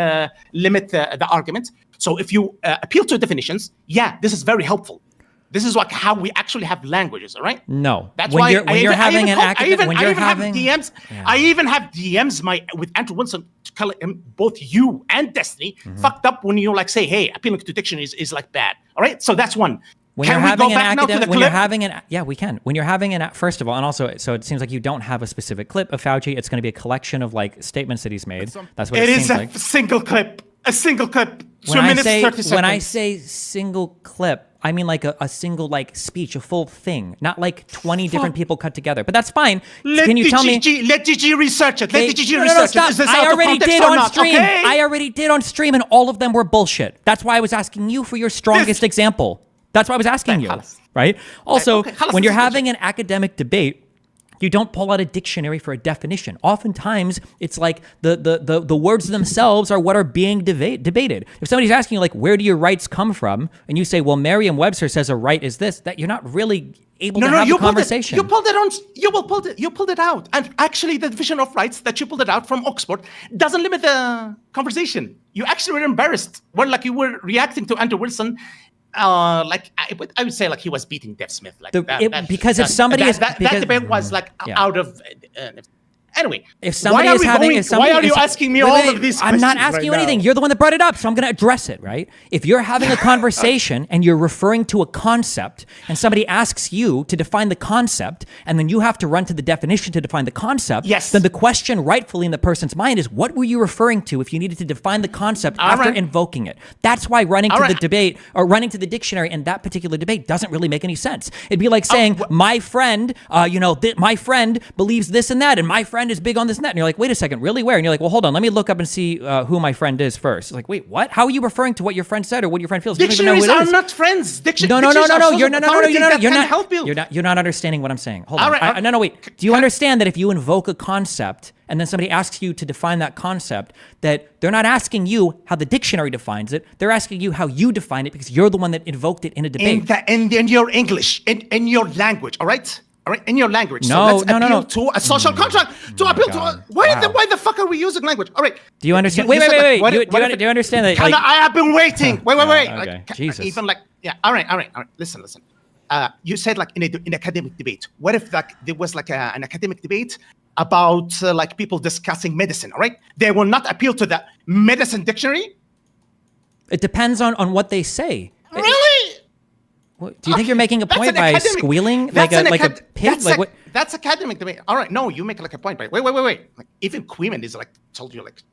limit the argument. So if you appeal to definitions, yeah, this is very helpful. This is like how we actually have languages, all right? No. That's when why you're having an academic, when I you're even having have DMs. Yeah. I even have DMs with Andrew Wilson to call him, both you and Destiny fucked up when you like say, hey, appealing to dictionaries is like bad. All right, so that's one. When Can you're we having go an back now to academic, the when you're clip? having an, yeah, we can. When you're having an, first of all, and also, so it seems like you don't have a specific clip of Fauci. It's going to be a collection of like statements that he's made. That's what it It seems is like. a single clip. A single clip. When 2 I minutes, say 30 seconds. when I say single clip, I mean like a single like speech, a full thing, not like 20 different people cut together. But that's fine. Can you tell me? Let DG research it. Let DG No, research it. stop. Is this I out of already context did or on not? stream. Okay? I already did on stream, and all of them were bullshit. That's why I was asking you for your strongest example. That's why I was asking you, right? Also, when you're having an academic debate, you don't pull out a dictionary for a definition. Oftentimes, it's like the words themselves are what are being debated. If somebody's asking you, like, where do your rights come from? And you say, well, Merriam-Webster says a right is this, that you're not really able to have a conversation. You pulled it out. And actually, the division of rights that you pulled it out from Oxford doesn't limit the conversation. You actually were embarrassed when like you were reacting to Andrew Wilson. Like I would say, like he was beating Dave Smith, like because if somebody is that debate was like out of. Anyway, if somebody is having, why are you asking me all of these questions? I'm not asking you right anything. now? You're the one that brought it up, so I'm going to address it, right? If you're having a conversation and you're referring to a concept, and somebody asks you to define the concept, and then you have to run to the definition to define the concept, then the question rightfully in the person's mind is, what were you referring to if you needed to define the concept after invoking it? That's why running to the debate or running to the dictionary in that particular debate doesn't really make any sense. It'd be like saying, my friend, my friend believes this and that, and my friend is big on this and that. And you're like, wait a second, really? Where? And you're like, well, hold on, let me look up and see who my friend is first. It's like, wait, what? How are you referring to what your friend said or what your friend feels? Dictionaries you don't even know who it are is. not friends. You're not understanding what I'm saying. Hold on. No, wait. Do you understand that if you invoke a concept and then somebody asks you to define that concept, that they're not asking you how the dictionary defines it, they're asking you how you define it because you're the one that invoked it in a debate. In your English, in your language, all right? All right, in your language. No. To a social contract. To appeal to why the fuck are we using language? All right. Do you understand? Wait. Do you understand that? Like, I have been waiting. Wait. Okay. Like, Jesus. Even like, yeah. All right. Listen. You said like in an academic debate. What if like there was like an academic debate about like people discussing medicine? All right. They will not appeal to the medicine dictionary. It depends on what they say. Really? Do you think you're making a point by squealing like a pig? What? That's academic debate. All right, no, you make like a point by wait. Like even Queeman is like told you like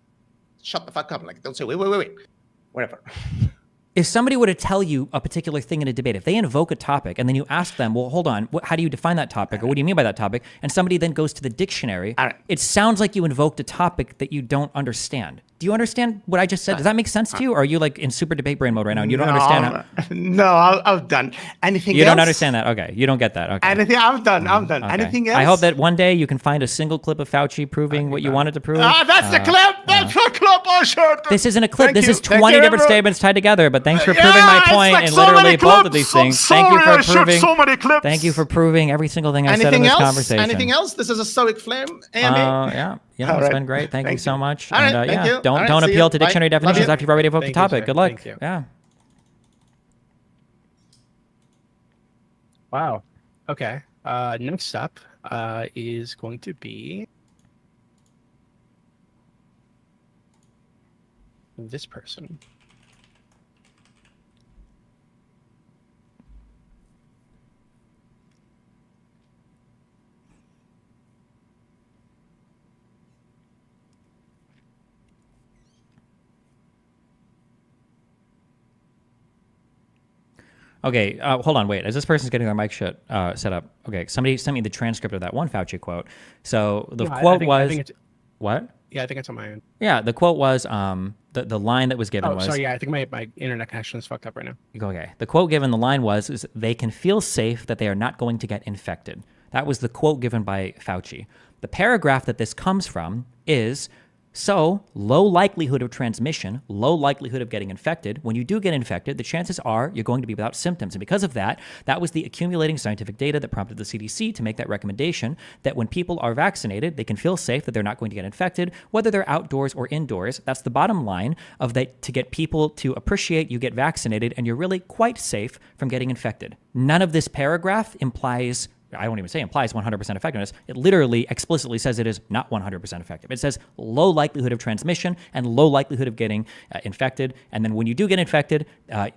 shut the fuck up. Like don't say wait. Whatever. If somebody were to tell you a particular thing in a debate, if they invoke a topic and then you ask them, well, hold on, how do you define that topic? Or what do you mean by that topic? And somebody then goes to the dictionary, it sounds like you invoked a topic that you don't understand. Do you understand what I just said? Does that make sense to you? Or are you like in super debate brain mode right now and you don't understand how? No, I'm done. Anything you else? don't understand that? Okay. You don't get that. Okay. Anything? I'm done. Okay. Anything else? I hope that one day you can find a single clip of Fauci proving what you wanted to prove. That's the clip. That's the clip. Oh, sure. This isn't a clip. Thank this you. is 20 Thank you, different everyone. statements tied together. But thanks for proving my point like in so literally many both clips. of these So things. Thank you sorry, for I proving. shared so many clips. Thank you for proving every single thing I said in Anything this else? conversation. Anything else? This is a Stoic Flame AMA. Yeah, All it's right. been great. Thank you so much. All right, And thank you. don't All right, don't see appeal you. to Bye. dictionary Love definitions you. after you've already evoked the Thank you, topic. sir. Good luck. Thank you. Yeah. Wow. Okay. Next up is going to be this person. Okay, hold on, wait. As this person's getting their mic set up, okay, somebody sent me the transcript of that one Fauci quote. So the No, quote I was, think it's what? yeah, I think it's on my end. Yeah, the quote was, the line that was given Oh, was, sorry, yeah, I think my internet connection is fucked up right now. okay, the quote given, the line was, is they can feel safe that they are not going to get infected. That was the quote given by Fauci. The paragraph that this comes from is, so low likelihood of transmission, low likelihood of getting infected. When you do get infected, the chances are you're going to be without symptoms. And because of that, that was the accumulating scientific data that prompted the CDC to make that recommendation that when people are vaccinated, they can feel safe that they're not going to get infected, whether they're outdoors or indoors. That's the bottom line of that, to get people to appreciate you get vaccinated and you're really quite safe from getting infected. None of this paragraph implies, I won't even say implies 100% effectiveness. It literally explicitly says it is not 100% effective. It says low likelihood of transmission and low likelihood of getting infected. And then when you do get infected,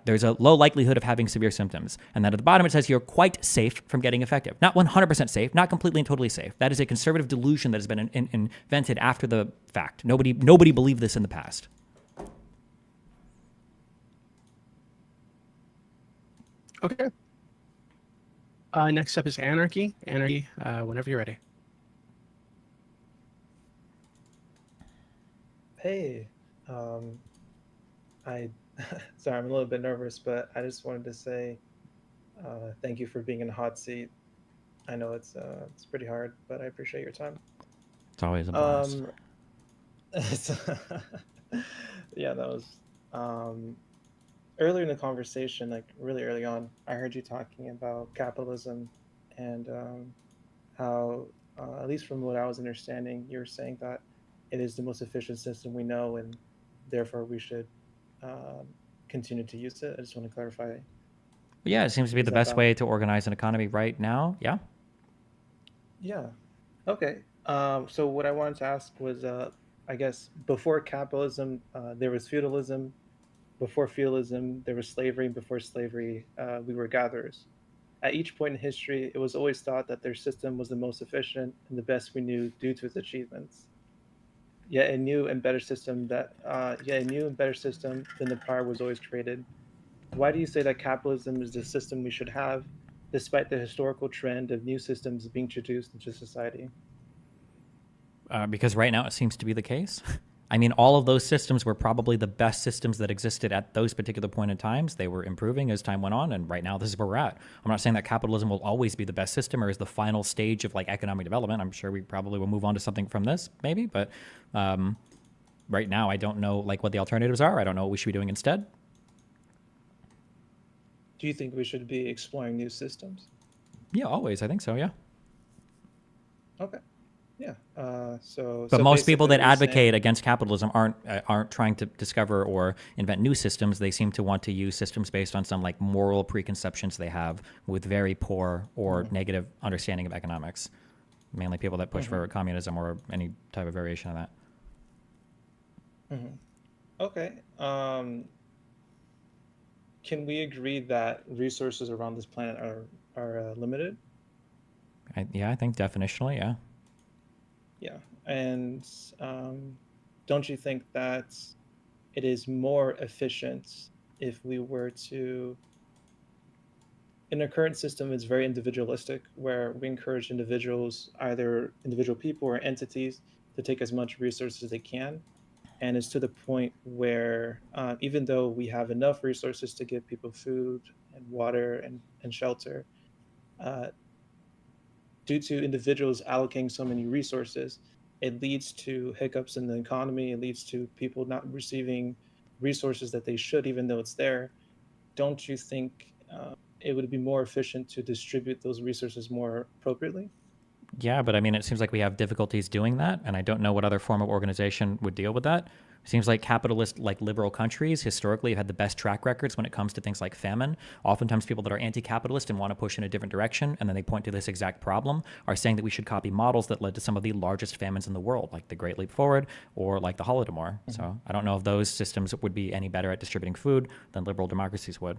there's a low likelihood of having severe symptoms. And then at the bottom, it says you're quite safe from getting infected. Not 100% safe, not completely and totally safe. That is a conservative delusion that has been invented after the fact. Nobody believed this in the past. Okay. Next up is Anarchy. Anarchy, whenever you're ready. Hey, I sorry, I'm a little bit nervous, but I just wanted to say thank you for being in the hot seat. I know it's pretty hard, but I appreciate your time. It's always a blast. Yeah, that was earlier in the conversation, like really early on. I heard you talking about capitalism and how, at least from what I was understanding, you were saying that it is the most efficient system we know, and therefore we should continue to use it. I just want to clarify. Yeah, it seems to be the best way to organize an economy right now. Yeah. Yeah. Okay. So what I wanted to ask was, I guess before capitalism, there was feudalism. Before feudalism, there was slavery. Before slavery, we were gatherers. At each point in history, it was always thought that their system was the most efficient and the best we knew due to its achievements. Yet a new and better system than the prior was always created. Why do you say that capitalism is the system we should have, despite the historical trend of new systems being introduced into society? Because right now it seems to be the case. I mean, all of those systems were probably the best systems that existed at those particular point in times. They were improving as time went on, and right now this is where we're at. I'm not saying that capitalism will always be the best system or is the final stage of like economic development. I'm sure we probably will move on to something from this, maybe, but right now I don't know like what the alternatives are. I don't know what we should be doing instead. Do you think we should be exploring new systems? Yeah, always. I think so. Yeah. Okay. Yeah. But most people that advocate against capitalism aren't trying to discover or invent new systems. They seem to want to use systems based on some like moral preconceptions they have with very poor or negative understanding of economics. Mainly people that push for communism or any type of variation of that. Okay. Can we agree that resources around this planet are limited? I think definitionally, yeah. Yeah, and don't you think that it is more efficient if we were to, in our current system, it's very individualistic, where we encourage individuals, either individual people or entities, to take as much resources as they can. And it's to the point where even though we have enough resources to give people food and water and shelter, due to individuals allocating so many resources, it leads to hiccups in the economy. It leads to people not receiving resources that they should, even though it's there. Don't you think it would be more efficient to distribute those resources more appropriately? Yeah, but I mean, it seems like we have difficulties doing that, and I don't know what other form of organization would deal with that. It seems like capitalist, like liberal countries historically have had the best track records when it comes to things like famine. Oftentimes people that are anti-capitalist and want to push in a different direction, and then they point to this exact problem, are saying that we should copy models that led to some of the largest famines in the world, like the Great Leap Forward or like the Holodomor. So I don't know if those systems would be any better at distributing food than liberal democracies would.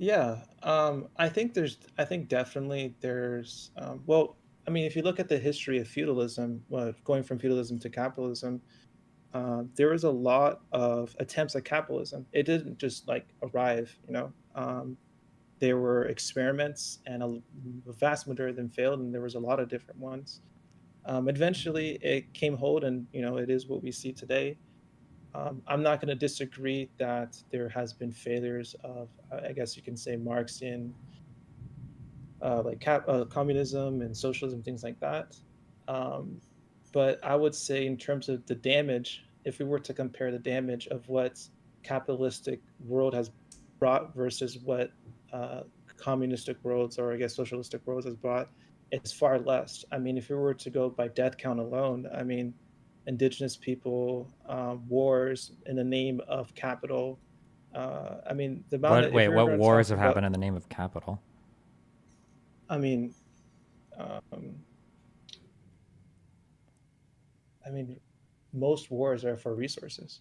Yeah, I think definitely there's, well, I mean, if you look at the history of feudalism, going from feudalism to capitalism, there was a lot of attempts at capitalism. It didn't just like arrive, you know. There were experiments, and a vast majority of them failed, and there was a lot of different ones. Eventually, it came hold, and you know, it is what we see today. I'm not going to disagree that there has been failures of, I guess you can say, Marxian, communism and socialism, things like that. Um, but I would say, in terms of the damage, if we were to compare the damage of what capitalistic world has brought versus what communistic worlds, or I guess socialistic worlds, has brought, it's far less. I mean, if we were to go by death count alone, I mean, indigenous people, wars in the name of capital. I mean, the amount of, if we were What going to wars talk have about, happened in the name of capital? I mean, um, I mean, most wars are for resources.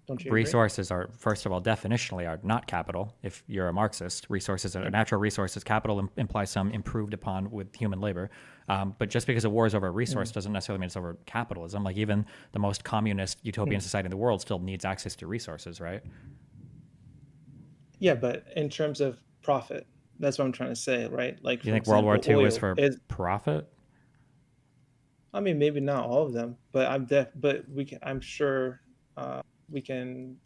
Don't you agree? Resources are, first of all, definitionally are not capital. If you're a Marxist, resources are natural resources. Capital implies some improved upon with human labor. But just because a war is over a resource doesn't necessarily mean it's over capitalism. Like even the most communist utopian society in the world still needs access to resources, right? Yeah, but in terms of profit, that's what I'm trying to say, right? Like, You for think World War example, II was oil for is. profit? I mean, maybe not all of them, but but we can. I'm sure we can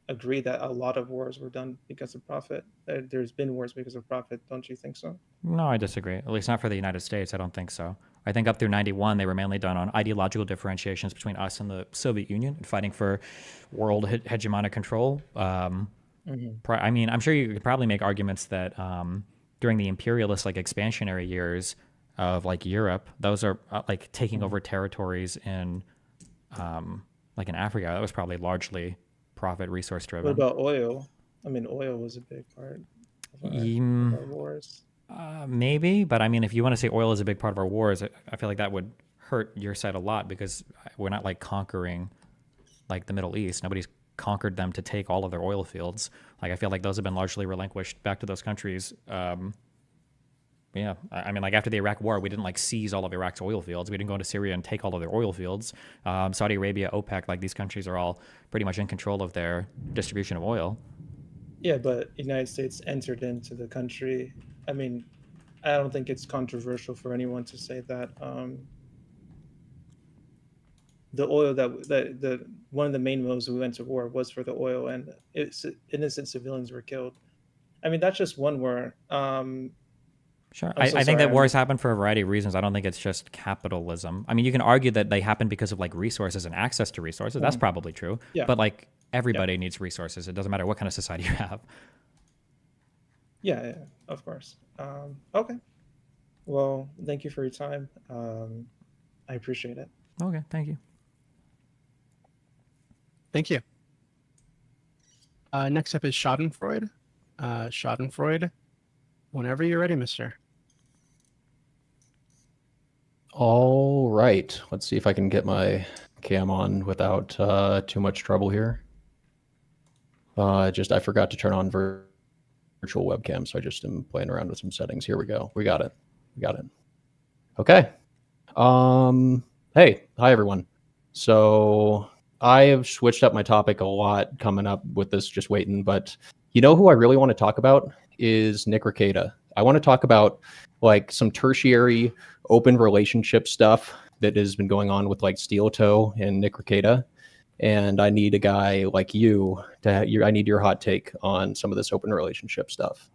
agree that a lot of wars were done because of profit. There's been wars because of profit. Don't you think so? No, I disagree. At least not for the United States. I don't think so. I think up through 91, they were mainly done on ideological differentiations between us and the Soviet Union and fighting for world hegemonic control. I mean, I'm sure you could probably make arguments that during the imperialist, like expansionary years of like Europe, those are like taking over territories in like in Africa. That was probably largely profit resource driven. What about oil? I mean, oil was a big part of our wars. Maybe, but I mean, if you want to say oil is a big part of our wars, I feel like that would hurt your side a lot because we're not like conquering like the Middle East. Nobody's conquered them to take all of their oil fields. Like I feel like those have been largely relinquished back to those countries. Yeah, I mean, like after the Iraq War, we didn't like seize all of Iraq's oil fields. We didn't go into Syria and take all of their oil fields. Saudi Arabia, OPEC, like these countries are all pretty much in control of their distribution of oil. Yeah, but the United States entered into the country. I mean, I don't think it's controversial for anyone to say that the oil that one of the main motives we went to war was for the oil, and innocent civilians were killed. I mean, that's just one war. Sure. I think that wars happen for a variety of reasons. I don't think it's just capitalism. I mean, you can argue that they happen because of like resources and access to resources. That's probably true. Yeah. But like everybody needs resources. It doesn't matter what kind of society you have. Yeah, of course. Okay. Well, thank you for your time. I appreciate it. Okay, thank you. Thank you. Next up is Schadenfreude. Schadenfreude, whenever you're ready, mister. All right. Let's see if I can get my cam on without too much trouble here. I forgot to turn on virtual webcam, so I just am playing around with some settings. Here we go. We got it. Okay. Hey, hi everyone. So I have switched up my topic a lot coming up with this, just waiting, but you know who I really want to talk about is Nick Rekieta. I want to talk about like some tertiary open relationship stuff that has been going on with like Steel Toe and Nick Rekieta. And I need a guy like you I need your hot take on some of this open relationship stuff.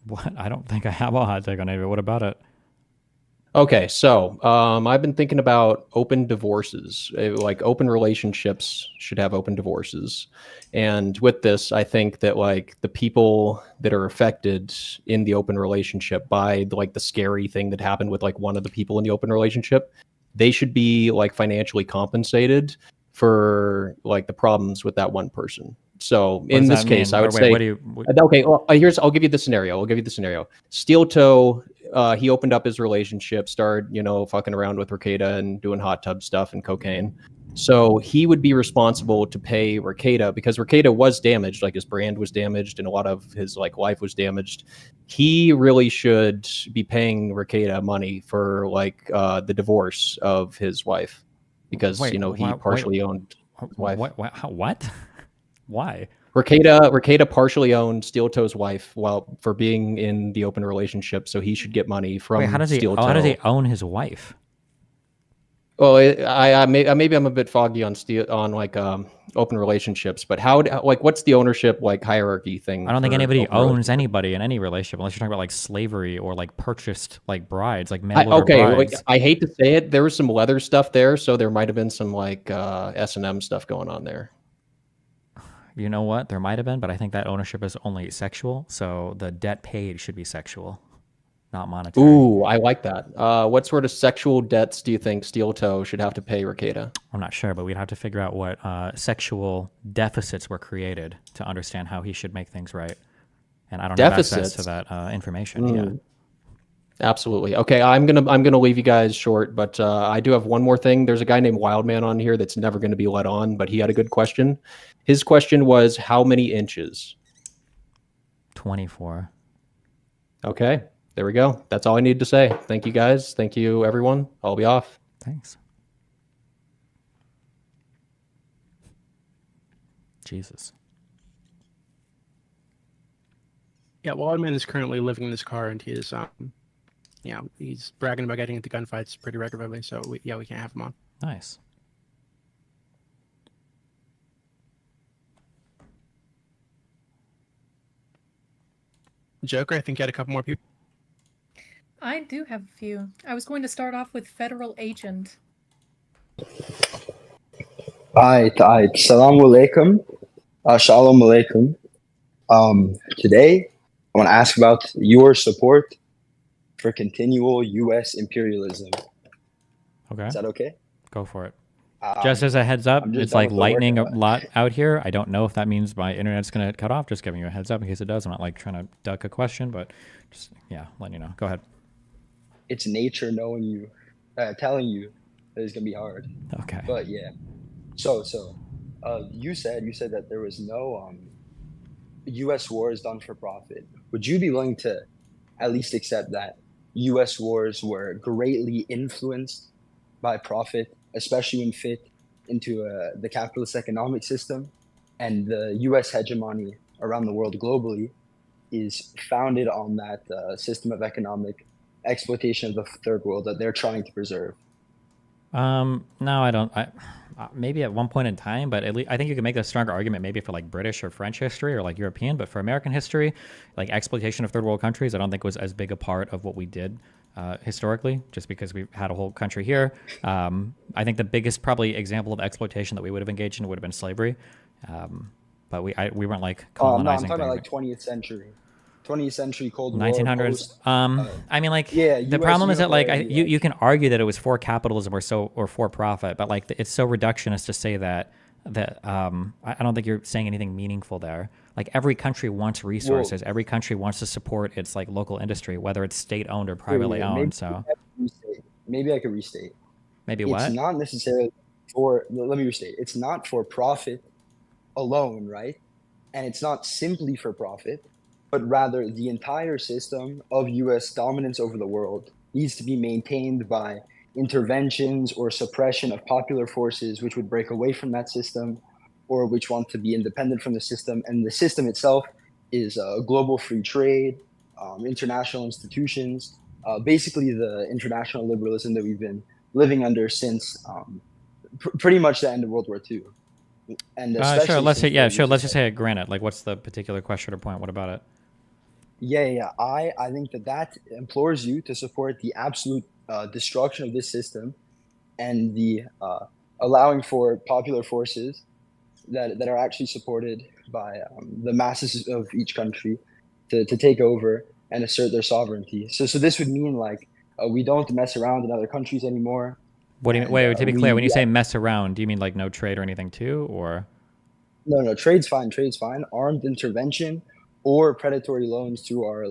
What? I don't think I have a hot take on it. What about it? Okay, so I've been thinking about open divorces. Like open relationships should have open divorces. And with this, I think that like the people that are affected in the open relationship by like the scary thing that happened with like one of the people in the open relationship, they should be like financially compensated for like the problems with that one person. So in this case, I would say, okay, well, I'll give you the scenario. Steel Toe, he opened up his relationship, started, fucking around with Rekieta and doing hot tub stuff and cocaine. So he would be responsible to pay Rekieta because Rekieta was damaged, like his brand was damaged and a lot of his like life was damaged. He really should be paying Rekieta money for like the divorce of his wife. because Wait, he wait, partially owned his wife. What? Why? Rekieta partially owned Steel Toe's wife for being in the open relationship, so he should get money from Wait, how does he own his wife? Well, maybe I'm a bit foggy on open relationships, but what's the ownership hierarchy thing? I don't think for anybody open owns anybody in any relationship unless you're talking about slavery or purchased brides, mail order okay, brides. I hate to say it, there was some leather stuff there, so there might have been some S&M stuff going on there. You know what? There might have been, but I think that ownership is only sexual, so the debt paid should be sexual, not monetary. Ooh, I like that. What sort of sexual debts do you think Steel Toe should have to pay Rekieta? I'm not sure, but we'd have to figure out what sexual deficits were created to understand how he should make things right. And I don't have access to that information. Yeah. Absolutely. Okay, I'm gonna leave you guys short, but I do have one more thing. There's a guy named Wildman on here that's never going to be let on, but he had a good question. His question was, how many inches? 24. Okay, there we go. That's all I need to say. Thank you guys. Thank you everyone. I'll be off. Thanks. Jesus. Yeah, Wildman is currently living in this car, and he is he's bragging about getting into gunfights pretty regularly. So we can't have him on. Nice. Joker, I think you had a couple more people. I do have a few. I was going to start off with federal agent. Alright. Assalamu alaikum. Shalom alaikum. Today, I want to ask about your support for continual U.S. imperialism. Okay. Is that okay? Go for it. Just as a heads up, it's lightning a lot out here. I don't know if that means my internet's going to cut off. Just giving you a heads up in case it does. I'm not trying to duck a question, but just, letting you know. Go ahead. It's nature telling you that it's going to be hard. Okay. But yeah. So you said that there was no U.S. wars done for profit. Would you be willing to at least accept that U.S. wars were greatly influenced by profit, especially when fit into the capitalist economic system, and the U.S. hegemony around the world globally is founded on that system of economic exploitation of the third world that they're trying to preserve? No, I don't. Maybe at one point in time, but at least I think you can make a stronger argument maybe for British or French history or European, but for American history, exploitation of third world countries, I don't think was as big a part of what we did historically, just because we had a whole country here. I think the biggest probably example of exploitation that we would have engaged in would have been slavery, but we weren't colonizing. No, I'm talking about 20th century Cold War. 1900s. I mean, the problem is that you can argue that it was for capitalism or for profit, but it's so reductionist to say that I don't think you're saying anything meaningful there. Every country wants resources. Every country wants to support its local industry, whether it's state owned or privately owned. So maybe I could restate. Maybe what? It's not necessarily for. Let me restate. It's not for profit alone, right? And it's not simply for profit, but rather the entire system of U.S. dominance over the world needs to be maintained by interventions or suppression of popular forces which would break away from that system or which want to be independent from the system. And the system itself is global free trade, international institutions, basically the international liberalism that we've been living under since pretty much the end of World War II. And sure, let's just say granted. What's the particular question or point? What about it? Yeah. I think that implores you to support the absolute destruction of this system and the allowing for popular forces that are actually supported by the masses of each country to take over and assert their sovereignty. So this would mean we don't mess around in other countries anymore. What do you mean? Wait, to be clear, when you say mess around, do you mean no trade or anything too, or? No, trade's fine. Armed intervention or predatory loans to our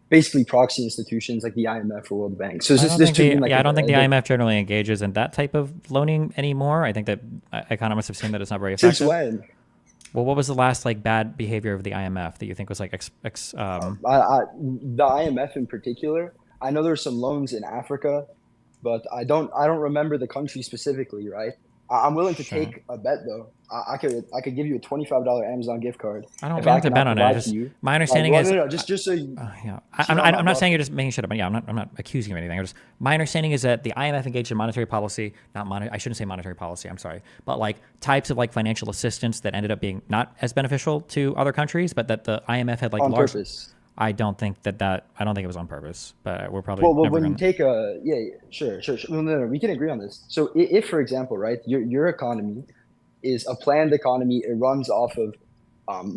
basically proxy institutions like the IMF or World Bank. So I don't think the IMF generally engages in that type of loaning anymore. I think that economists have seen that it's not very effective. Since when? Well, what was the last bad behavior of the IMF that you think was the IMF in particular? I know there's some loans in Africa but I don't remember the country specifically, right? I'm willing to Sure. take a bet though. I could give you a $25 Amazon gift card I don't if want I to cannot bet on it. provide Just to you. my understanding well, is no, just so you. yeah. so you know I'm not my saying you're just making shit up. Yeah, I'm not accusing you of anything. My understanding is that the IMF engaged in monetary policy, I shouldn't say monetary policy. I'm sorry, but like types of like financial assistance that ended up being not as beneficial to other countries, but that the IMF had like on large. purpose. I don't think it was on purpose, but we're probably Well, never when you gonna. take a sure. Well, no, we can agree on this. So, if for example, right, your economy is a planned economy, it runs off of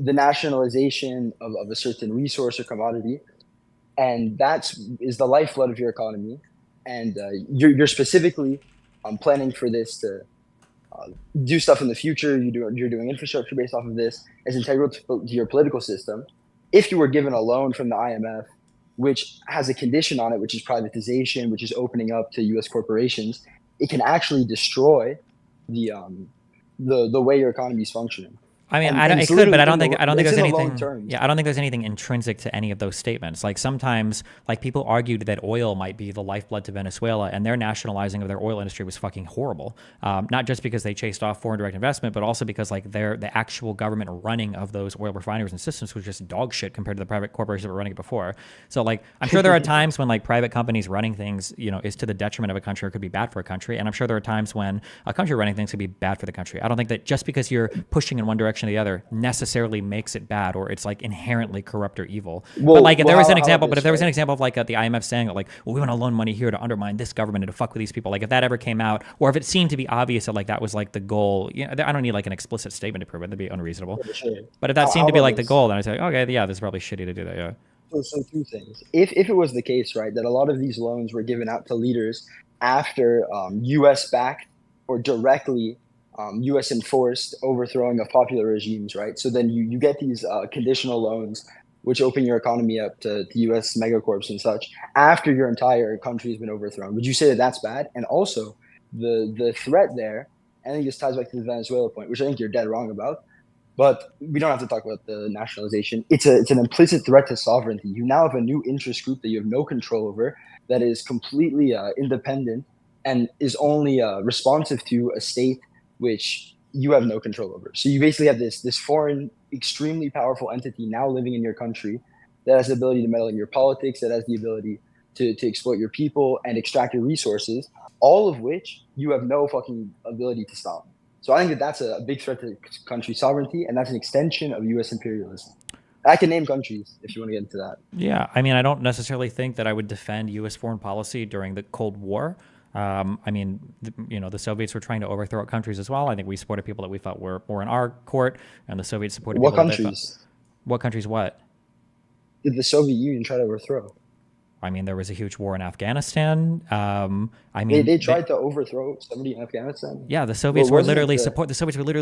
the nationalization of a certain resource or commodity, and is the lifeblood of your economy, and you're specifically planning for this to do stuff in the future. You're doing infrastructure based off of this as integral to your political system. If you were given a loan from the IMF, which has a condition on it, which is privatization, which is opening up to U.S. corporations, it can actually destroy the way your economy is functioning. I mean, And it could, but I don't think it's there's in the anything. long terms. Yeah, I don't think there's anything intrinsic to any of those statements. Like sometimes, like people argued that oil might be the lifeblood to Venezuela, and their nationalizing of their oil industry was fucking horrible. Not just because they chased off foreign direct investment, but also because like the actual government running of those oil refineries and systems was just dog shit compared to the private corporations that were running it before. So like, I'm sure there are times when like private companies running things, is to the detriment of a country or could be bad for a country, and I'm sure there are times when a country running things could be bad for the country. I don't think that just because you're pushing in one direction or the other necessarily makes it bad or it's like inherently corrupt or evil. But like if there was an example, but if there was an example of like the IMF saying that like, well, we want to loan money here to undermine this government and to fuck with these people, like if that ever came out, or if it seemed to be obvious that like that was like the goal, I don't need like an explicit statement to prove it. That'd be unreasonable. Sure. But if that seemed to be like the goal, then I'd say, okay, yeah, this is probably shitty to do that. Yeah. So two things. If it was the case, right, that a lot of these loans were given out to leaders after U.S. backed or directly U.S. enforced overthrowing of popular regimes, right? So then you get these conditional loans, which open your economy up to U.S. megacorps and such after your entire country has been overthrown. Would you say that that's bad? And also the threat there, I think this ties back to the Venezuela point, which I think you're dead wrong about. But we don't have to talk about the nationalization. It's an implicit threat to sovereignty. You now have a new interest group that you have no control over, that is completely independent and is only responsive to a state which you have no control over. So you basically have this foreign, extremely powerful entity now living in your country that has the ability to meddle in your politics, that has the ability to exploit your people and extract your resources, all of which you have no fucking ability to stop. So I think that that's a big threat to country sovereignty, and that's an extension of U.S. imperialism. I can name countries if you want to get into that. Yeah, I mean, I don't necessarily think that I would defend U.S. foreign policy during the Cold War. I mean, the Soviets were trying to overthrow countries as well. I think we supported people that we thought were more in our court, and the Soviets supported what people countries? What countries? What did the Soviet Union try to overthrow? I mean, there was a huge war in Afghanistan. I mean, they tried to overthrow somebody in Afghanistan. Yeah, the Soviets were literally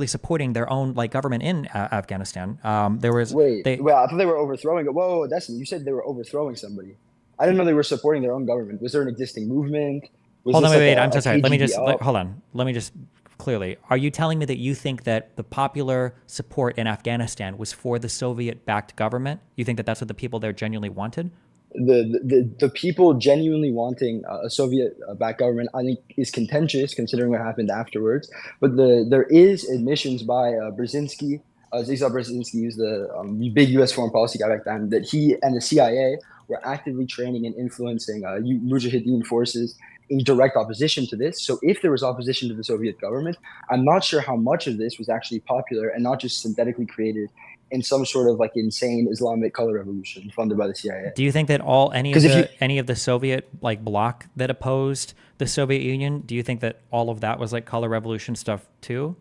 supporting their own like government in Afghanistan. There was I thought they were overthrowing it. Whoa, Destiny, you said they were overthrowing somebody. I didn't know they were supporting their own government. Was there an existing movement? Hold on, wait. I'm so sorry. Let me just hold on. Let me just clearly. Are you telling me that you think that the popular support in Afghanistan was for the Soviet-backed government? You think that that's what the people there genuinely wanted? The people genuinely wanting a Soviet-backed government, I think, is contentious considering what happened afterwards. But there is admissions by Brzezinski, Zygmunt Brzezinski, who's the big U.S. foreign policy guy back then, that he and the CIA were actively training and influencing Mujahideen forces in direct opposition to this. So if there was opposition to the Soviet government, I'm not sure how much of this was actually popular and not just synthetically created in some sort of like insane Islamic color revolution funded by the CIA. Do you think that any of the Soviet like bloc that opposed the Soviet Union, do you think that all of that was like color revolution stuff too?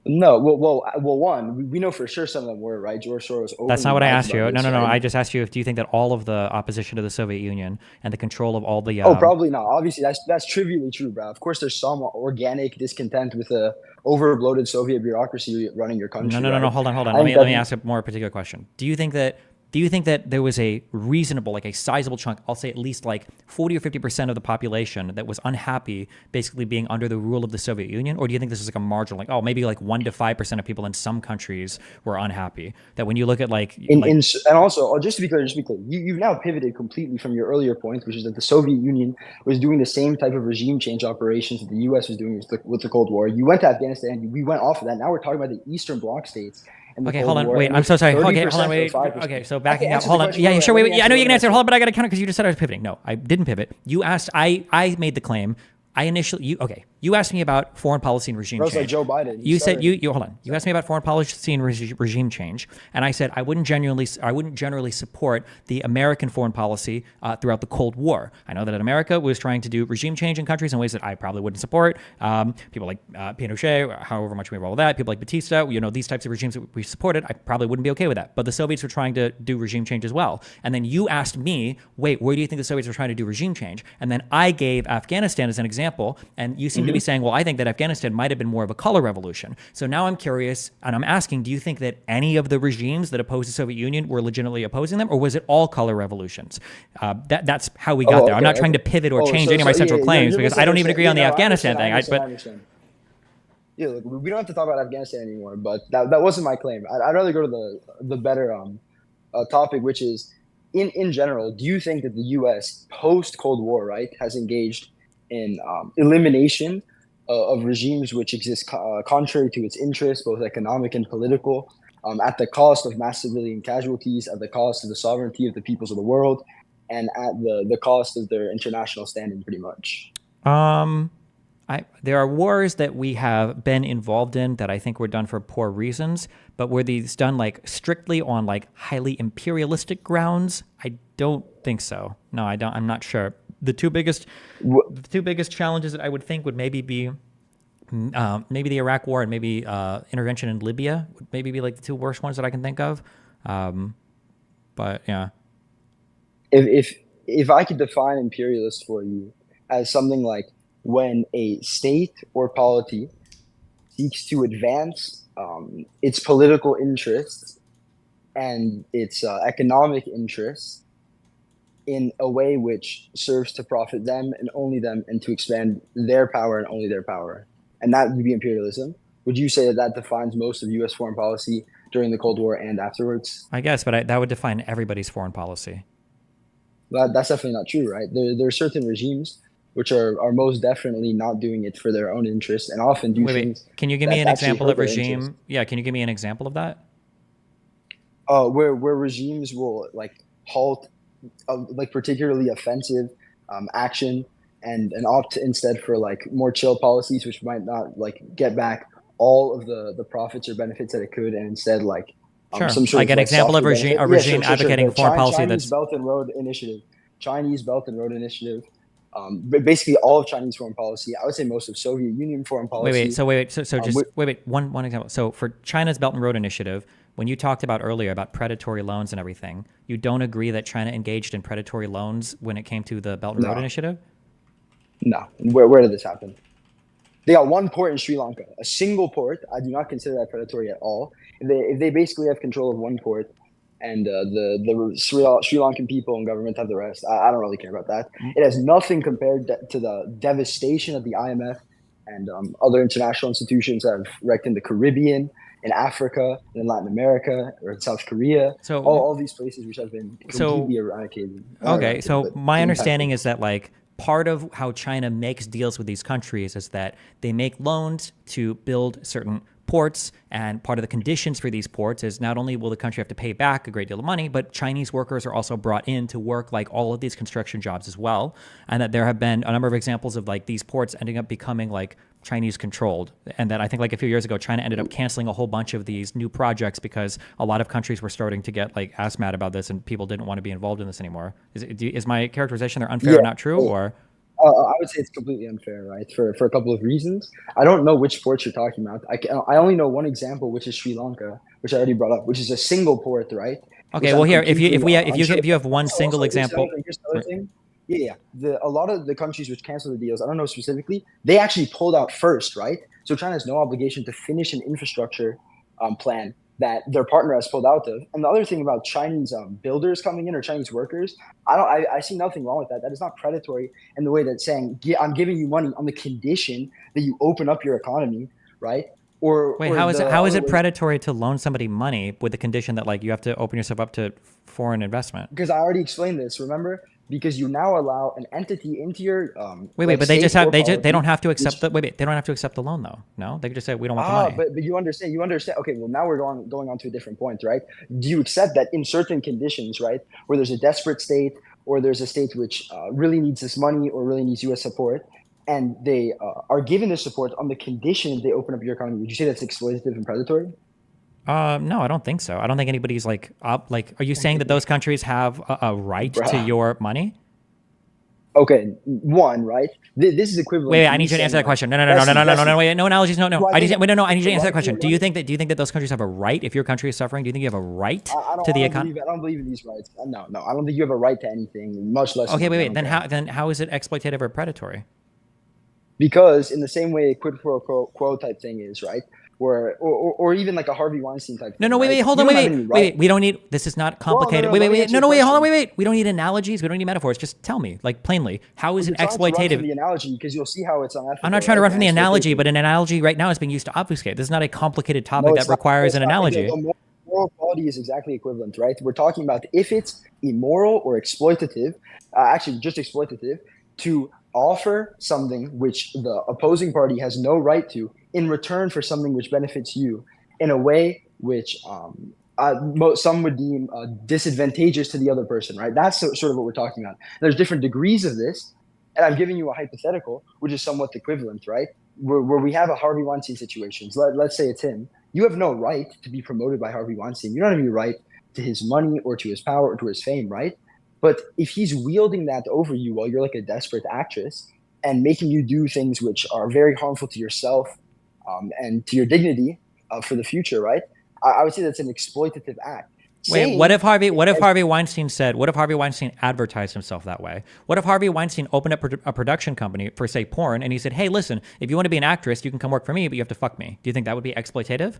No, one, we know for sure some of them were, right? George Soros. That's not what I asked you. No. Right? I just asked you if do you think that all of the opposition to the Soviet Union and the control of all the probably not. Obviously, that's trivially true, bro. Of course, there's some organic discontent with a overbloated Soviet bureaucracy running your country. No. Hold on. Let me ask a more particular question. Do you think that do you think that there was a reasonable, like a sizable chunk, I'll say at least like 40 or 50% of the population that was unhappy basically being under the rule of the Soviet Union? Or do you think this is like a marginal, like, oh, maybe like 1 to 5% of people in some countries were unhappy? That when you look at and also, just to be clear, you've now pivoted completely from your earlier point, which is that the Soviet Union was doing the same type of regime change operations that the U.S. was doing with the Cold War. You went to Afghanistan, we went off of that. Now we're talking about the Eastern Bloc states. Okay, hold on. Wait, I'm so sorry. Okay, hold on. Wait. Okay, so backing up. Hold on. Yeah, sure. Wait. Yeah, I know you can answer. Hold on, but I got to counter because you just said I was pivoting. No, I didn't pivot. You asked. I made the claim. You asked me about foreign policy and regime change. Like Joe Biden. You said you hold on. You asked me about foreign policy and regime change, and I said I wouldn't generally support the American foreign policy throughout the Cold War. I know that America was trying to do regime change in countries in ways that I probably wouldn't support. People like Pinochet, however much we roll that. People like Batista, these types of regimes that we supported, I probably wouldn't be okay with that. But the Soviets were trying to do regime change as well. And then you asked me, wait, where do you think the Soviets were trying to do regime change? And then I gave Afghanistan as an example, and you seem to be saying, well, I think that Afghanistan might have been more of a color revolution. So now I'm curious, and I'm asking, do you think that any of the regimes that opposed the Soviet Union were legitimately opposing them, or was it all color revolutions? That's how we got there. I'm not trying to pivot or change any of my central claims because I don't even agree on the Afghanistan thing. I understand. Yeah, look, we don't have to talk about Afghanistan anymore, but that wasn't my claim. I'd rather go to the better topic, which is, in general, do you think that the U.S. post-Cold War, right, has engaged in elimination of regimes which exist contrary to its interests, both economic and political, at the cost of mass civilian casualties, at the cost of the sovereignty of the peoples of the world, and at the cost of their international standing, pretty much? There are wars that we have been involved in that I think were done for poor reasons, but were these done like strictly on like highly imperialistic grounds? I don't think so. No, I don't. I'm not sure. The two biggest challenges that I would think would maybe be maybe the Iraq War and maybe intervention in Libya would maybe be like the two worst ones that I can think of. But yeah. If I could define imperialist for you as something like when a state or polity seeks to advance its political interests and its economic interests in a way which serves to profit them and only them, and to expand their power and only their power. And that would be imperialism. Would you say that defines most of U.S. foreign policy during the Cold War and afterwards? I guess, but that would define everybody's foreign policy. That's definitely not true, right? There are certain regimes which are most definitely not doing it for their own interests and often do things. Can you give me an example of regime? Yeah, can you give me an example of that? Where regimes will like halt like particularly offensive action and opt instead for like more chill policies, which might not like get back all of the profits or benefits that it could, and instead like some sort like of an example of regime advocating foreign policy Chinese Belt and Road Initiative. Basically all of Chinese foreign policy. I would say most of Soviet Union foreign policy. Wait. One example. So for China's Belt and Road Initiative, when you talked about earlier about predatory loans and everything, you don't agree that China engaged in predatory loans when it came to the Belt and Road Initiative? No. Where did this happen? They got one port in Sri Lanka, a single port. I do not consider that predatory at all. If they basically have control of one port, and the Sri Lankan people and government have the rest, I don't really care about that. It has nothing compared to the devastation of the IMF and other international institutions that have wrecked in the Caribbean, in Africa, in Latin America, or in South Korea. So all these places which have been completely eradicated. Okay, so my understanding is that like part of how China makes deals with these countries is that they make loans to build certain ports, and part of the conditions for these ports is not only will the country have to pay back a great deal of money, but Chinese workers are also brought in to work like all of these construction jobs as well. And that there have been a number of examples of like these ports ending up becoming like Chinese controlled. And that I think like a few years ago, China ended up canceling a whole bunch of these new projects because a lot of countries were starting to get like ass mad about this and people didn't want to be involved in this anymore. Is my characterization there unfair or not true, or? I would say it's completely unfair, right? For a couple of reasons. I don't know which ports you're talking about. I only know one example, which is Sri Lanka, which I already brought up, which is a single port, right? Okay, well here, if you have one single example. Here's another thing. Yeah. A lot of the countries which canceled the deals, I don't know specifically, they actually pulled out first, right? So China has no obligation to finish an infrastructure plan that their partner has pulled out of. And the other thing about Chinese builders coming in or Chinese workers, I see nothing wrong with that. That is not predatory in the way that saying, I'm giving you money on the condition that you open up your economy, right? Wait, how is it predatory to loan somebody money with the condition that like you have to open yourself up to foreign investment? Because I already explained this, remember? Because you now allow an entity into your but they don't have to accept they don't have to accept the loan though. No, they could just say we don't want the money. But you understand. Okay, well now we're going on to a different point, right? Do you accept that in certain conditions, right, where there's a desperate state or there's a state which really needs this money or really needs U.S. support, and they are given this support on the condition they open up your economy? Would you say that's exploitative and predatory? No, I don't think so. I don't think anybody's like up. Like, are you saying that those countries have a right to your money? Okay, one, right? This is equivalent. Wait, I need you to answer that question. No, wait, no analogies, no. I need you to answer that question. Do you think that those countries have a right if your country is suffering? Do you think you have a right to the economy? I don't believe in these rights. No, I don't think you have a right to anything, much less. Okay, wait. Then how is it exploitative or predatory? Because in the same way a quid pro quo type thing is, right? Or even like a Harvey Weinstein type thing. No, wait, hold on, wait. We don't need, this is not complicated. Wait, hold on, wait. We don't need analogies. We don't need metaphors. Just tell me, like plainly, how is it exploitative? The analogy, because you'll see how it's unethical. I'm not trying to run from the analogy, but an analogy right now is being used to obfuscate. This is not a complicated topic that requires an analogy. The moral quality is exactly equivalent, right? We're talking about if it's immoral or exploitative, actually just exploitative, to offer something which the opposing party has no right to in return for something which benefits you in a way which some would deem disadvantageous to the other person, right? That's sort of what we're talking about. There's different degrees of this, and I'm giving you a hypothetical, which is somewhat equivalent, right? Where we have a Harvey Weinstein situation. Let's say it's him. You have no right to be promoted by Harvey Weinstein. You don't have any right to his money or to his power or to his fame, right? But if he's wielding that over you while you're like a desperate actress and making you do things which are very harmful to yourself and to your dignity for the future, right? I would say that's an exploitative act. Wait, what if Harvey Weinstein advertised himself that way? What if Harvey Weinstein opened up a production company for, say, porn, and he said, hey, listen, if you want to be an actress, you can come work for me, but you have to fuck me. Do you think that would be exploitative?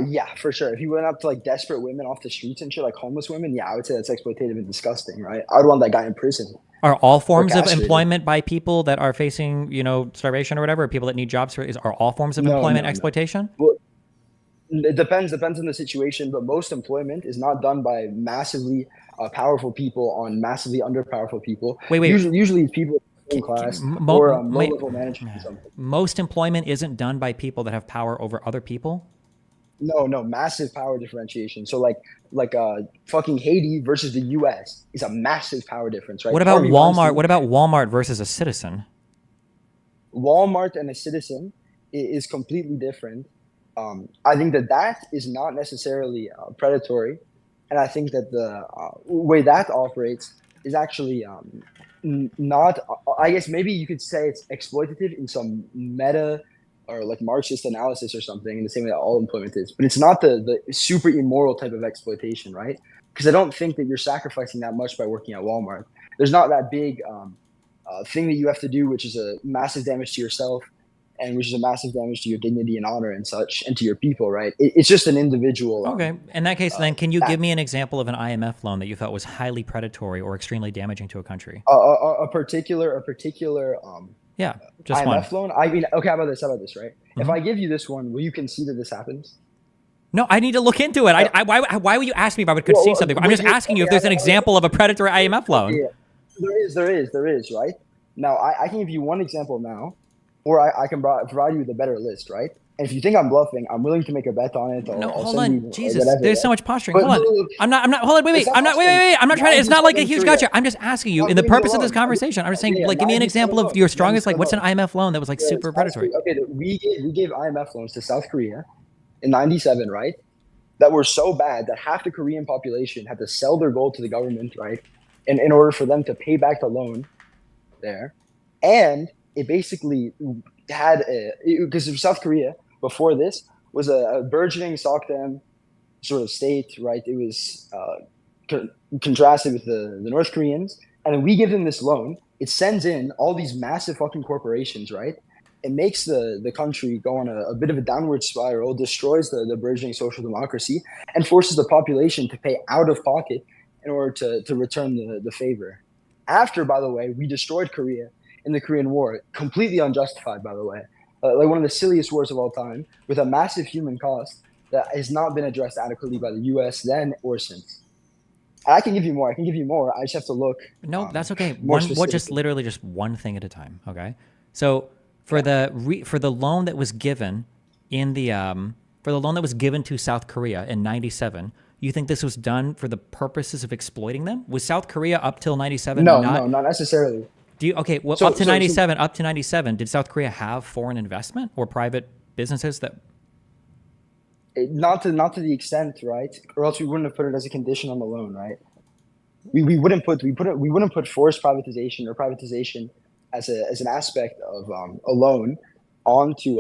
Yeah, for sure. If he went up to like desperate women off the streets and shit, like homeless women, yeah, I would say that's exploitative and disgusting, right? I would want that guy in prison. Are all forms of employment by people that are facing, starvation or whatever, or people that need jobs are all forms of employment exploitation? Well, it depends on the situation, but most employment is not done by massively powerful people on massively underpowerful people. Wait. Usually it's people in class or low-level management or something. Most employment isn't done by people that have power over other people? No, massive power differentiation. So like fucking Haiti versus the U.S. is a massive power difference, right? What about Walmart? What about Walmart versus a citizen? Walmart and a citizen is completely different. I think that is not necessarily predatory, and I think that the way that operates is actually not. I guess maybe you could say it's exploitative in some meta or like Marxist analysis or something, in the same way that all employment is. But it's not the super immoral type of exploitation, right? Because I don't think that you're sacrificing that much by working at Walmart. There's not that big thing that you have to do, which is a massive damage to yourself and which is a massive damage to your dignity and honor and such, and to your people, right? It's just an individual. Okay. In that case, then, can you give me an example of an IMF loan that you thought was highly predatory or extremely damaging to a country? A particular yeah, just IMF one. loan. I mean, okay, how about this, right? If I give you this one, will you concede that this happens? No, I need to look into it. Why would you ask me if I would concede something? I'm just asking you if there's an example of a predatory IMF loan. Yeah. There is, right? Now, I can give you one example now, or I can provide you with a better list, right? And if you think I'm bluffing, I'm willing to make a bet on it. No, hold on, Jesus. There's so much posturing. Hold on. I'm not. Hold on. Wait. I'm not. Wait. I'm not trying to. It's not like a huge gotcha. I'm just asking you, in the purpose of this conversation, I'm just saying, like, give me an example of your strongest. Like, what's an IMF loan that was like super predatory? Okay, we gave IMF loans to South Korea in '97, right? That were so bad that half the Korean population had to sell their gold to the government, right? In order for them to pay back the loan there, and it basically had because South Korea before this was a burgeoning Sokdam sort of state, right? It was contrasted with the North Koreans. And then we give them this loan. It sends in all these massive fucking corporations, right? it makes the country go on a bit of a downward spiral, destroys the burgeoning social democracy, and forces the population to pay out of pocket in order to return the favor. After, by the way, we destroyed Korea in the Korean War, completely unjustified, by the way, like one of the silliest wars of all time, with a massive human cost that has not been addressed adequately by the U.S. then or since. I can give you more. I just have to look. No, that's okay. More Just specifically. literally just one thing at a time. Okay. So for the loan that was given in the for the loan that was given to South Korea in '97, you think this was done for the purposes of exploiting them? Was South Korea up till '97 No, not? not necessarily. Do you okay? Well, So- up to so- '97, did South Korea have foreign investment or private businesses that? Not to the extent, right? Or else we wouldn't have put it as a condition on the loan, right? We wouldn't put forced privatization or privatization as an aspect of a loan onto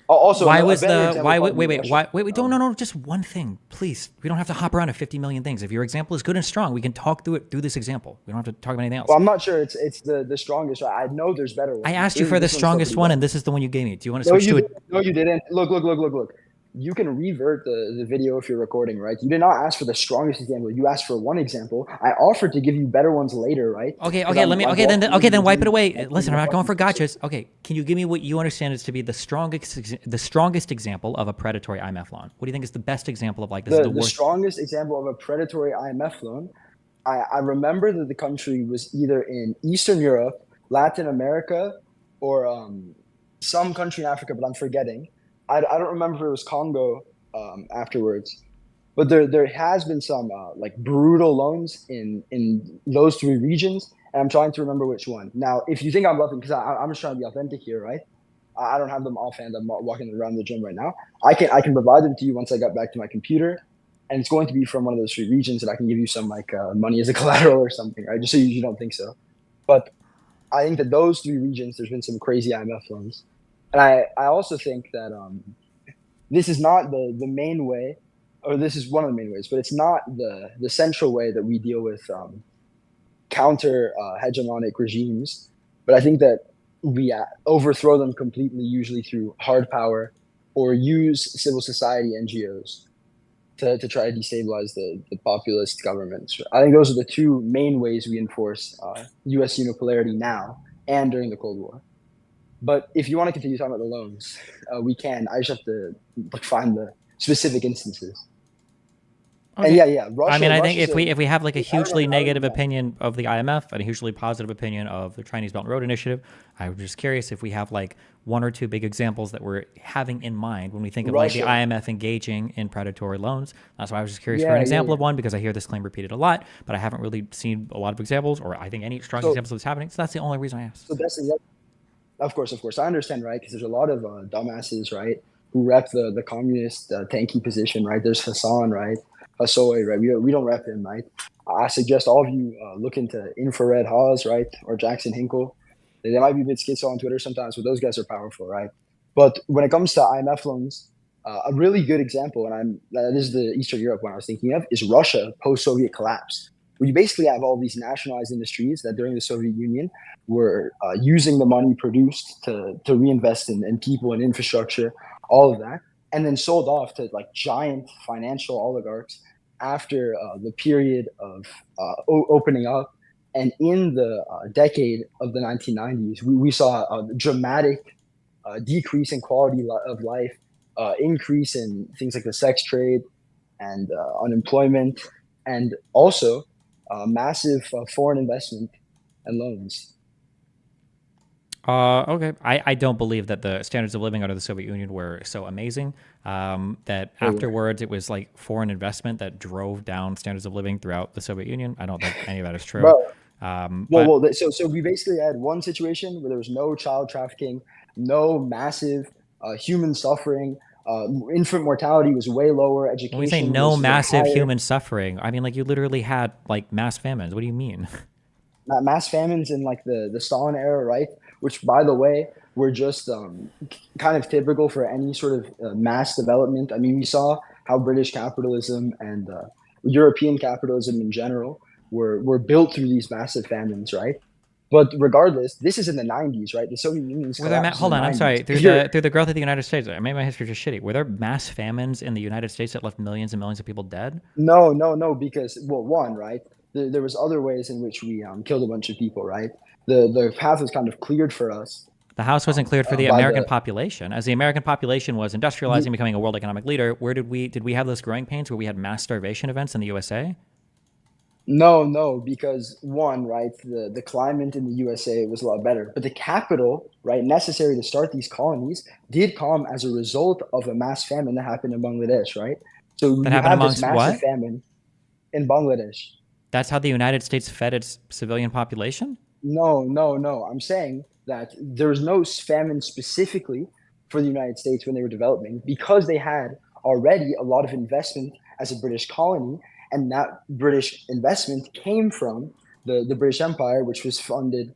also. Why a was better the example why? would be Wait, Russia. wait! No! Just one thing, please. We don't have to hop around to 50 million things. If your example is good and strong, we can talk through this example. We don't have to talk about anything else. Well, I'm not sure it's the strongest. Right? I know there's better ones. I asked you for the This one's still strongest pretty one, bad. and this is the one you gave me. Do you want to No, switch you to didn't. No, you didn't. Look. You can revert the video if you're recording, right? You did not ask for the strongest example. You asked for one example. I offered to give you better ones later, right? Okay, 'Cause okay, I'm- let me. I'm Okay, then walking you wipe it through away. the Listen, I'm not going for process. gotchas. Okay, can you give me what you understand is to be the strongest example of a predatory IMF loan? What do you think is the best example of like this is The the worst? strongest example of a predatory IMF loan, I remember that the country was either in Eastern Europe, Latin America, or some country in Africa, but I'm forgetting. I don't remember if it was Congo afterwards. But there has been some like brutal loans in those three regions, and I'm trying to remember which one. Now, if you think I'm bluffing, because I'm just trying to be authentic here, right? I don't have them offhand. I'm walking around the gym right now. I can provide them to you once I got back to my computer, and it's going to be from one of those three regions, and I can give you some like money as a collateral or something, right? Just so you don't think so. But I think that those three regions, there's been some crazy IMF loans, and I also think that this is not the main way, or this is one of the main ways, but it's not the central way that we deal with counter hegemonic regimes. But I think that we overthrow them completely, usually through hard power, or use civil society NGOs to try to destabilize the populist governments. I think those are the two main ways we enforce U.S. unipolarity now and during the Cold War. But if you want to continue talking about the loans, we can. I just have to find the specific instances. Okay. And yeah. Russia, I mean, I think Russia's if we have like a I hugely remember negative that. opinion of the IMF and a hugely positive opinion of the Chinese Belt and Road Initiative, I was just curious if we have like one or two big examples that we're having in mind when we think of like the Russia. IMF engaging in predatory loans. That's why I was just curious for Yeah, an yeah, example of yeah. one, because I hear this claim repeated a lot, but I haven't really seen a lot of examples, or I think any strong So- examples of this happening. So that's the only reason I asked. So that's of course. I understand, right? Because there's a lot of dumbasses, right, who rep the communist tanky position, right? There's Hassan, right? Hassoy, right? We don't rep him, right? I suggest all of you look into Infrared Hawes, right, or Jackson Hinkle. They might be a bit schizo on Twitter sometimes, but those guys are powerful, right? But when it comes to IMF loans, a really good example, and that is the Eastern Europe one I was thinking of, is Russia post-Soviet collapse, where you basically have all these nationalized industries that during the Soviet Union were using the money produced to reinvest in people and infrastructure, all of that, and then sold off to like giant financial oligarchs after the period of opening up. And in the decade of the 1990s, we saw a dramatic decrease in quality of life, increase in things like the sex trade and unemployment, and also massive foreign investment and loans. Okay. I don't believe that the standards of living under the Soviet Union were so amazing that They were. afterwards it was like foreign investment that drove down standards of living throughout the Soviet Union. I don't think any of that is true. Bro, But so we basically had one situation where there was no child trafficking, no massive human suffering, infant mortality was way lower, education when we say no was massive higher. human suffering, I mean like you literally had like mass famines. What do you mean? Mass famines in like the Stalin era, right? Which, by the way, were just kind of typical for any sort of mass development. I mean, we saw how British capitalism and European capitalism in general were built through these massive famines, right? But regardless, this is in the 90s, right? The Soviet Union's collapsed Hold in on, the I'm 90s. sorry. Through the growth of the United States, I made my history just shitty. Were there mass famines in the United States that left millions and millions of people dead? No, because, well, one, right? There was other ways in which we killed a bunch of people, right? The path was kind of cleared for us. The house wasn't cleared for the by American the- population. As the American population was industrializing, becoming a world economic leader, where did we have those growing pains where we had mass starvation events in the USA? No, because one, right, the climate in the USA was a lot better, but the capital, right, necessary to start these colonies did come as a result of a mass famine that happened in Bangladesh, right? So That you happened have this amongst massive what? famine in Bangladesh. That's how the United States fed its civilian population? No. I'm saying that there was no famine specifically for the United States when they were developing because they had already a lot of investment as a British colony, and that British investment came from the British Empire, which was funded,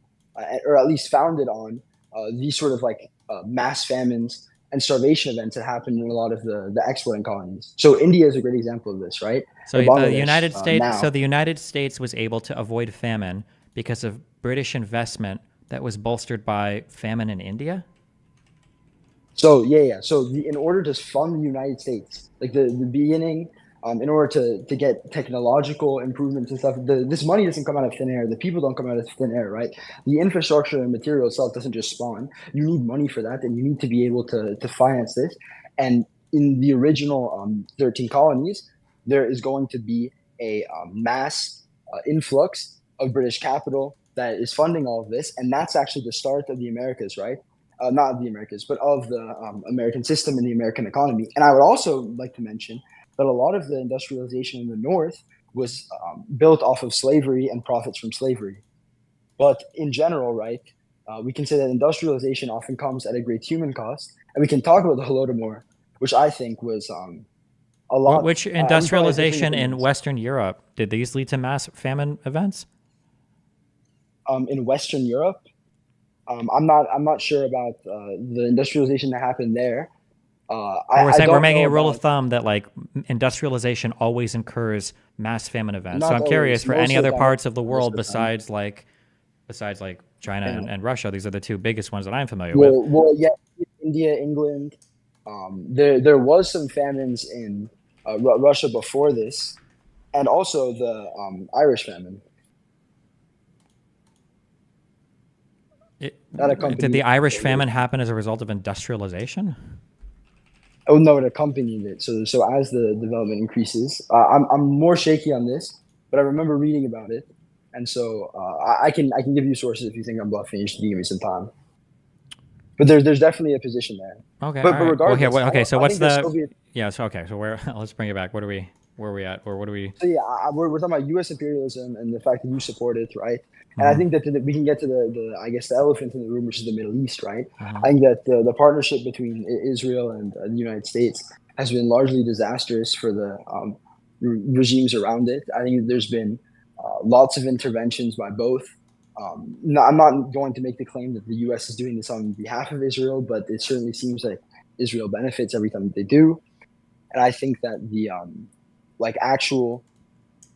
or at least founded on these sort of like mass famines and starvation events that happened in a lot of the exporting colonies. So India is a great example of this, right? So Or the Bangladesh, United States, now. so the United States was able to avoid famine because of British investment that was bolstered by famine in India. So yeah. So in order to fund the United States, like the beginning, in order to get technological improvements and stuff, this money doesn't come out of thin air. The people don't come out of thin air, right? The infrastructure and material itself doesn't just spawn. You need money for that, and you need to be able to finance this. And in the original 13 colonies, there is going to be a mass influx of British capital that is funding all of this, and that's actually the start of the Americas, right? Not the Americas, but of the American system and the American economy. And I would also like to mention that a lot of the industrialization in the North was built off of slavery and profits from slavery. But in general, right, we can say that industrialization often comes at a great human cost. And we can talk about the Holodomor, which I think was a lot. Which industrialization in Western Europe, did these lead to mass famine events? In Western Europe, I'm not sure about the industrialization that happened there. We're making a rule of thumb that like industrialization always incurs mass famine events. Not So I'm curious always. for Most any of the other time. parts of the world Most of the time. besides like China and Russia. These are the two biggest ones that I'm familiar Well, with. well, yeah, India, England. There was some famines in Russia before this, and also the Irish famine. Did the Irish famine happen as a result of industrialization? Oh no, it accompanied it. So as the development increases, I'm more shaky on this, but I remember reading about it, and so I can give you sources if you think I'm bluffing. You should give me some time. But there's definitely a position there. Okay. But all right. regardless, Well, okay. So I what's think the? Soviet. Yeah. So okay. So where? Let's bring it back. Where are we at? Or what do we? So yeah, we're talking about U.S. imperialism and the fact that you support it, right? And I think that we can get to the I guess the elephant in the room, which is the Middle East, right? I think that the partnership between Israel and the United States has been largely disastrous for the regimes around it. I think there's been lots of interventions by both. No, I'm not going to make the claim that the U.S. is doing this on behalf of Israel, but it certainly seems like Israel benefits every time they do. And I think that the like actual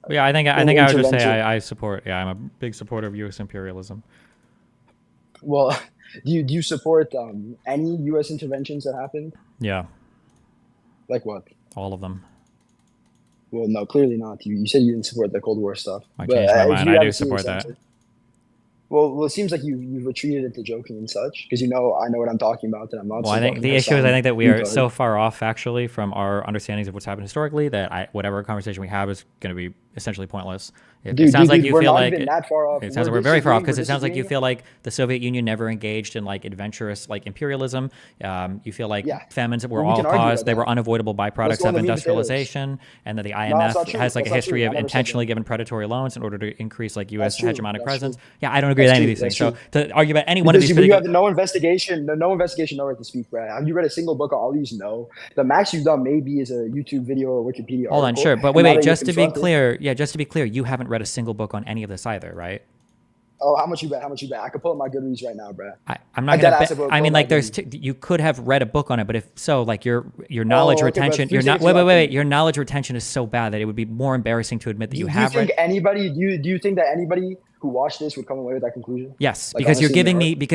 Yeah, I think I would just say I support. Yeah, I'm a big supporter of U.S. imperialism. Well, do you support any U.S. interventions that happened? Yeah. Like what? All of them. Well, no, clearly not. You said you didn't support the Cold War stuff. I changed my mind. I do support that. Well, it seems like you've retreated into joking and such because I know what I'm talking about, and I'm not. Well, I think the issue is I think that we are so far off actually from our understandings of what's happened historically that whatever conversation we have is going to be essentially pointless. It sounds like you feel like that far off. It sounds like we're very far off because it sounds like you feel like the Soviet Union never engaged in like adventurous like imperialism. You feel like famines were all caused; they were unavoidable byproducts of industrialization, and that the IMF has like a history of intentionally giving predatory loans in order to increase like U.S. hegemonic presence. Yeah, I don't agree with any of these things. So to argue about any one of these, you have no investigation, no right to speak, Brad. Have you read a single book on all these? No. The max you've done maybe is a YouTube video or Wikipedia article. Hold on, sure, but wait, just to be clear, you haven't read a single book on any of this either, right? Oh, how much you bet? I could pull up my Goodreads right now, Brad. I'm not gonna bet. I mean, like, you could have read a book on it, but if so, like your knowledge retention, your knowledge retention is so bad that it would be more embarrassing to admit that you have read. Do you think that anybody who watched this would come away with that conclusion? Yes, Like, because honestly,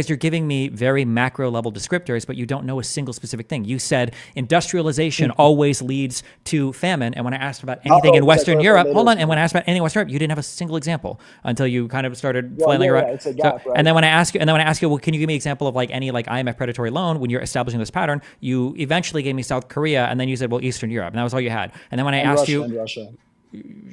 you're giving me very macro level descriptors, but you don't know a single specific thing. You said industrialization always leads to famine, and when I asked about anything in Western Europe, hold on, and when I asked about anything in Western Europe, you didn't have a single example until you kind of started flailing around. It's a gap, right? And then when I ask you, well, can you give me an example of like any like IMF predatory loan when you're establishing this pattern? You eventually gave me South Korea, and then you said, well, Eastern Europe, and that was all you had. And then when I asked Russia.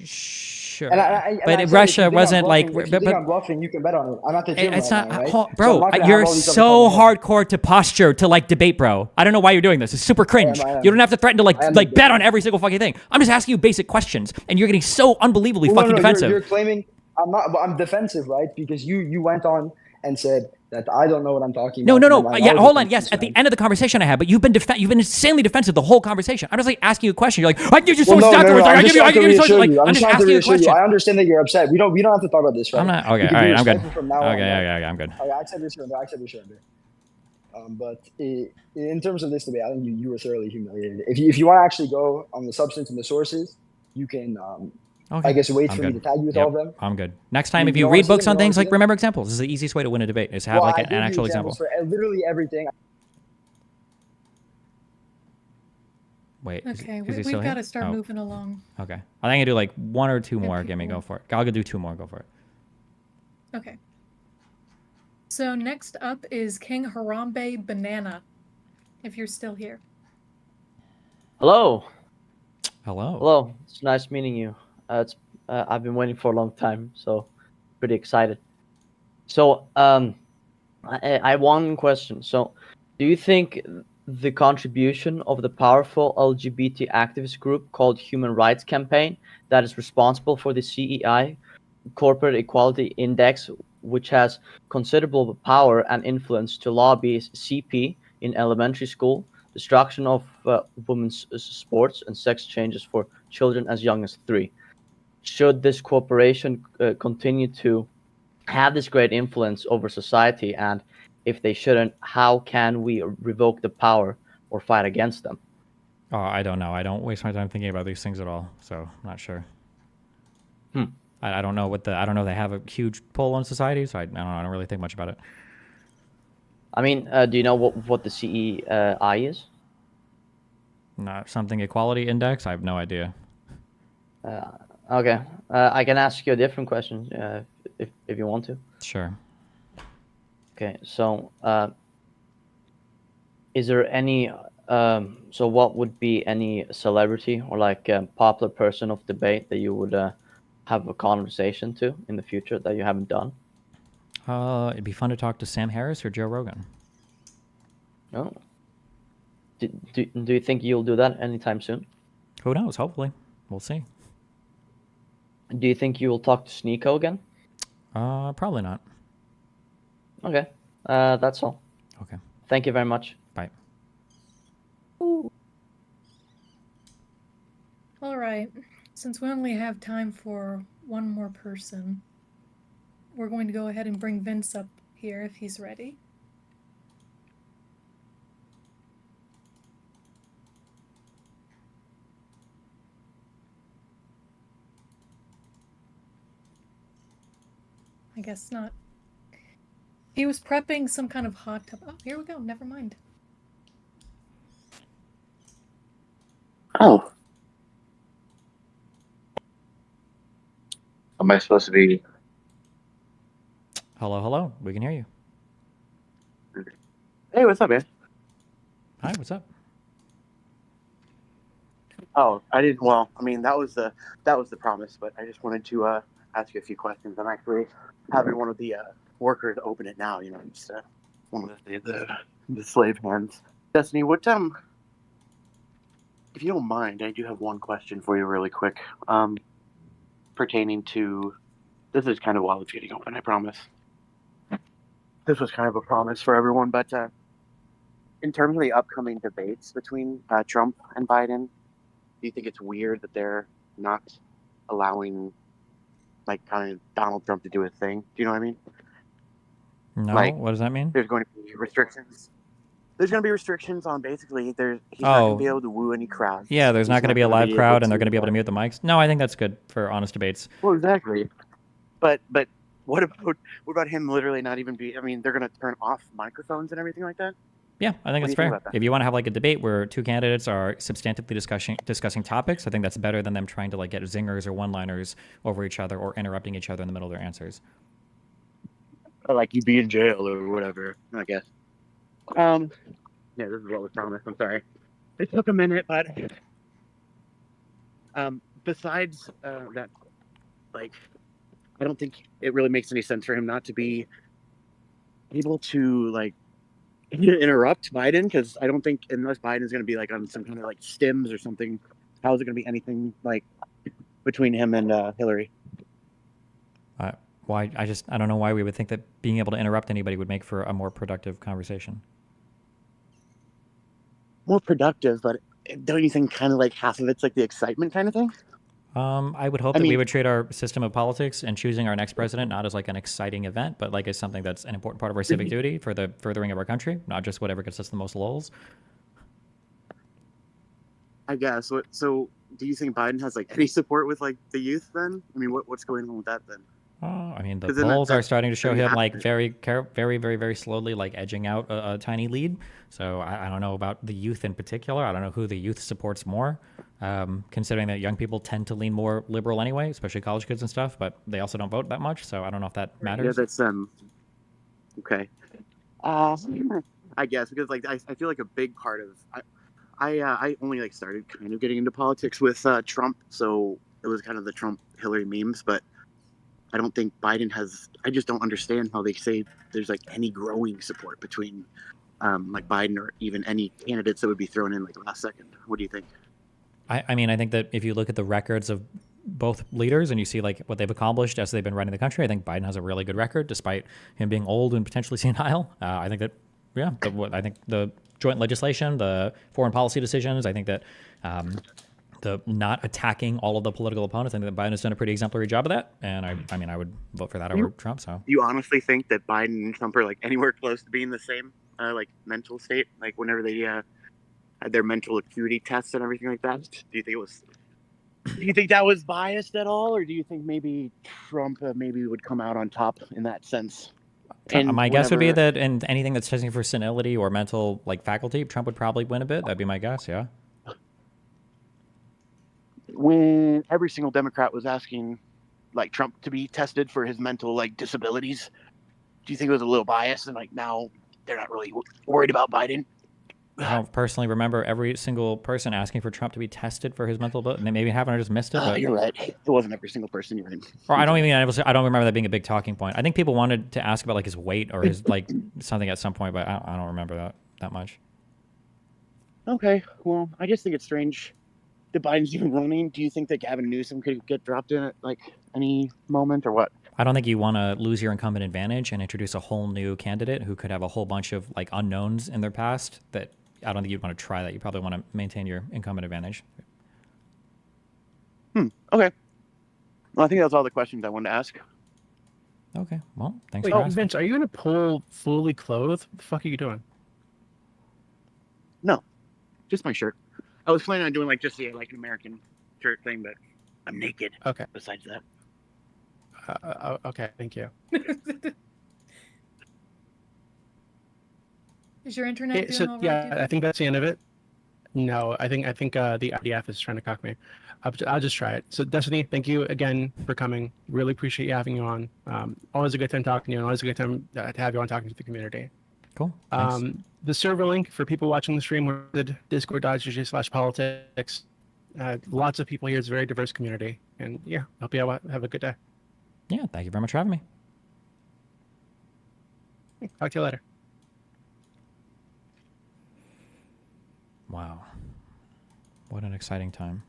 Sure. But Russia wasn't like. If you think I'm bluffing, you can bet on it. I'm at the gym It's right not, now, right? bro. You're so hardcore to posture to like debate, bro. I don't know why you're doing this. It's super cringe. You don't have to threaten to like bet on every single fucking thing. I'm just asking you basic questions, and you're getting so unbelievably fucking defensive. You're claiming I'm not. I'm defensive, right? Because you went on and said that I don't know what I'm talking about. No. Yeah, hold on. Yes, at the end of the conversation I had, but you've been insanely defensive the whole conversation. I'm just like asking you a question. You're like, I give you sources afterwards. I give you sources. Like, I'm just asking you a question. I understand that you're upset. We don't have to talk about this, right? I'm not. Okay. All right. I'm good. Okay. I'm good. Okay, I accept your surrender. But in terms of this debate, I think you were thoroughly humiliated. If you want to actually go on the substance and the sources, you can. Okay. I guess wait for me to tag you with all of them. I'm good. Next time, if you read books on things, like remember examples. This is the easiest way to win a debate. Is to have like an actual example. For literally everything. Wait. Okay, we've got to start moving along. Okay. I think I can do like one or two more. Give me, go for it. I'll do two more. Go for it. Okay. So next up is King Harambe Banana. If you're still here. Hello. Hello. Hello. It's nice meeting you. I've been waiting for a long time, so pretty excited. So I have one question. So, do you think the contribution of the powerful LGBT activist group called Human Rights Campaign that is responsible for the CEI, Corporate Equality Index, which has considerable power and influence to lobby CP in elementary school, destruction of women's sports and sex changes for children as young as 3? Should this corporation continue to have this great influence over society? And if they shouldn't, how can we revoke the power or fight against them? Oh, I don't know. I don't waste my time thinking about these things at all. So I'm not sure. I don't know I don't know if they have a huge pull on society. So I don't know. I don't really think much about it. I mean, do you know what the CEI is? Not something equality index. I have no idea. Okay, I can ask you a different question if you want to. Sure. Okay, so is there any? So what would be any celebrity or like popular person of debate that you would have a conversation to in the future that you haven't done? It'd be fun to talk to Sam Harris or Joe Rogan. Oh. Do you think you'll do that anytime soon? Who knows? Hopefully, we'll see. Do you think you will talk to Sneeko again? Probably not. Okay, that's all. Okay. Thank you very much. Bye. All right. Since we only have time for one more person, we're going to go ahead and bring Vince up here if he's ready. I guess not. He was prepping some kind of hot tub. Oh, here we go. Never mind. Oh. Am I supposed to be? Hello. We can hear you. Hey, what's up, man? Hi, what's up? Oh, I didn't. Well, I mean, that was the promise, but I just wanted to ask you a few questions. I'm actually having one of the workers open it now. You know, just one of the slave hands. Destiny, what if you don't mind, I do have one question for you, really quick, pertaining to. This is kind of while it's getting open. I promise. This was kind of a promise for everyone, but in terms of the upcoming debates between Trump and Biden, do you think it's weird that they're not allowing, like, kind of Donald Trump to do his thing? Do you know what I mean? No, Like, what does that mean? There's going to be restrictions. There's going to be restrictions on basically he's not going to be able to woo any crowds. Yeah, there's not going to be a live able crowd, and they're to, going to be able to mute the mics. No, I think that's good for honest debates. Well, exactly. But what about him literally not even be? I mean, they're gonna turn off microphones and everything like that. Yeah, I think What do that's you think fair. about that? If you want to have like a debate where two candidates are substantively discussing topics, I think that's better than them trying to like get zingers or one-liners over each other or interrupting each other in the middle of their answers. Or like you be in jail or whatever, I guess. Yeah, this is what was promised. I'm sorry. It took a minute, but besides that, like, I don't think it really makes any sense for him not to be able to like interrupt Biden, because I don't think unless Biden's going to be like on some kind of like stims or something, how is it going to be anything like between him and Hillary? Why? I don't know why we would think that being able to interrupt anybody would make for a more productive conversation. More productive, but don't you think kind of like half of it's like the excitement kind of thing? I would hope that we would treat our system of politics and choosing our next president not as like an exciting event, but like as something that's an important part of our civic duty for the furthering of our country, not just whatever gets us the most lulz. I guess. So do you think Biden has like any support with like the youth then? I mean, what's going on with that then? I mean, the 'Cause then polls that- are starting to show I mean, him like very, very slowly, like edging out a tiny lead. So I don't know about the youth in particular. I don't know who the youth supports more, considering that young people tend to lean more liberal anyway, especially college kids and stuff. But they also don't vote that much, so I don't know if that matters. Yeah, that's okay. I guess because like I feel like a big part of I only like started kind of getting into politics with Trump, so it was kind of the Trump Hillary memes, but I don't think Biden has. I just don't understand how they say there's like any growing support between like Biden or even any candidates that would be thrown in like last second. What do you think? I mean, I think that if you look at the records of both leaders and you see like what they've accomplished as they've been running the country, I think Biden has a really good record despite him being old and potentially senile. I think that, yeah, I think the joint legislation, the foreign policy decisions, I think that the not attacking all of the political opponents, I think that Biden has done a pretty exemplary job of that. And I mean, I would vote for that over Trump. So You honestly think that Biden and Trump are like anywhere close to being the same like mental state? Like whenever they had their mental acuity tests and everything like that, do you think it was? Do you think that was biased at all, or do you think maybe Trump maybe would come out on top in that sense? My guess would be that in anything that's testing for senility or mental like faculty, Trump would probably win a bit. That'd be my guess. Yeah. When every single Democrat was asking like Trump to be tested for his mental like disabilities, do you think it was a little biased and like now they're not really worried about Biden? I don't personally remember every single person asking for Trump to be tested for his mental ability. Maybe it happened, I just missed it. But You're right. It wasn't every single person. You're right. Or I don't don't remember that being a big talking point. I think people wanted to ask about like his weight or his like something at some point, but I don't remember that much. Okay, well, I just think it's strange that Biden's even running. Do you think that Gavin Newsom could get dropped in at like any moment or what? I don't think you want to lose your incumbent advantage and introduce a whole new candidate who could have a whole bunch of like unknowns in their past. That I don't think you'd want to try that. You probably want to maintain your incumbent advantage. Okay. Well, I think that's all the questions I wanted to ask. Okay. Well, thanks Wait, for asking. Vince, are you in a pool fully clothed? What the fuck are you doing? No, just my shirt. I was planning on doing like just the like an American shirt thing, but I'm naked. Okay. Besides that. Okay, thank you. Is your internet doing So all right? yeah, do you I think that's the end of it. No, I think the IDF is trying to cock me. I'll just try it. So Destiny, thank you again for coming. Really appreciate you having you on. Always a good time talking to you, and always a good time to have you on talking to the community. Cool. Thanks. The server link for people watching the stream was discord.gg/politics. Lots of people here. It's a very diverse community, and yeah, hope you have a good day. Yeah, thank you very much for having me. Talk to you later. Wow. What an exciting time.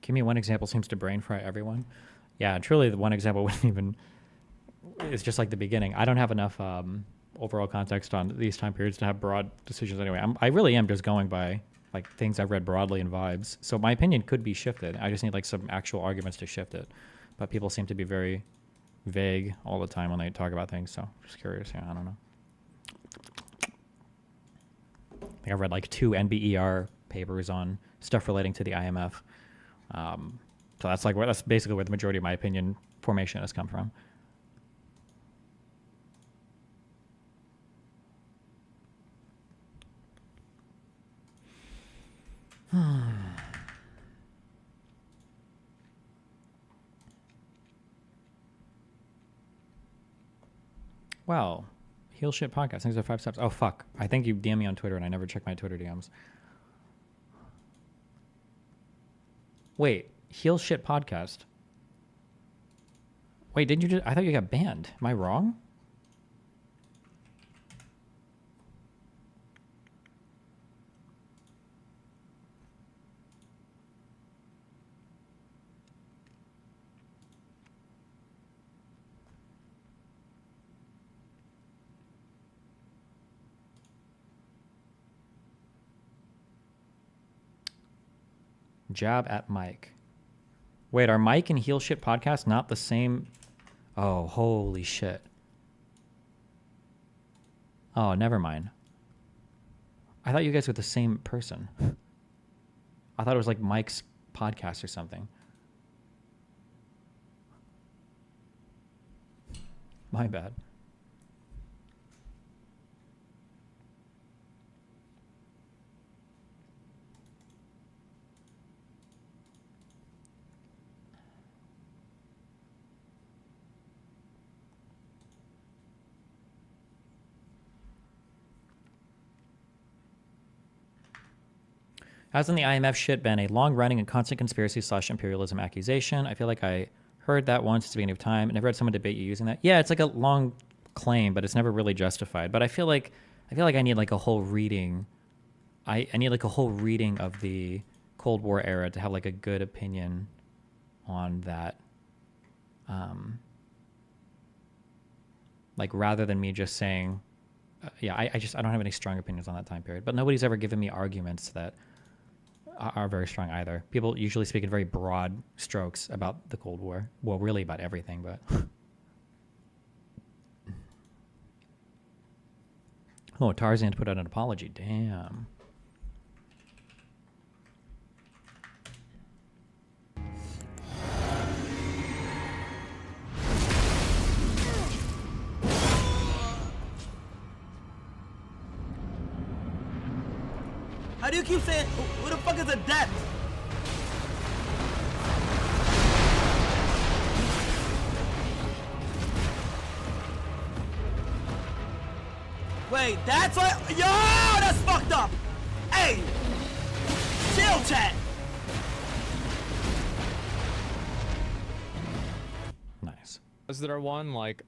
Give me one example seems to brain fry everyone. Yeah, truly, the one example wouldn't even. It's just like the beginning. I don't have enough overall context on these time periods to have broad decisions anyway. I really am just going by like things I've read broadly and vibes. So my opinion could be shifted. I just need like some actual arguments to shift it. But people seem to be very vague all the time when they talk about things. So just curious. Yeah, I don't know. I think I've read like 2 NBER papers on stuff relating to the IMF. So that's basically where the majority of my opinion formation has come from. Wow. Heel shit podcast. Thanks for 5 steps. Oh, fuck. I think you DM me on Twitter and I never check my Twitter DMs. Wait. Heel shit podcast. Wait, didn't you just... I thought you got banned. Am I wrong? Jab at Mike. Wait, are Mike and Heel Shit podcast not the same? Oh, holy shit. Oh, never mind. I thought you guys were the same person. I thought it was like Mike's podcast or something. My bad. Hasn't the IMF shit been a long-running and constant conspiracy/imperialism accusation? I feel like I heard that once at the beginning of time. I never had someone debate you using that. Yeah, it's like a long claim, but it's never really justified. But I feel like I need like a whole reading. I need like a whole reading of the Cold War era to have like a good opinion on that. Like rather than me just saying, yeah, I don't have any strong opinions on that time period. But nobody's ever given me arguments that are very strong either. People usually speak in very broad strokes about the Cold War. Well, really about everything, but... Oh, Tarzan put out an apology. Damn. How do you keep saying, who the fuck is a debt? Wait, that's what? Yo, that's fucked up. Hey, chill, chat. Nice. Is there one, like,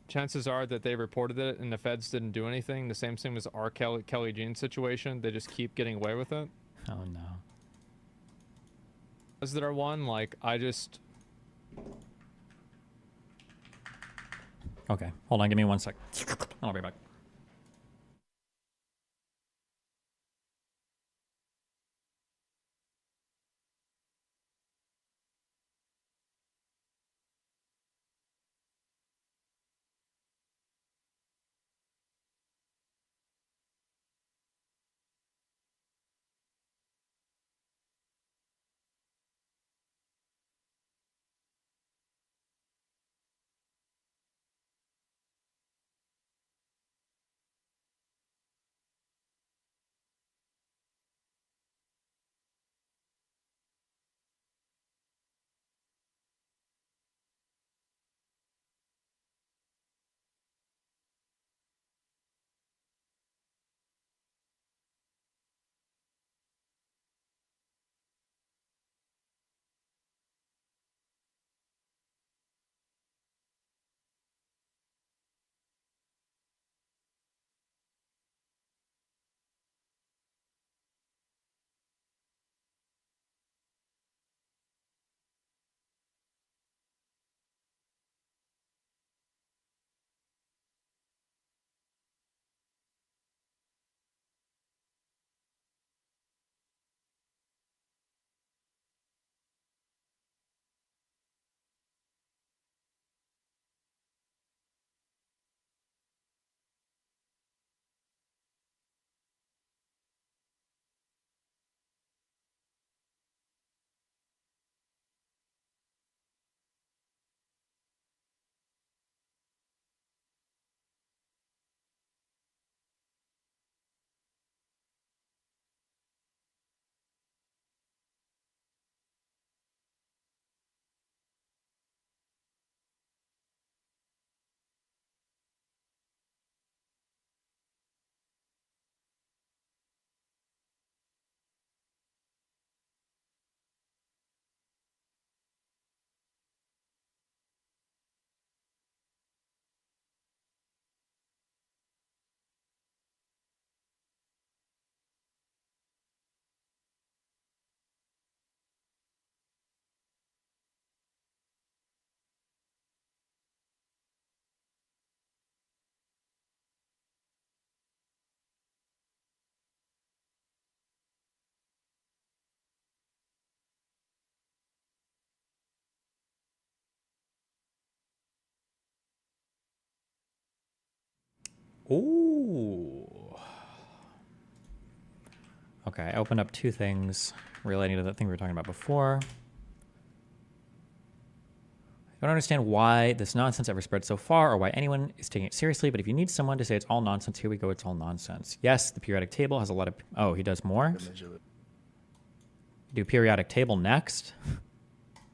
chances are that they reported it and the feds didn't do anything. The same thing as our Kelly Jean situation. They just keep getting away with it. Oh, no. Is there one, like, Okay, hold on, give me 1 sec. I'll be back. Ooh. Okay, I opened up two things relating to that thing we were talking about before. I don't understand why this nonsense ever spread so far or why anyone is taking it seriously, but if you need someone to say it's all nonsense, here we go, it's all nonsense. Yes, the periodic table has a lot of... Oh, he does more? Do periodic table next?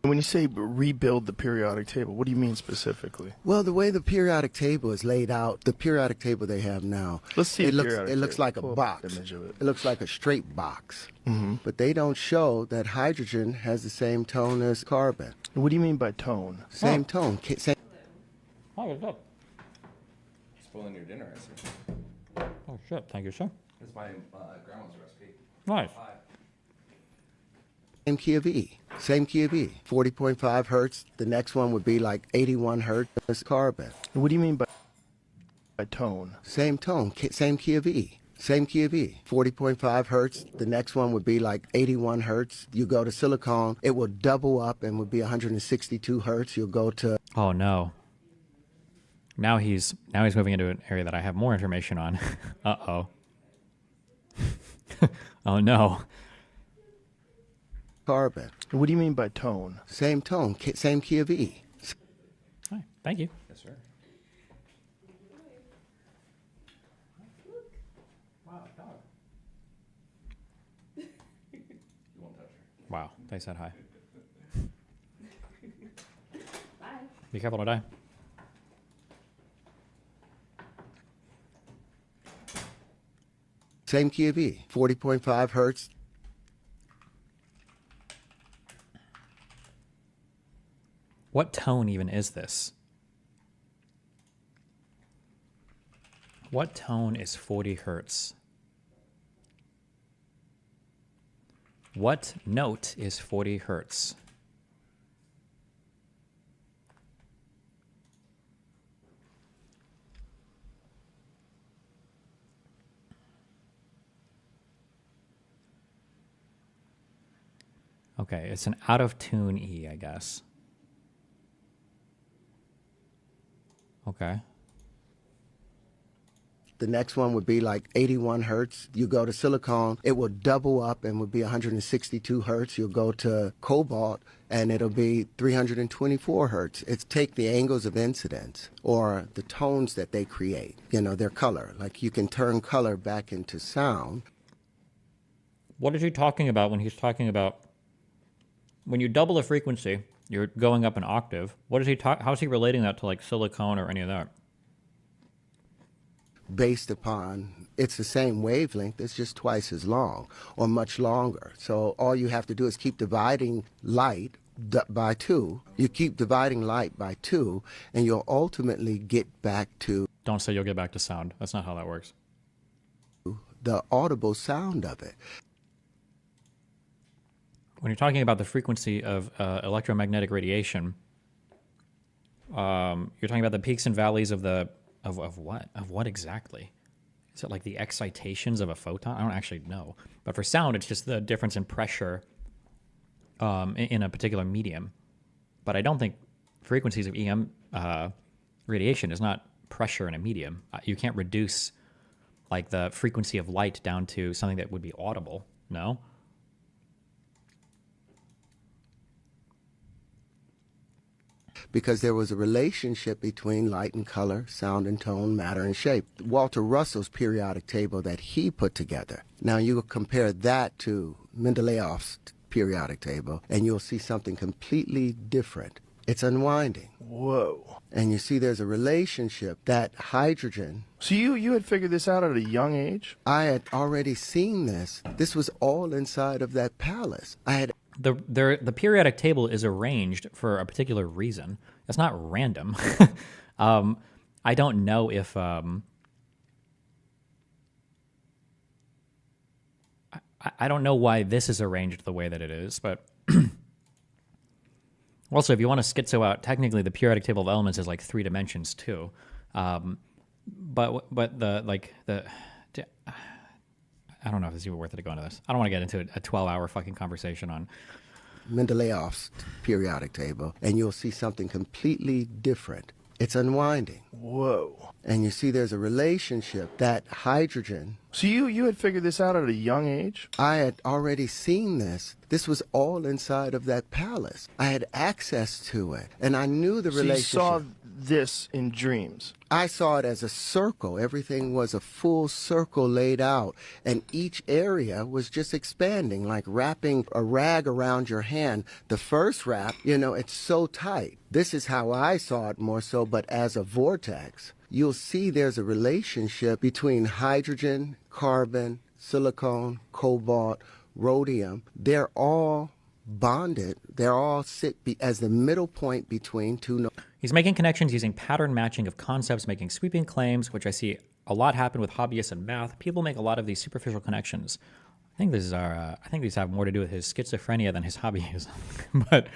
When you say rebuild the periodic table, what do you mean specifically? Well, the way the periodic table is laid out, the periodic table they have now, Let's see it the looks periodic like a table. Pull up box. an image of it. It looks like a straight box. Mm-hmm. But they don't show that hydrogen has the same tone as carbon. What do you mean by tone? Same tone. Same. Oh, what's up? Spoiling your dinner, I see. Oh, shit. Thank you, sir. That's my grandma's recipe. Nice. Same key of E. Same key of E. 40.5 hertz. The next one would be like 81 hertz as carbon. What do you mean by tone? Same tone. Same key of E. Same key of E. 40.5 hertz. The next one would be like 81 hertz. You go to silicon, it will double up and would be 162 hertz. You'll go to... Oh, no. Now he's moving into an area that I have more information on. Uh-oh. Oh, no. Carbon. What do you mean by tone? Same tone. Same key of E. Hi, thank you. Yes, sir. Wow, they said hi. Be careful, don't die. Same key of E. 40.5 hertz. What tone even is this? What tone is 40 hertz? What note is 40 hertz? Okay, it's an out of tune E, I guess. Okay. The next one would be like 81 hertz. You go to silicon, it will double up and would be 162 hertz. You'll go to cobalt and it'll be 324 hertz. It's take the angles of incidence or the tones that they create, you know, their color. Like you can turn color back into sound. What is he talking about when he's talking about when you double the frequency, you're going up an octave? What is he how's he relating that to like silicone or any of that? Based upon, it's the same wavelength, it's just twice as long or much longer. So all you have to do is keep dividing light by 2. You keep dividing light by 2 and you'll ultimately get back to... Don't say you'll get back to sound. That's not how that works. The audible sound of it. When you're talking about the frequency of electromagnetic radiation, you're talking about the peaks and valleys of the of what? Of what exactly? Is it like the excitations of a photon? I don't actually know. But for sound, it's just the difference in pressure in a particular medium. But I don't think frequencies of EM radiation is not pressure in a medium. You can't reduce like the frequency of light down to something that would be audible. No? Because there was a relationship between light and color, sound and tone, matter and shape. Walter Russell's periodic table that he put together. Now you compare that to Mendeleev's periodic table, and you'll see something completely different. It's unwinding. Whoa. And you see there's a relationship that hydrogen... So you had figured this out at a young age? I had already seen this. This was all inside of that palace. I had... The periodic table is arranged for a particular reason. It's not random. I don't know if I don't know why this is arranged the way that it is, but also if you want to schizo out, technically the periodic table of elements is like 3 dimensions too. But I don't know if it's even worth it to go into this. I don't want to get into a 12-hour fucking conversation on Mendeleev's periodic table, and you'll see something completely different. It's unwinding. Whoa. And you see there's a relationship that hydrogen. So you had figured this out at a young age? I had already seen this. This was all inside of that palace. I had access to it, and I knew the So relationship. you saw this in dreams? I saw it as a circle. Everything was a full circle laid out, and each area was just expanding, like wrapping a rag around your hand. The first wrap, it's so tight. This is how I saw it more so, but as a vortex. You'll see there's a relationship between hydrogen, carbon, silicon, cobalt, rhodium. They're all bonded. They're all sit as the middle point between two. He's making connections using pattern matching of concepts, making sweeping claims, which I see a lot happen with hobbyists in math. People make a lot of these superficial connections. I think these have more to do with his schizophrenia than his hobbyism. But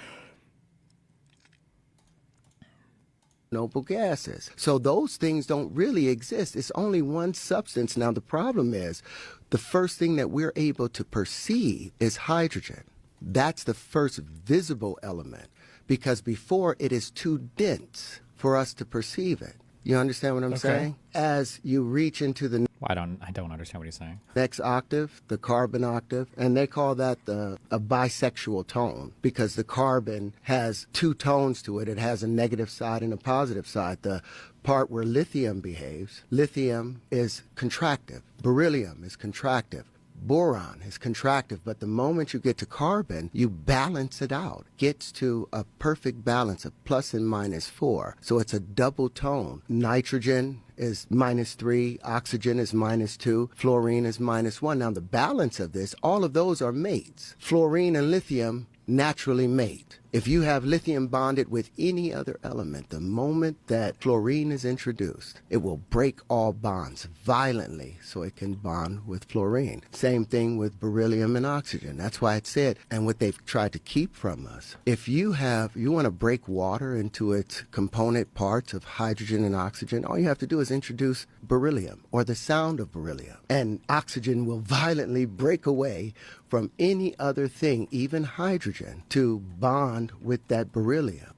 noble gases. So those things don't really exist. It's only one substance. Now the problem is the first thing that we're able to perceive is hydrogen. That's the first visible element, because before it is too dense for us to perceive it. You understand what I'm saying? As you reach into the I don't understand what he's saying. next octave, the carbon octave, and they call that a bisexual tone, because the carbon has two tones to it. It has a negative side and a positive side. The part where lithium behaves, lithium is contractive, beryllium is contractive, boron is contractive, but the moment you get to carbon, you balance it out. Gets to a perfect balance of plus and minus 4. So it's a double tone. Nitrogen is -3, oxygen is -2, fluorine is -1. Now the balance of this, all of those are mates. Fluorine and lithium naturally mate. If you have lithium bonded with any other element, the moment that fluorine is introduced, it will break all bonds violently so it can bond with fluorine. Same thing with beryllium and oxygen. That's why it said, and what they've tried to keep from us, if you want to break water into its component parts of hydrogen and oxygen, all you have to do is introduce beryllium or the sound of beryllium, and oxygen will violently break away from any other thing, even hydrogen, to bond with that beryllium.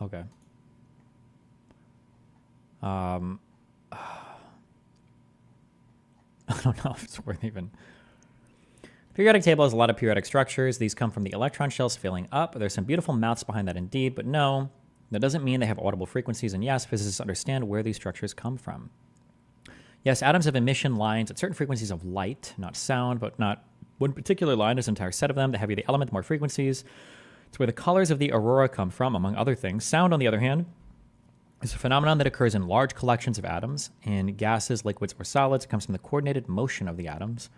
Okay. I don't know if it's worth even. Periodic table has a lot of periodic structures. These come from the electron shells filling up. There's some beautiful maths behind that indeed, but no, that doesn't mean they have audible frequencies. And yes, physicists understand where these structures come from. Yes, atoms have emission lines at certain frequencies of light, not sound, but not one particular line. There's an entire set of them. The heavier the element, the more frequencies. It's where the colors of the aurora come from, among other things. Sound, on the other hand, is a phenomenon that occurs in large collections of atoms. In gases, liquids, or solids, it comes from the coordinated motion of the atoms.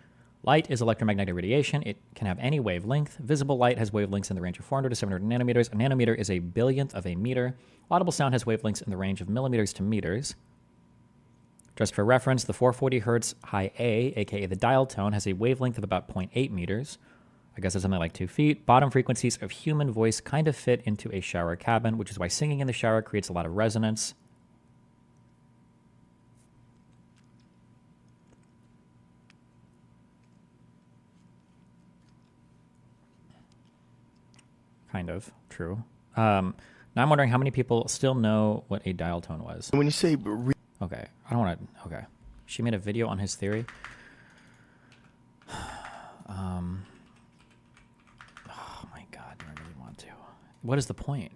Light is electromagnetic radiation. It can have any wavelength. Visible light has wavelengths in the range of 400 to 700 nanometers. A nanometer is a billionth of a meter. Audible sound has wavelengths in the range of millimeters to meters. Just for reference, the 440 Hz high A, aka the dial tone, has a wavelength of about 0.8 meters. I guess that's something like 2 feet. Bottom frequencies of human voice kind of fit into a shower cabin, which is why singing in the shower creates a lot of resonance. Kind of true. Now I'm wondering how many people still know what a dial tone was. When you say okay, I don't want to. Okay, she made a video on his theory. Oh my god, do I really want to? What is the point?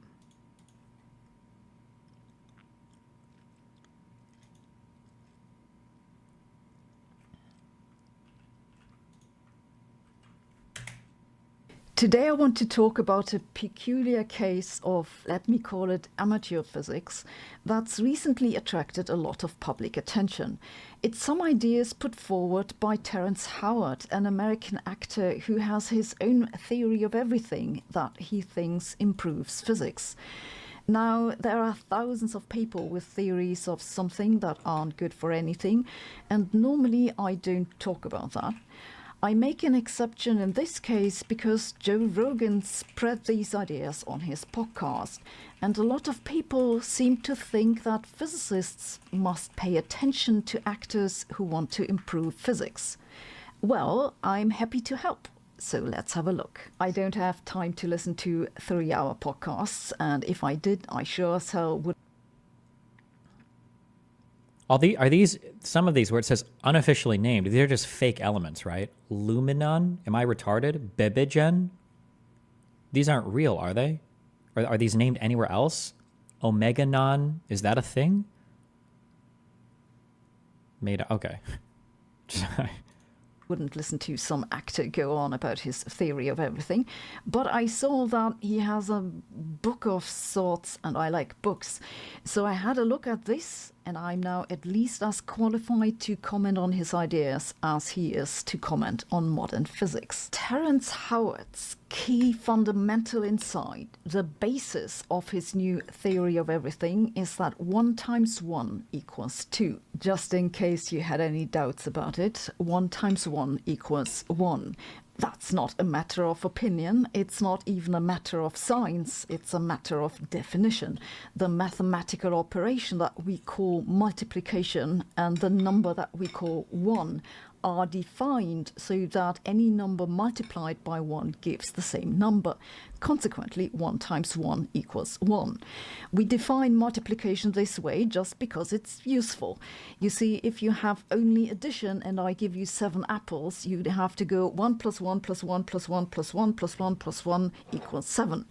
Today I want to talk about a peculiar case of, let me call it, amateur physics that's recently attracted a lot of public attention. It's some ideas put forward by Terrence Howard, an American actor who has his own theory of everything that he thinks improves physics. Now, there are thousands of people with theories of something that aren't good for anything, and normally I don't talk about that. I make an exception in this case because Joe Rogan spread these ideas on his podcast, and a lot of people seem to think that physicists must pay attention to actors who want to improve physics. Well, I'm happy to help. So let's have a look. I don't have time to listen to 3-hour podcasts, and if I did, I sure as hell would. Are these some of these where it says unofficially named? These are just fake elements, right? Luminon? Am I retarded? Bebigen? These aren't real, are they? Are these named anywhere else? Omeganon? Is that a thing? Okay. Wouldn't listen to some actor go on about his theory of everything, but I saw that he has a book of sorts, and I like books. So I had a look at this, and I'm now at least as qualified to comment on his ideas as he is to comment on modern physics. Terence Howard's key fundamental insight, the basis of his new theory of everything, is that 1 times 1 equals 2. Just in case you had any doubts about it, 1 times 1 equals 1. That's not a matter of opinion, it's not even a matter of science, it's a matter of definition. The mathematical operation that we call multiplication and the number that we call 1 are defined so that any number multiplied by 1 gives the same number. Consequently, 1 times 1 equals 1. We define multiplication this way just because it's useful. You see, if you have only addition and I give you 7 apples, you'd have to go 1 plus 1 plus 1 plus 1 plus 1 plus 1 plus 1 equals 7.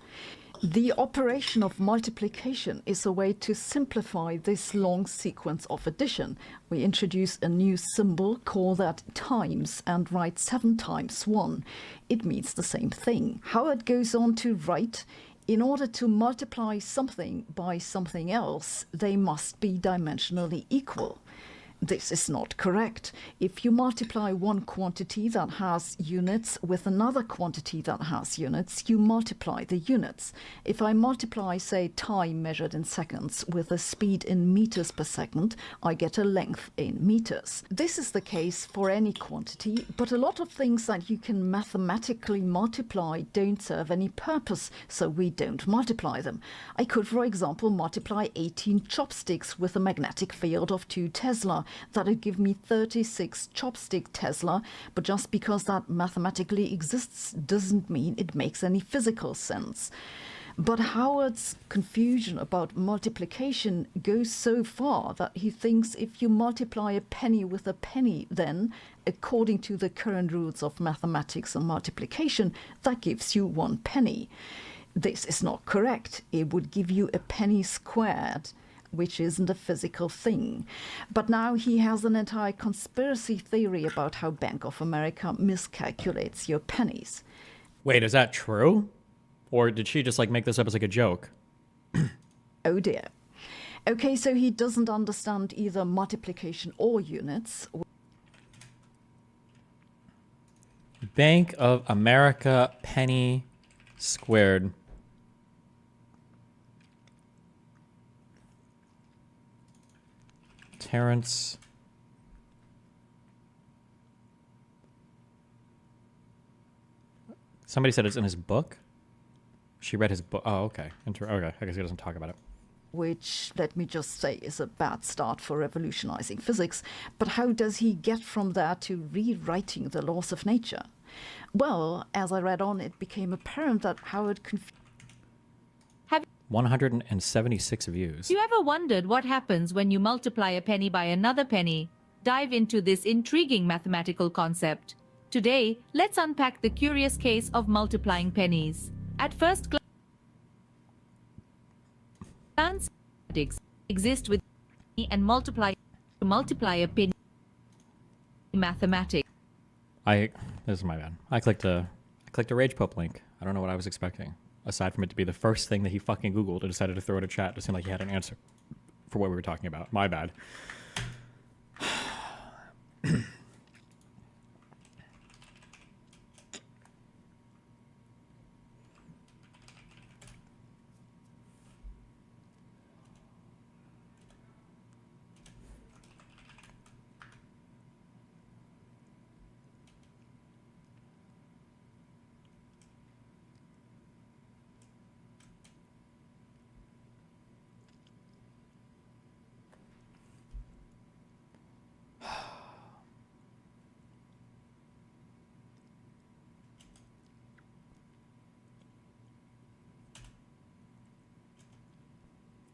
The operation of multiplication is a way to simplify this long sequence of addition. We introduce a new symbol, call that times, and write 7 times 1. It means the same thing. Howard goes on to write, in order to multiply something by something else, they must be dimensionally equal. This is not correct. If you multiply one quantity that has units with another quantity that has units, you multiply the units. If I multiply, say, time measured in seconds with a speed in meters per second, I get a length in meters. This is the case for any quantity, but a lot of things that you can mathematically multiply don't serve any purpose, so we don't multiply them. I could, for example, multiply 18 chopsticks with a magnetic field of 2 Tesla. That would give me 36 chopstick Tesla, but just because that mathematically exists doesn't mean it makes any physical sense. But Howard's confusion about multiplication goes so far that he thinks if you multiply a penny with a penny, then, according to the current rules of mathematics and multiplication, that gives you 1 penny. This is not correct. It would give you a penny squared, which isn't a physical thing. But now he has an entire conspiracy theory about how Bank of America miscalculates your pennies. Wait, is that true? Or did she just make this up as a joke? Oh dear. Okay, so he doesn't understand either multiplication or units. Bank of America penny squared. Terence. Somebody said it's in his book. She read his book. Oh, okay. Okay. I guess he doesn't talk about it. Which, let me just say, is a bad start for revolutionizing physics. But how does he get from there to rewriting the laws of nature? Well, as I read on, it became apparent that Howard 176 views. You ever wondered what happens when you multiply a penny by another penny? Dive into this intriguing mathematical concept. Today, let's unpack the curious case of multiplying pennies. At first glance, exist with and multiply a penny mathematics. This is my bad. I clicked a Rage Pope link. I don't know what I was expecting. Aside from it to be the first thing that he fucking Googled and decided to throw it in chat to seem like he had an answer for what we were talking about. My bad.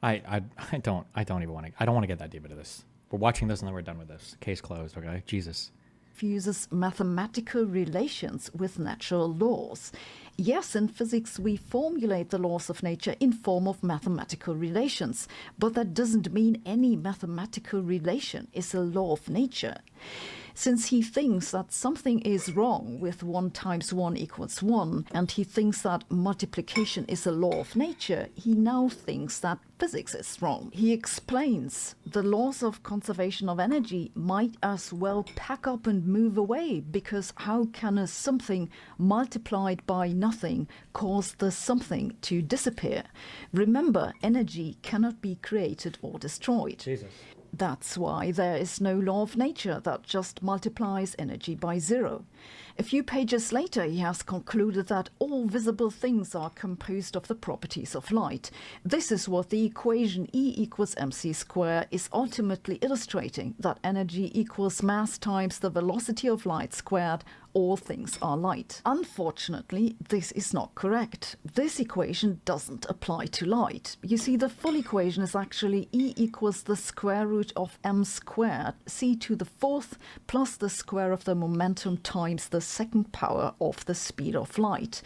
I don't even want to. I don't want to get that deep into this. We're watching this and then we're done with this. Case closed. Okay, Jesus. Fuses mathematical relations with natural laws. Yes, in physics we formulate the laws of nature in form of mathematical relations, but that doesn't mean any mathematical relation is a law of nature. Since he thinks that something is wrong with 1 times 1 equals 1, and he thinks that multiplication is a law of nature, he now thinks that physics is wrong. He explains the laws of conservation of energy might as well pack up and move away, because how can a something multiplied by nothing cause the something to disappear? Remember, energy cannot be created or destroyed. Jesus. That's why there is no law of nature that just multiplies energy by 0. A few pages later, he has concluded that all visible things are composed of the properties of light. This is what the equation E equals mc squared is ultimately illustrating, that energy equals mass times the velocity of light squared. All things are light. Unfortunately, this is not correct. This equation doesn't apply to light. You see, the full equation is actually E equals the square root of m squared, c to the 4th, plus the square of the momentum times the second power of the speed of light.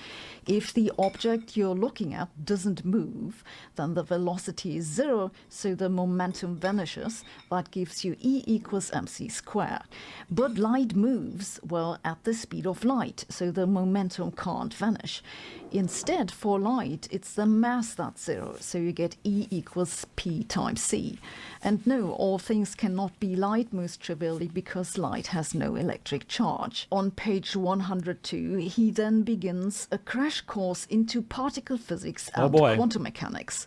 If the object you're looking at doesn't move, then the velocity is 0, so the momentum vanishes. That gives you E equals mc squared. But light moves, well, at the speed of light, so the momentum can't vanish. Instead, for light, it's the mass that's 0, so you get E equals p times c. And no, all things cannot be light, most trivially, because light has no electric charge. On page 102, he then begins a crash course into particle physics and quantum mechanics.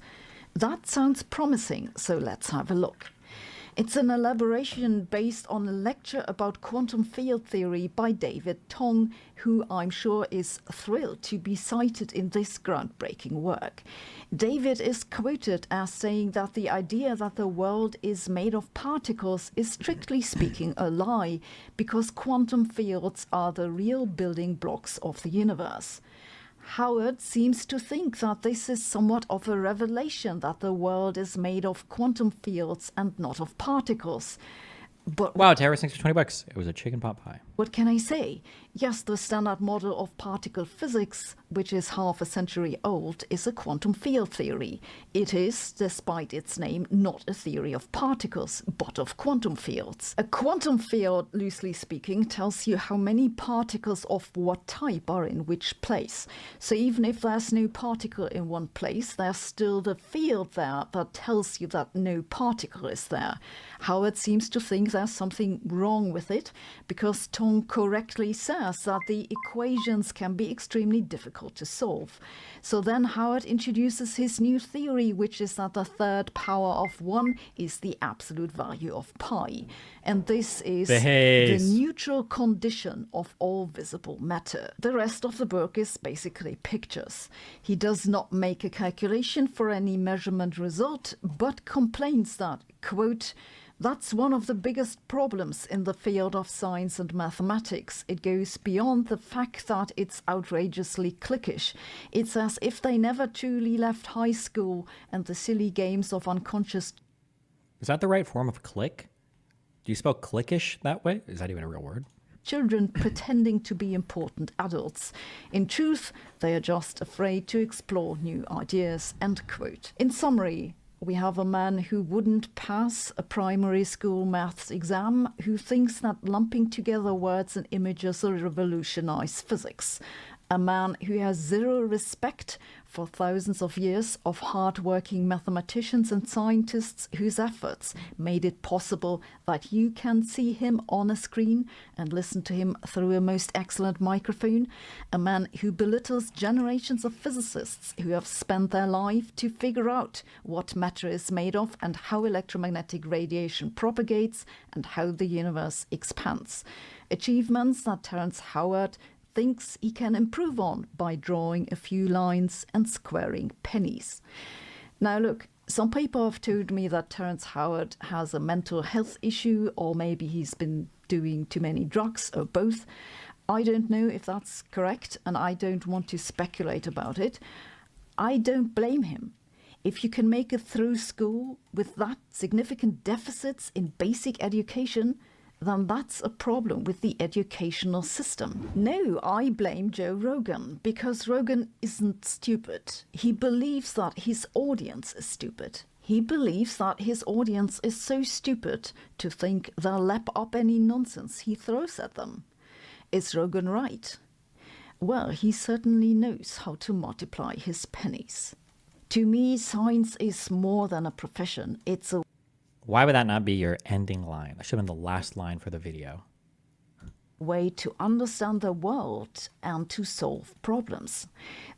That sounds promising, so let's have a look. It's an elaboration based on a lecture about quantum field theory by David Tong, who I'm sure is thrilled to be cited in this groundbreaking work. David is quoted as saying that the idea that the world is made of particles is strictly speaking a lie, because quantum fields are the real building blocks of the universe. Howard seems to think that this is somewhat of a revelation, that the world is made of quantum fields and not of particles. But wow, Tara, thanks for $20. It was a chicken pot pie. What can I say? Yes, the standard model of particle physics, which is half a century old, is a quantum field theory. It is, despite its name, not a theory of particles, but of quantum fields. A quantum field, loosely speaking, tells you how many particles of what type are in which place. So even if there's no particle in one place, there's still the field there that tells you that no particle is there. Howard seems to think there's something wrong with it, because Tong correctly says that the equations can be extremely difficult to solve. So then Howard introduces his new theory, which is that the third power of 1 is the absolute value of pi. And this is the neutral condition of all visible matter. The rest of the book is basically pictures. He does not make a calculation for any measurement result, but complains that, quote, "That's one of the biggest problems in the field of science and mathematics. It goes beyond the fact that it's outrageously cliquish. It's as if they never truly left high school and the silly games of unconscious..." Is that the right form of click? Do you spell cliquish that way? Is that even a real word? Children pretending to be important adults. In truth, they are just afraid to explore new ideas, end quote. In summary, we have a man who wouldn't pass a primary school maths exam, who thinks that lumping together words and images will revolutionize physics. A man who has zero respect for thousands of years of hard-working mathematicians and scientists whose efforts made it possible that you can see him on a screen and listen to him through a most excellent microphone. A man who belittles generations of physicists who have spent their life to figure out what matter is made of and how electromagnetic radiation propagates and how the universe expands. Achievements that Terence Howard thinks he can improve on by drawing a few lines and squaring pennies. Now look, some people have told me that Terence Howard has a mental health issue, or maybe he's been doing too many drugs, or both. I don't know if that's correct, and I don't want to speculate about it. I don't blame him. If you can make it through school with that significant deficits in basic education, then that's a problem with the educational system. No, I blame Joe Rogan, because Rogan isn't stupid. He believes that his audience is stupid. He believes that his audience is so stupid to think they'll lap up any nonsense he throws at them. Is Rogan right? Well, he certainly knows how to multiply his pennies. To me, science is more than a profession. It's a Why would that not be your ending line? That should have been the last line for the video. way to understand the world and to solve problems.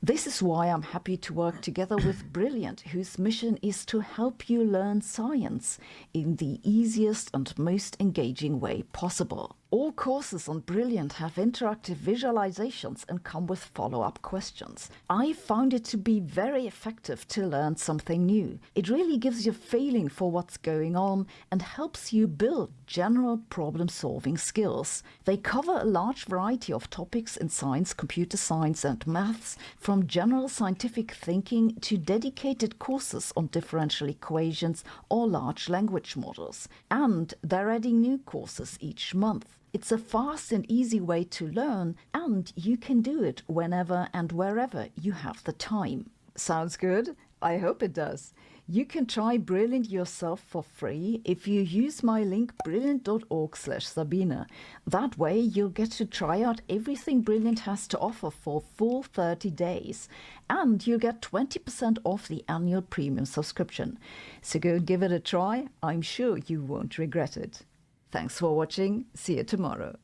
This is why I'm happy to work together with Brilliant, whose mission is to help you learn science in the easiest and most engaging way possible. All courses on Brilliant have interactive visualizations and come with follow-up questions. I found it to be very effective to learn something new. It really gives you a feeling for what's going on and helps you build general problem-solving skills. They cover a large variety of topics in science, computer science and maths, from general scientific thinking to dedicated courses on differential equations or large language models. And they're adding new courses each month. It's a fast and easy way to learn, and you can do it whenever and wherever you have the time. Sounds good? I hope it does. You can try Brilliant yourself for free if you use my link brilliant.org/Sabine. That way you'll get to try out everything Brilliant has to offer for full 30 days, and you'll get 20% off the annual premium subscription. So go and give it a try. I'm sure you won't regret it. Thanks for watching. See you tomorrow.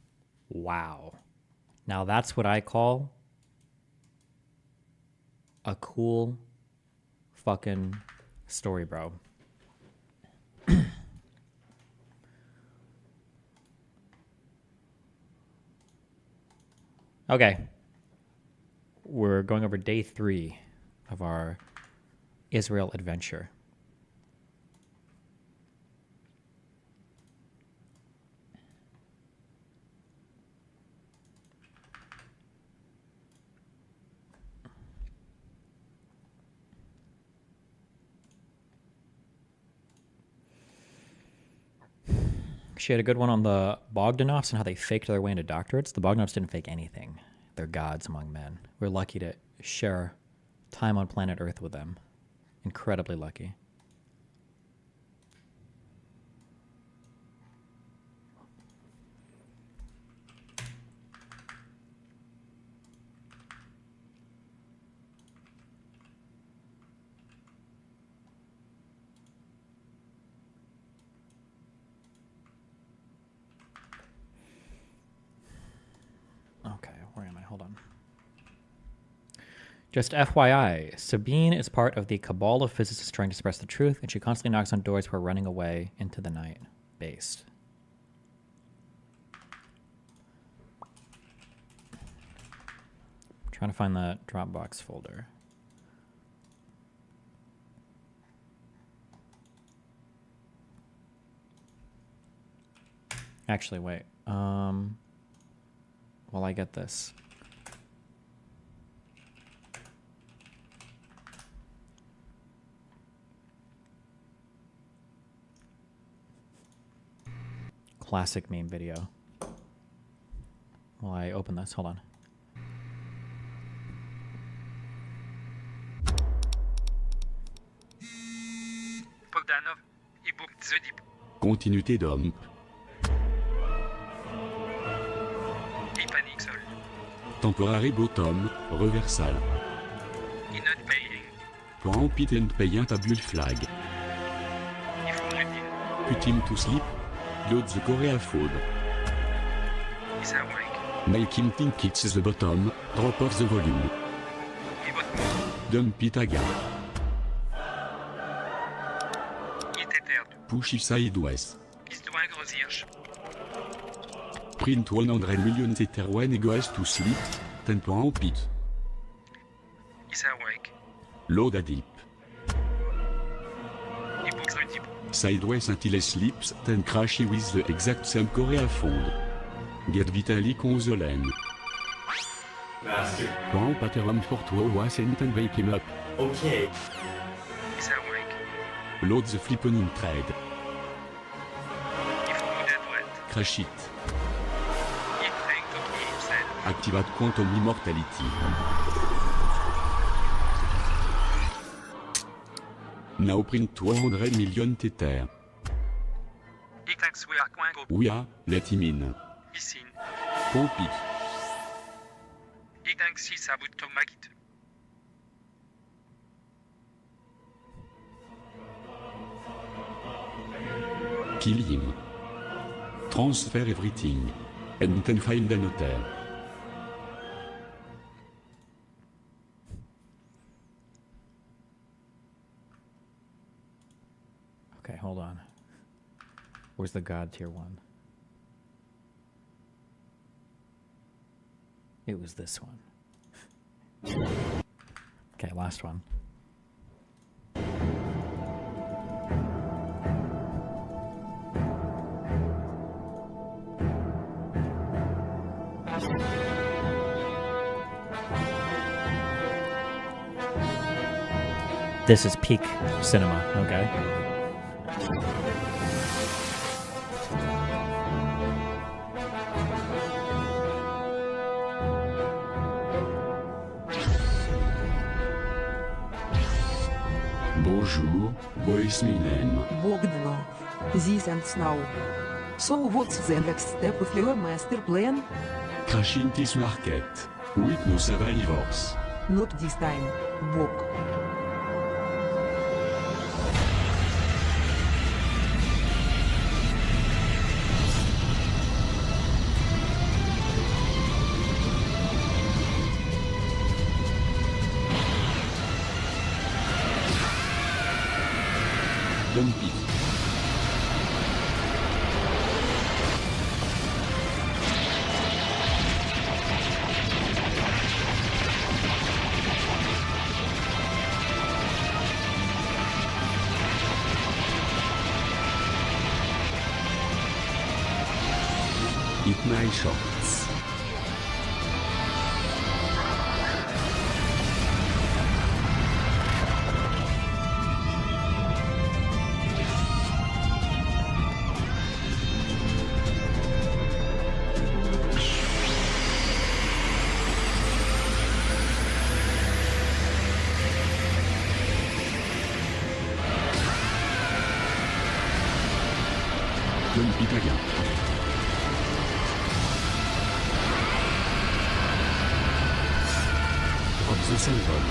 Wow. Now that's what I call a cool fucking story, bro. Okay. We're going over day 3 of our Israel adventure. She had a good one on the Bogdanovs and how they faked their way into doctorates. The Bogdanovs didn't fake anything. They're gods among men. We're lucky to share time on planet Earth with them. Incredibly lucky. Okay, where am I? Hold on. Just FYI, Sabine is part of the cabal of physicists trying to suppress the truth, and she constantly knocks on doors who are running away into the night. Based. Trying to find the Dropbox folder. Actually, wait. While I get this. Classic meme video. While I open this, hold on. Bogdanov i Bóg dzwoni. Continuité d'homme. I panique seul. Temporary bottom, reversal. I not paying. Quand pit and payant tabule flag. I faut routine. Put him to sleep. Load the Korea food. Is awake. Make him think it's the bottom. Drop off the volume. I bot. Dump it again. I teterdo. Push it sideways. Is doit grossir. Print 100 million Tether when he goes to sleep. Tempo pit. Is awake. Load a deep. I Bóg dzwoni. Sideways until he sleeps, then crash with the exact same Korea food. Get Vitalik on the lane. Master. Quand pattern for 2 was and then wake him up. Okay. Is Load the flippening trade. Il faut mouder douette. Crash it. Il think Cookie himself. Activate quantum immortality. Now print 200 million tether. He thinks we are going to We are, let him in. be seen. Copy. He thinks he's about to make it. Kill him. Transfer everything. And then find a notaire. Okay, hold on. Where's the God tier one? It was this one. Okay, last one. This is peak cinema, okay? Bonjour, boys my name. Bogdanov, this and now. So what's the next step of your master plan? Crashing this market. With no survivors. Not this time, Bog. Dump it. Eat my shots. Dump it again. Drop the symbol.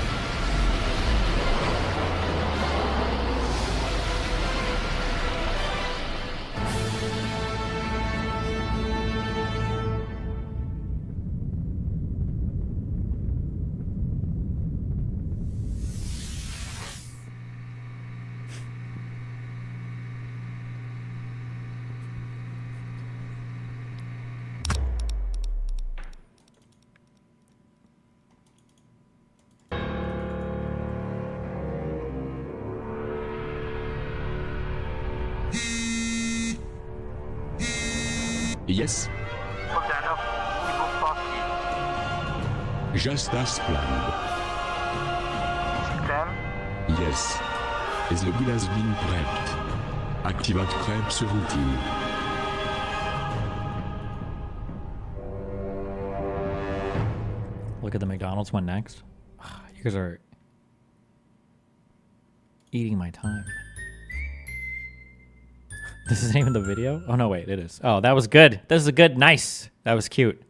Yes, Bogdanov, we will start here. just as planned. System, Yes, as the wheel has been prepped. Activate Crab 17. Look at the McDonald's one next. You guys are eating my time. This isn't even the video? Oh, no, wait, it is. Oh, that was good. This is a good, nice. That was cute.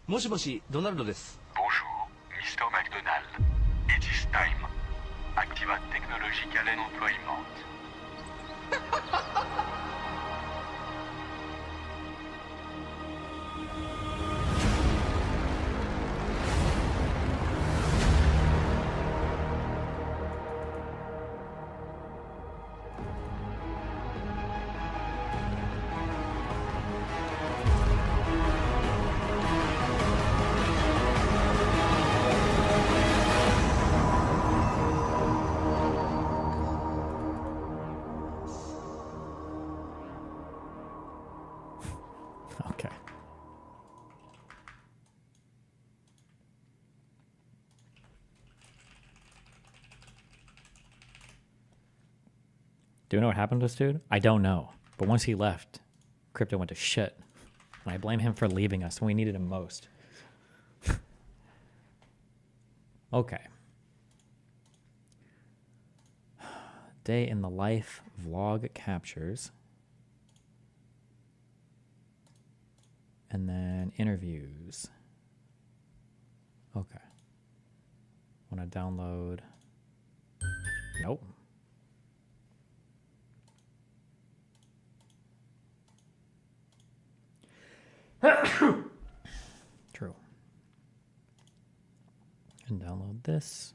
もしもし、ドナルドです。 Bonjour, Mr. McDonald. It is time. Activate technological employment. Okay. Do you know what happened to this dude? I don't know. But once he left, crypto went to shit. And I blame him for leaving us when we needed him most. Okay. Day in the life vlog captures. And then interviews. Okay. Want to download? Nope. True. And download this.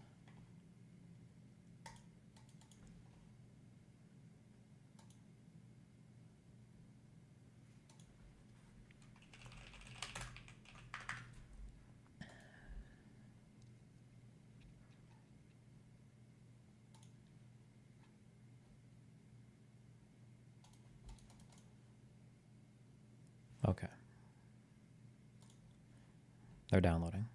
Okay. They're downloading.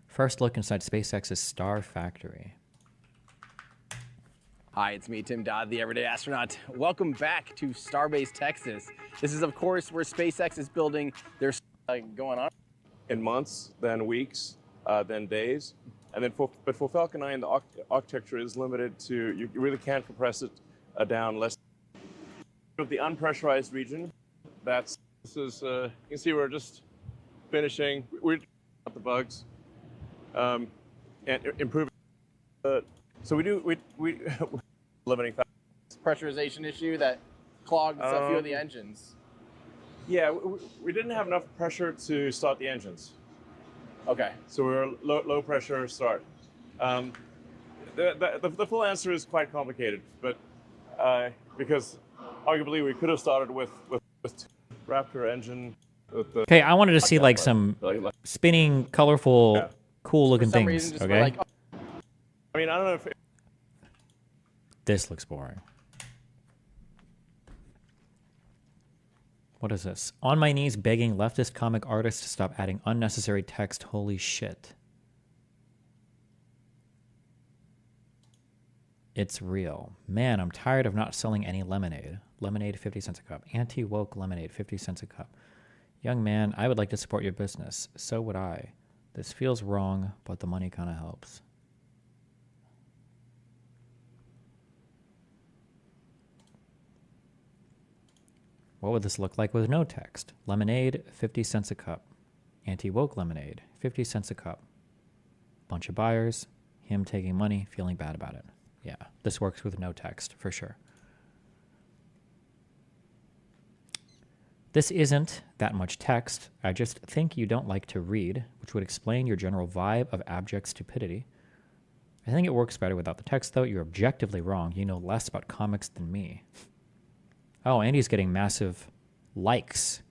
First look inside SpaceX's Star Factory. Hi, it's me, Tim Dodd, the Everyday Astronaut. Welcome back to Starbase, Texas. This is, of course, where SpaceX is building their going on in months, then weeks, then days. And then but for Falcon 9, the architecture is limited to, you really can't compress it down less. Of the unpressurized region, this is, you can see we're just finishing, we're out the bugs and improving. So we limiting factor. Pressurization issue that clogs a few of the engines. Yeah, we didn't have enough pressure to start the engines. Okay. So we were low pressure start. The full answer is quite complicated, but because arguably we could have started with Raptor engine. Okay, I wanted to see like some spinning, colorful, cool looking things. Okay. Like, I mean, I don't know if this looks boring. What is this? On my knees begging leftist comic artists to stop adding unnecessary text. Holy shit. It's real. Man, I'm tired of not selling any lemonade. Lemonade, 50 cents a cup. Anti-woke lemonade, 50 cents a cup. Young man, I would like to support your business. So would I. This feels wrong, but the money kind of helps. What would this look like with no text? Lemonade, 50 cents a cup. Anti-woke lemonade, 50 cents a cup. Bunch of buyers, him taking money, feeling bad about it. Yeah, this works with no text, for sure. This isn't that much text. I just think you don't like to read, which would explain your general vibe of abject stupidity. I think it works better without the text, though. You're objectively wrong. You know less about comics than me. Oh, Andy's getting massive likes.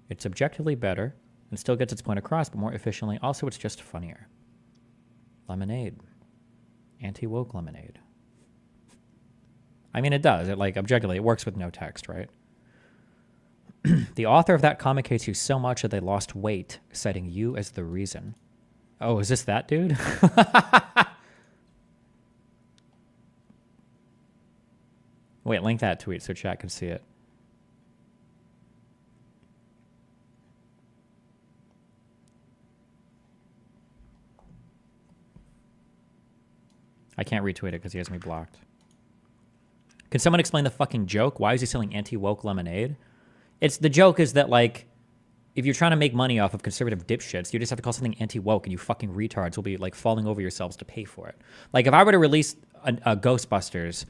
It's objectively better and still gets its point across, but more efficiently. Also, it's just funnier. Lemonade. Anti-woke lemonade. I mean, it does. It, like, objectively, it works with no text, right? The author of that comic hates you so much that they lost weight, citing you as the reason. Oh, is this that dude? Wait, link that tweet so chat can see it. I can't retweet it because he has me blocked. Can someone explain the fucking joke? Why is he selling anti-woke lemonade? It's the joke is that, like, if you're trying to make money off of conservative dipshits, you just have to call something anti-woke, and you fucking retards will be, like, falling over yourselves to pay for it. Like, if I were to release a Ghostbusters,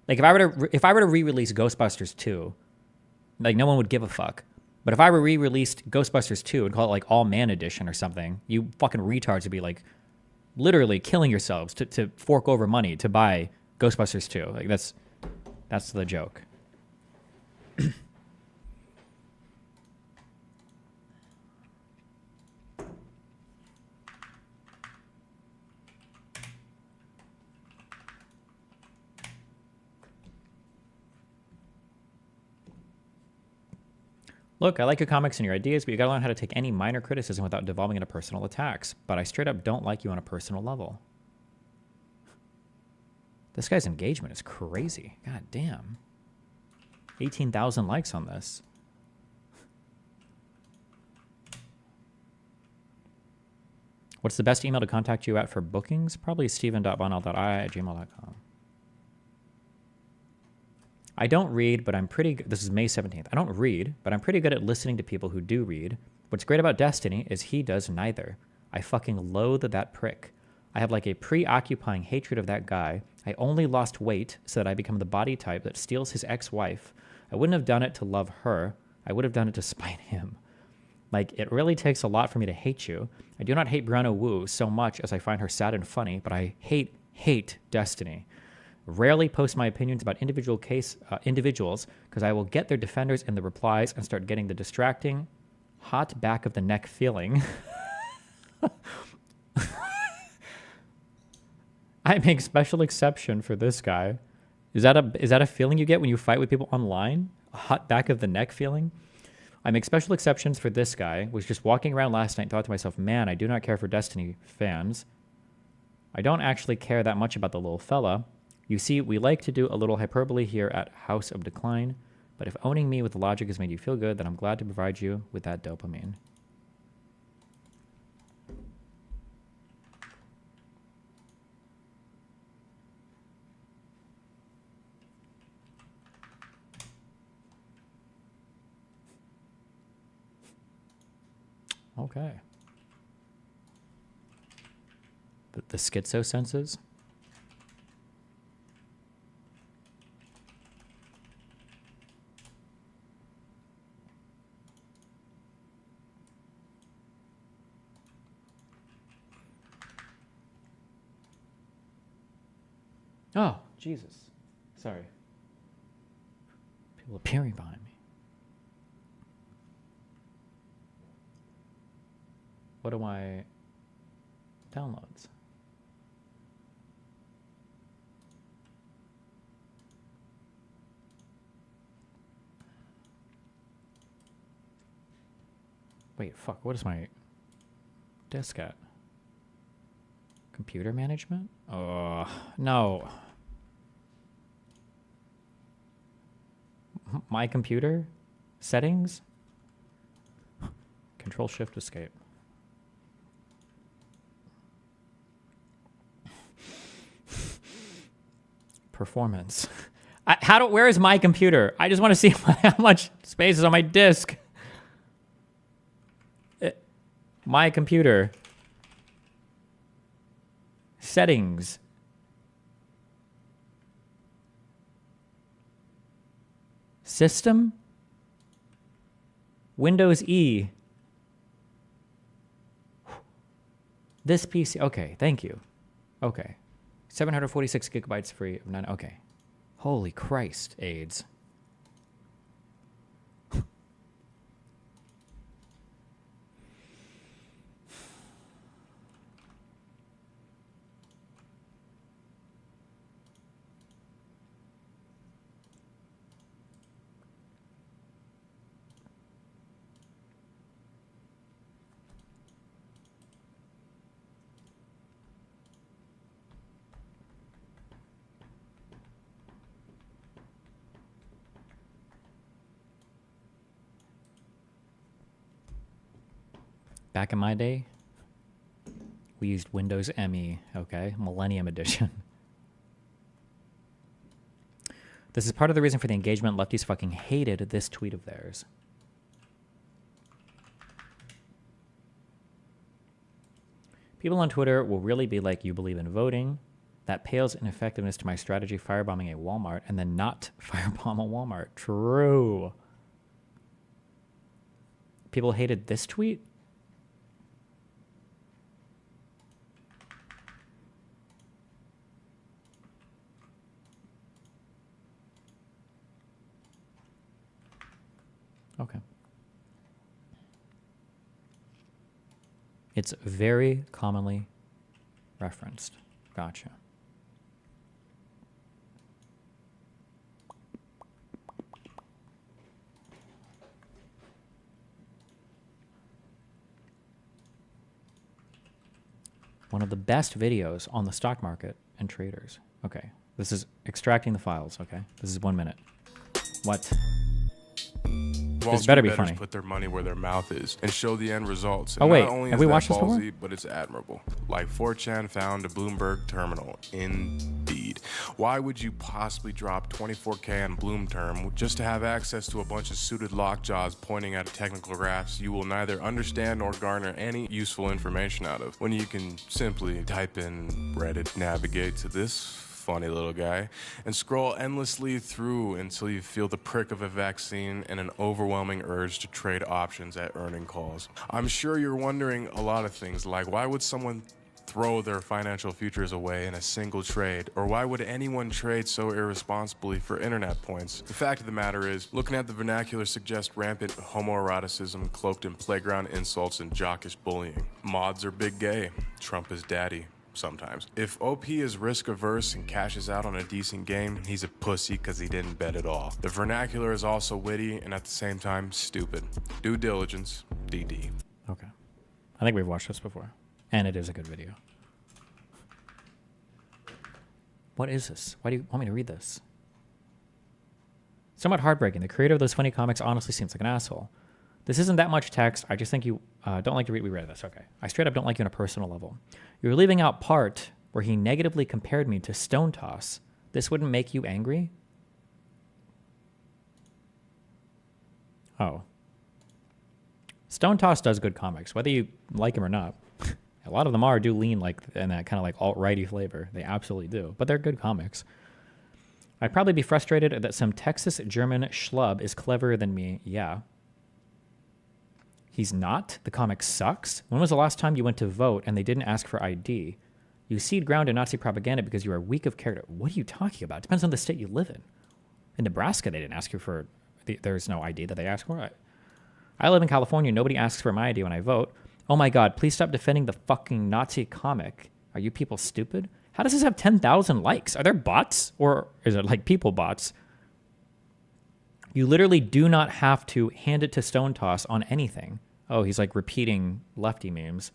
like, if I were to re-release Ghostbusters 2, like, no one would give a fuck. But if I were re-released Ghostbusters 2 and call it, like, All Man Edition or something, you fucking retards would be, like, literally killing yourselves to fork over money to buy Ghostbusters 2. Like, that's the joke. Look, I like your comics and your ideas, but you gotta learn how to take any minor criticism without devolving into personal attacks. But I straight up don't like you on a personal level. This guy's engagement is crazy. God damn. 18,000 likes on this. What's the best email to contact you at for bookings? Probably steven.bonal.i@gmail.com. I don't read, but I'm pretty good. This is May 17th. I don't read, but I'm pretty good at listening to people who do read. What's great about Destiny is he does neither. I fucking loathe that prick. I have like a preoccupying hatred of that guy. I only lost weight so that I become the body type that steals his ex-wife. I wouldn't have done it to love her. I would have done it to spite him. Like, it really takes a lot for me to hate you. I do not hate Brianna Wu so much as I find her sad and funny, but I hate Destiny. Rarely post my opinions about individuals because I will get their defenders in the replies and start getting the distracting, hot back of the neck feeling. I make special exception for this guy. Is that a feeling you get when you fight with people online? A hot back of the neck feeling? I make special exceptions for this guy. Was just walking around last night and thought to myself, man, I do not care for Destiny fans. I don't actually care that much about the little fella. You see, we like to do a little hyperbole here at House of Decline, but if owning me with logic has made you feel good, then I'm glad to provide you with that dopamine. Okay. The schizo senses? Oh, Jesus. Sorry. People appearing behind me. What are my downloads? Wait, fuck, what is my desk at? Computer management? Oh, no. My computer? Settings? Control Shift Escape. Performance. Where is my computer? I just want to see how much space is on my disk. My computer. Settings. System. Windows E. This PC. Okay, thank you. Okay. 746 gigabytes free of 9. Okay. Holy Christ, AIDS. Back in my day, we used Windows ME, okay? Millennium Edition. This is part of the reason for the engagement. Lefties fucking hated this tweet of theirs. People on Twitter will really be like, you believe in voting? That pales in effectiveness to my strategy firebombing a Walmart and then not firebomb a Walmart. True. People hated this tweet? Okay. It's very commonly referenced. Gotcha. One of the best videos on the stock market and traders. Okay. This is extracting the files, okay? This is 1 minute. What? Wall This better Street be bettors funny. put their money where their mouth is and show the end results. And Oh, wait. not only Have is we that watched this before? ballsy, but it's admirable. Like 4chan found a Bloomberg terminal. Indeed. Why would you possibly drop 24K on Bloom term just to have access to a bunch of suited lockjaws pointing at technical graphs you will neither understand nor garner any useful information out of, when you can simply type in Reddit, navigate to this funny little guy, and scroll endlessly through until you feel the prick of a vaccine and an overwhelming urge to trade options at earning calls. I'm sure you're wondering a lot of things, like why would someone throw their financial futures away in a single trade? Or why would anyone trade so irresponsibly for internet points? The fact of the matter is, looking at the vernacular suggests rampant homoeroticism cloaked in playground insults and jockish bullying. Mods are big gay. Trump is daddy. Sometimes. If OP is risk averse and cashes out on a decent game, he's a pussy because he didn't bet at all. The vernacular is also witty and at the same time stupid. Due diligence, DD. Okay. I think we've watched this before. And it is a good video. What is this? Why do you want me to read this? Somewhat heartbreaking. The creator of those funny comics honestly seems like an asshole. This isn't that much text. I just think you don't like to read. We read this. Okay. I straight up don't like you on a personal level. You're leaving out part where he negatively compared me to Stone Toss. This wouldn't make you angry? Oh. Stone Toss does good comics, whether you like him or not. A lot of them do lean like in that kind of like alt-righty flavor. They absolutely do. But they're good comics. I'd probably be frustrated that some Texas German schlub is cleverer than me. Yeah. He's not. The comic sucks. When was the last time you went to vote and they didn't ask for ID? You cede ground to Nazi propaganda because you are weak of character. What are you talking about? It depends on the state you live in. In Nebraska, they didn't ask you for... There's no ID that they ask for. I live in California. Nobody asks for my ID when I vote. Oh my God, please stop defending the fucking Nazi comic. Are you people stupid? How does this have 10,000 likes? Are there bots? Or is it like people bots? You literally do not have to hand it to Stone Toss on anything. Oh, he's like repeating lefty memes.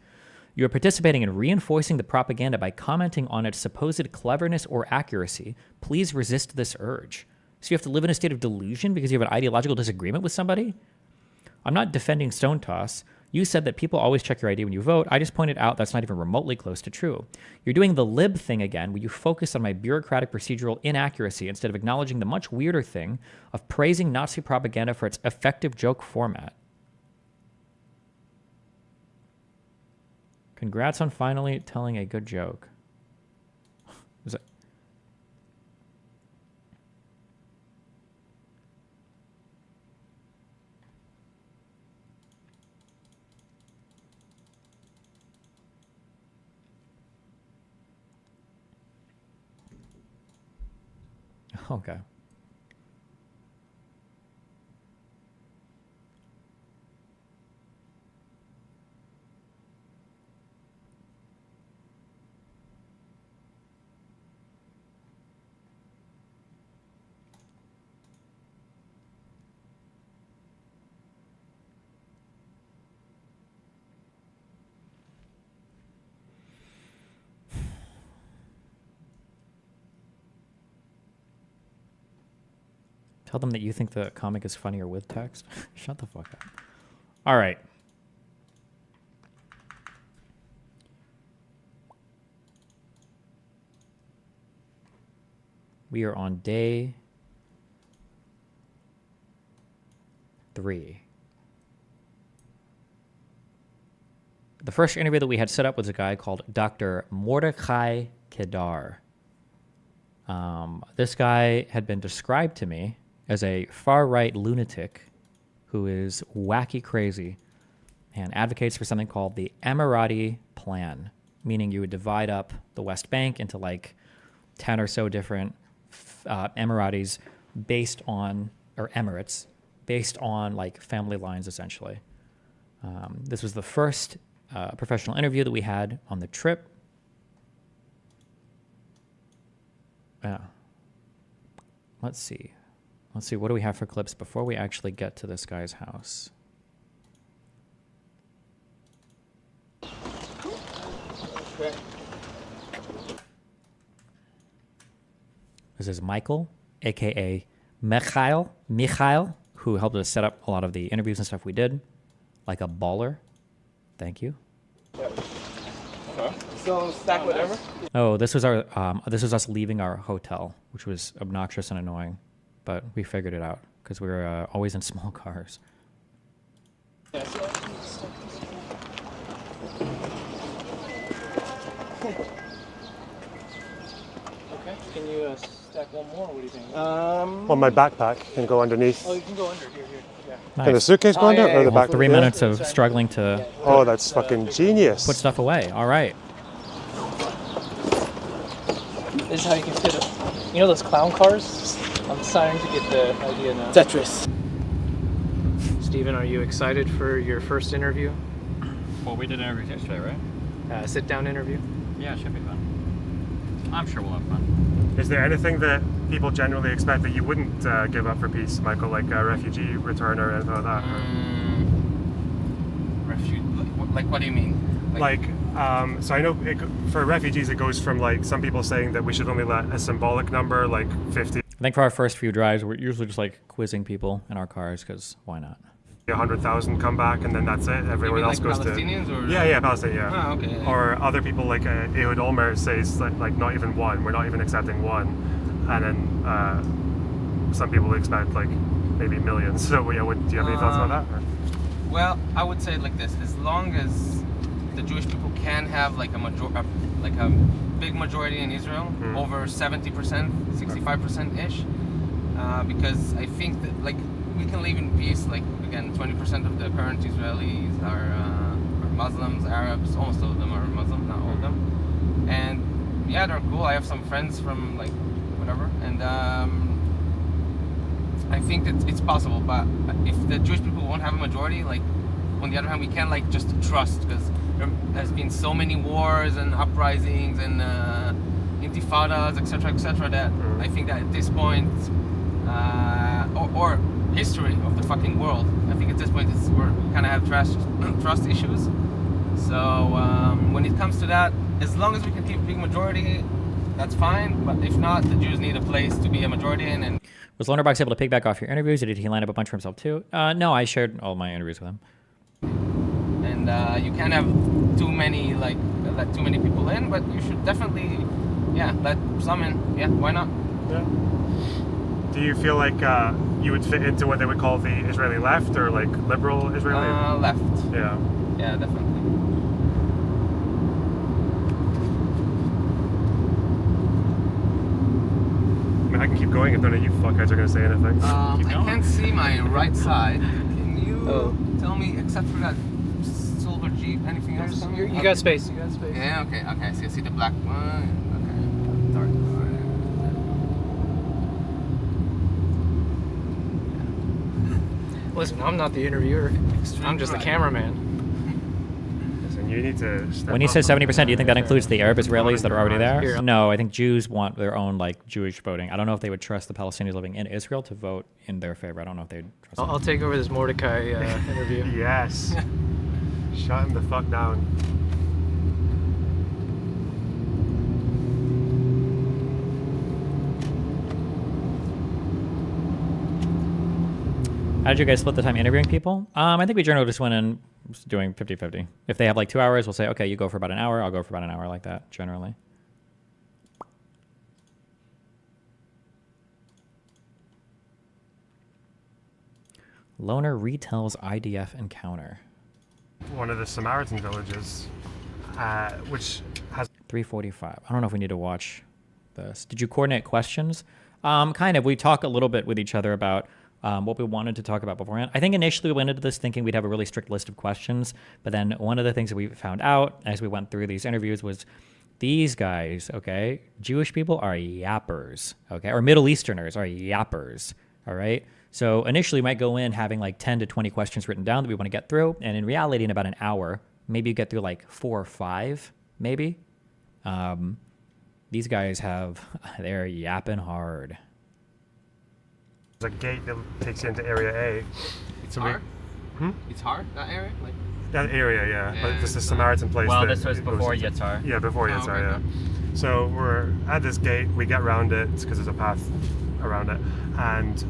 You are participating in reinforcing the propaganda by commenting on its supposed cleverness or accuracy. Please resist this urge. So you have to live in a state of delusion because you have an ideological disagreement with somebody? I'm not defending Stone Toss. You said that people always check your ID when you vote. I just pointed out that's not even remotely close to true. You're doing the lib thing again, where you focus on my bureaucratic procedural inaccuracy instead of acknowledging the much weirder thing of praising Nazi propaganda for its effective joke format. Congrats on finally telling a good joke. Is it? Okay. Tell them that you think the comic is funnier with text. Shut the fuck up. All right. We are on day 3. The first interview that we had set up was a guy called Dr. Mordecai Kedar. This guy had been described to me as a far-right lunatic who is wacky crazy and advocates for something called the Emirati Plan, meaning you would divide up the West Bank into like 10 or so different Emiratis based on, or Emirates, based on like family lines, essentially. This was the first professional interview that we had on the trip. Let's see. What do we have for clips before we actually get to this guy's house? Okay. This is Michael, aka Mikhail, who helped us set up a lot of the interviews and stuff we did, like a baller. Thank you. So stack whatever. Oh, this was our this was us leaving our hotel, which was obnoxious and annoying, but we figured it out because we were always in small cars. Yeah, so okay, can you stack one more? What do you think? On my backpack and go underneath. Oh, you can go under here. Yeah. Nice. Can the suitcase go under or the back? 3 minutes of struggling to. Oh, that's fucking genius. Put stuff away. All right. This is how you can fit it. You know those clown cars? I'm starting to get the idea now. Tetris. Steven, are you excited for your first interview? Well, we did an interview yesterday, right? Sit-down interview? Yeah, it should be fun. I'm sure we'll have fun. Is there anything that people generally expect that you wouldn't give up for peace, Michael, like a refugee return or anything like that? Like what do you mean? So I know for refugees it goes from like some people saying that we should only let a symbolic number, like 50. I think for our first few drives, we're usually just like quizzing people in our cars because why not? 100,000 come back and then that's it. Everyone else goes Palestinians to. Or? Yeah, Palestinian. Yeah. Oh, okay. Yeah. Or other people like Ehud Olmer says like not even one. We're not even accepting one, and then some people expect like maybe millions. So yeah, do you have any thoughts about that? Or? Well, I would say it like this: as long as the Jewish people can have like a big majority in Israel, over 70%, 65% ish, because I think that like we can live in peace. Like again, 20% of the current Israelis are Muslims, Arabs. Almost all of them are Muslim, not all of them. And yeah, they're cool. I have some friends from like whatever, and I think that it's possible. But if the Jewish people won't have a majority, like on the other hand, we can't like just trust because there's been so many wars and uprisings and intifadas, etc., that I think that at this point, or history of the fucking world, I think at this point we're kind of have trust issues. So when it comes to that, as long as we can keep a big majority, that's fine. But if not, the Jews need a place to be a majority in. And was Lonerbox able to piggyback off your interviews, or did he line up a bunch for himself too? No, I shared all my interviews with him. and you can't have too many let too many people in, but you should definitely let some in. Yeah, why not? Yeah. Do you feel like you would fit into what they would call the Israeli left, or like liberal Israeli? Left. Yeah. Yeah, definitely. I mean, I can keep going if none of you fuckheads are gonna say anything. I can't see my right side. Can you tell me, except for that silver Jeep, anything else? You got space. You got space. Yeah. Okay. Okay. I see the black one. Okay. Dark one. Listen, I'm not the interviewer. I'm just the cameraman. Listen, you need to. When you say 70%, do you think that includes the Arab Israelis that are already there? No, I think Jews want their own like Jewish voting. I don't know if they would trust the Palestinians living in Israel to vote in their favor. I don't know if they'd trust them. I'll take over this Mordecai interview. Yes. Shut him the fuck down. How did you guys split the time interviewing people? I think we generally just went in doing 50-50. If they have like 2 hours, we'll say, okay, you go for about an hour, I'll go for about an hour, like that, generally. Loner retells IDF encounter. One of the Samaritan villages, which has 3:45. I don't know if we need to watch this. Did you coordinate questions? Kind of. We talk a little bit with each other about what we wanted to talk about beforehand. I think initially we went into this thinking we'd have a really strict list of questions, but then one of the things that we found out as we went through these interviews was these guys, okay, Jewish people are yappers, okay, or Middle Easterners are yappers, all right? So initially we might go in having like 10 to 20 questions written down that we want to get through, and in reality in about an hour, maybe you get through like 4 or 5, maybe. These guys they're yapping hard. There's a gate that takes you into Area A. It's hard? It's hard, that area? Like that area, yeah. But it's a Samaritan place. Well, this was before Yitzhar. Yeah, before Yitzhar, yeah. So we're at this gate, we get around it, because there's a path around it, and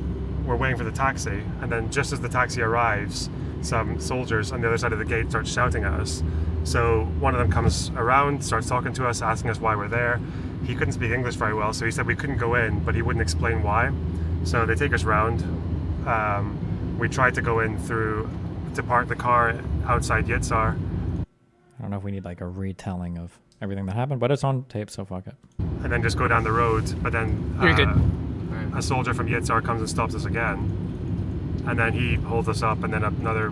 we're waiting for the taxi, and then just as the taxi arrives, some soldiers on the other side of the gate start shouting at us. So one of them comes around, starts talking to us, asking us why we're there. He couldn't speak English very well, so he said we couldn't go in, but he wouldn't explain why. So they take us round. We tried to go in to park the car outside Yitzhar. I don't know if we need like a retelling of everything that happened, but it's on tape, so fuck it. And then just go down the road, but then a soldier from Yitzhar comes and stops us again. And then he holds us up, and then another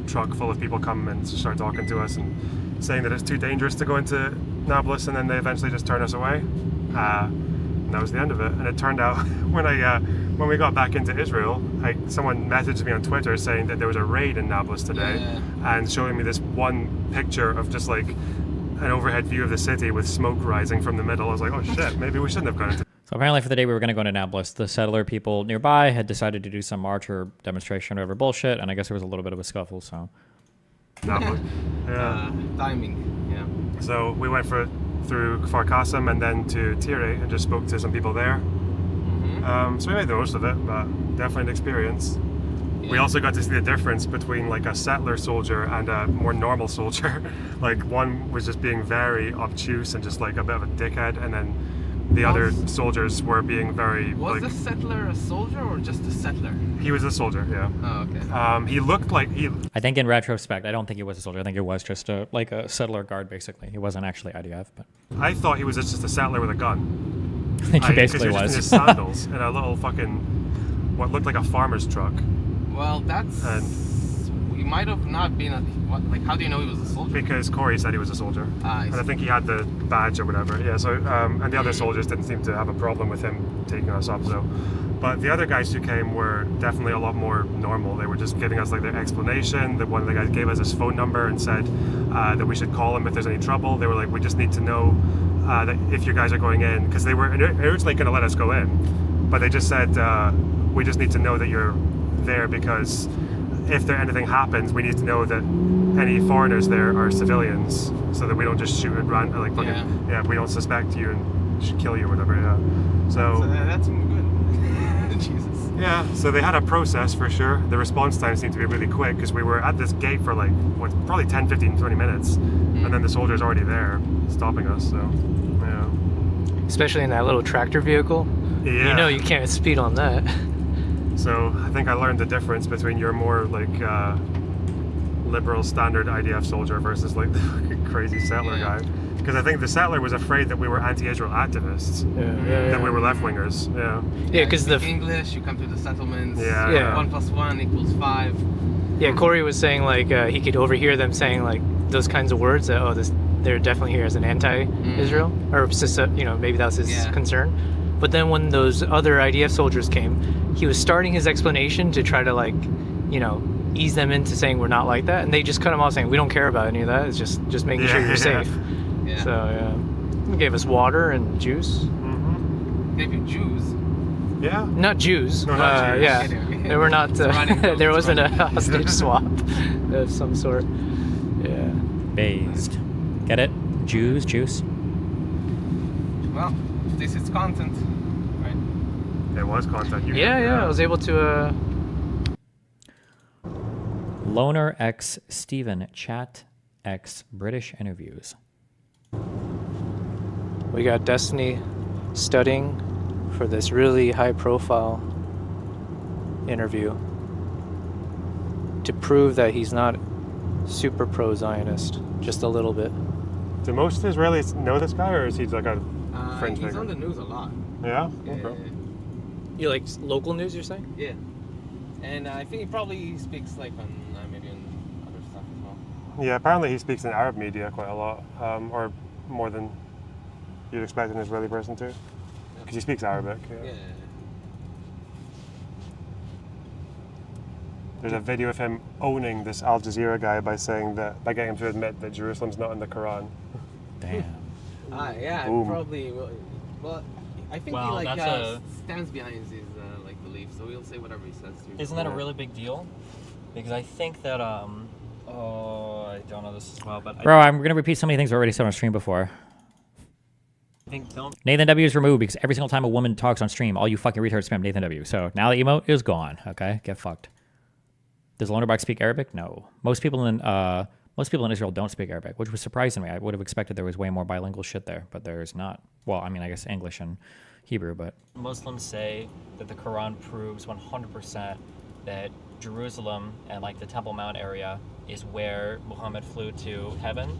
truck full of people come and start talking to us and saying that it's too dangerous to go into Nablus, and then they eventually just turn us away. And that was the end of it. And it turned out when we got back into Israel, someone messaged me on Twitter saying that there was a raid in Nablus today, and showing me this one picture of just like an overhead view of the city with smoke rising from the middle. I was like, oh shit, maybe we shouldn't have gone into. So apparently for the day we were going to go into Nablus, the settler people nearby had decided to do some march or demonstration or whatever bullshit, and I guess there was a little bit of a scuffle, so. Nablus. Yeah. Timing, yeah. So we went through Kfar Qasim and then to Tireh and just spoke to some people there. So we made the most of it, but definitely an experience. Yeah. We also got to see the difference between like a settler soldier and a more normal soldier. Like one was just being very obtuse and just like a bit of a dickhead, and then the other soldiers were being very. Was the settler a soldier or just a settler? He was a soldier, yeah. Oh, okay. He looked like he. I think in retrospect, I don't think he was a soldier. I think it was just a settler guard, basically. He wasn't actually IDF, but. I thought he was just a settler with a gun. I think he basically was. Just in his sandals and a little fucking, what looked like a farmer's truck. Well, he might have not been how do you know he was a soldier? Because Corey said he was a soldier. And I think he had the badge or whatever. Yeah, so, and the other soldiers didn't seem to have a problem with him taking us up, so. But the other guys who came were definitely a lot more normal. They were just giving us like their explanation. One of the guys gave us his phone number and said that we should call him if there's any trouble. They were like, we just need to know that if you guys are going in, because they were originally going to let us go in, but they just said, we just need to know that you're there, because if anything happens, we need to know that any foreigners there are civilians, so that we don't just shoot at random, like fucking, we don't suspect you and should kill you or whatever, yeah. So that's good. Jesus. Yeah, so they had a process for sure. The response time seemed to be really quick because we were at this gate for like, probably 10, 15, 20 minutes. And then the soldier's already there stopping us, so, yeah. Especially in that little tractor vehicle. Yeah. You know you can't speed on that. So I think I learned the difference between your more like liberal standard IDF soldier versus like the fucking crazy settler guy. Because I think the settler was afraid that we were anti-Israel activists, that we were left-wingers. Yeah. Yeah, because you speak English, you come to the settlements. Yeah. 1 + 1 = 5. Yeah, Corey was saying like he could overhear them saying like those kinds of words that they're definitely here as an anti-Israel or maybe that was his concern. But then when those other IDF soldiers came, he was starting his explanation to try to like ease them into saying we're not like that, and they just cut him off saying we don't care about any of that. It's just making sure you're safe. Yeah. So he gave us water and juice. Gave you Jews. Yeah. Not Jews. No, not Jews. Yeah. They were not. There wasn't a hostage swap of some sort. Yeah. Based. Get it? Jews, juice. Well, this is content, right? It was content. Yeah. I was able to. Loner X Steven chat X British interviews. We got Destiny studying for this really high-profile interview to prove that he's not super pro-Zionist, just a little bit. Do most Israelis know this guy, or is he like a fringe He's figure? on the news a lot. Yeah? Okay. You like local news, you're saying? Yeah. And I think he probably speaks like on maybe on other stuff as well. Yeah, apparently he speaks in Arab media quite a lot, or more than you'd expect an Israeli person to, because he speaks Arabic. Yeah. There's a video of him owning this Al Jazeera guy by getting him to admit that Jerusalem's not in the Quran. Damn. Yeah, Boom. probably. Well, I think he like stands behind his like beliefs, so he'll say whatever he says. Isn't that a really big deal? Because I think that I don't know this as well, but bro, I'm gonna repeat so many things I already said on stream before. Nathan W is removed because every single time a woman talks on stream, all you fucking retards spam Nathan W. So now the emote is gone. Okay, get fucked. Does Lonerbox speak Arabic? No. Most people in Israel don't speak Arabic, which was surprising to me. I would have expected there was way more bilingual shit there, but there's not. Well, I mean, I guess English and Hebrew, but Muslims say that the Quran proves 100% that Jerusalem and like the Temple Mount area is where Muhammad flew to heaven.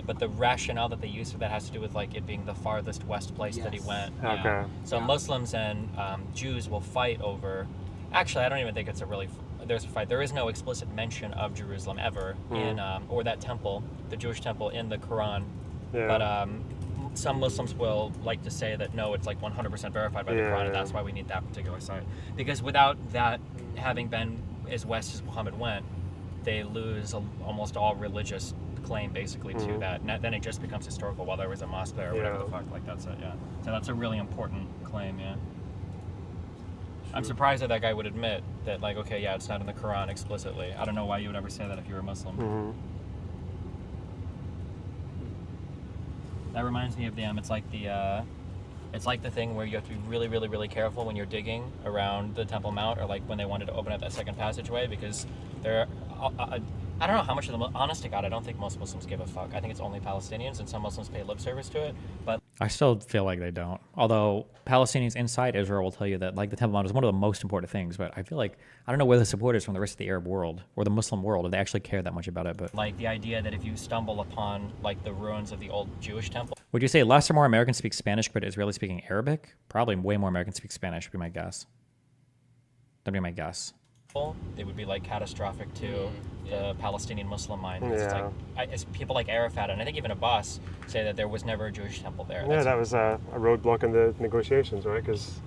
But the rationale that they use for that has to do with like it being the farthest west place that he went. Okay. Yeah. So Muslims and Jews will fight over. Actually, I don't even think it's there's a fight. There is no explicit mention of Jerusalem ever in or that temple, the Jewish temple in the Quran. Yeah. But some Muslims will like to say that no, it's like 100% verified by the Quran, and that's why we need that particular site. Because without that having been as west as Muhammad went, they lose almost all religious claim basically to that. And then it just becomes historical while there was a mosque there or whatever the fuck. Like that's it, yeah. So that's a really important claim, yeah. I'm surprised that guy would admit that, like, okay, yeah, it's not in the Quran explicitly. I don't know why you would ever say that if you were a Muslim. That reminds me of them. It's like the thing where you have to be really, really, really careful when you're digging around the Temple Mount, or like when they wanted to open up that second passageway, because there. I don't know how much of them, honest to God, I don't think most Muslims give a fuck. I think it's only Palestinians, and some Muslims pay lip service to it, but I still feel like they don't. Although Palestinians inside Israel will tell you that like the Temple Mount is one of the most important things, but I feel like, I don't know where the support is from the rest of the Arab world or the Muslim world, if they actually care that much about it. But like the idea that if you stumble upon like the ruins of the old Jewish temple. Would you say less or more Americans speak Spanish, but Israelis speaking Arabic? Probably way more Americans speak Spanish, would be my guess. That'd be my guess. It would be like catastrophic to the Palestinian Muslim mind. It's like it's people like Arafat and I think even Abbas say that there was never a Jewish temple there. Yeah, that was a roadblock in the negotiations, right? Because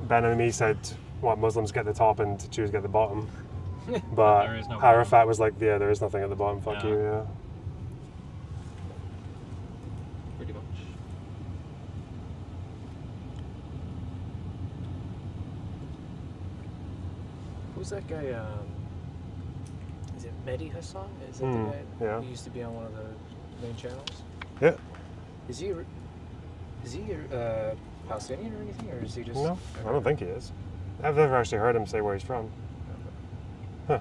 Ben Ami said, "What, Muslims get the top and Jews get the bottom." But Arafat was like, "Yeah, there is nothing at the bottom. Fuck you." Yeah. Pretty much. Who's that guy? Is it Mehdi Hassan? Is that the guy who used to be on one of the main channels? Yeah. Is he Palestinian or anything, or is he just? No, I don't think he is. I've never actually heard him say where he's from. Huh.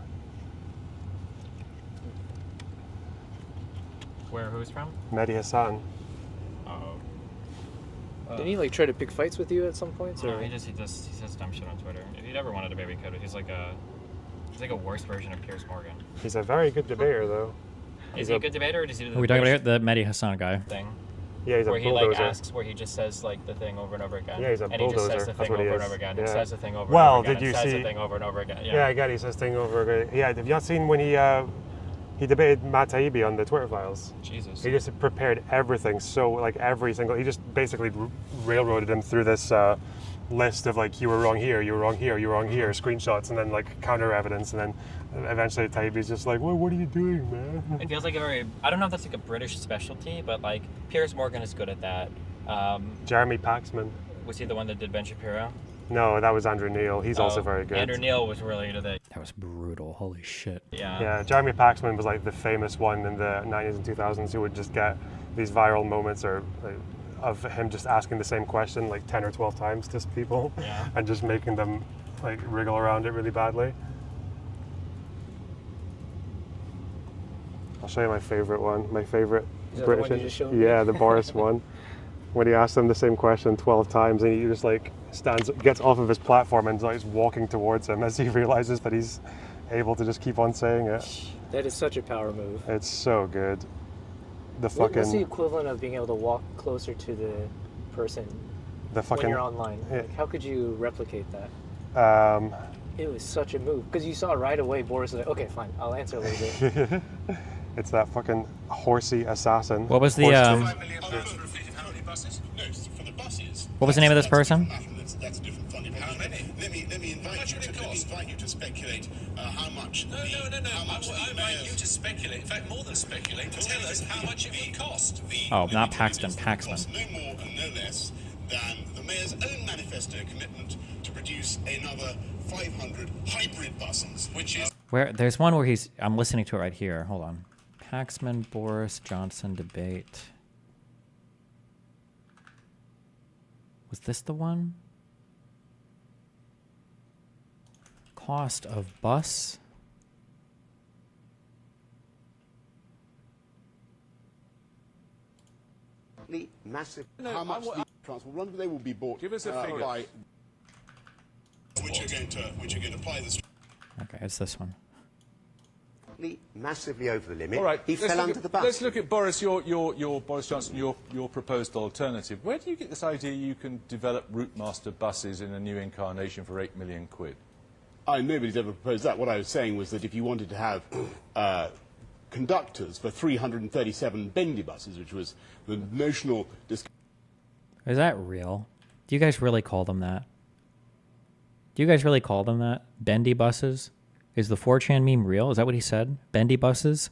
Who's from? Mehdi Hassan. Oh. Didn't he like try to pick fights with you at some points? No, Or? he says dumb shit on Twitter. If he'd ever wanted to debate, we could. He's like a worse version of Piers Morgan. He's a very good debater, though. Is he a good debater, or does he do the Are we talking bullshit about the Mehdi Hassan guy thing? Yeah, he's a where bulldozer. He like asks, where he just says like the thing over and over again. Yeah, he's a and bulldozer. he just says the That's thing what he over and is. over again. Yeah. And says the thing over Well, and over again. did you and says see? the thing over and over again. Yeah, again, he says thing over again. Yeah, have you not seen when he debated Matt Taibbi on the Twitter files? Jesus. He just prepared everything, so like every single. He just basically railroaded him through this list of like you were wrong here, you were wrong here, you were wrong here, screenshots, and then like counter evidence, and then eventually Taibbi's just like, what are you doing, man? It feels like a very, I don't know if that's like a British specialty, but like Piers Morgan is good at that. Jeremy Paxman. Was he the one that did Ben Shapiro? No, that was Andrew Neil. He's also very good. Andrew Neil was really good at that. That was brutal. Holy shit. Yeah. Yeah, Jeremy Paxman was like the famous one in the 90s and 2000s who would just get these viral moments or of him just asking the same question like 10 or 12 times to people and just making them like wriggle around it really badly. I'll show you my favorite one. My favorite Is that British. the one you just showed me? Yeah, the Boris one. When he asks them the same question 12 times and he just like gets off of his platform and starts walking towards him as he realizes that he's able to just keep on saying it. That is such a power move. It's so good. The What's the fucking equivalent of being able to walk closer to the person when you're online? Yeah. Like, how could you replicate that? It was such a move because you saw right away Boris was like, okay, fine, I'll answer a little bit. It's that fucking horsey assassin. What was the what was the name of this person? That's a different funding. How many? Let me invite you to speculate how much. No. I invite you to speculate. In fact, more than speculate. Tell us how much it would cost. Oh, not Paxton. Paxman. No more and no less than the mayor's own manifesto commitment to produce another 500 hybrid buses, which is. Where there's one where I'm listening to it right here. Hold on. Paxman Boris Johnson debate. Was this the one? Cost of bus? Massive. How much the transport runs? They will be bought. Give us a figure. By which are going to apply this. Okay, it's this one. Massively over the limit. All right, he fell under the bus. Let's look at Boris, your Boris Johnson, your proposed alternative. Where do you get this idea you can develop route master buses in a new incarnation for £8 million? Nobody's ever proposed that. What I was saying was that if you wanted to have conductors for 337 bendy buses, which was the notional. Is that real? Do you guys really call them that? Do you guys really call them that? Bendy buses? Is the 4chan meme real? Is that what he said? Bendy buses?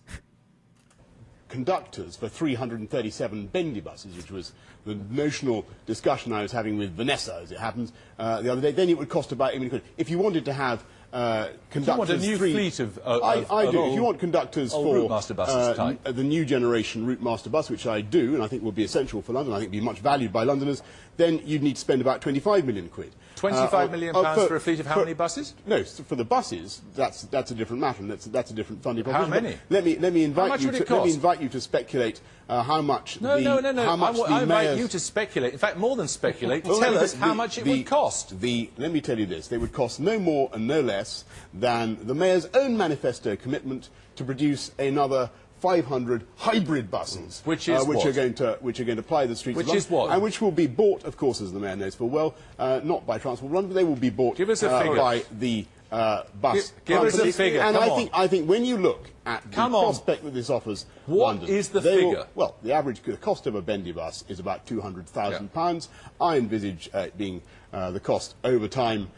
Conductors for 337 bendy buses, which was the notional discussion I was having with Vanessa, as it happens, the other day. Then it would cost about £1 million. If you wanted to have conductors... You want a new fleet of I do. If you want conductors for route master buses type. The new generation route master bus, which I do, and I think will be essential for London, I think will be much valued by Londoners, then you'd need to spend about £25 million. £25 million for a fleet of how many buses? No, for the buses, that's a different matter, and that's a different funding How proposition. many? Let me invite you. Let me invite you to speculate how much. No. How much I invite you to speculate. In fact, more than speculate. Tell us how much it would cost. Let me tell you this: they would cost no more and no less than the mayor's own manifesto commitment to produce another 500 hybrid buses, which are going to ply the streets. Which of London, is what? And which will be bought, of course, as the mayor knows full well, not by Transport London, but they will be bought Give us a figure. by the bus. Give us a figure. And Come I think when you look at the prospect that this offers London, is the figure? Well, the average cost of a bendy bus is about £200,000. I envisage it being the cost over time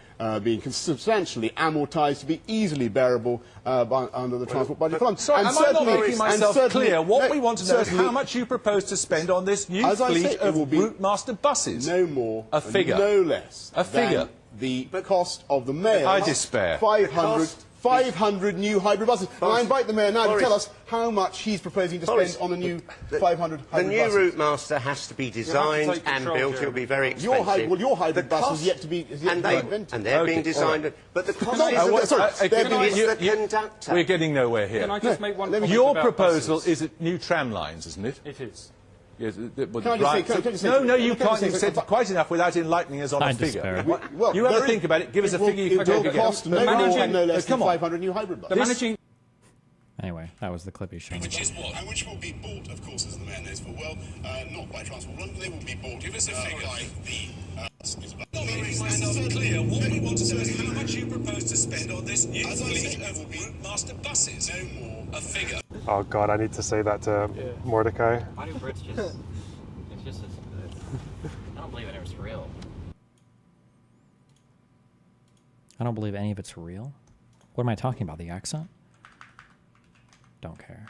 being substantially amortised to be easily bearable under the Transport Budget Fund. Sorry, am I not making myself clear? What we want to know is how much you propose to spend on this new fleet of route master buses. No more, a figure, no less. A figure. The cost of the mayor's I despair. 500 500 new hybrid buses. And I invite the mayor now to tell us how much he's proposing to spend on the new 500 hybrid buses. The new route master has to be designed and built. It'll be very expensive. Your hybrid bus is yet to be invented. And they're being designed. Right. But the cost is the conductor. We're getting nowhere here. Can I just make one comment Your about proposal buses? is new tram lines, isn't it? It is. Yes, No, you can't have said quite enough without enlightening us on a figure. Well, you have to think about it. Give us a figure you can It will cost no less than 500 new hybrid buses. Anyway, that was the clip he showed. Which is what? And which will be bought, of course, as the mayor knows full well, not by Transport London. They will be bought. Give us a figure. By the. Not making myself clear. What we want to know is how much you propose to spend on this new fleet of route master buses. No more. A figure. Oh God, I need to say that to Mordecai. Why do Brits just? It's just. I don't believe any of it's real. I don't believe any of it's real. What am I talking about? The accent? Don't care.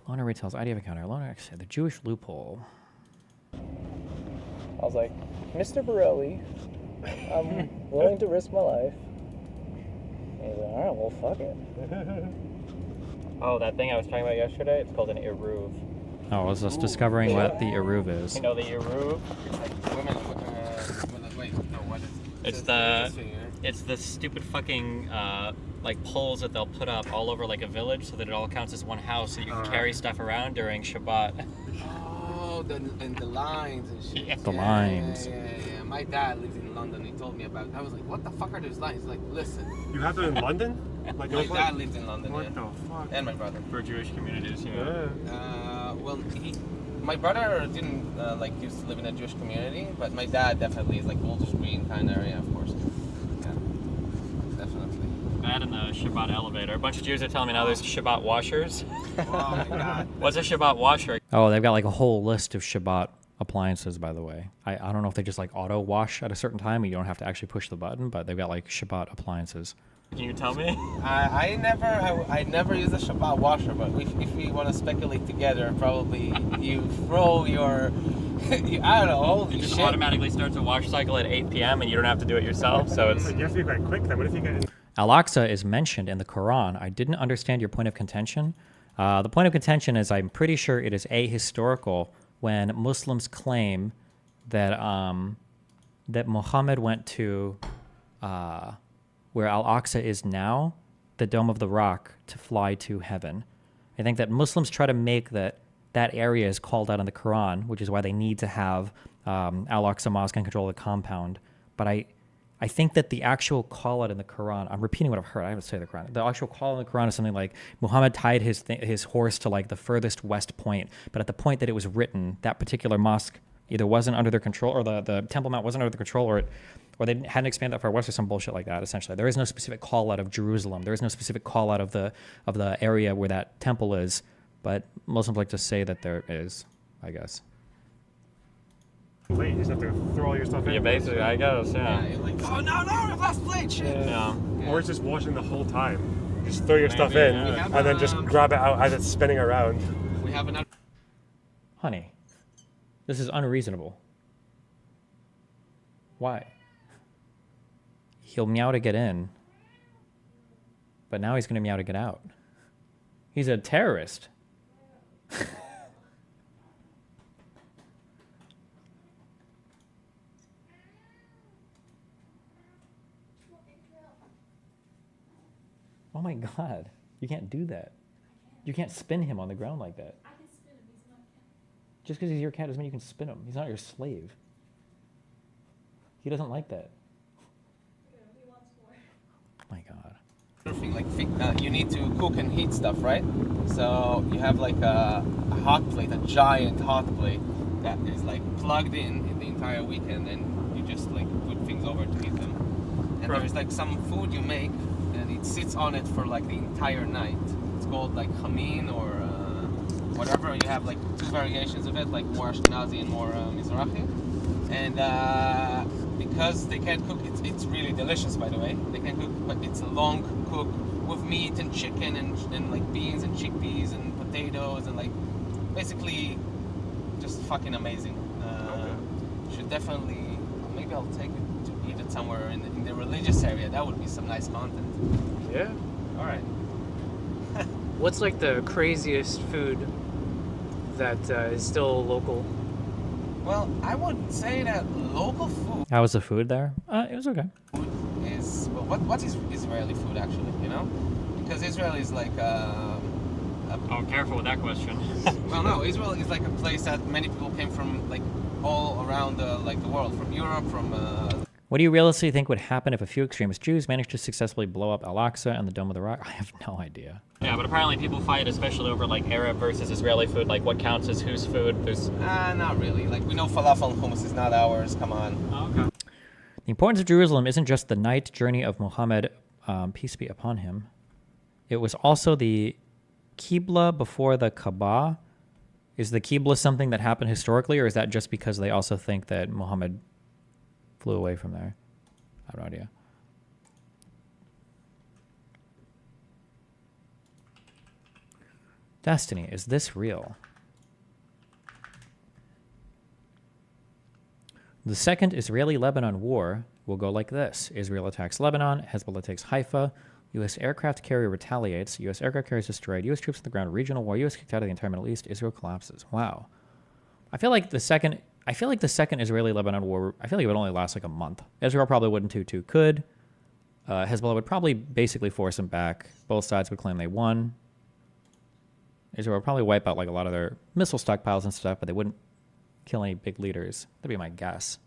Loaner retails ID of encounter. Loaner the Jewish loophole. I was like, Mr. Borelli, I'm willing to risk my life. And he's like, all right, well, fuck it. Oh, that thing I was talking about yesterday, it's called an eruv. Oh, I was just discovering what the eruv is. You know the eruv? Wait, no, what is it? It's the stupid fucking like poles that they'll put up all over like a village so that it all counts as one house so you can carry stuff around during Shabbat. Oh, and the lines and shit. Yeah, the lines. Yeah. My dad lives in London. He told me about it. I was like, what the fuck are those lines? He's like, listen. You have them in London? Like my dad lives in London, What the fuck? And my brother. For Jewish communities, Well, my brother didn't used to live in a Jewish community, but my dad definitely is like Walter Green kind of area, of course. Yeah, definitely. That and the Shabbat elevator. A bunch of Jews are telling me now there's Shabbat washers. Oh my God. What's a Shabbat washer? Oh, they've got like a whole list of Shabbat appliances, by the way. I don't know if they just like auto wash at a certain time and you don't have to actually push the button, but they've got like Shabbat appliances. Can you tell me? I never use a Shabbat washer, but if we want to speculate together, probably you throw your, I don't know, holy It just shit. automatically starts a wash cycle at 8 p.m. and you don't have to do it yourself, so it's... You have to be quite quick then. What if you get... Al-Aqsa is mentioned in the Quran. I didn't understand your point of contention. The point of contention is I'm pretty sure it is ahistorical when Muslims claim that that Muhammad went to where Al-Aqsa is now, the Dome of the Rock, to fly to heaven. I think that Muslims try to make that area is called out in the Quran, which is why they need to have Al-Aqsa Mosque and control of the compound. But I think that the actual call out in the Quran, I'm repeating what I've heard, I haven't said the Quran. The actual call in the Quran is something like Muhammad tied his horse to like the furthest west point, but at the point that it was written, that particular mosque either wasn't under their control, or the Temple Mount wasn't under their control, or they hadn't expanded that far west, or some bullshit like that. Essentially, there is no specific call out of Jerusalem. There is no specific call out of the area where that temple is, but Muslims like to say that there is, I guess. Wait, you just have to throw all your stuff in? Yeah, basically, I guess, yeah. You're like, oh no, last plate, shit. Yeah. Or it's just washing the whole time. Just throw your stuff in, and then just grab it out as it's spinning around. We have another... Honey, this is unreasonable. Why? He'll meow to get in, but now he's going to meow to get out. He's a terrorist. Oh my God, you can't do that. You can't spin him on the ground like that. I can spin him, he's my cat. Just because he's your cat doesn't mean you can spin him. He's not your slave. He doesn't like that. He wants more. Oh my God. Like you need to cook and heat stuff, right? So you have like a hot plate, a giant hot plate that is like plugged in the entire weekend, and you just like put things over to heat them. And there's like some food you make, and it sits on it for like the entire night. It's called like chamin or whatever. You have like two variations of it, like more Ashkenazi and more Mizrahi. And because they can't cook, it's really delicious, by the way. They can cook, but it's a long cook with meat and chicken and like beans and chickpeas and potatoes and like basically just fucking amazing. Should definitely, maybe I'll take it to eat it somewhere in the religious area. That would be some nice content. Yeah. All right. What's like the craziest food that is still local? Well, I would say that local food How was the food there? It was okay. is what is Israeli food actually? You know, because Israel is like. Oh, careful with that question. Well, no, Israel is like a place that many people came from, like all around the world, from Europe, from. What do you realistically think would happen if a few extremist Jews managed to successfully blow up Al-Aqsa and the Dome of the Rock? I have no idea. Yeah, but apparently people fight especially over like Arab versus Israeli food, like what counts as whose food. There's Not really. Like we know falafel and hummus is not ours. Come on. Oh, okay. The importance of Jerusalem isn't just the night journey of Muhammad, peace be upon him. It was also the Qibla before the Kaaba. Is the Qibla something that happened historically, or is that just because they also think that Muhammad flew away from there? I have no idea. Destiny, is this real? The second Israeli-Lebanon war will go like this. Israel attacks Lebanon, Hezbollah takes Haifa, U.S. aircraft carrier retaliates, U.S. aircraft carrier is destroyed, U.S. troops on the ground, regional war, U.S. kicked out of the entire Middle East, Israel collapses. Wow. I feel like the second Israeli-Lebanon war, I feel like it would only last like a month. Israel probably wouldn't too could. Hezbollah would probably basically force them back. Both sides would claim they won. Israel would probably wipe out like a lot of their missile stockpiles and stuff, but they wouldn't kill any big leaders. That'd be my guess.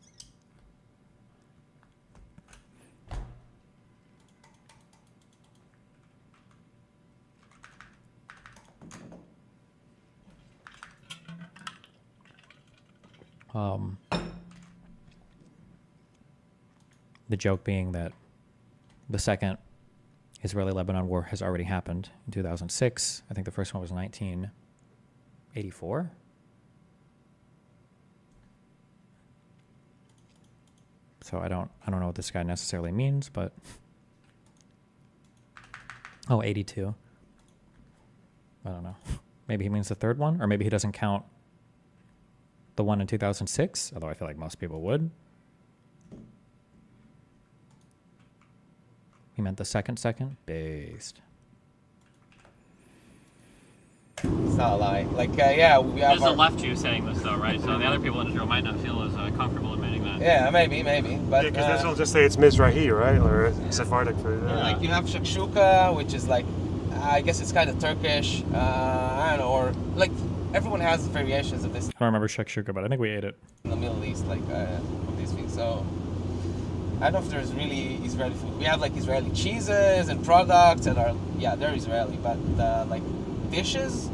The joke being that the second Israeli-Lebanon war has already happened in 2006. I think the first one was 1984. So I don't know what this guy necessarily means, but 82. I don't know. Maybe he means the third one, or maybe he doesn't count the one in 2006, although I feel like most people would. He meant the second. Based. It's not a lie. Like, yeah, we have. There's a left Jew saying this, though, right? So the other people in Israel might not feel as comfortable admitting that. Yeah, maybe. But because this will just say it's Mizrahi, right? Or Sephardic food. Yeah. Like, you have shakshuka, which is like, I guess it's kind of Turkish. I don't know, or like, everyone has variations of this. I don't remember shakshuka, but I think we ate it. In the Middle East, like, of these things. So, I don't know if there's really Israeli food. We have like Israeli cheeses and products that are, yeah, they're Israeli, but like dishes,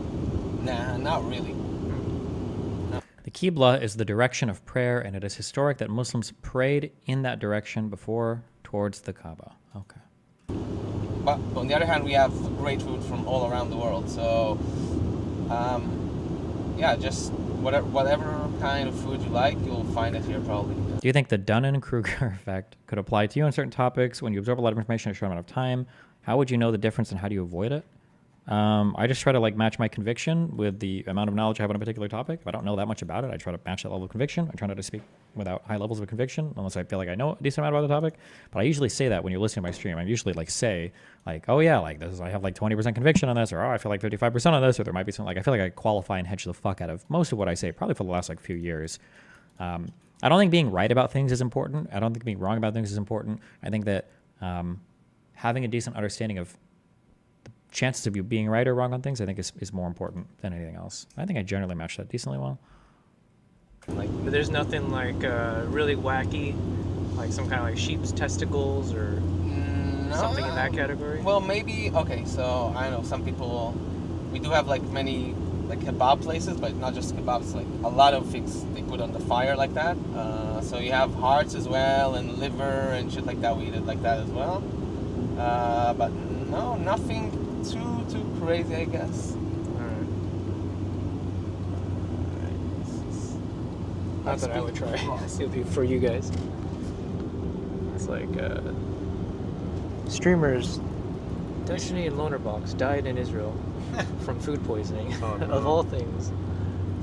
nah, not really. No. The Qibla is the direction of prayer, and it is historic that Muslims prayed in that direction before towards the Kaaba. Okay. But on the other hand, we have great food from all around the world. So, yeah, just whatever kind of food you like, you'll find it here probably. Do you think the Dunning-Kruger effect could apply to you on certain topics when you absorb a lot of information in a short amount of time? How would you know the difference and how do you avoid it? I just try to like match my conviction with the amount of knowledge I have on a particular topic. If I don't know that much about it, I try to match that level of conviction. I try not to speak without high levels of conviction unless I feel like I know a decent amount about the topic. But I usually say that when you're listening to my stream. I usually like say like, oh yeah, like this is, I have like 20% conviction on this, or oh, I feel like 55% on this, or there might be something like, I feel like I qualify and hedge the fuck out of most of what I say, probably for the last like few years. I don't think being right about things is important. I don't think being wrong about things is important. I think that having a decent understanding of the chances of you being right or wrong on things, I think is more important than anything else. I think I generally match that decently well. Like, but there's nothing like really wacky, like some kind of like sheep's testicles or something in that category? Well, maybe, okay, so I know some people, we do have like many like kebab places, but not just kebabs, like a lot of things they put on the fire like that. So you have hearts as well and liver and shit like that. We eat it like that as well. But no, nothing too crazy, I guess. Not that I would try. It would be for you guys. It's like streamers Destiny and Lonerbox died in Israel from food poisoning, of all things.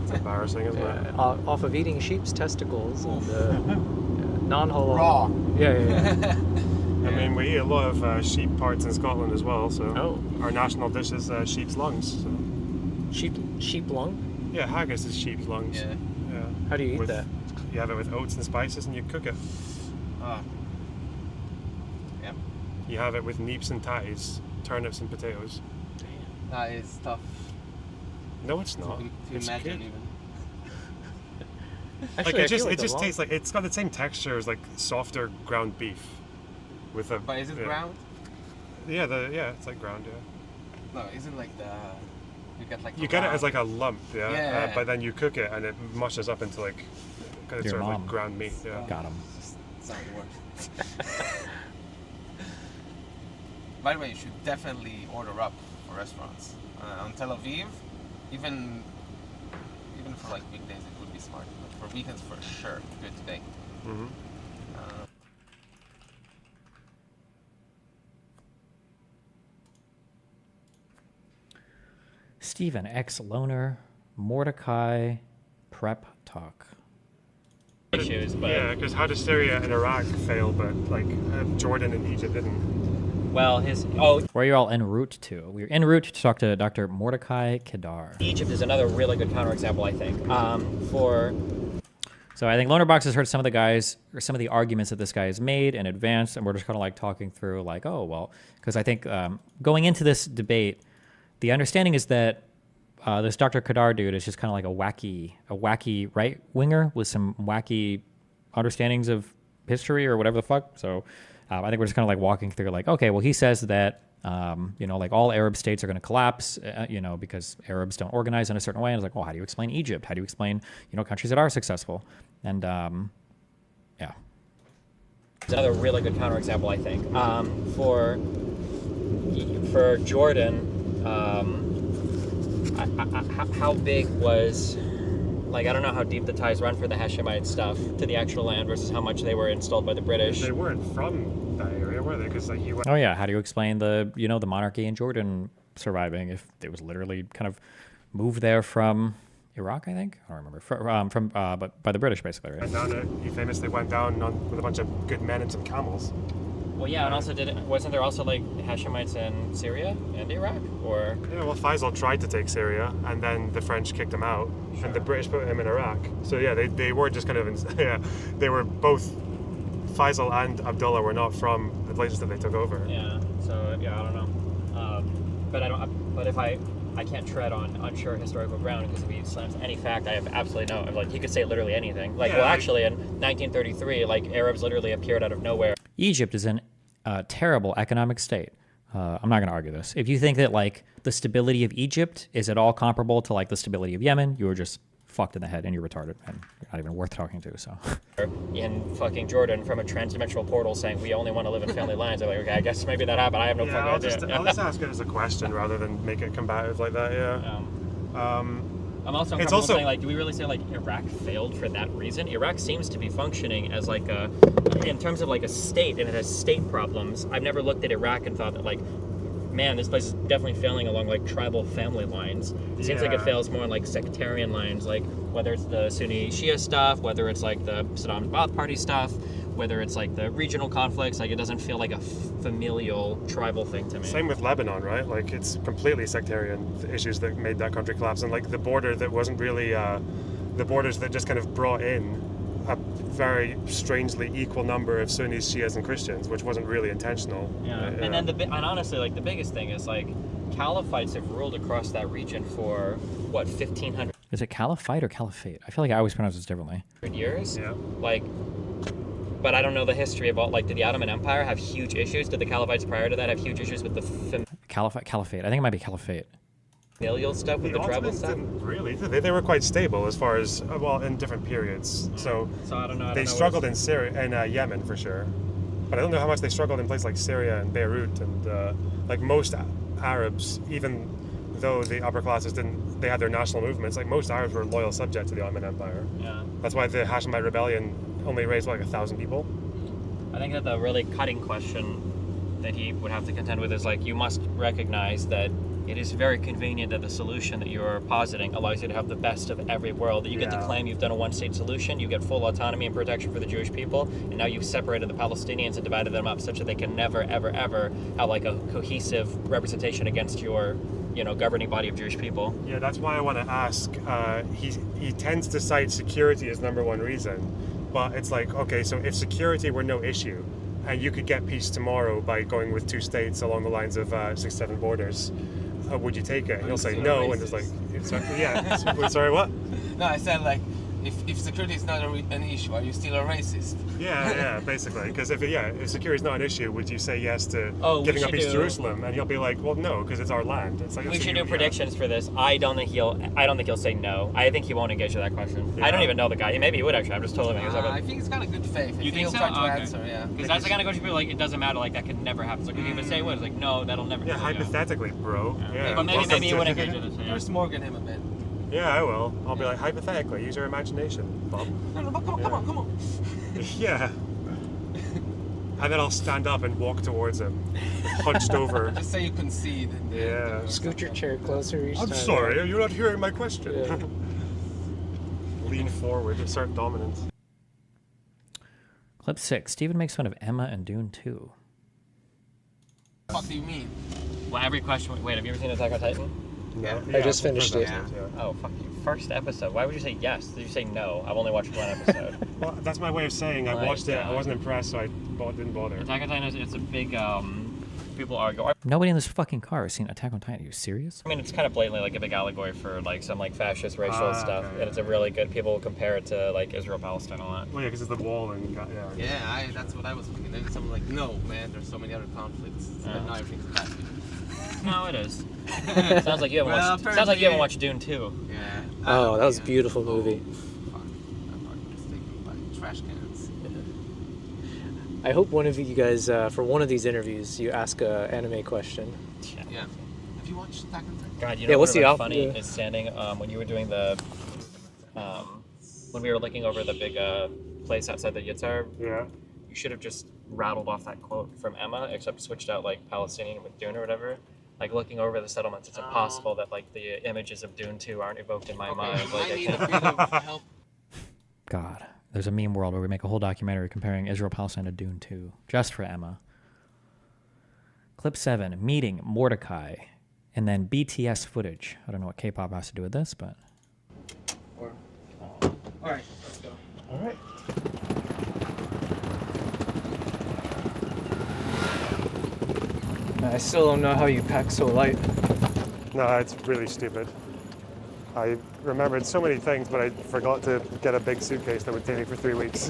It's embarrassing, isn't it? Off of eating sheep's testicles. And, non-halal. Raw. Yeah. I mean, we eat a lot of sheep parts in Scotland as well, so our national dish is sheep's lungs. So. Sheep lung? Yeah, haggis is sheep's lungs. Yeah. How do you eat that? You have it with oats and spices and you cook it. Yeah. You have it with neeps and tatties, turnips and potatoes. That is tough. No, it's not. To it's imagine good. even. Actually, like it just tastes like it's got the same texture as like softer ground beef. With a. But is it ground? Yeah, it's like ground. Yeah. No, is it like the? You get like. You get it as like a lump, yeah. Yeah. But then you cook it and it mushes up into like. It's sort of like ground meat. Yeah. Got him. It's not worse. By the way, you should definitely order up for restaurants on Tel Aviv. Even for like weekdays, it would be smart. But for weekends, for sure, good today. Mm-hmm. Stephen, ex-loner, Mordecai, prep talk. Issues, but yeah, because how does Syria and Iraq fail, but like Jordan and Egypt didn't? Well, where are you all en route to? We're en route to talk to Dr. Mordecai Kedar. Egypt is another really good counterexample, I think. So I think Lonerbox has heard some of the guys, or some of the arguments that this guy has made in advance, and we're just kind of like talking through like, oh, well, because I think going into this debate, the understanding is that this Dr. Kedar dude is just kind of like a wacky right-winger with some wacky understandings of history or whatever the fuck. So I think we're just kind of like walking through like, okay, well, he says that, like all Arab states are going to collapse, because Arabs don't organize in a certain way. And it's like, well, how do you explain Egypt? How do you explain, countries that are successful? And yeah. It's another really good counterexample, I think. For Jordan, how big was, like, I don't know how deep the ties run for the Hashemite stuff to the actual land versus how much they were installed by the British. They weren't from that area, were they? Because like you went. Oh yeah, how do you explain the monarchy in Jordan surviving if it was literally kind of moved there from Iraq? I think I don't remember but by the British basically, right? He famously went down with a bunch of good men and some camels. Well, yeah, and also wasn't there also like Hashemites in Syria and Iraq, or? Yeah, well, Faisal tried to take Syria, and then the French kicked him out, and the British put him in Iraq. So yeah, they were just kind of they were both. Faisal and Abdullah were not from the places that they took over. Yeah. So yeah, I don't know. But if I can't tread on unsure historical ground because if he slams any fact, I have absolutely no. Like he could say literally anything. Like actually, in 1933, like Arabs literally appeared out of nowhere. Egypt is in a terrible economic state. I'm not going to argue this. If you think that like the stability of Egypt is at all comparable to like the stability of Yemen, you are just fucked in the head and you're retarded and you're not even worth talking to. So in fucking Jordan from a transdimensional portal saying we only want to live in family lines. I'm like, okay, I guess maybe that happened. I have no fucking idea. I'll just ask it as a question rather than make it combative like that. Yeah. I'm also uncomfortable saying, like, do we really say, like, Iraq failed for that reason? Iraq seems to be functioning as, like, in terms of, like, a state, and it has state problems. I've never looked at Iraq and thought that, like, man, this place is definitely failing along, like, tribal family lines. It seems like it fails more on, like, sectarian lines, like, whether it's the Sunni Shia stuff, whether it's, like, the Saddam's Ba'ath Party stuff, whether it's, like, the regional conflicts. Like, it doesn't feel like a familial tribal thing to me. Same with Lebanon, right? Like, it's completely sectarian issues that made that country collapse. And, like, the border that wasn't really, the borders that just kind of brought in a very strangely equal number of Sunnis, Shias, and Christians, which wasn't really intentional. Yeah, and then and honestly, like, the biggest thing is, like, caliphites have ruled across that region for, what, 1,500? Is it caliphate or caliphate? I feel like I always pronounce this differently. Years? Yeah. Like, but I don't know the history about, like, did the Ottoman Empire have huge issues? Did the caliphites prior to that have huge issues with the caliphate? I think it might be caliphate. Familial stuff with the tribal stuff? Didn't really. They were quite stable as far as, well, in different periods. So I don't know. They struggled in Syria and Yemen for sure. But I don't know how much they struggled in places like Syria and Beirut and like most Arabs, even though the upper classes they had their national movements, like most Arabs were loyal subjects to the Ottoman Empire. Yeah. That's why the Hashemite rebellion only raised like 1,000 people. I think that the really cutting question that he would have to contend with is like, you must recognize that it is very convenient that the solution that you're positing allows you to have the best of every world. That you get to claim you've done a one-state solution, you get full autonomy and protection for the Jewish people, and now you've separated the Palestinians and divided them up such that they can never, ever, ever have like a cohesive representation against your, governing body of Jewish people. Yeah, that's why I want to ask. He tends to cite security as number one reason, but it's like, okay, so if security were no issue, and you could get peace tomorrow by going with two states along the lines of 6-7 borders, would you take it? And he'll say no, and it's like, sorry, what? No, I said like, if security is not an issue, are you still a racist? Yeah, basically. Because if security is not an issue, would you say yes to giving up East Jerusalem? And he'll be like, well, no, because it's our land. It's like we should do predictions for this. I don't think he'll say no. I think he won't engage with that question. Yeah. I don't even know the guy. Maybe he would actually. I'm just totally making I think he's got a good faith. You think so? He'll try to answer, yeah. Because that's the kind of question people like. It doesn't matter. Like that could never happen. So if you say what? It's like no, that'll never. Yeah, hypothetically, bro. Yeah. But maybe he wouldn't engage with this. Just Morgan him a bit. Yeah, I will. I'll be like, hypothetically, use your imagination, Bob. No, come on. Yeah. And then I'll stand up and walk towards him, hunched over. Just say you concede. Yeah. Scoot your chair closer each time. I'm sorry, are you not hearing my question? Yeah. Lean forward, assert dominance. Clip 6. Steven makes fun of Emma and Dune 2. What the fuck do you mean? Well, every question... Wait, have you ever seen Attack on Titan? No. I just finished it. Yeah. Oh, fuck you. First episode. Why would you say yes? Did you say no? I've only watched one episode. Well, that's my way of saying I watched it. I wasn't impressed, so I didn't bother. Attack on Titan it's a big. People argue. Nobody in this fucking car has seen Attack on Titan. Are you serious? I mean, it's kind of blatantly like a big allegory for like some like fascist racial stuff, and it's a really good. People will compare it to like Israel Palestine a lot. Well, yeah, because it's the wall and yeah. That's what I was thinking. There's something like, no, man. There's so many other conflicts. Not everything's bad. No, it is. Sounds like you haven't watched. Sounds like you haven't watched Dune 2. Yeah. Oh, that was a beautiful movie. Fuck. I'm mistaken by trash cans. I hope one of you guys, for one of these interviews, you ask an anime question. Yeah. Have you watched Attack on Titan? God, you know what's funny is standing when you were doing the when we were looking over the big place outside the Yitzhar. Yeah. You should have just rattled off that quote from Emma, except switched out like Palestinian with Dune or whatever. Like looking over the settlements, it's impossible that like the images of Dune 2 aren't evoked in my mind. Like I can't. God, there's a meme world where we make a whole documentary comparing Israel Palestine to Dune 2, just for Emma. Clip 7: meeting Mordecai, and then BTS footage. I don't know what K-pop has to do with this, but. All right, let's go. All right. I still don't know how you pack so light. No, it's really stupid. I remembered so many things, but I forgot to get a big suitcase that would take me for 3 weeks.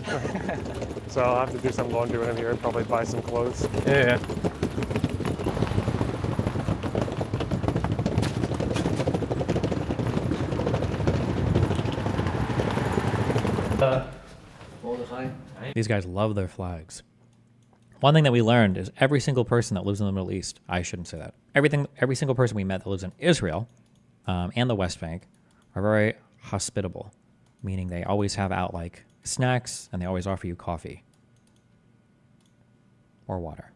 So I'll have to do some laundry when I'm here and probably buy some clothes. Yeah. These guys love their flags. One thing that we learned is every single person that lives in the Middle East, I shouldn't say that, every single person we met that lives in Israel and the West Bank are very hospitable, meaning they always have out like snacks and they always offer you coffee or water.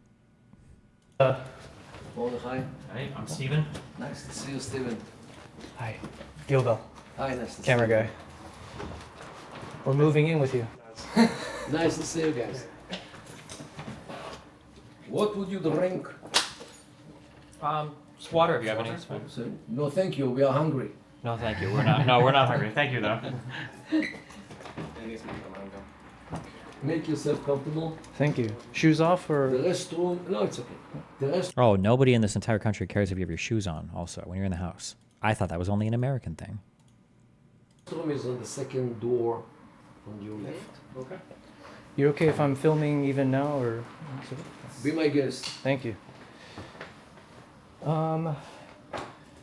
Mordechai. Hey, I'm Steven. Nice to see you, Steven. Hi. Gilbel. Hi, nice to Camera see you. guy. We're moving in with you. Nice to see you guys. What would you drink? Just water if you have any. No, thank you. We are hungry. No, thank you. We're not. No, we're not hungry. Thank you, though. Make yourself comfortable. Thank you. Shoes off or? The restroom. No, it's okay. The rest. Oh, nobody in this entire country cares if you have your shoes on. Also, when you're in the house, I thought that was only an American thing. Restroom is on the second door on your left. Okay. You okay if I'm filming even now, or? Be my guest. Thank you.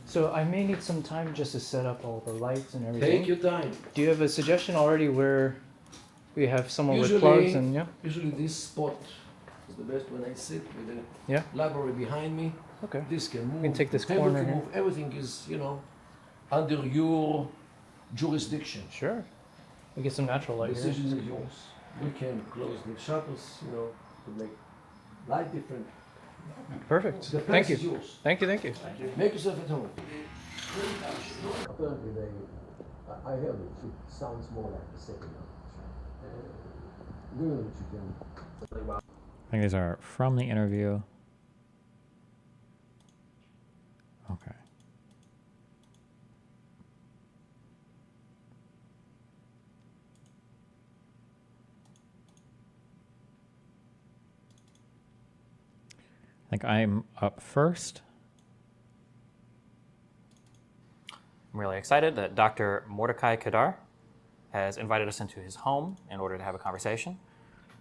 So I may need some time just to set up all the lights and everything. Take your time. Do you have a suggestion already where we have someone Usually, with plugs and yeah? Usually this spot is the best when I sit with the Yeah. library behind me. Okay. This can move. We can take this table corner can here. move. Everything is, under your jurisdiction. Sure. We get some natural light here. Decisions are yours. We can close the shutters, to make light different. Perfect. The Thank place you. is yours. Thank you. Thank you. Make yourself at home. Apparently, I heard it. It sounds more like the second one. Google it, you can. I think these are from the interview. Okay. I think I'm up first. I'm really excited that Dr. Mordecai Kadar has invited us into his home in order to have a conversation.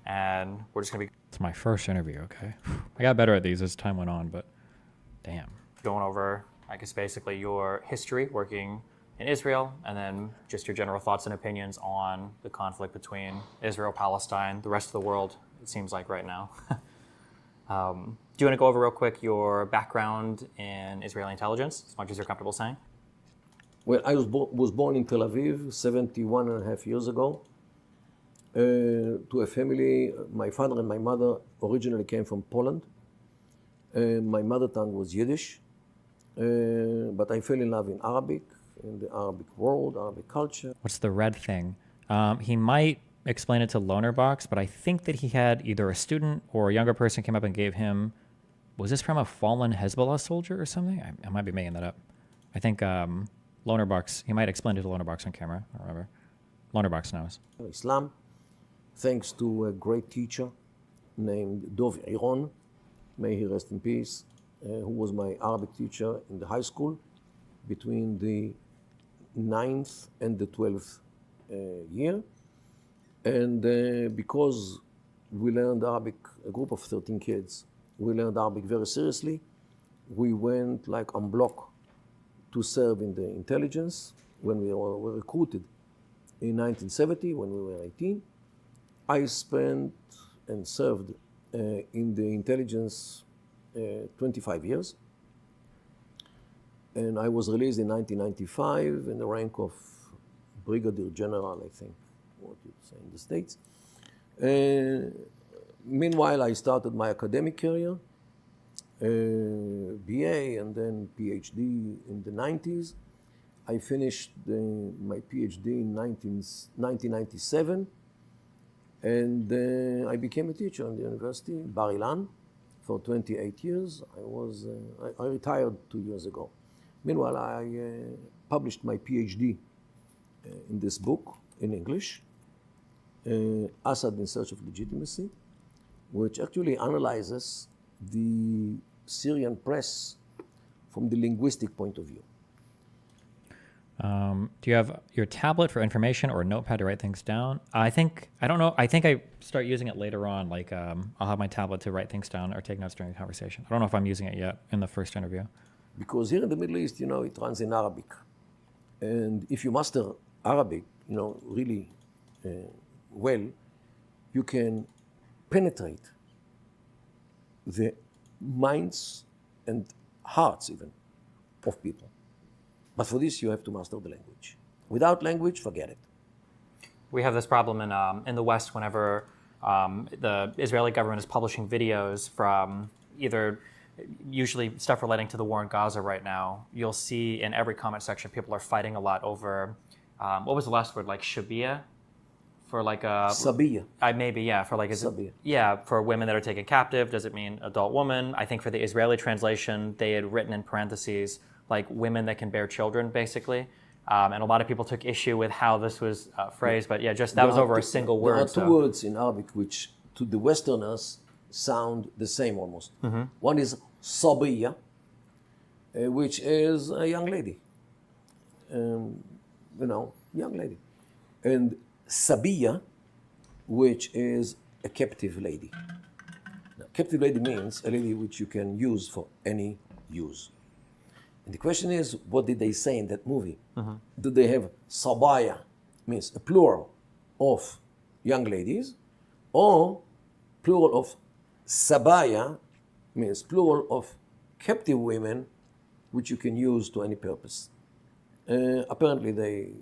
And we're just going to be... It's my first interview, okay? I got better at these as time went on, but damn. Going over, I guess, basically your history working in Israel, and then just your general thoughts and opinions on the conflict between Israel, Palestine, the rest of the world, it seems like right now. Do you want to go over real quick your background in Israeli intelligence, as much as you're comfortable saying? Well, I was born in Tel Aviv 71 and a half years ago to a family. My father and my mother originally came from Poland. My mother tongue was Yiddish, but I fell in love in Arabic, in the Arabic world, Arabic culture. What's the red thing? He might explain it to Loner Box, but I think that he had either a student or a younger person came up and gave him, was this from a fallen Hezbollah soldier or something? I might be making that up. I think Loner Box, he might explain it to Loner Box on camera, I don't remember. Loner Box knows. Islam, thanks to a great teacher named Dov Iron, may he rest in peace, who was my Arabic teacher in the high school between the 9th and the 12th year. And because we learned Arabic, a group of 13 kids, we learned Arabic very seriously. We went like en bloc to serve in the intelligence when we were recruited in 1970, when we were 18. I spent and served in the intelligence 25 years. And I was released in 1995 in the rank of Brigadier General, I think, what you say in the States. Meanwhile, I started my academic career, BA and then PhD in the 90s. I finished my PhD in 1997, and I became a teacher in the university, Bar Ilan, for 28 years. I retired 2 years ago. Meanwhile, I published my PhD in this book in English, Assad in Search of Legitimacy, which actually analyzes the Syrian press from the linguistic point of view. Do you have your tablet for information or a notepad to write things down? I don't know. I think I start using it later on. Like I'll have my tablet to write things down or take notes during the conversation. I don't know if I'm using it yet in the first interview. Because here in the Middle East, it runs in Arabic. And if you master Arabic, really well, you can penetrate the minds and hearts even of people. But for this, you have to master the language. Without language, forget it. We have this problem in the West whenever the Israeli government is publishing videos from either, usually stuff relating to the war in Gaza right now. You'll see in every comment section, people are fighting a lot over, what was the last word, like Shabia? For like a... Sabiya. Maybe, yeah. For like... Sabiya. Yeah, for women that are taken captive, does it mean adult woman? I think for the Israeli translation, they had written in parentheses, like women that can bear children, basically. And a lot of people took issue with how this was phrased, but yeah, just that was over a single word. There are two words in Arabic which, to the Westerners, sound the same almost. Mm-hmm. One is Sabiya, which is a young lady. Young lady. And Sabiya, which is a captive lady. Now, captive lady means a lady which you can use for any use. And the question is, what did they say in that movie? Mm-hmm. Do they have Sabaya, means a plural of young ladies, or plural of Sabaya, means plural of captive women, which you can use to any purpose? Apparently,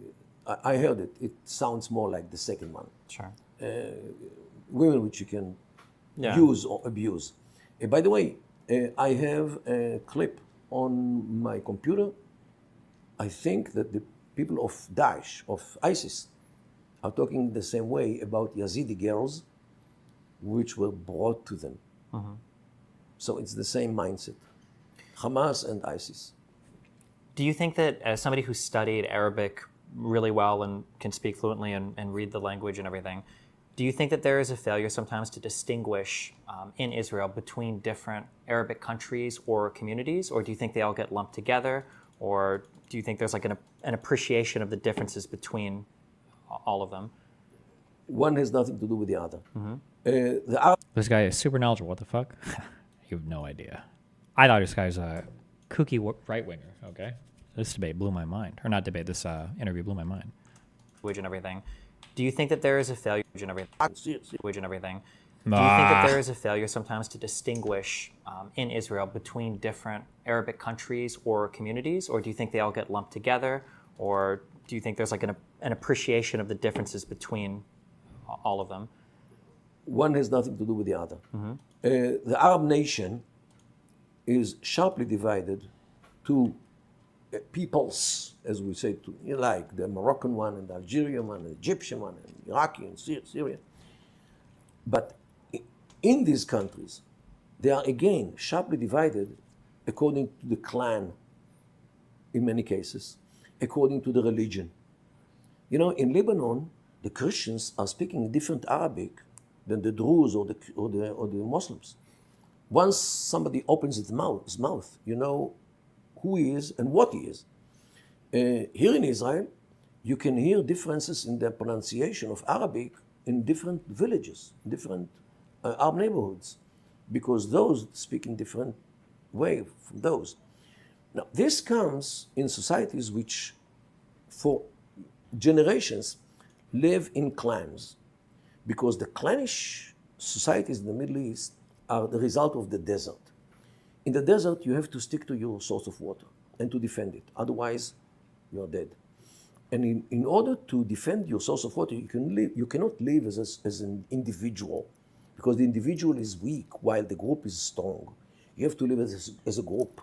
I heard it. It sounds more like the second one. Sure. Women which you can use or abuse. By the way, I have a clip on my computer. I think that the people of Daesh, of ISIS, are talking the same way about Yazidi girls which were brought to them. So it's the same mindset. Hamas and ISIS. Do you think that as somebody who studied Arabic really well and can speak fluently and read the language and everything, do you think that there is a failure sometimes to distinguish in Israel between different Arabic countries or communities, or do you think they all get lumped together, or do you think there's like an appreciation of the differences between all of them? One has nothing to do with the other. This guy is super knowledgeable. What the fuck? You have no idea. I thought this guy's a kooky right winger. Okay, this debate blew my mind, or not debate. This interview blew my mind. Language and everything. Do you think that there is a failure in everything? Language and everything. Do you think that there is a failure sometimes to distinguish in Israel between different Arabic countries or communities, or do you think they all get lumped together, or do you think there's like an appreciation of the differences between all of them? One has nothing to do with the other. The Arab nation is sharply divided to peoples, as we say, like the Moroccan one and the Algerian one and the Egyptian one and Iraqi and Syria. But in these countries, they are again sharply divided according to the clan, in many cases, according to the religion. You know, in Lebanon, the Christians are speaking different Arabic than the Druze or the Muslims. Once somebody opens his mouth, you know who he is and what he is. Here in Israel, you can hear differences in the pronunciation of Arabic in different villages, different Arab neighborhoods, because those speak in different way from those. Now, this comes in societies which, for generations, live in clans, because the clannish societies in the Middle East are the result of the desert. In the desert, you have to stick to your source of water and to defend it. Otherwise, you're dead. And in order to defend your source of water, you cannot live as an individual, because the individual is weak while the group is strong. You have to live as a group.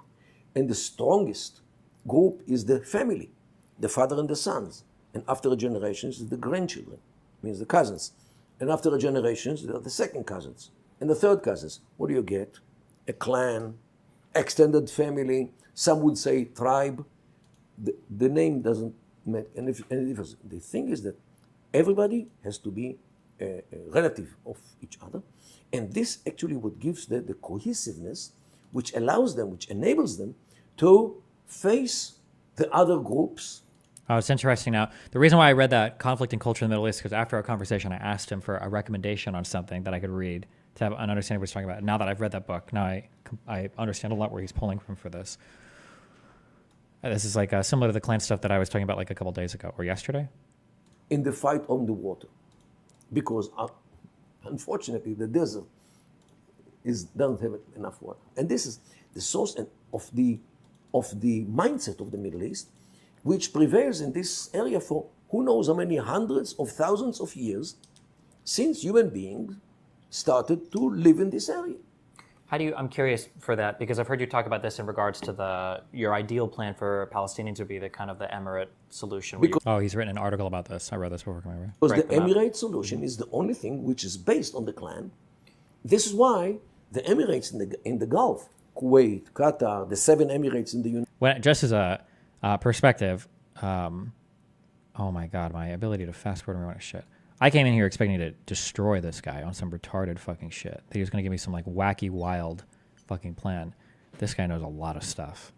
And the strongest group is the family, the father and the sons. And after a generation, is the grandchildren, means the cousins. And after a generation, there are the second cousins and the third cousins. What do you get? A clan, extended family. Some would say tribe. The name doesn't make any difference. The thing is that everybody has to be a relative of each other. And this actually what gives the cohesiveness, which allows them, which enables them to face the other groups. Oh, it's interesting. Now, the reason why I read that Conflict and Culture in the Middle East, because after our conversation, I asked him for a recommendation on something that I could read to have an understanding of what he's talking about. Now that I've read that book, now I understand a lot where he's pulling from for this. This is like similar to the clan stuff that I was talking about like a couple days ago or yesterday. In the fight on the water, because unfortunately the desert doesn't have enough water, and this is the source of the mindset of the Middle East, which prevails in this area for who knows how many hundreds of thousands of years since human beings started to live in this area. I'm curious for that, because I've heard you talk about this in regards to your ideal plan for Palestinians would be the kind of the emirate solution. He's written an article about this. I read this before. Because the emirate solution is the only thing which is based on the clan. This is why the Emirates in the Gulf, Kuwait, Qatar, the 7 Emirates in the United. Just as a perspective, oh my God, my ability to fast forward and rewind shit. I came in here expecting to destroy this guy on some retarded fucking shit. That he was going to give me some like wacky, wild fucking plan. This guy knows a lot of stuff.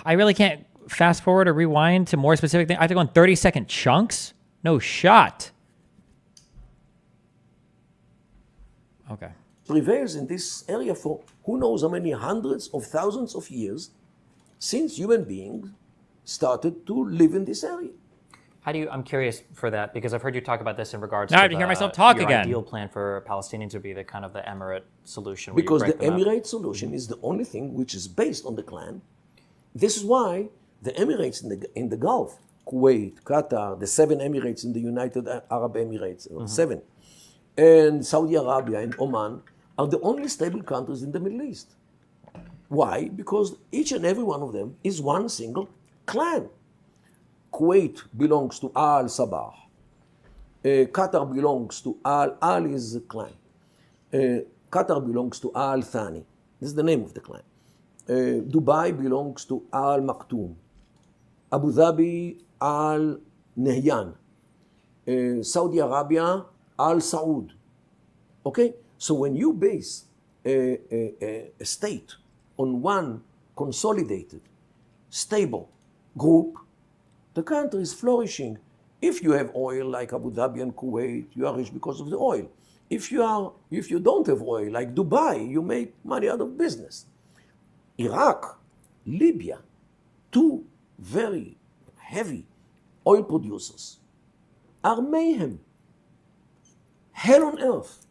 I really can't fast forward or rewind to more specific things. I have to go in 30-second chunks? No shot. Okay. Prevails in this area for who knows how many hundreds of thousands of years since human beings started to live in this area. I'm curious for that, because I've heard you talk about this in regards now to I have to hear myself talk your again. ideal plan for Palestinians would be the kind of the emirate solution. Because the emirate solution is the only thing which is based on the clan. This is why the Emirates in the Gulf, Kuwait, Qatar, the 7 Emirates in the United Arab Emirates, 7, and Saudi Arabia and Oman are the only stable countries in the Middle East. Why? Because each and every one of them is one single clan. Kuwait belongs to Al Sabah. Qatar belongs to Al Ali's clan. Qatar belongs to Al Thani. This is the name of the clan. Dubai belongs to Al Maktoum. Abu Dhabi, Al Nahyan. Saudi Arabia, Al Saud. Okay? So when you base a state on one consolidated, stable group, the country is flourishing. If you have oil like Abu Dhabi and Kuwait, you are rich because of the oil. If you don't have oil like Dubai, you make money out of business. Iraq, Libya, two very heavy oil producers are mayhem. Hell on earth.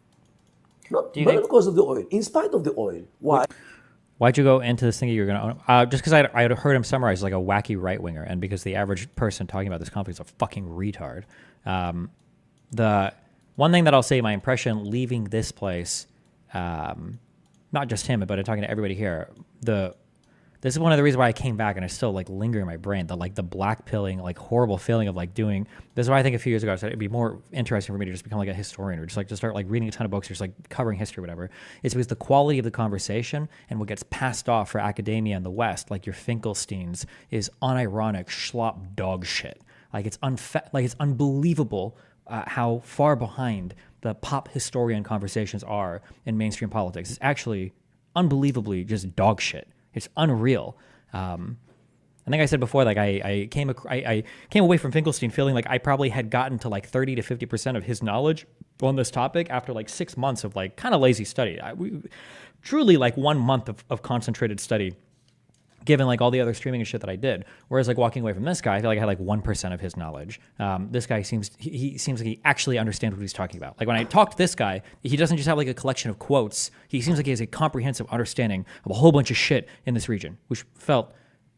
Not because of the oil, in spite of the oil. Why? Why'd you go into this thing you were going to... just because I had heard him summarize like a wacky right-winger, and because the average person talking about this conflict is a fucking retard. The one thing that I'll say, my impression leaving this place, not just him, but talking to everybody here, this is one of the reasons why I came back, and I still like linger in my brain, the black pilling, like horrible feeling of like doing, this is why I think a few years ago I said it'd be more interesting for me to just become like a historian, or just like to start like reading a ton of books, or just like covering history or whatever. It's because the quality of the conversation and what gets passed off for academia in the West, like your Finkelsteins, is unironic schlop dog shit. Like it's unbelievable how far behind the pop historian conversations are in mainstream politics. It's actually unbelievably just dog shit. It's unreal. I think I said before, like I came away from Finkelstein feeling like I probably had gotten to like 30 to 50% of his knowledge on this topic after like 6 months of like kind of lazy study. Truly like 1 month of concentrated study, given like all the other streaming and shit that I did. Whereas like walking away from this guy, I feel like I had like 1% of his knowledge. This guy seems like he actually understands what he's talking about. Like when I talk to this guy, he doesn't just have like a collection of quotes. He seems like he has a comprehensive understanding of a whole bunch of shit in this region, which felt,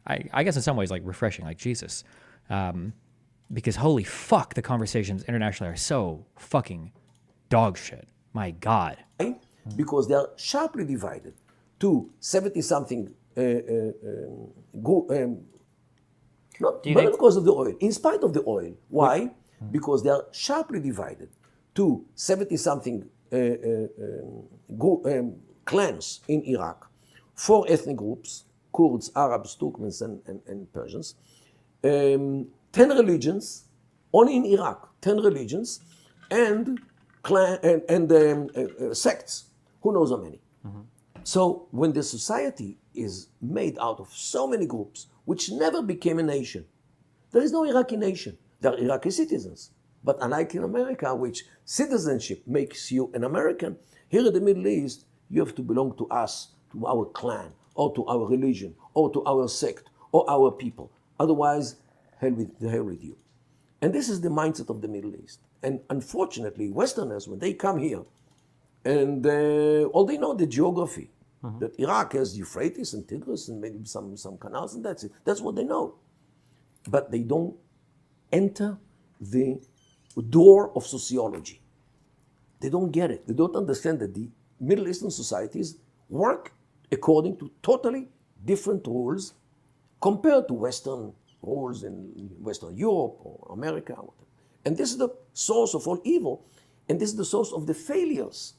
I guess in some ways like refreshing, like Jesus. Because holy fuck, the conversations internationally are so fucking dog shit. My God. Because they are sharply divided to 70-something not because of the oil, in spite of the oil. Why? Because they are sharply divided to 70-something clans in Iraq, 4 ethnic groups, Kurds, Arabs, Turkmens, and Persians, 10 religions, only in Iraq, 10 religions, and sects, who knows how many. So when the society is made out of so many groups, which never became a nation, there is no Iraqi nation. There are Iraqi citizens. But unlike in America, which citizenship makes you an American, here in the Middle East, you have to belong to us, to our clan, or to our religion, or to our sect, or our people. Otherwise, hell with you. And this is the mindset of the Middle East. And unfortunately, Westerners, when they come here, and all they know the geography, that Iraq has Euphrates and Tigris and maybe some canals, and that's it. That's what they know. But they don't enter the door of sociology. They don't get it. They don't understand that the Middle Eastern societies work according to totally different rules compared to Western rules in Western Europe or America. Or whatever. And this is the source of all evil. And this is the source of the failures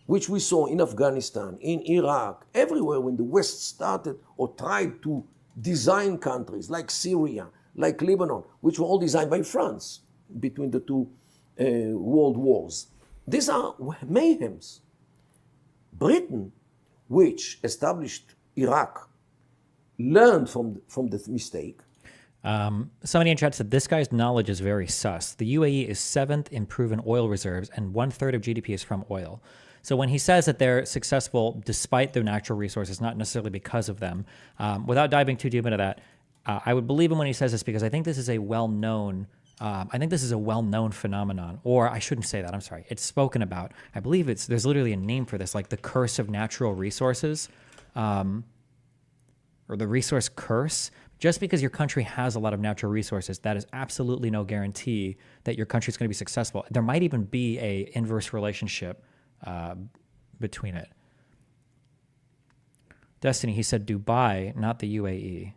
which we saw in Afghanistan, in Iraq, everywhere when the West started or tried to design countries like Syria, like Lebanon, which were all designed by France between the two world wars. These are mayhems. Britain, which established Iraq, learned from the mistake. Somebody in chat said, this guy's knowledge is very sus. The UAE is 7th in proven oil reserves, and 1/3 of GDP is from oil. So when he says that they're successful despite their natural resources, not necessarily because of them, without diving too deep into that, I would believe him when he says this, because I think this is a well-known phenomenon, or I shouldn't say that, I'm sorry. It's spoken about. I believe there's literally a name for this, like the curse of natural resources, or the resource curse. Just because your country has a lot of natural resources, that is absolutely no guarantee that your country is going to be successful. There might even be a inverse relationship between it. Destiny, he said Dubai, not the UAE.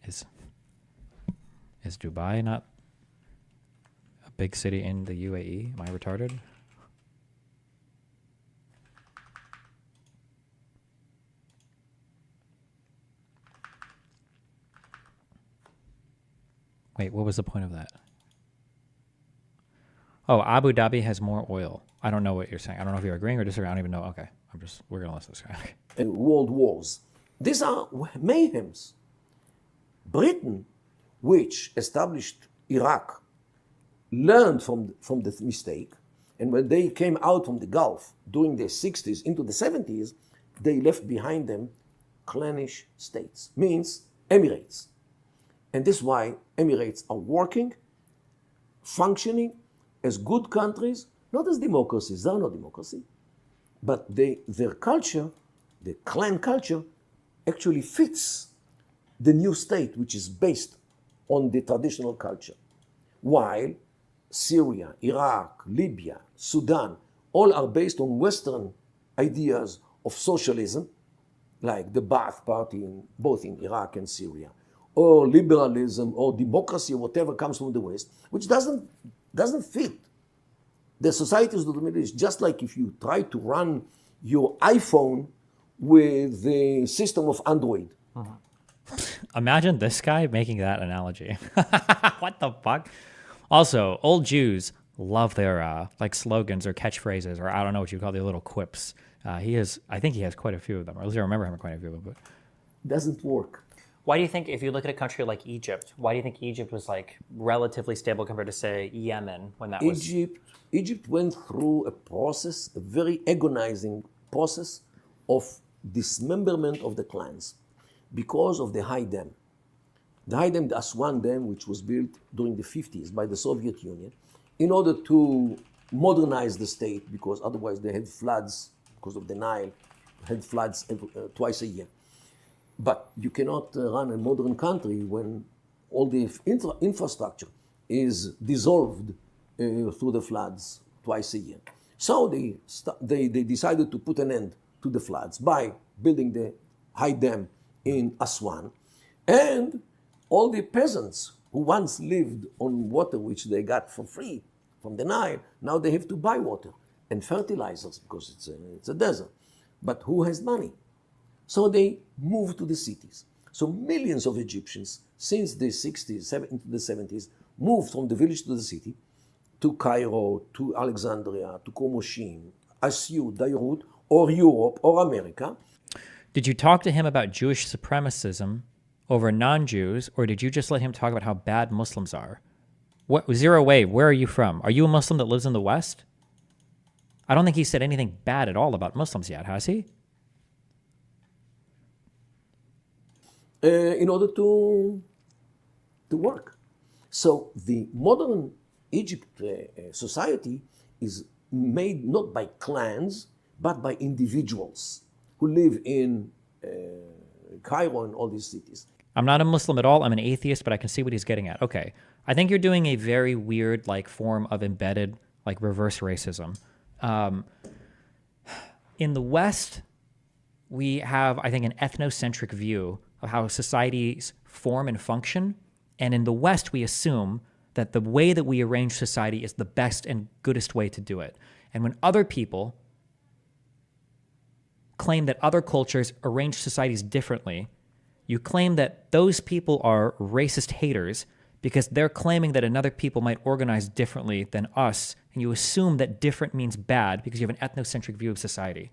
Is Dubai not a big city in the UAE? Am I retarded? Wait, what was the point of that? Oh, Abu Dhabi has more oil. I don't know what you're saying. I don't know if you're agreeing or disagreeing. I don't even know. Okay, we're gonna listen to this guy. And world wars. These are mayhems. Britain, which established Iraq, learned from the mistake, and when they came out from the Gulf during the 60s into the 70s, they left behind them clannish states, means emirates. And this is why emirates are working, functioning as good countries, not as democracies. They are not democracy, but their culture, the clan culture, actually fits the new state, which is based on the traditional culture. While Syria, Iraq, Libya, Sudan, all are based on Western ideas of socialism, like the Ba'ath Party both in Iraq and Syria, or liberalism or democracy or whatever comes from the West, which doesn't fit the societies of the Middle East. Just like if you try to run your iPhone with the system of Android. Imagine this guy making that analogy. What the fuck? Also, old Jews love their like slogans or catchphrases, or I don't know what you call the little quips. I think he has quite a few of them, or at least I remember having quite a few of them. But doesn't work. Why do you think, if you look at a country like Egypt, why do you think Egypt was like relatively stable compared to, say, Yemen when that was? Egypt went through a process, a very agonizing process of dismemberment of the clans because of the High Dam. The High Dam, the Aswan Dam, which was built during the 50s by the Soviet Union, in order to modernize the state, because otherwise they had floods because of the Nile, had floods twice a year. But you cannot run a modern country when all the infrastructure is dissolved through the floods twice a year. So they decided to put an end to the floods by building the High Dam in Aswan. And all the peasants who once lived on water which they got for free from the Nile, now they have to buy water and fertilizers because it's a desert. But who has money? So they moved to the cities. So millions of Egyptians since the 60s, into the 70s, moved from the village to the city, to Cairo, to Alexandria, to Qom, Asyut, Beirut, or Europe, or America. Did you talk to him about Jewish supremacism over non-Jews, or did you just let him talk about how bad Muslims are? Zero Wave, where are you from? Are you a Muslim that lives in the West? I don't think he said anything bad at all about Muslims yet, has he? In order to work. So the modern Egypt society is made not by clans, but by individuals who live in Cairo and all these cities. I'm not a Muslim at all. I'm an atheist, but I can see what he's getting at. Okay. I think you're doing a very weird like form of embedded like reverse racism. In the West, we have, I think, an ethnocentric view of how societies form and function. And in the West, we assume that the way that we arrange society is the best and goodest way to do it. And when other people claim that other cultures arrange societies differently, you claim that those people are racist haters because they're claiming that another people might organize differently than us, and you assume that different means bad because you have an ethnocentric view of society.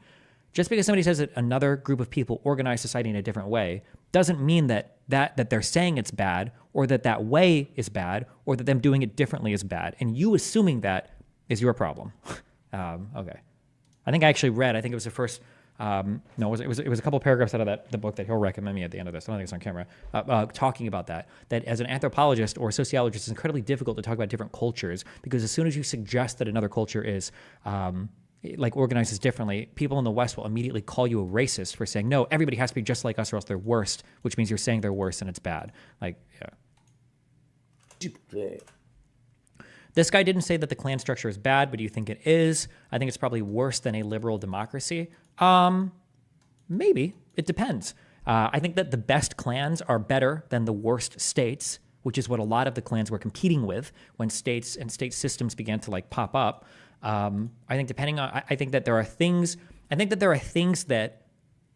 Just because somebody says that another group of people organize society in a different way doesn't mean that they're saying it's bad, or that way is bad, or that them doing it differently is bad. And you assuming that is your problem. Okay. I think I actually read, I think it was the first, it was a couple paragraphs out of the book that he'll recommend me at the end of this. I don't think it's on camera, talking about that as an anthropologist or sociologist, it's incredibly difficult to talk about different cultures, because as soon as you suggest that another culture is, like organizes differently, people in the West will immediately call you a racist for saying, no, everybody has to be just like us or else they're worst, which means you're saying they're worse and it's bad. Like, yeah. This guy didn't say that the clan structure is bad, but do you think it is? I think it's probably worse than a liberal democracy. Maybe. It depends. I think that the best clans are better than the worst states, which is what a lot of the clans were competing with when states and state systems began to like pop up. I think depending on, I think that there are things that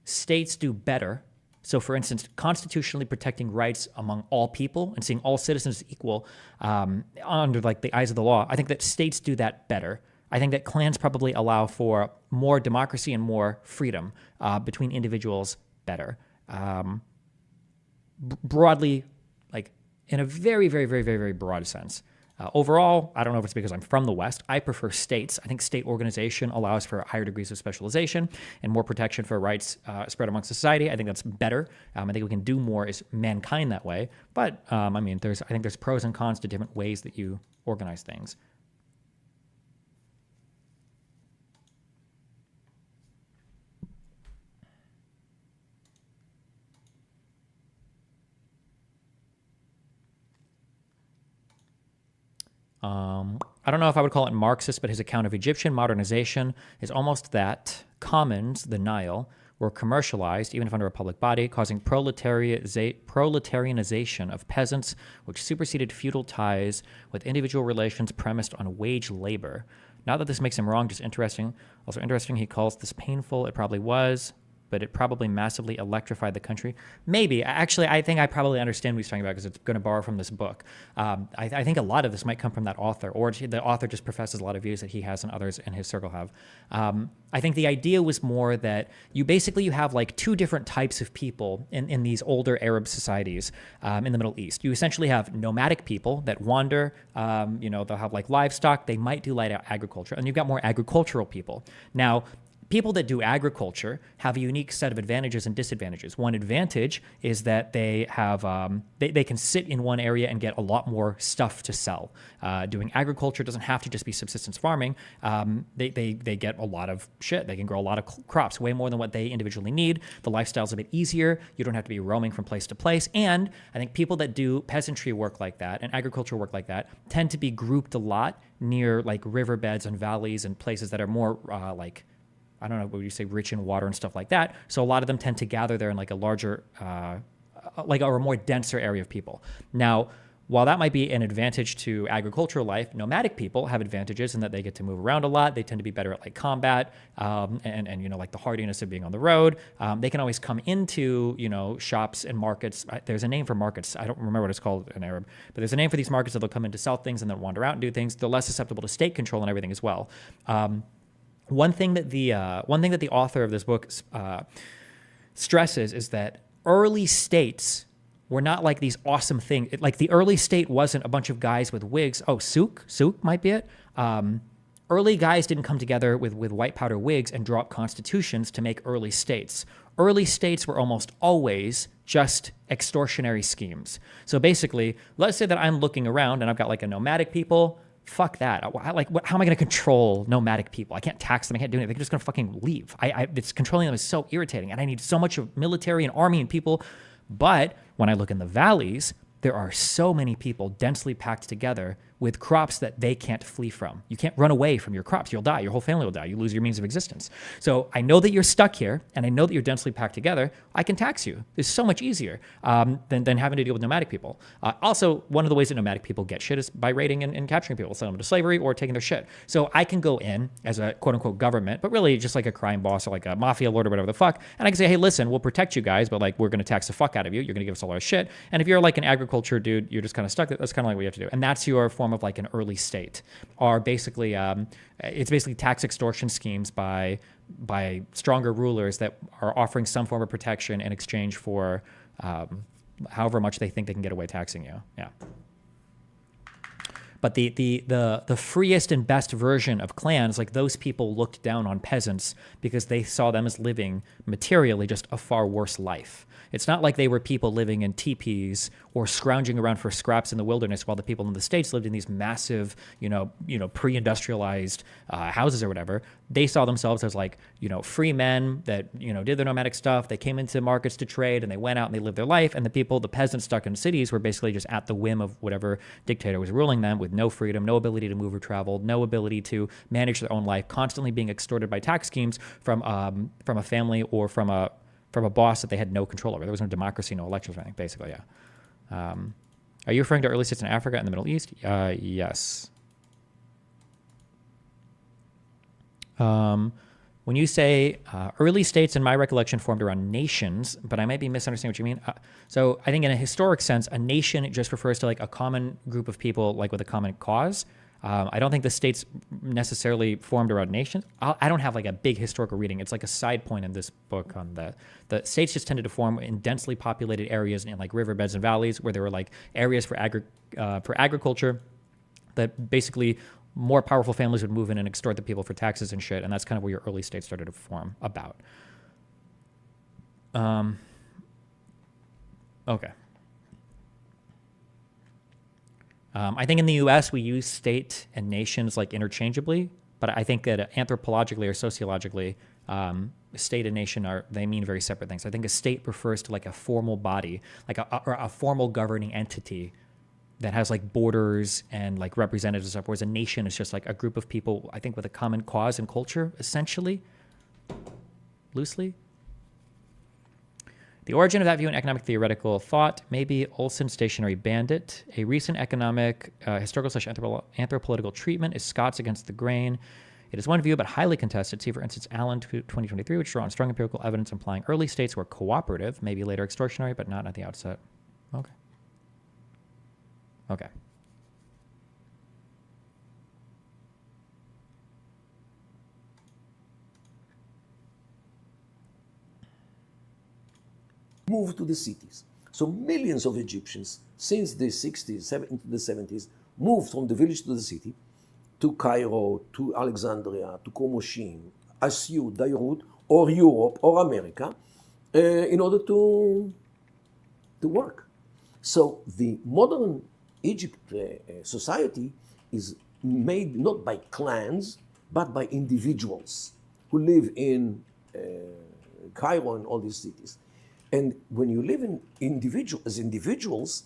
states do better. So, for instance, constitutionally protecting rights among all people and seeing all citizens equal under like the eyes of the law. I think that states do that better. I think that clans probably allow for more democracy and more freedom between individuals better. Broadly, like in a very, very, very, very, very broad sense. Overall, I don't know if it's because I'm from the West. I prefer states. I think state organization allows for higher degrees of specialization and more protection for rights spread amongst society. I think that's better. I think we can do more as mankind that way. But I mean, I think there's pros and cons to different ways that you organize things. I don't know if I would call it Marxist, but his account of Egyptian modernization is almost that commons, the Nile, were commercialized, even if under a public body, causing proletarianization of peasants, which superseded feudal ties with individual relations premised on wage labor. Not that this makes him wrong, just interesting. Also interesting, he calls this painful. It probably was, but it probably massively electrified the country. Maybe. Actually, I think I probably understand what he's talking about because it's going to borrow from this book. I think a lot of this might come from that author, or the author just professes a lot of views that he has and others in his circle have. I think the idea was more that you have like two different types of people in these older Arab societies in the Middle East. You essentially have nomadic people that wander, they'll have like livestock, they might do light agriculture, and you've got more agricultural people. Now, people that do agriculture have a unique set of advantages and disadvantages. One advantage is that they have they can sit in one area and get a lot more stuff to sell. Doing agriculture doesn't have to just be subsistence farming. They get a lot of shit. They can grow a lot of crops, way more than what they individually need. The lifestyle's a bit easier. You don't have to be roaming from place to place. And I think people that do peasantry work like that and agricultural work like that tend to be grouped a lot near like riverbeds and valleys and places that are more I don't know, what would you say, rich in water and stuff like that. So a lot of them tend to gather there in like a larger, or a more denser area of people. Now, while that might be an advantage to agricultural life, nomadic people have advantages in that they get to move around a lot. They tend to be better at like combat and like the hardiness of being on the road. They can always come into, shops and markets. There's a name for markets. I don't remember what it's called in Arab, but there's a name for these markets that they'll come in to sell things and then wander out and do things. They're less susceptible to state control and everything as well. One thing that the author of this book stresses is that early states were not like these awesome things. Like the early state wasn't a bunch of guys with wigs. Oh, Souk might be it. Early guys didn't come together with white powder wigs and draw up constitutions to make early states. Early states were almost always just extortionary schemes. So basically, let's say that I'm looking around and I've got like a nomadic people. Fuck that. How am I going to control nomadic people? I can't tax them. I can't do anything. They're just going to fucking leave. It's controlling them is so irritating. And I need so much of military and army and people. But when I look in the valleys, there are so many people densely packed together with crops that they can't flee from. You can't run away from your crops. You'll die. Your whole family will die. You lose your means of existence. So I know that you're stuck here, and I know that you're densely packed together. I can tax you. It's so much easier than having to deal with nomadic people. Also, one of the ways that nomadic people get shit is by raiding and capturing people, selling them to slavery or taking their shit. So I can go in as a quote-unquote government, but really just like a crime boss or like a mafia lord or whatever the fuck, and I can say, hey, listen, we'll protect you guys, but like we're going to tax the fuck out of you. You're going to give us all our shit. And if you're like an agriculture dude, you're just kind of stuck. That's kind of like what you have to do. And that's your form of like an early state, are basically it's basically tax extortion schemes by stronger rulers that are offering some form of protection in exchange for however much they think they can get away taxing you. Yeah. But the freest and best version of clans, like those people looked down on peasants because they saw them as living materially just a far worse life. It's not like they were people living in teepees or scrounging around for scraps in the wilderness while the people in the States lived in these massive, pre-industrialized houses or whatever. They saw themselves as like, free men that, did their nomadic stuff. They came into markets to trade and they went out and they lived their life. And the peasants stuck in cities were basically just at the whim of whatever dictator was ruling them with with no freedom, no ability to move or travel, no ability to manage their own life, constantly being extorted by tax schemes from a family or from a boss that they had no control over. There was no democracy, no elections or anything, basically, yeah. Are you referring to early states in Africa and the Middle East? Yes. When you say early states, in my recollection, formed around nations, but I might be misunderstanding what you mean. So I think in a historic sense, a nation just refers to like a common group of people, like with a common cause. I don't think the states necessarily formed around nations. I don't have like a big historical reading. It's like a side point in this book on that. The states just tended to form in densely populated areas in like riverbeds and valleys where there were like areas for agriculture that basically more powerful families would move in and extort the people for taxes and shit. And that's kind of where your early states started to form about. Okay. I think in the U.S. we use state and nations like interchangeably, but I think that anthropologically or sociologically, state and nation they mean very separate things. I think a state refers to like a formal body, like a formal governing entity that has like borders and like representatives and stuff, whereas a nation is just like a group of people, I think, with a common cause and culture, essentially, loosely. The origin of that view in economic theoretical thought may be Olson's Stationary Bandit. A recent economic, historical/anthropolitical treatment is Scott's Against the Grain. It is one view, but highly contested. See, for instance, Allen 2023, which draw on strong empirical evidence implying early states were cooperative, maybe later extortionary, but not at the outset. Okay. Okay. Moved to the cities. So millions of Egyptians since the 60s, into the 70s, moved from the village to the city, to Cairo, to Alexandria, to Komoshim, Asyut, Beirut, or Europe, or America, in order to work. So the modern Egypt society is made not by clans, but by individuals who live in Cairo and all these cities. And when you live as individuals,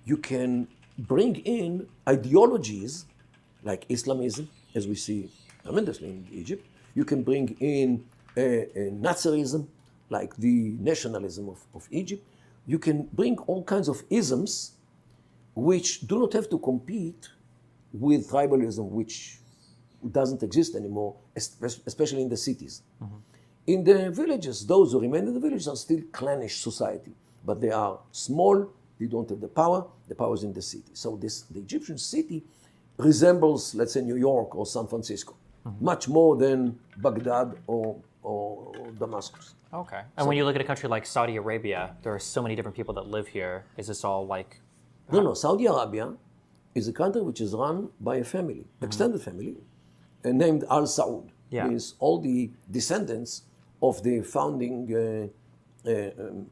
you can bring in ideologies like Islamism, as we see tremendously in Egypt. You can bring in Nazism, like the nationalism of Egypt. You can bring all kinds of isms which do not have to compete with tribalism, which doesn't exist anymore, especially in the cities. Mm-hmm. In the villages, those who remain in the villages are still clannish society, but they are small, they don't have the power is in the city. So the Egyptian city resembles, let's say, New York or San Francisco, much more than Baghdad or Damascus. Okay. And when you look at a country like Saudi Arabia, there are so many different people that live here. Is this all like... No, Saudi Arabia is a country which is run by a family, extended family, named Al Saud. Yeah. It's all the descendants of the founding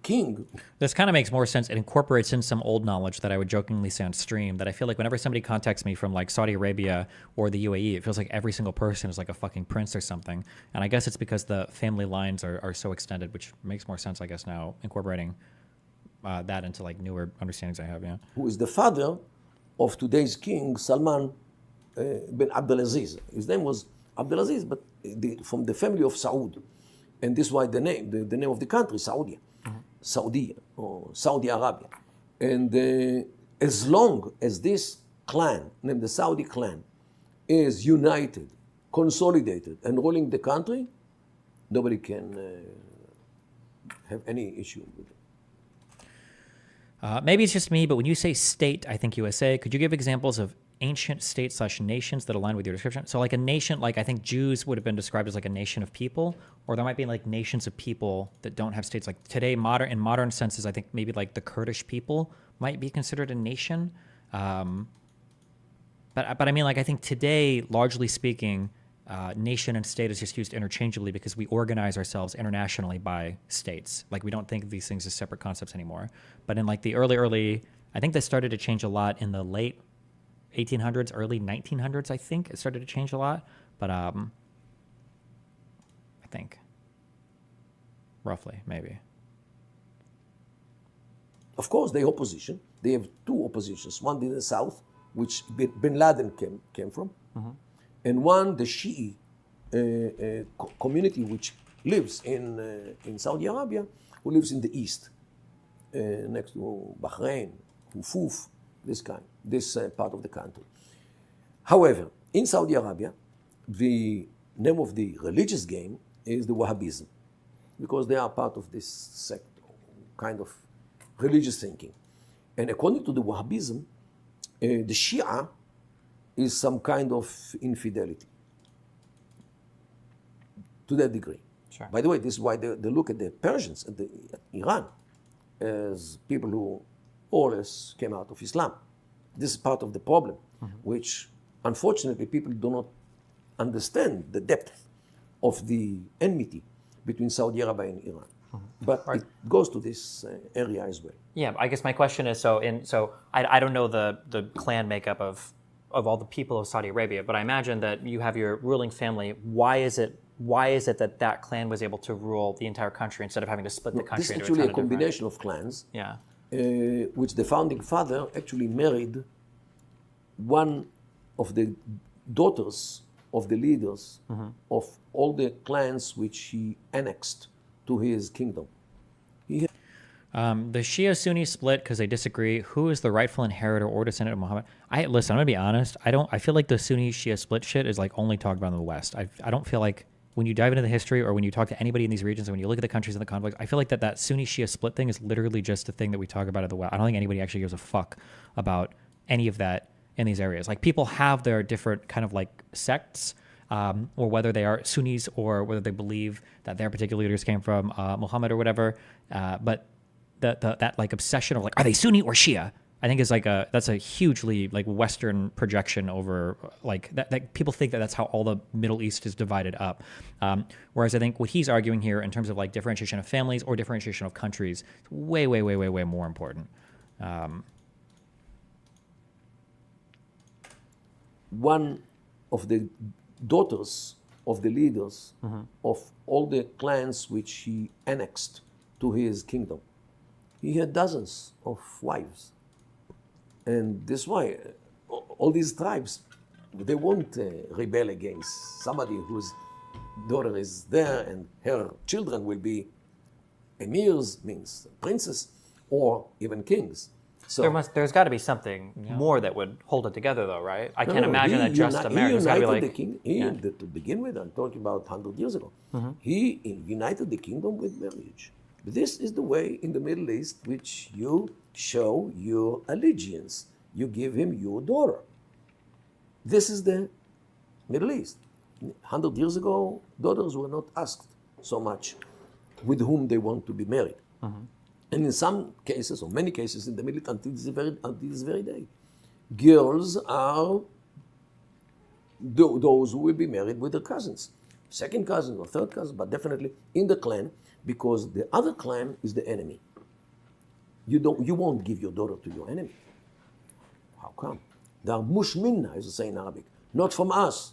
king. This kind of makes more sense. It incorporates in some old knowledge that I would jokingly say on stream, that I feel like whenever somebody contacts me from like Saudi Arabia or the UAE, it feels like every single person is like a fucking prince or something. And I guess it's because the family lines are so extended, which makes more sense, I guess, now, incorporating that into like newer understandings I have, yeah. Who is the father of today's king, Salman bin Abdulaziz. His name was Abdulaziz, but from the family of Saud. And this is why the name of the country, Saudi, Saudi or Saudi Arabia. And as long as this clan, named the Saudi clan, is united, consolidated, and ruling the country, nobody can have any issue with it. Maybe it's just me, but when you say state, I think USA. Could you give examples of ancient states/nations that align with your description? So like a nation, like I think Jews would have been described as like a nation of people, or there might be like nations of people that don't have states. Like today, in modern senses, I think maybe like the Kurdish people might be considered a nation. But I mean, like I think today, largely speaking, nation and state is just used interchangeably because we organize ourselves internationally by states. Like we don't think of these things as separate concepts anymore. But in like the early, I think that started to change a lot in the late 1800s, early 1900s, I think it started to change a lot, but I think roughly, maybe. Of course, they opposition. They have two oppositions. One in the south, which Bin Laden came from, and one, the Shi'i community, which lives in Saudi Arabia, who lives in the east, next to Bahrain, Hufuf, this part of the country. However, in Saudi Arabia, the name of the religious game is the Wahhabism, because they are part of this sect, kind of religious thinking. And according to the Wahhabism, the Shia is some kind of infidelity to that degree. Sure. By the way, this is why they look at the Persians and at Iran as people who always came out of Islam. This is part of the problem, which unfortunately people do not understand the depth of the enmity between Saudi Arabia and Iran. But it goes to this area as well. Yeah, I guess my question is, I don't know the clan makeup of all the people of Saudi Arabia, but I imagine that you have your ruling family. Why is it that clan was able to rule the entire country instead of having to split the country into a ton of This is actually a combination of clans, which the founding father actually married one of the daughters of the leaders of all the clans which he annexed to his kingdom. The Shia-Sunni split because they disagree. Who is the rightful inheritor or descendant of Muhammad? Listen, I'm gonna be honest. I feel like the Sunni-Shia split shit is like only talked about in the West. I don't feel like when you dive into the history or when you talk to anybody in these regions and when you look at the countries and the conflicts, I feel like that Sunni-Shia split thing is literally just a thing that we talk about in the West. I don't think anybody actually gives a fuck about any of that in these areas. Like people have their different kind of like sects, or whether they are Sunnis or whether they believe that their particular leaders came from Muhammad or whatever. But that like obsession of like, are they Sunni or Shia? I think is like that's a hugely like Western projection over like that people think that that's how all the Middle East is divided up. Whereas I think what he's arguing here in terms of like differentiation of families or differentiation of countries is way more important. One of the daughters of the leaders of all the clans which he annexed to his kingdom. He had dozens of wives. And this is why all these tribes, they won't rebel against somebody whose daughter is there and her children will be emirs, means princes, or even kings. So there's got to be something more that would hold it together, though, right? I can't imagine that just America's got to be like. To begin with, I'm talking about 100 years ago. He united the kingdom with marriage. This is the way in the Middle East which you show your allegiance. You give him your daughter. This is the Middle East. 100 years ago, daughters were not asked so much with whom they want to be married. And in some cases, or many cases in the Middle East, until this very day, girls are those who will be married with their cousins, second cousin or third cousin, but definitely in the clan, because the other clan is the enemy. You won't give your daughter to your enemy. How come? They are mush minna, as they say in Arabic, not from us.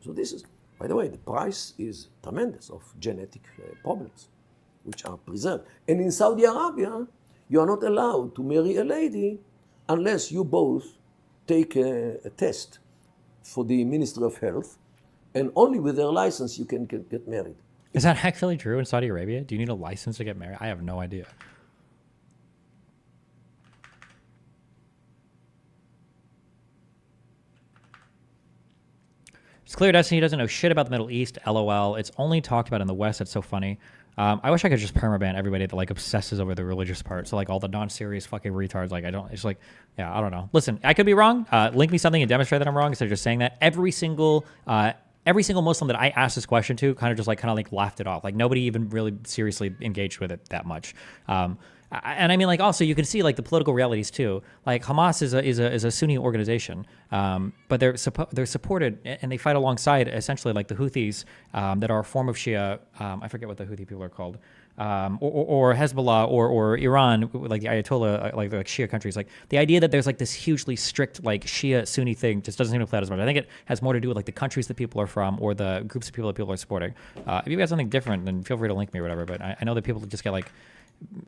So this is, by the way, the price is tremendous of genetic problems, which are preserved. And in Saudi Arabia, you are not allowed to marry a lady unless you both take a test for the Ministry of Health, and only with their license you can get married. Is that actually true in Saudi Arabia? Do you need a license to get married? I have no idea. It's clear Destiny doesn't know shit about the Middle East, LOL. It's only talked about in the West. It's so funny. I wish I could just permaban everybody that like obsesses over the religious part. So like all the non-serious fucking retards, like it's like, yeah, I don't know. Listen, I could be wrong. Link me something and demonstrate that I'm wrong instead of just saying that. Every single Muslim that I asked this question to kind of laughed it off. Like nobody even really seriously engaged with it that much. And I mean, like, also you can see like the political realities too. Like Hamas is a Sunni organization, but they're supported and they fight alongside essentially like the Houthis that are a form of Shia. I forget what the Houthi people are called, or Hezbollah or Iran, like the Ayatollah, like Shia countries. Like the idea that there's like this hugely strict like Shia Sunni thing just doesn't seem to play out as much. I think it has more to do with like the countries that people are from or the groups of people that people are supporting. If you got something different, then feel free to link me or whatever. But I know that people just get like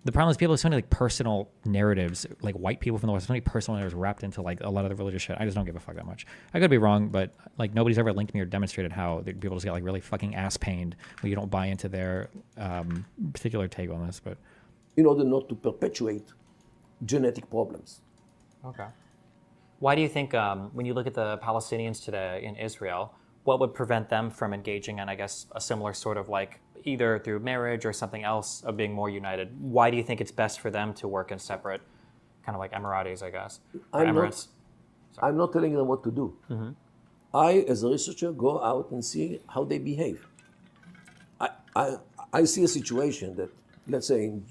the problem is people have so many like personal narratives, like white people from the West, so many personal narratives wrapped into like a lot of the religious shit. I just don't give a fuck that much. I could be wrong, but like nobody's ever linked me or demonstrated how people just get like really fucking ass pained when you don't buy into their particular take on this. But in order not to perpetuate genetic problems. Okay. Why do you think when you look at the Palestinians today in Israel, what would prevent them from engaging in, I guess, a similar sort of like either through marriage or something else of being more united? Why do you think it's best for them to work in separate, kind of like Emiratis, I guess, or Emirates? I'm not telling them what to do. Mm-hmm. I, as a researcher, go out and see how they behave. I see a situation that, let's say, in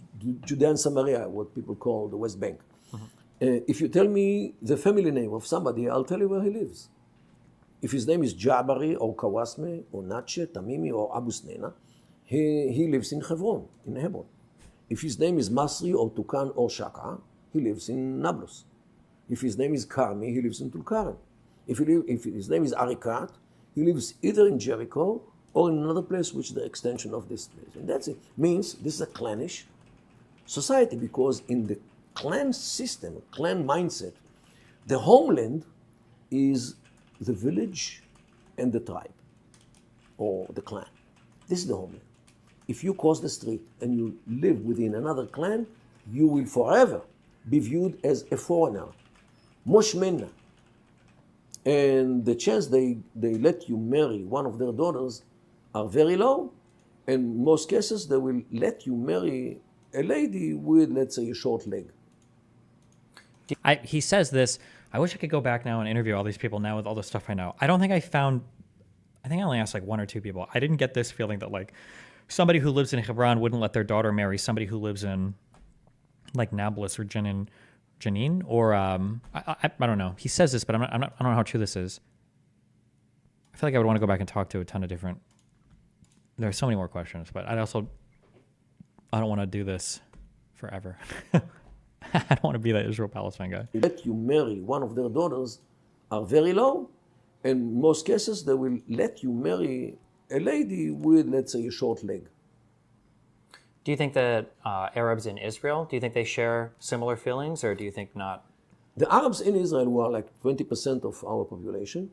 Judea and Samaria, what people call the West Bank. Mm-hmm. If you tell me the family name of somebody, I'll tell you where he lives. If his name is Jabari or Kawasme or Natche, Tamimi or Abu Snena, he lives in Hebron. If his name is Masri or Tukan or Shaka, he lives in Nablus. If his name is Karmi, he lives in Tulkarem. If his name is Arikat, he lives either in Jericho or in another place which is the extension of this place. And that's it. Means this is a clannish society, because in the clan system, clan mindset, the homeland is the village and the tribe, or the clan. This is the homeland. If you cross the street and you live within another clan, you will forever be viewed as a foreigner. Mosh minna. And the chance they let you marry one of their daughters are very low. In most cases, they will let you marry a lady with, let's say, a short leg. He says this. I wish I could go back now and interview all these people now with all the stuff I know. I don't think I found, I think I only asked like one or two people. I didn't get this feeling that like somebody who lives in Hebron wouldn't let their daughter marry somebody who lives in like Nablus or Jenin, or I don't know. He says this, but I don't know how true this is. I feel like I would want to go back and talk to a ton of different, there are so many more questions, but I don't want to do this forever. I don't want to be that Israel-Palestine guy. Let you marry one of their daughters are very low. In most cases, they will let you marry a lady with, let's say, a short leg. Do you think that Arabs in Israel, do you think they share similar feelings, or do you think not? The Arabs in Israel, who are like 20% of our population,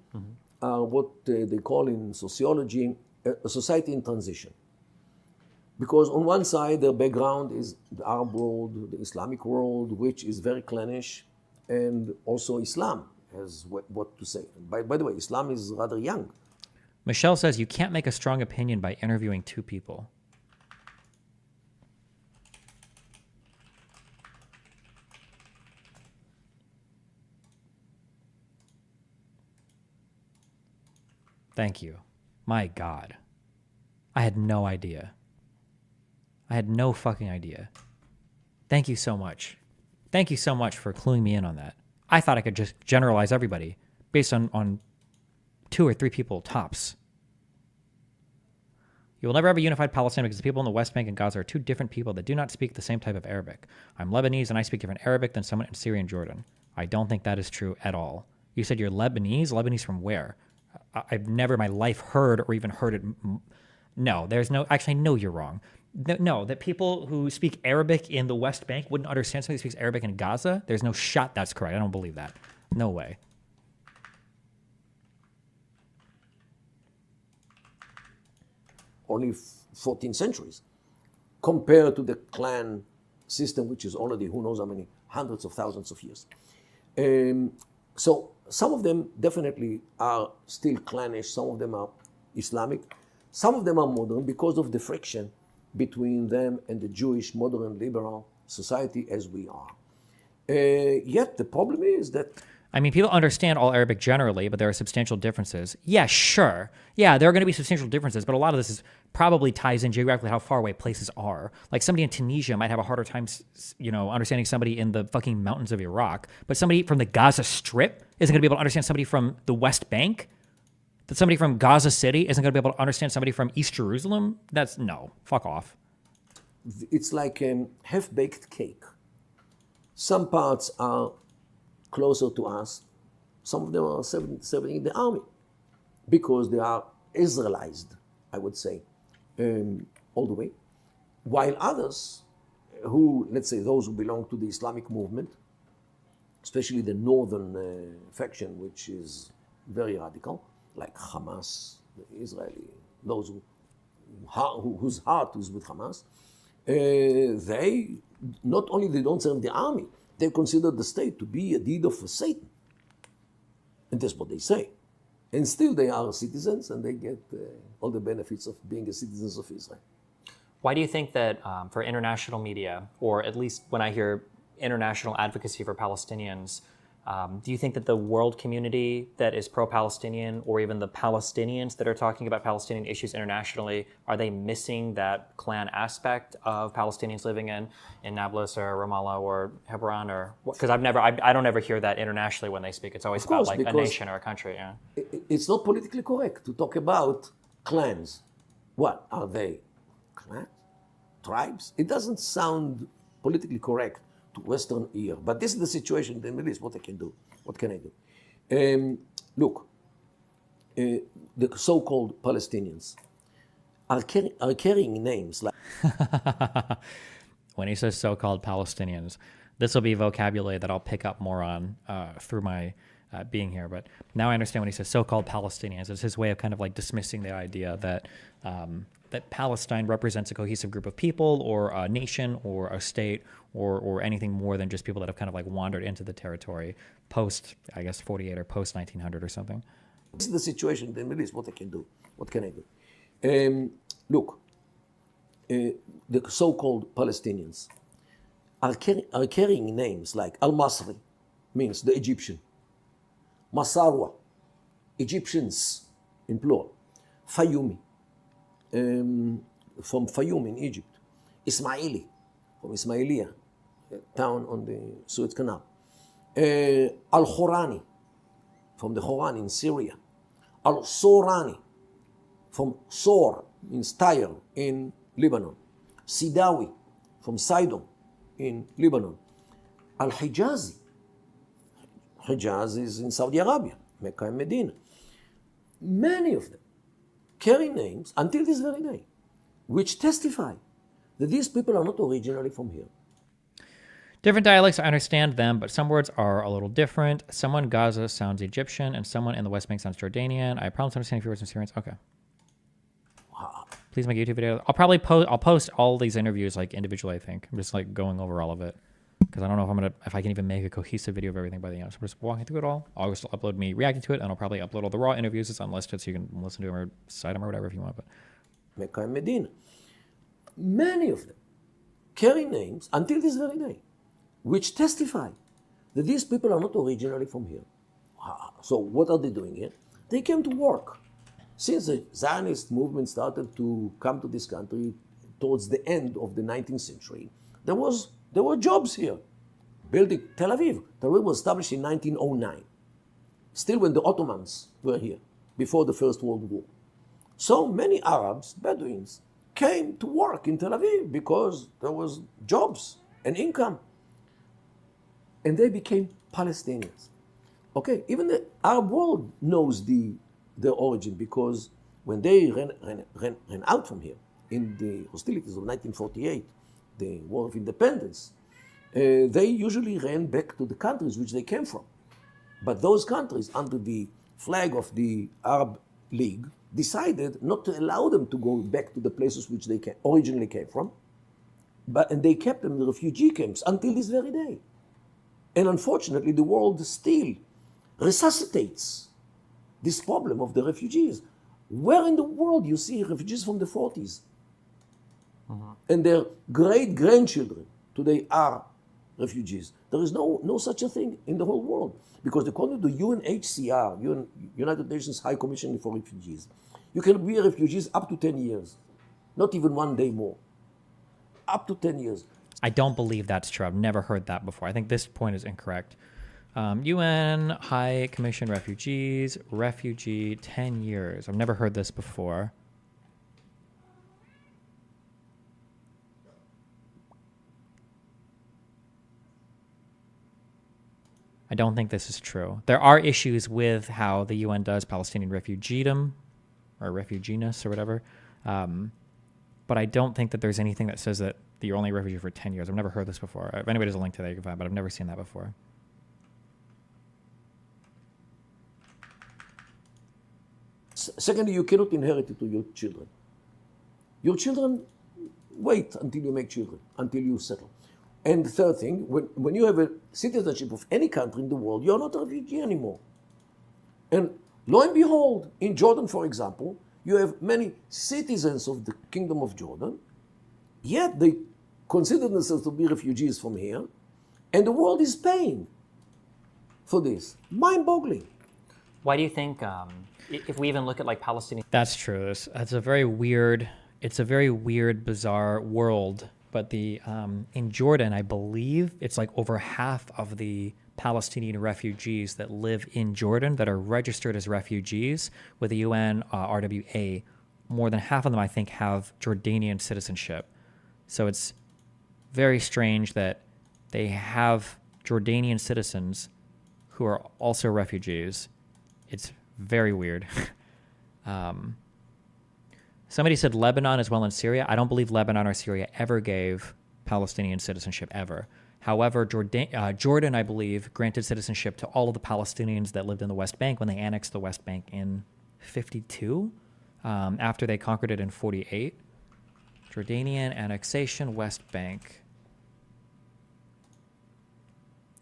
are what they call in sociology a society in transition. Because on one side, their background is the Arab world, the Islamic world, which is very clannish, and also Islam has what to say. By the way, Islam is rather young. Michelle says you can't make a strong opinion by interviewing two people. Thank you. My God. I had no idea. I had no fucking idea. Thank you so much. Thank you so much for cluing me in on that. I thought I could just generalize everybody based on 2 or 3 people tops. You will never have a unified Palestine because the people in the West Bank and Gaza are 2 different people that do not speak the same type of Arabic. I'm Lebanese and I speak different Arabic than someone in Syria and Jordan. I don't think that is true at all. You said you're Lebanese? Lebanese from where? I've never in my life heard or even heard it. No, there's no, actually, no, you're wrong. No, that people who speak Arabic in the West Bank wouldn't understand somebody who speaks Arabic in Gaza? There's no shot that's correct. I don't believe that. No way. Only 14 centuries, compared to the clan system, which is already who knows how many hundreds of thousands of years. So some of them definitely are still clannish, some of them are Islamic, some of them are modern because of the friction between them and the Jewish modern liberal society as we are. Yet the problem is that... I mean, people understand all Arabic generally, but there are substantial differences. Yeah, sure. Yeah, there are going to be substantial differences, but a lot of this is probably ties in geographically how far away places are. Like somebody in Tunisia might have a harder time, understanding somebody in the fucking mountains of Iraq, but somebody from the Gaza Strip isn't going to be able to understand somebody from the West Bank. That somebody from Gaza City isn't going to be able to understand somebody from East Jerusalem. No, fuck off. It's like a half-baked cake. Some parts are closer to us. Some of them are serving in the army because they are Israelized, I would say, all the way. While others, who, let's say, those who belong to the Islamic movement, especially the northern faction, which is very radical, like Hamas, the Israeli, those whose heart is with Hamas, they not only they don't serve the army, they consider the state to be a deed of Satan. And that's what they say. And still they are citizens and they get all the benefits of being a citizens of Israel. Why do you think that for international media, or at least when I hear international advocacy for Palestinians, do you think that the world community that is pro-Palestinian, or even the Palestinians that are talking about Palestinian issues internationally, are they missing that clan aspect of Palestinians living in Nablus or Ramallah or Hebron? Or because I don't ever hear that internationally when they speak. It's always about like a nation or a country. Yeah. It's not politically correct to talk about clans. What are they? Clans? Tribes? It doesn't sound politically correct to Western ear. But this is the situation in the Middle East. What I can do? What can I do? Look, the so-called Palestinians are carrying names like... When he says so-called Palestinians, this will be vocabulary that I'll pick up more on through my being here. But now I understand when he says so-called Palestinians. It's his way of kind of like dismissing the idea that that Palestine represents a cohesive group of people or a nation or a state or anything more than just people that have kind of like wandered into the territory post, I guess, 48 or post 1900 or something. This is the situation in the Middle East. What I can do? What can I do? Look, the so-called Palestinians are carrying names like Al-Masri, means the Egyptian. Masarwa, Egyptians in plural. Fayumi, from Fayum in Egypt. Ismaili, from Ismailia, a town on the Suez Canal. Al-Khorani, from the Khoran in Syria. Al-Sorani, from Sor, means Tyre in Lebanon. Sidawi, from Sidon in Lebanon. Al-Hijazi, Hijaz is in Saudi Arabia, Mecca and Medina. Many of them carry names until this very day, which testify that these people are not originally from here. Different dialects, I understand them, but some words are a little different. Someone in Gaza sounds Egyptian, and someone in the West Bank sounds Jordanian. I promise to understand if your words are Syrians. Okay. Wow. Please make a YouTube video. I'll probably post all these interviews like individually, I think. I'm just like going over all of it. Because I don't know if I can even make a cohesive video of everything by the end. So we're just walking through it all. I'll just upload me reacting to it, and I'll probably upload all the raw interviews. It's unlisted, so you can listen to them or cite them or whatever if you want. But Mecca and Medina. Many of them carry names until this very day, which testify that these people are not originally from here. So what are they doing here? They came to work. Since the Zionist movement started to come to this country towards the end of the 19th century, there were jobs here. Building Tel Aviv. Tel Aviv was established in 1909, still when the Ottomans were here, before the First World War. So many Arabs, Bedouins, came to work in Tel Aviv because there was jobs and income. And they became Palestinians. Okay, even the Arab world knows their origin, because when they ran out from here in the hostilities of 1948, the War of Independence, they usually ran back to the countries which they came from. But those countries, under the flag of the Arab League, decided not to allow them to go back to the places which they originally came from, and they kept them in the refugee camps until this very day. And unfortunately, the world still resuscitates this problem of the refugees. Where in the world you see refugees from the 40s? And their great-grandchildren today are refugees. There is no such a thing in the whole world. Because according to the UNHCR, United Nations High Commission for Refugees, you can be refugees up to 10 years. Not even one day more. Up to 10 years. I don't believe that's true. I've never heard that before. I think this point is incorrect. UN High Commission Refugees, refugee, 10 years. I've never heard this before. I don't think this is true. There are issues with how the UN does Palestinian refugeedom or refuginess or whatever. But I don't think that there's anything that says that that you're only a refugee for 10 years. I've never heard this before. If anybody has a link to that, you can find, but I've never seen that before. Secondly, you cannot inherit it to your children. Your children wait until you make children, until you settle. And the third thing, when you have a citizenship of any country in the world, you're not a refugee anymore. And lo and behold, in Jordan, for example, you have many citizens of the Kingdom of Jordan, yet they consider themselves to be refugees from here, and the world is paying for this. Mind-boggling. Why do you think, if we even look at like Palestinian... That's true. It's a very weird, bizarre world. But in Jordan, I believe it's like over half of the Palestinian refugees that live in Jordan that are registered as refugees with the UN RWA. More than half of them, I think, have Jordanian citizenship. So it's very strange that they have Jordanian citizens who are also refugees. It's very weird. Somebody said Lebanon as well in Syria. I don't believe Lebanon or Syria ever gave Palestinian citizenship ever. However, Jordan, I believe, granted citizenship to all of the Palestinians that lived in the West Bank when they annexed the West Bank in 52, after they conquered it in 48. Jordanian annexation, West Bank.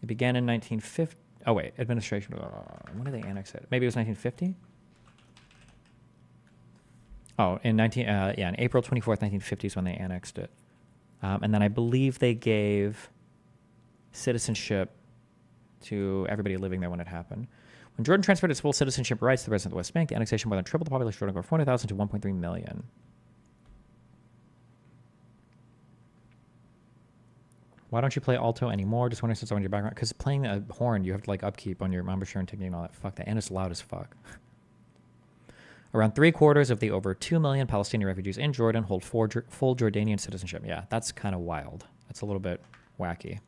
It began in 1950. Oh, wait, administration. When did they annex it? Maybe it was 1950? Oh, in April 24th, 1950 is when they annexed it. And then I believe they gave citizenship to everybody living there when it happened. When Jordan transferred its full citizenship rights to the residents of the West Bank, the annexation more than tripled the population of Jordan from 400,000 to 1.3 million. Why don't you play alto anymore? Just wondering since I want your background. Because playing a horn, you have to like upkeep on your embouchure and technique and all that. Fuck that. And it's loud as fuck. Around 3/4 of the over 2 million Palestinian refugees in Jordan hold full Jordanian citizenship. Yeah, that's kind of wild. That's a little bit wacky.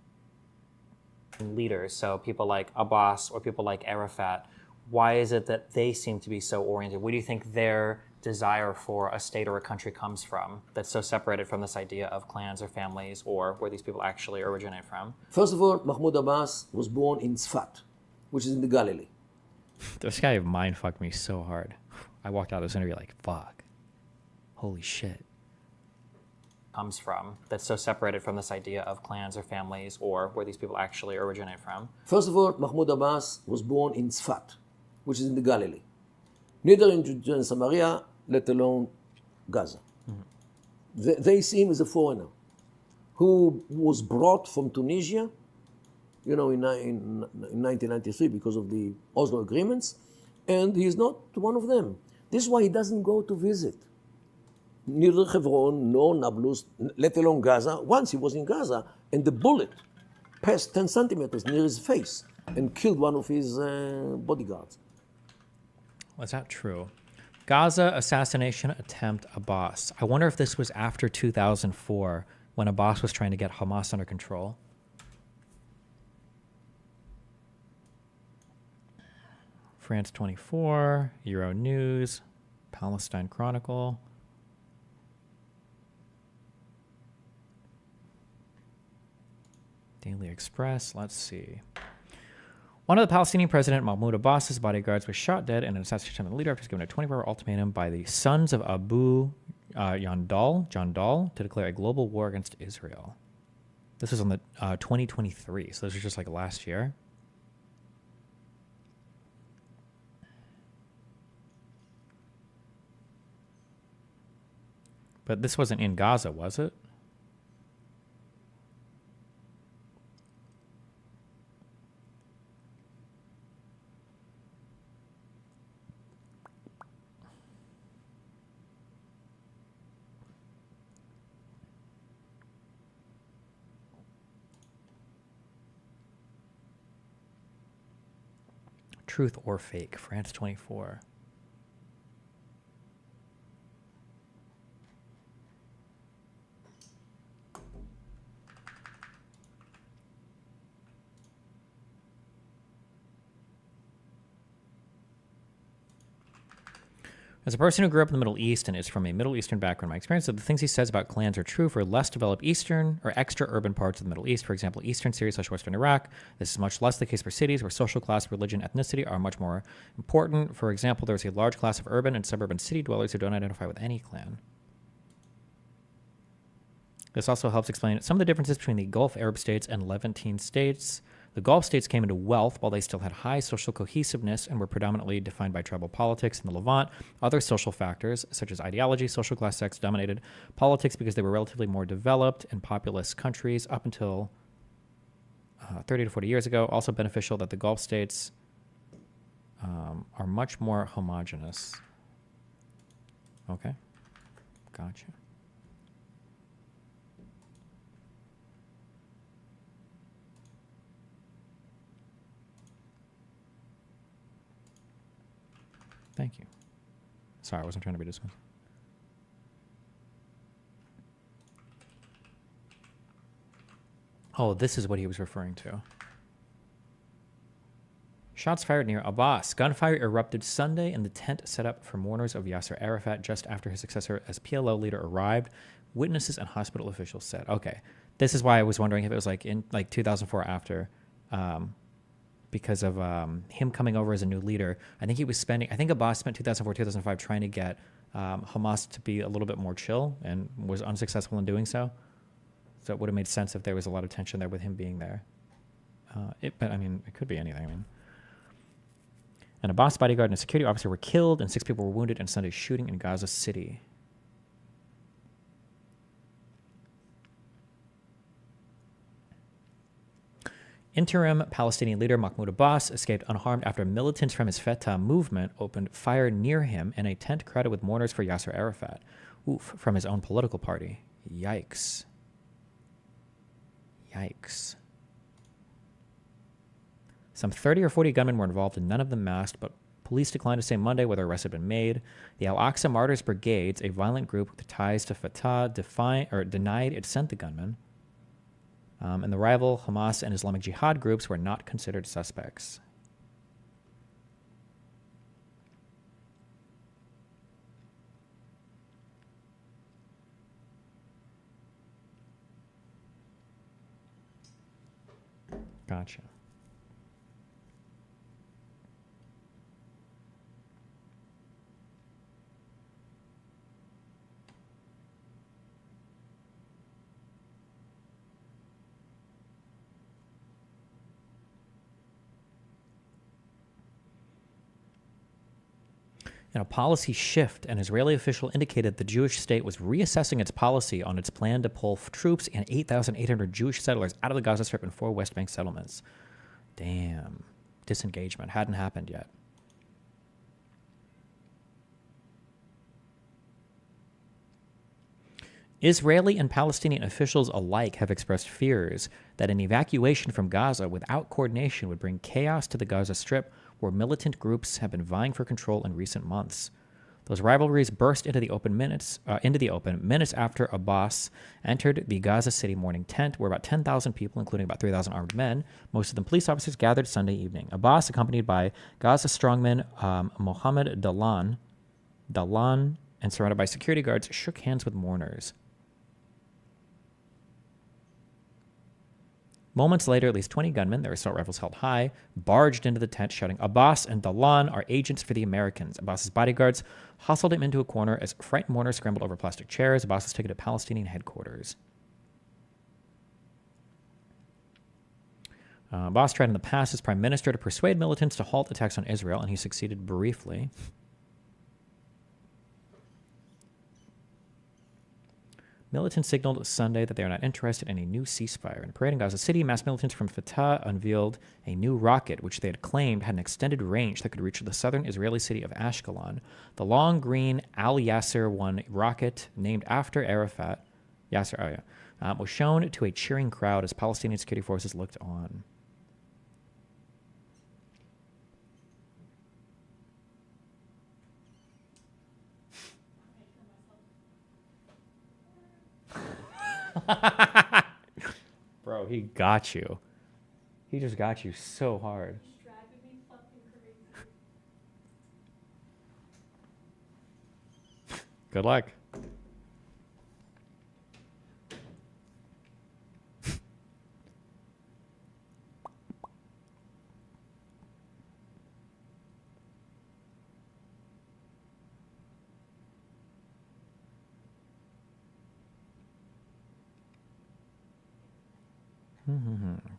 Leaders, so people like Abbas or people like Arafat, why is it that they seem to be so oriented? Where do you think their desire for a state or a country comes from that's so separated from this idea of clans or families or where these people actually originate from? First of all, Mahmoud Abbas was born in Tzfat, which is in the Galilee. This guy mind fucked me so hard. I walked out of this interview like, fuck. Holy shit. Comes from that's so separated from this idea of clans or families or where these people actually originate from? First of all, Mahmoud Abbas was born in Tzfat, which is in the Galilee. Neither in Judea and Samaria, let alone Gaza. Mm-hmm. They see him as a foreigner who was brought from Tunisia, in 1993 because of the Oslo agreements, and he's not one of them. This is why he doesn't go to visit neither Hebron nor Nablus, let alone Gaza. Once he was in Gaza, and the bullet passed 10 centimeters near his face and killed one of his bodyguards. Was that true? Gaza assassination attempt Abbas. I wonder if this was after 2004 when Abbas was trying to get Hamas under control. France 24, Euro News, Palestine Chronicle. Daily Express, let's see. One of the Palestinian president Mahmoud Abbas's bodyguards was shot dead in an assassination attempt. The leader was given a 24-hour ultimatum by the sons of Abu Jandal to declare a global war against Israel. This was on the 2023, so this was just like last year. But this wasn't in Gaza, was it? Truth or fake, France 24. As a person who grew up in the Middle East and is from a Middle Eastern background, my experience of the things he says about clans are true for less developed Eastern or extra urban parts of the Middle East. For example, Eastern Syria/Western Iraq. This is much less the case for cities where social class, religion, ethnicity are much more important. For example, there is a large class of urban and suburban city dwellers who don't identify with any clan. This also helps explain some of the differences between the Gulf Arab states and Levantine states. The Gulf states came into wealth while they still had high social cohesiveness and were predominantly defined by tribal politics. In the Levant, other social factors, such as ideology, social class, sex, dominated politics because they were relatively more developed and populous countries up until 30 to 40 years ago. Also beneficial that the Gulf states are much more homogenous. Okay, gotcha. Thank you. Sorry, I wasn't trying to be dismissive. Oh, this is what he was referring to. Shots fired near Abbas. Gunfire erupted Sunday in the tent set up for mourners of Yasser Arafat just after his successor as PLO leader arrived. Witnesses and hospital officials said. Okay, this is why I was wondering if it was like in like 2004 after. Because of him coming over as a new leader. I think Abbas spent 2004, 2005 trying to get Hamas to be a little bit more chill and was unsuccessful in doing so. So it would have made sense if there was a lot of tension there with him being there. But I mean, it could be anything. I mean, an Abbas bodyguard and a security officer were killed and 6 people were wounded in Sunday's shooting in Gaza City. Interim Palestinian leader Mahmoud Abbas escaped unharmed after militants from his Fatah movement opened fire near him in a tent crowded with mourners for Yasser Arafat. Oof, from his own political party. Yikes. Yikes. Some 30 or 40 gunmen were involved and none of them masked, but police declined to say Monday whether arrests had been made. The Al-Aqsa Martyrs Brigades, a violent group with ties to Fatah, denied it sent the gunmen. And the rival Hamas and Islamic Jihad groups were not considered suspects. Gotcha. In a policy shift, an Israeli official indicated the Jewish state was reassessing its policy on its plan to pull troops and 8,800 Jewish settlers out of the Gaza Strip and 4 West Bank settlements. Damn. Disengagement. Hadn't happened yet. Israeli and Palestinian officials alike have expressed fears that an evacuation from Gaza without coordination would bring chaos to the Gaza Strip, where militant groups have been vying for control in recent months. Those rivalries burst into the open minutes after Abbas entered the Gaza City mourning tent, where about 10,000 people, including about 3,000 armed men, most of them police officers, gathered Sunday evening. Abbas, accompanied by Gaza strongman Mohammed Dalan, and surrounded by security guards, shook hands with mourners. Moments later, at least 20 gunmen, their assault rifles held high, barged into the tent shouting, "Abbas and Dalan are agents for the Americans." Abbas's bodyguards hustled him into a corner as frightened mourners scrambled over plastic chairs. Abbas was taken to Palestinian headquarters. Abbas tried in the past as prime minister to persuade militants to halt attacks on Israel, and he succeeded briefly. Militants signaled Sunday that they are not interested in a new ceasefire. In a parade in Gaza City, mass militants from Fatah unveiled a new rocket, which they had claimed had an extended range that could reach the southern Israeli city of Ashkelon. The long green Al Yasser 1 rocket, named after Arafat, was shown to a cheering crowd as Palestinian security forces looked on. Bro, he got you. He just got you so hard. Good luck.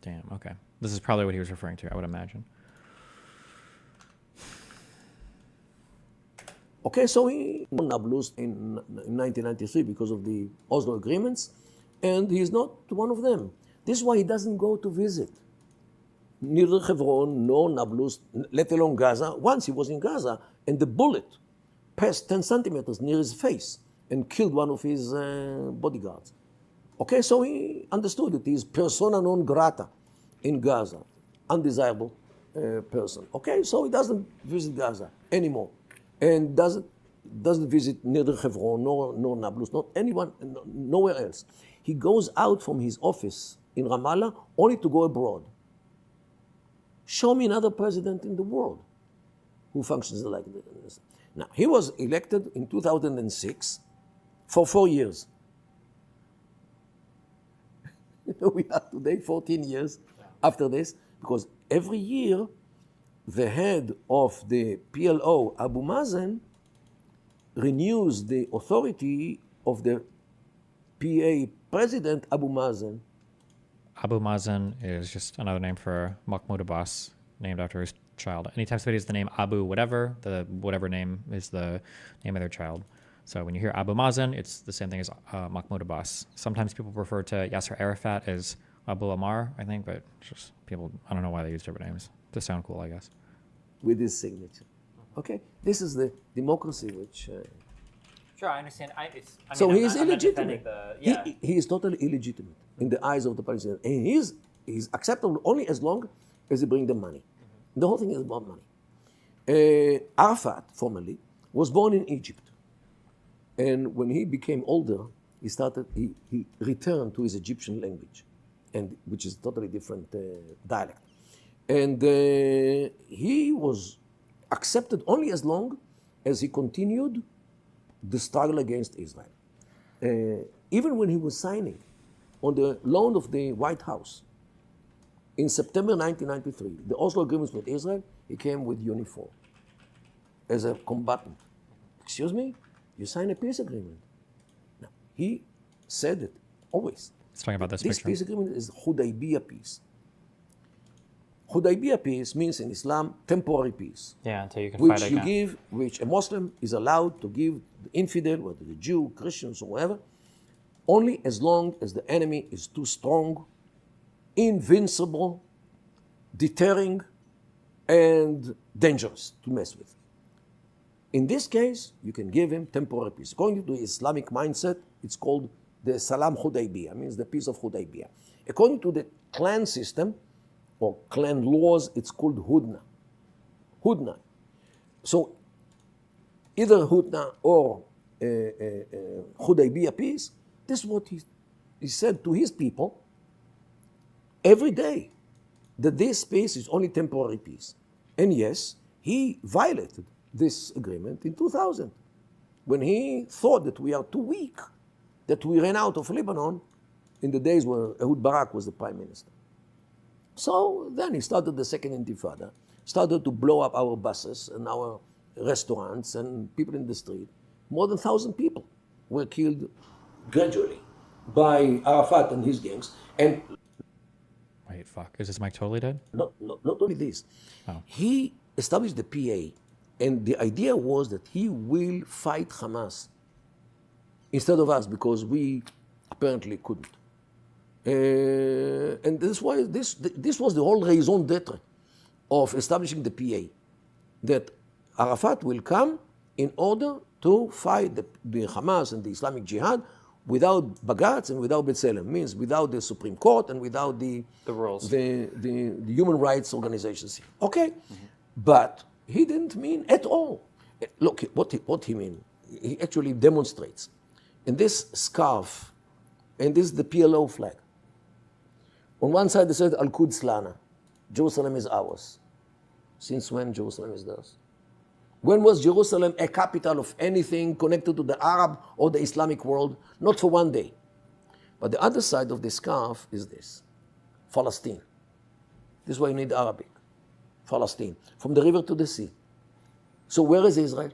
Damn, okay. This is probably what he was referring to, I would imagine. Okay, so he won Nablus in 1993 because of the Oslo agreements, and he's not one of them. This is why he doesn't go to visit neither Hebron nor Nablus, let alone Gaza. Once he was in Gaza, and the bullet passed 10 centimeters near his face and killed one of his bodyguards. Okay, so he understood that he is persona non grata in Gaza, undesirable person. Okay, so he doesn't visit Gaza anymore, and doesn't visit neither Hebron nor Nablus, not anyone, nowhere else. He goes out from his office in Ramallah only to go abroad. Show me another president in the world who functions like this. Now, he was elected in 2006 for 4 years. We are today 14 years after this, because every year the head of the PLO, Abu Mazen, renews the authority of the PA president, Abu Mazen. Abu Mazen is just another name for Mahmoud Abbas, named after his child. Anytime somebody has the name Abu whatever, the whatever name is the name of their child. So when you hear Abu Mazen, it's the same thing as Mahmoud Abbas. Sometimes people refer to Yasser Arafat as Abu Ammar, I think, but just people, I don't know why they use different names to sound cool, I guess. With his signature. Okay? This is the democracy which... Sure, I understand. So he is illegitimate. Yeah. He is totally illegitimate in the eyes of the Palestinians. And he's acceptable only as long as he brings them money. Mm-hmm. The whole thing is about money. Arafat, formerly, was born in Egypt. And when he became older, he returned to his Egyptian language, and which is totally different dialect. And he was accepted only as long as he continued the struggle against Israel. Even when he was signing on the lawn of the White House in September 1993, the Oslo agreements with Israel, he came with uniform as a combatant. Excuse me? You sign a peace agreement. Now, he said it always. He's talking about this peace agreement is Hudaybiyah peace. Hudaybiyah peace means in Islam temporary peace. Yeah, until you can fight again. Which a Muslim is allowed to give the infidel, whether the Jew, Christians, or whatever, only as long as the enemy is too strong, invincible, deterring, and dangerous to mess with. In this case, you can give him temporary peace. According to the Islamic mindset, it's called the Salam Hudaybiyah, means the peace of Hudaybiyah. According to the clan system, or clan laws, it's called Hudna. Hudna. So, either Hudna or Hudaybiyah peace, this is what he said to his people every day, that this peace is only temporary peace. And yes, he violated this agreement in 2000, when he thought that we are too weak, that we ran out of Lebanon in the days when Ehud Barak was the prime minister. So then he started the second intifada, started to blow up our buses and our restaurants and people in the street. More than 1,000 people were killed gradually by Arafat and his gangs. And wait, fuck, is this mic totally dead? Not only this. Oh. He established the PA, and the idea was that he will fight Hamas instead of us, because we apparently couldn't. And this was the whole raison d'etre of establishing the PA, that Arafat will come in order to fight the Hamas and the Islamic Jihad without Bagatz and without B'Tselem, means without the Supreme Court and without the rules, the human rights organizations. Okay, but he didn't mean at all. Look, what he mean? He actually demonstrates. In this scarf, and this is the PLO flag. On one side, they said, Al-Quds Lana, Jerusalem is ours. Since when Jerusalem is theirs? When was Jerusalem a capital of anything connected to the Arab or the Islamic world? Not for one day. But the other side of the scarf is this, Palestine. This is why you need Arabic. Palestine, from the river to the sea. So where is Israel?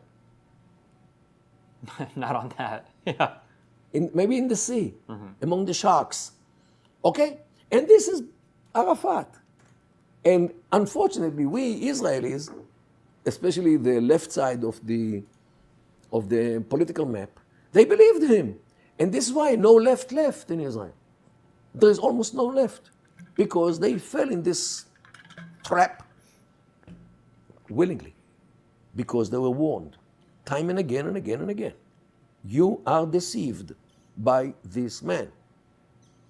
Not on that. Yeah. Maybe in the sea, among the sharks. Okay? And this is Arafat. And unfortunately, we Israelis, especially the left side of the political map, they believed him. And this is why no left in Israel. There is almost no left because they fell in this trap willingly because they were warned time and again and again and again. You are deceived by this man.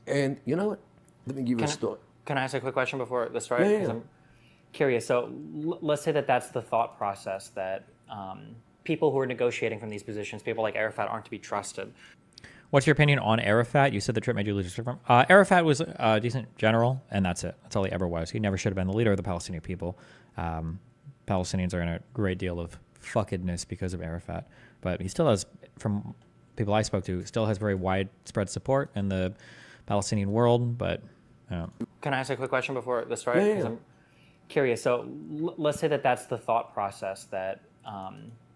And you know what? Let me give you a story. Can I ask a quick question before the story? Yeah. Because I'm curious. So let's say that that's the thought process, that people who are negotiating from these positions, people like Arafat, aren't to be trusted. What's your opinion on Arafat? You said the trip made you lose respect for him. Arafat was a decent general, and that's it. That's all he ever was. He never should have been the leader of the Palestinian people. Palestinians are in a great deal of fuckedness because of Arafat. But he still has, from people I spoke to, still has very widespread support in the Palestinian world. But Can I ask a quick question before the story? Yeah. Because I'm curious. So let's say that that's the thought process, that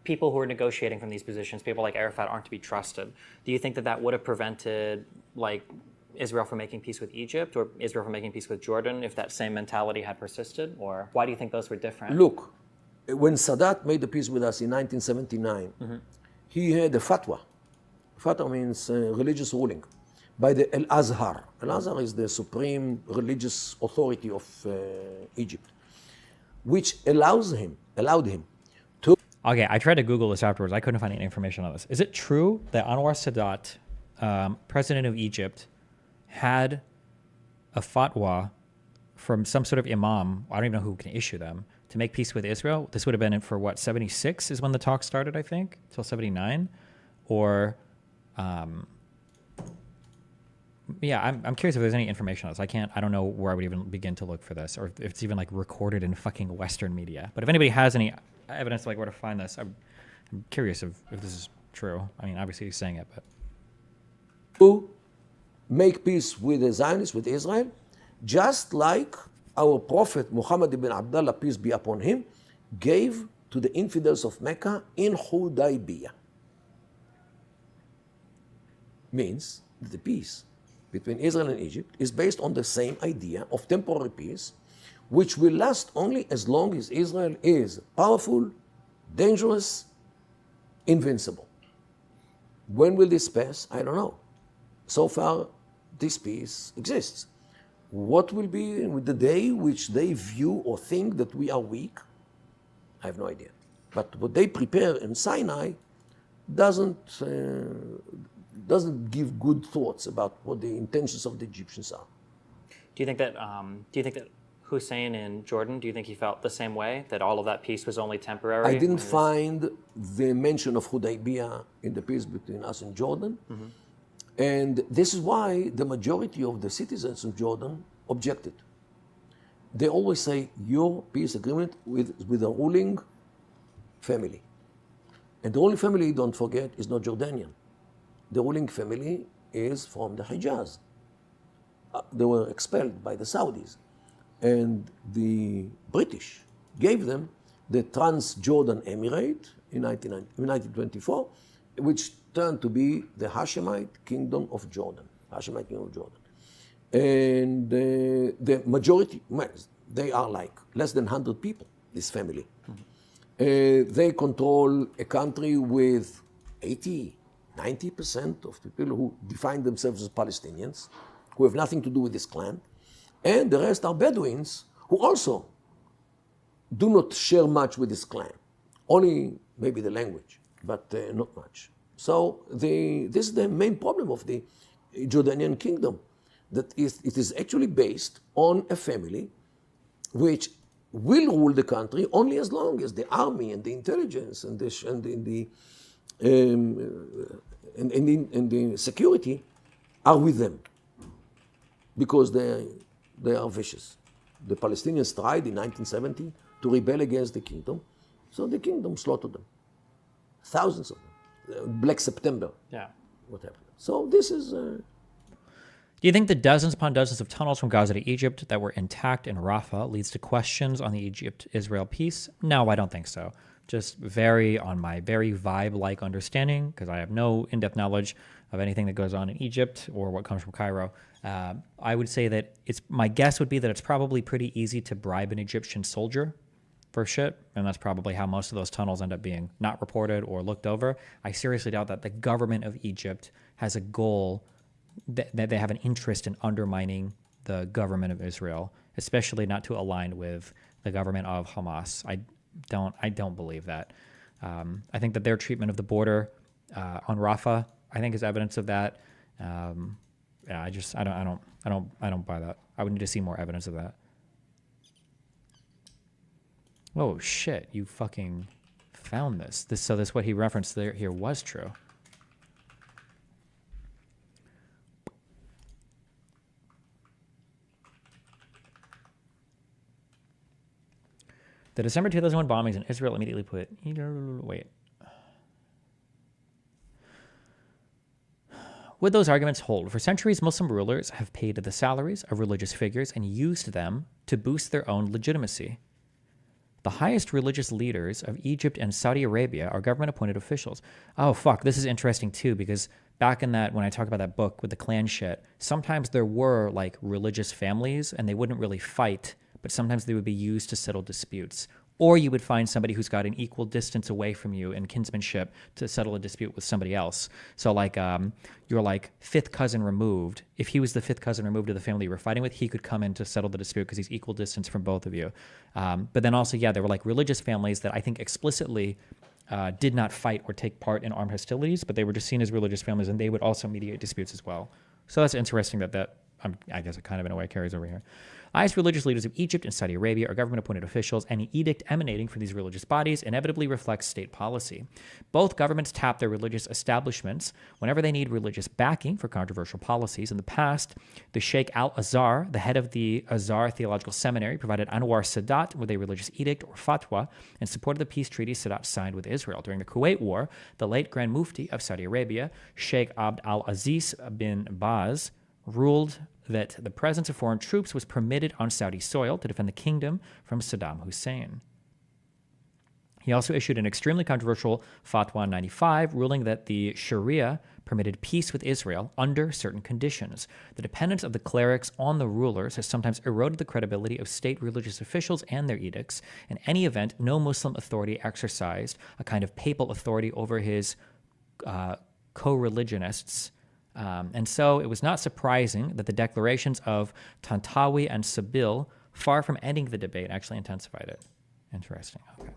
people who are negotiating from these positions, people like Arafat, aren't to be trusted. Do you think that that would have prevented, like, Israel from making peace with Egypt or Israel from making peace with Jordan if that same mentality had persisted? Or why do you think those were different? Look, when Sadat made the peace with us in 1979, he had a fatwa. Fatwa means religious ruling by the Al-Azhar. Al-Azhar is the supreme religious authority of Egypt, which allowed him to... Okay, I tried to Google this afterwards. I couldn't find any information on this. Is it true that Anwar Sadat, president of Egypt, had a fatwa from some sort of imam, I don't even know who can issue them, to make peace with Israel? This would have been for what, 76 is when the talks started, I think, till 79? Or... yeah, I'm curious if there's any information on this. I don't know where I would even begin to look for this, or if it's even like recorded in fucking Western media. But if anybody has any evidence, like where to find this, I'm curious if this is true. I mean, obviously he's saying it, but... To make peace with the Zionists, with Israel, just like our Prophet Muhammad ibn Abdullah, peace be upon him, gave to the infidels of Mecca in Hudaybiyah. Means that the peace between Israel and Egypt is based on the same idea of temporary peace, which will last only as long as Israel is powerful, dangerous, invincible. When will this pass? I don't know. So far, this peace exists. What will be with the day which they view or think that we are weak? I have no idea. But what they prepare in Sinai doesn't give good thoughts about what the intentions of the Egyptians are. Do you think that Hussein in Jordan, do you think he felt the same way, that all of that peace was only temporary? I didn't find the mention of Hudaybiyah in the peace between us and Jordan. And this is why the majority of the citizens of Jordan objected. They always say, your peace agreement with the ruling family. And the ruling family, don't forget, is not Jordanian. The ruling family is from the Hijaz. They were expelled by the Saudis. And the British gave them the Transjordan Emirate in 1924, which turned to be the Hashemite Kingdom of Jordan. And the majority, they are like less than 100 people, this family. They control a country with 90% of people who define themselves as Palestinians, who have nothing to do with this clan, and the rest are Bedouins who also do not share much with this clan, only maybe the language, but not much. So this is the main problem of the Jordanian kingdom, that it is actually based on a family which will rule the country only as long as the army and the intelligence and the security are with them, because they are vicious. The Palestinians tried in 1970 to rebel against the kingdom, So the kingdom slaughtered them. Thousands of them. Black September. Yeah. What happened? So this is... Do you think the dozens upon dozens of tunnels from Gaza to Egypt that were intact in Rafah leads to questions on the Egypt-Israel peace? No, I don't think so. Just on my very vibe-like understanding, because I have no in-depth knowledge of anything that goes on in Egypt or what comes from Cairo. I would say that my guess would be that it's probably pretty easy to bribe an Egyptian soldier for shit, and that's probably how most of those tunnels end up being not reported or looked over. I seriously doubt that the government of Egypt has a goal that they have an interest in undermining the government of Israel, especially not to align with the government of Hamas. I don't believe that. I think that their treatment of the border on Rafah, I think, is evidence of that. I don't buy that. I would need to see more evidence of that. Oh shit! You fucking found this. So this what he referenced there here was true. The December 2001 bombings in Israel immediately put... Wait. Would those arguments hold? For centuries, Muslim rulers have paid the salaries of religious figures and used them to boost their own legitimacy. The highest religious leaders of Egypt and Saudi Arabia are government-appointed officials. Oh, fuck. This is interesting, too, because back in that, when I talk about that book with the clan shit, sometimes there were, like, religious families, and they wouldn't really fight, but sometimes they would be used to settle disputes. Or you would find somebody who's got an equal distance away from you in kinsmanship to settle a dispute with somebody else. So like your like fifth cousin removed, if he was the fifth cousin removed of the family you were fighting with, he could come in to settle the dispute because he's equal distance from both of you. But then also, yeah, there were like religious families that I think explicitly did not fight or take part in armed hostilities, but they were just seen as religious families, and they would also mediate disputes as well. So that's interesting that I guess it kind of in a way carries over here. Highest religious leaders of Egypt and Saudi Arabia are government-appointed officials, and an edict emanating from these religious bodies inevitably reflects state policy. Both governments tap their religious establishments whenever they need religious backing for controversial policies. In the past, the Sheikh Al-Azhar, the head of the Azhar Theological Seminary, provided Anwar Sadat with a religious edict or fatwa and supported the peace treaty Sadat signed with Israel. During the Kuwait War, the late Grand Mufti of Saudi Arabia, Sheikh Abd al-Aziz bin Baz, ruled that the presence of foreign troops was permitted on Saudi soil to defend the kingdom from Saddam Hussein. He also issued an extremely controversial Fatwa 95, ruling that the Sharia permitted peace with Israel under certain conditions. The dependence of the clerics on the rulers has sometimes eroded the credibility of state religious officials and their edicts. In any event, no Muslim authority exercised a kind of papal authority over his co-religionists. And so it was not surprising that the declarations of Tantawi and Sabil, far from ending the debate, actually intensified it. Interesting. Okay.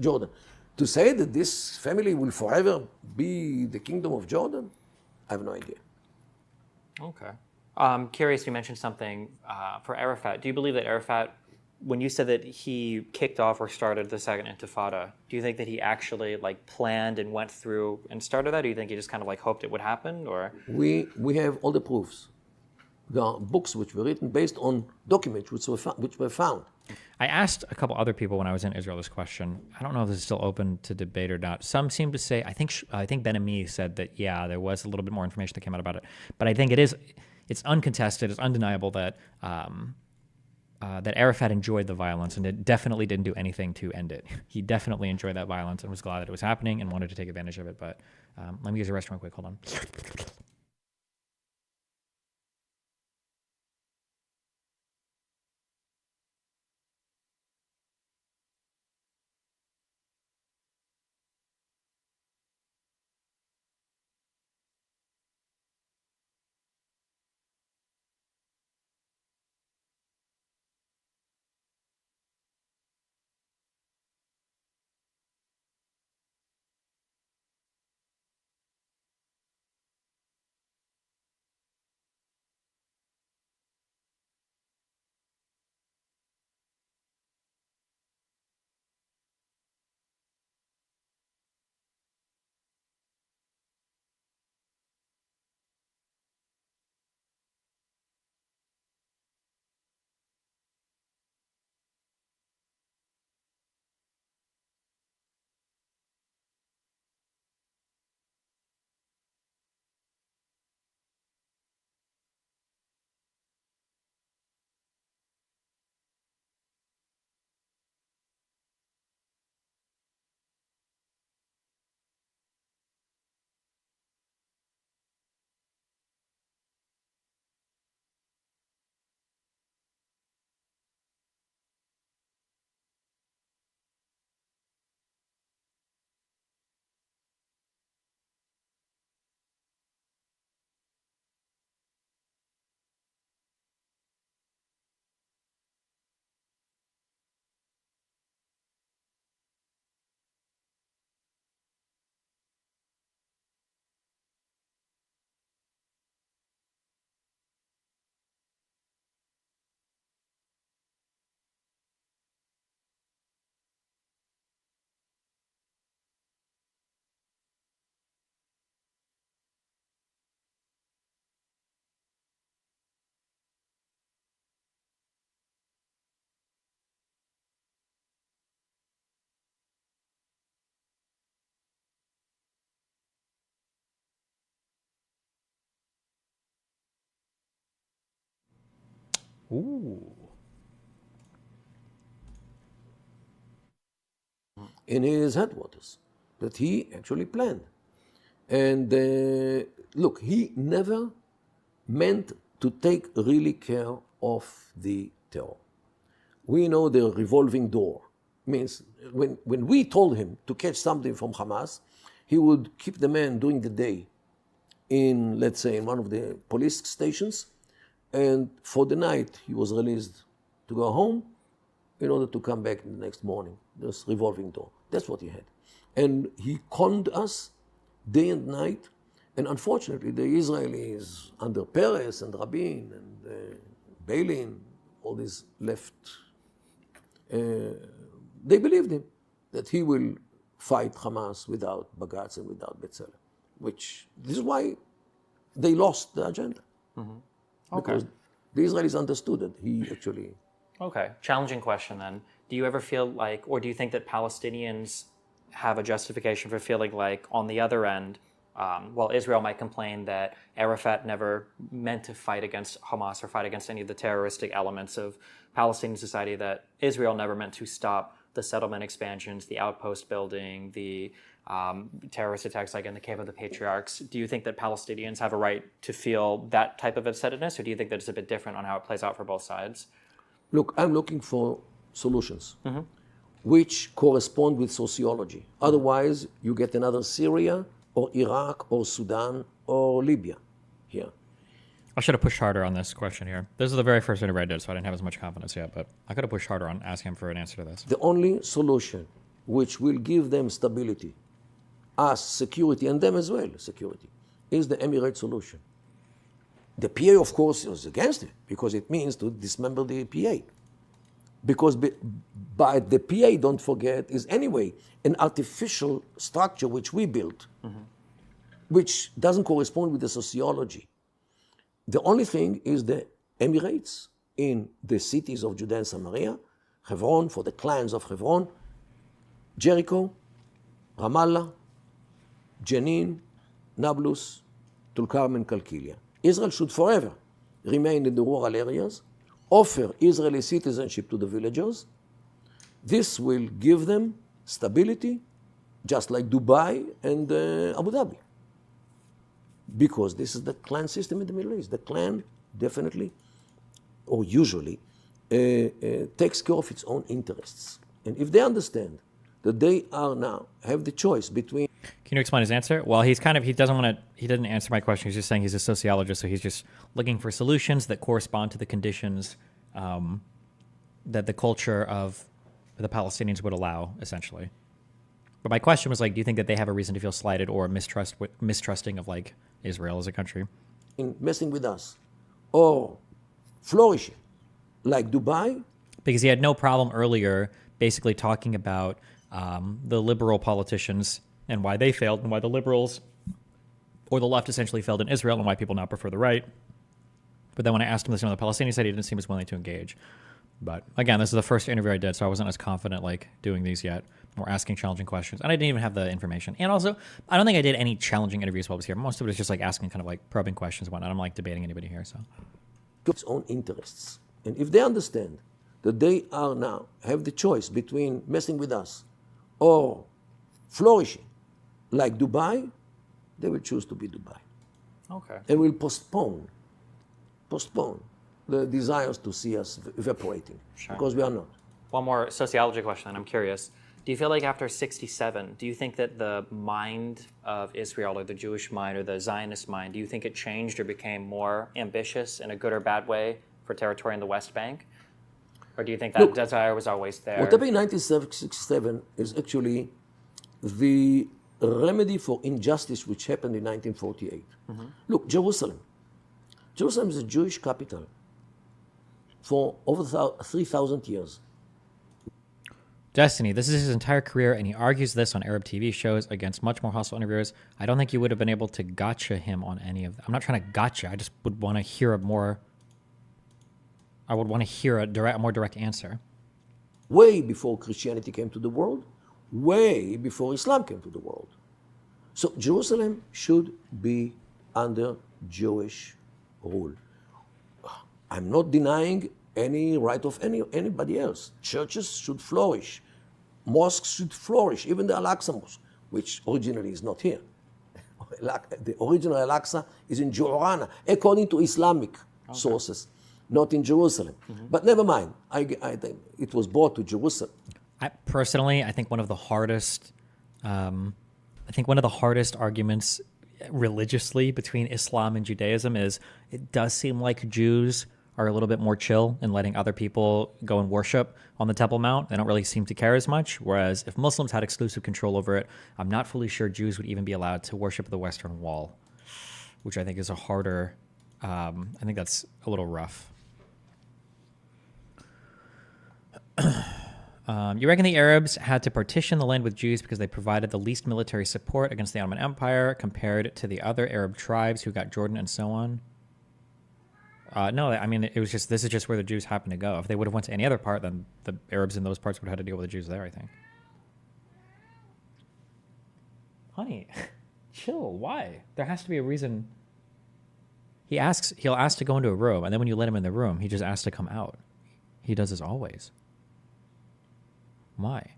Jordan. To say that this family will forever be the kingdom of Jordan, I have no idea. Okay. I'm curious, you mentioned something for Arafat. Do you believe that Arafat, when you said that he kicked off or started the second intifada, do you think that he actually like planned and went through and started that? Or do you think he just kind of like hoped it would happen? Or we have all the proofs. There are books which were written based on documents which were found. I asked a couple other people when I was in Israel this question. I don't know if this is still open to debate or not. Some seem to say, I think Ben Ami said that, yeah, there was a little bit more information that came out about it. But I think it's uncontested, it's undeniable that that Arafat enjoyed the violence and it definitely didn't do anything to end it. He definitely enjoyed that violence and was glad that it was happening and wanted to take advantage of it. But let me use the restroom real quick. Hold on. Ooh. In his headquarters that he actually planned. And look, he never meant to take really care of the terror. We know the revolving door means when we told him to catch something from Hamas, he would keep the man during the day in, let's say, in one of the police stations, and for the night he was released to go home in order to come back the next morning. This revolving door. That's what he had. And he conned us day and night. And unfortunately, the Israelis under Peres and Rabin and Begin, all these left, they believed him that he will fight Hamas without Bagatz and without B'Tselem, which this is why they lost the agenda. Mm-hmm. Because the Israelis understood that he actually... Okay, challenging question then. Do you ever feel like, or do you think that Palestinians have a justification for feeling like on the other end, while Israel might complain that Arafat never meant to fight against Hamas or fight against any of the terroristic elements of Palestinian society, that Israel never meant to stop the settlement expansions, the outpost building, the terrorist attacks like in the Cave of the Patriarchs. Do you think that Palestinians have a right to feel that type of upsetness, or do you think that it's a bit different on how it plays out for both sides? Look, I'm looking for solutions which correspond with sociology. Otherwise, you get another Syria or Iraq or Sudan or Libya here. I should have pushed harder on this question here. This is the very first interview I did, so I didn't have as much confidence yet, but I could have pushed harder on asking him for an answer to this. The only solution which will give them stability, us security, and them as well security, is the Emirate solution. The PA, of course, is against it because it means to dismember the PA. Because but the PA, don't forget, is anyway an artificial structure which we built, which doesn't correspond with the sociology. The only thing is the Emirates in the cities of Judea and Samaria, Hebron, for the clans of Hebron, Jericho, Ramallah, Jenin, Nablus, Tulkarm, Kalkilia. Israel should forever remain in the rural areas, offer Israeli citizenship to the villagers. This will give them stability, just like Dubai and Abu Dhabi. Because this is the clan system in the Middle East. The clan definitely, or usually, takes care of its own interests. And if they understand that they are now, have the choice between... Can you explain his answer? Well, he didn't answer my question. He's just saying he's a sociologist, so he's just looking for solutions that correspond to the conditions that the culture of the Palestinians would allow, essentially. But my question was like, do you think that they have a reason to feel slighted or mistrusting of like Israel as a country? In messing with us or flourishing like Dubai? Because he had no problem earlier basically talking about the liberal politicians and why they failed and why the liberals or the left essentially failed in Israel and why people now prefer the right. But then when I asked him this on the Palestinian side, he didn't seem as willing to engage. But again, this is the first interview I did, so I wasn't as confident like doing these yet or asking challenging questions. And I didn't even have the information. And also, I don't think I did any challenging interviews while I was here. Most of it is just like asking kind of like probing questions and whatnot. I'm like debating anybody here, so. Its own interests. And if they understand that they are now, have the choice between messing with us or flourishing like Dubai, they will choose to be Dubai. Okay. And will postpone the desires to see us evaporating. Sure. Because we are not. One more sociology question, and I'm curious. Do you feel like after 1967, do you think that the mind of Israel or the Jewish mind or the Zionist mind, do you think it changed or became more ambitious in a good or bad way for territory in the West Bank? Or do you think that desire was always there? What happened in 1967 is actually the remedy for injustice which happened in 1948. Look, Jerusalem. Jerusalem is a Jewish capital for over 3,000 years. Destiny, this is his entire career, and he argues this on Arab TV shows against much more hostile interviewers. I don't think you would have been able to gotcha him on any of them. I'm not trying to gotcha. I just would want to hear a more direct answer. Way before Christianity came to the world, way before Islam came to the world. So Jerusalem should be under Jewish rule. I'm not denying any right of anybody else. Churches should flourish. Mosques should flourish, even the Al-Aqsa Mosque, which originally is not here. The original Al-Aqsa is in Jordan, according to Islamic sources, not in Jerusalem. But never mind, I think it was brought to Jerusalem. I think one of the hardest, arguments religiously between Islam and Judaism is it does seem like Jews are a little bit more chill in letting other people go and worship on the Temple Mount. They don't really seem to care as much. Whereas if Muslims had exclusive control over it, I'm not fully sure Jews would even be allowed to worship the Western Wall, which I think is a harder, I think that's a little rough. You reckon the Arabs had to partition the land with Jews because they provided the least military support against the Ottoman Empire compared to the other Arab tribes who got Jordan and so on? No, I mean, this is just where the Jews happen to go. If they would have went to any other part, then the Arabs in those parts would have had to deal with the Jews there, I think. Honey, chill. Why? There has to be a reason. He'll ask to go into a room, and then when you let him in the room, he just asks to come out. He does this always. Why?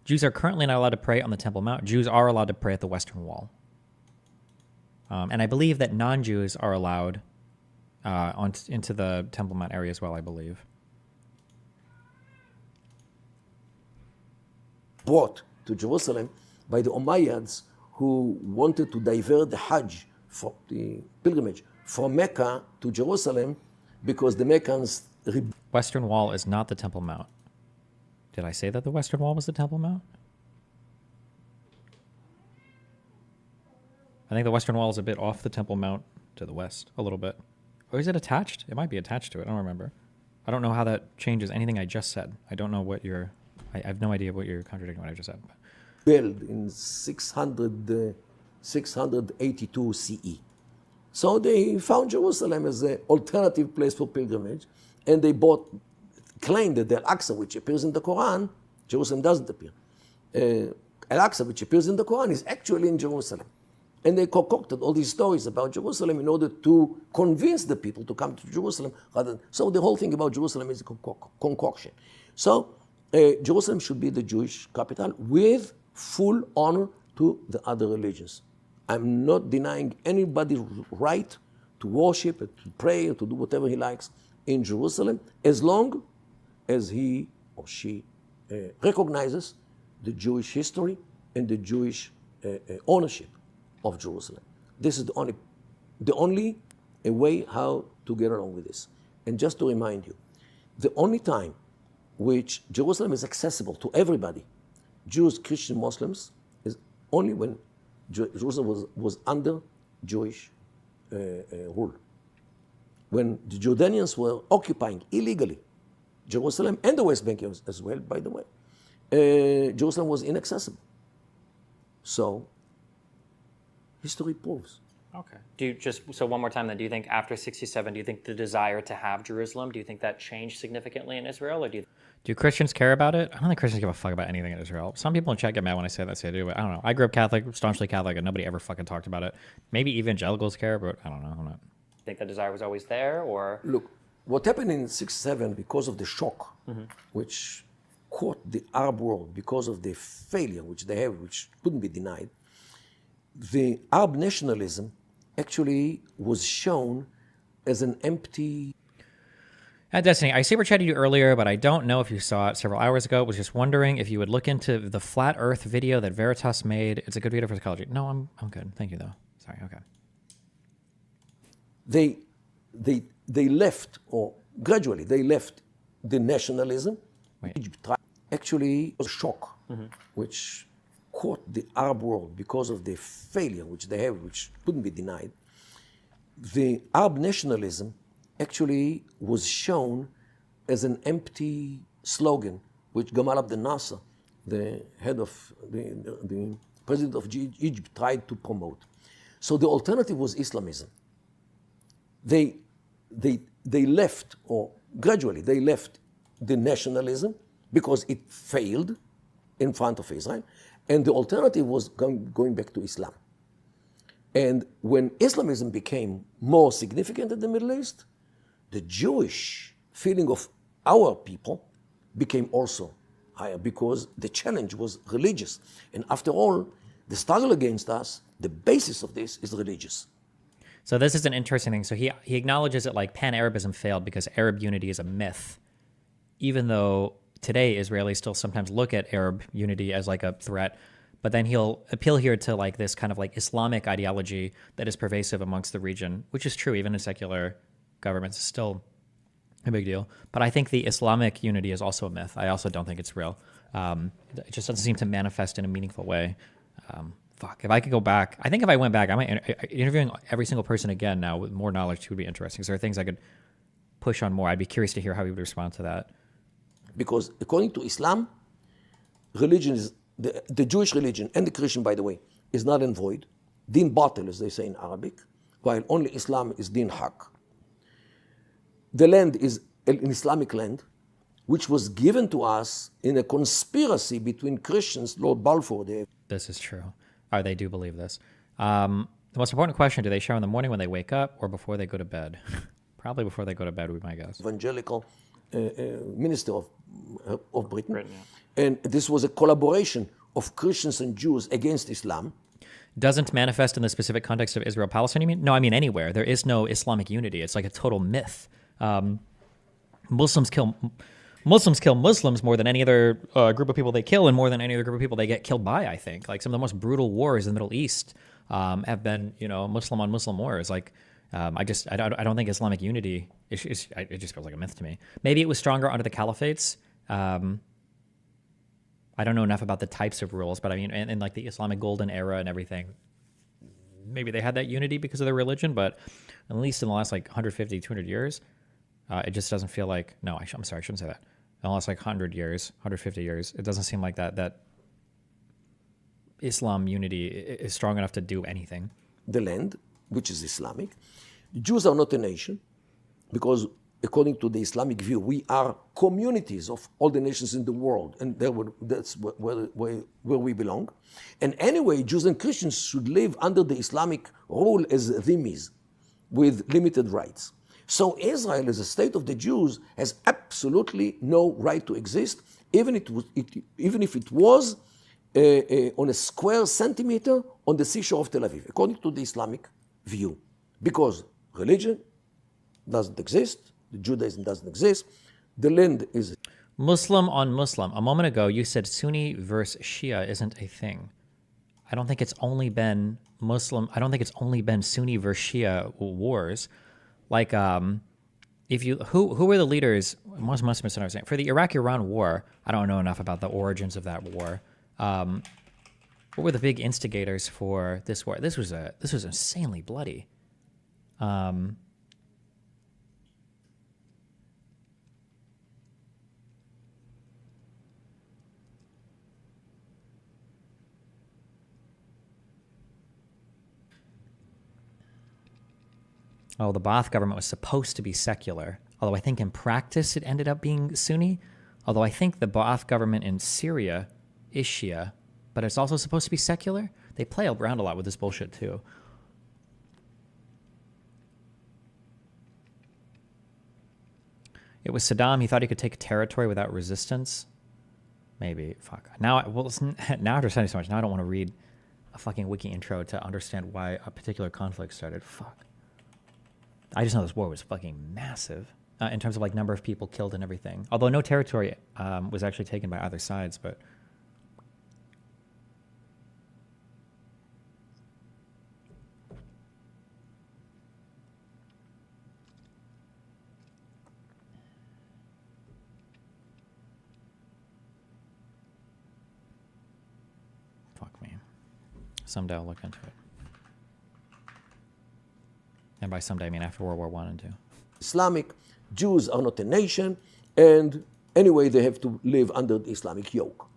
Jews are currently not allowed to pray on the Temple Mount. Jews are allowed to pray at the Western Wall. And I believe that non-Jews are allowed into the Temple Mount area as well, I believe. Brought to Jerusalem by the Umayyads, who wanted to divert the Hajj, for the pilgrimage, from Mecca to Jerusalem, because the Meccans... Western Wall is not the Temple Mount. Did I say that the Western Wall was the Temple Mount? I think the Western Wall is a bit off the Temple Mount to the west, a little bit. Or is it attached? It might be attached to it. I don't remember. I don't know how that changes anything I just said. I don't know what you're... I have no idea what you're contradicting what I just said. Built in 682 CE. So they found Jerusalem as an alternative place for pilgrimage, and they claimed that the Al-Aqsa, which appears in the Quran, Jerusalem doesn't appear. Al-Aqsa, which appears in the Quran, is actually in Jerusalem. And they concocted all these stories about Jerusalem in order to convince the people to come to Jerusalem. So the whole thing about Jerusalem is a concoction. So Jerusalem should be the Jewish capital with full honor to the other religions. I'm not denying anybody's right to worship, to pray, to do whatever he likes in Jerusalem, as long as he or she recognizes the Jewish history and the Jewish ownership of Jerusalem. This is the only way how to get along with this. And just to remind you, the only time which Jerusalem is accessible to everybody, Jews, Christian, Muslims, is only when Jerusalem was under Jewish rule. When the Jordanians were occupying illegally Jerusalem and the West Bank as well, by the way, Jerusalem was inaccessible. So, history proves. Okay. So one more time then, do you think after 67, do you think the desire to have Jerusalem, do you think that changed significantly in Israel, or do Christians care about it? I don't think Christians give a fuck about anything in Israel. Some people in chat get mad when I say that, so I do, but I don't know. I grew up Catholic, staunchly Catholic, and nobody ever fucking talked about it. Maybe evangelicals care, but I don't know. I'm not. Think the desire was always there, or? Look, what happened in 67 because of the shock, which caught the Arab world because of the failure which they have, which couldn't be denied, the Arab nationalism actually was shown as an empty... Destiny, I super chatted you earlier, but I don't know if you saw it several hours ago. Was just wondering if you would look into the Flat Earth video that Veritas made. It's a good video for psychology. No, I'm good. Thank you, though. Sorry, okay. They left, or gradually they left the nationalism. Actually, was a shock, which caught the Arab world because of the failure which they have, which couldn't be denied. The Arab nationalism actually was shown as an empty slogan, which Gamal Abdel Nasser, the head of the president of Egypt, tried to promote. So the alternative was Islamism. They left, or gradually they left the nationalism because it failed in front of Israel, and the alternative was going back to Islam. And when Islamism became more significant in the Middle East, the Jewish feeling of our people became also higher because the challenge was religious. And after all, the struggle against us, the basis of this is religious. So this is an interesting thing. So he acknowledges that like pan-Arabism failed because Arab unity is a myth, even though today Israelis still sometimes look at Arab unity as like a threat. But then he'll appeal here to like this kind of like Islamic ideology that is pervasive amongst the region, which is true even in secular governments. It's still a big deal. But I think the Islamic unity is also a myth. I also don't think it's real. It just doesn't seem to manifest in a meaningful way. If I could go back, I think if I went back, I might interviewing every single person again now with more knowledge would be interesting. Because there are things I could push on more. I'd be curious to hear how he would respond to that. Because according to Islam, religion is the Jewish religion and the Christian, by the way, is not in void. Din batil, as they say in Arabic, while only Islam is din haq. The land is an Islamic land, which was given to us in a conspiracy between Christians, Lord Balfour. This is true. They do believe this. The most important question, do they shower in the morning when they wake up or before they go to bed? Probably before they go to bed would be my guess. Evangelical minister of Britain. Yeah. And this was a collaboration of Christians and Jews against Islam. Doesn't manifest in the specific context of Israel-Palestine, you mean? No, I mean anywhere. There is no Islamic unity. It's like a total myth. Muslims kill Muslims more than any other group of people they kill, and more than any other group of people they get killed by. I think like some of the most brutal wars in the Middle East have been, Muslim on Muslim wars. Like I don't think Islamic unity it just feels like a myth to me. Maybe it was stronger under the caliphates. I don't know enough about the types of rules, but I mean, in like the Islamic golden era and everything, maybe they had that unity because of their religion, but at least in the last like 150, 200 years, it just doesn't feel like, I'm sorry, I shouldn't say that. In the last like 100 years, 150 years, it doesn't seem like that Islam unity is strong enough to do anything. The land, which is Islamic, the Jews are not a nation because according to the Islamic view, we are communities of all the nations in the world, and that's where we belong. And anyway, Jews and Christians should live under the Islamic rule as dhimmis, with limited rights. So Israel, as a state of the Jews, has absolutely no right to exist, even if it was on a square centimeter on the seashore of Tel Aviv, according to the Islamic view, because religion doesn't exist. The Judaism doesn't exist. The land is Muslim on Muslim. A moment ago, you said Sunni versus Shia isn't a thing. I don't think it's only been Muslim. I don't think it's only been Sunni versus Shia wars. Like, who were the leaders? Must misunderstand. For the Iraq-Iran war, I don't know enough about the origins of that war. What were the big instigators for this war? This was insanely bloody. Oh, the Ba'ath government was supposed to be secular, although I think in practice it ended up being Sunni. Although I think the Ba'ath government in Syria is Shia, but it's also supposed to be secular. They play around a lot with this bullshit too. It was Saddam. He thought he could take territory without resistance. Maybe. Fuck. Now after studying so much, now I don't want to read a fucking wiki intro to understand why a particular conflict started. Fuck. I just know this war was fucking massive in terms of like number of people killed and everything. Although no territory was actually taken by either sides, but fuck me. Someday I'll look into it. And by someday, I mean after World War I and II. Islamic Jews are not a nation, and anyway, they have to live under the Islamic yoke.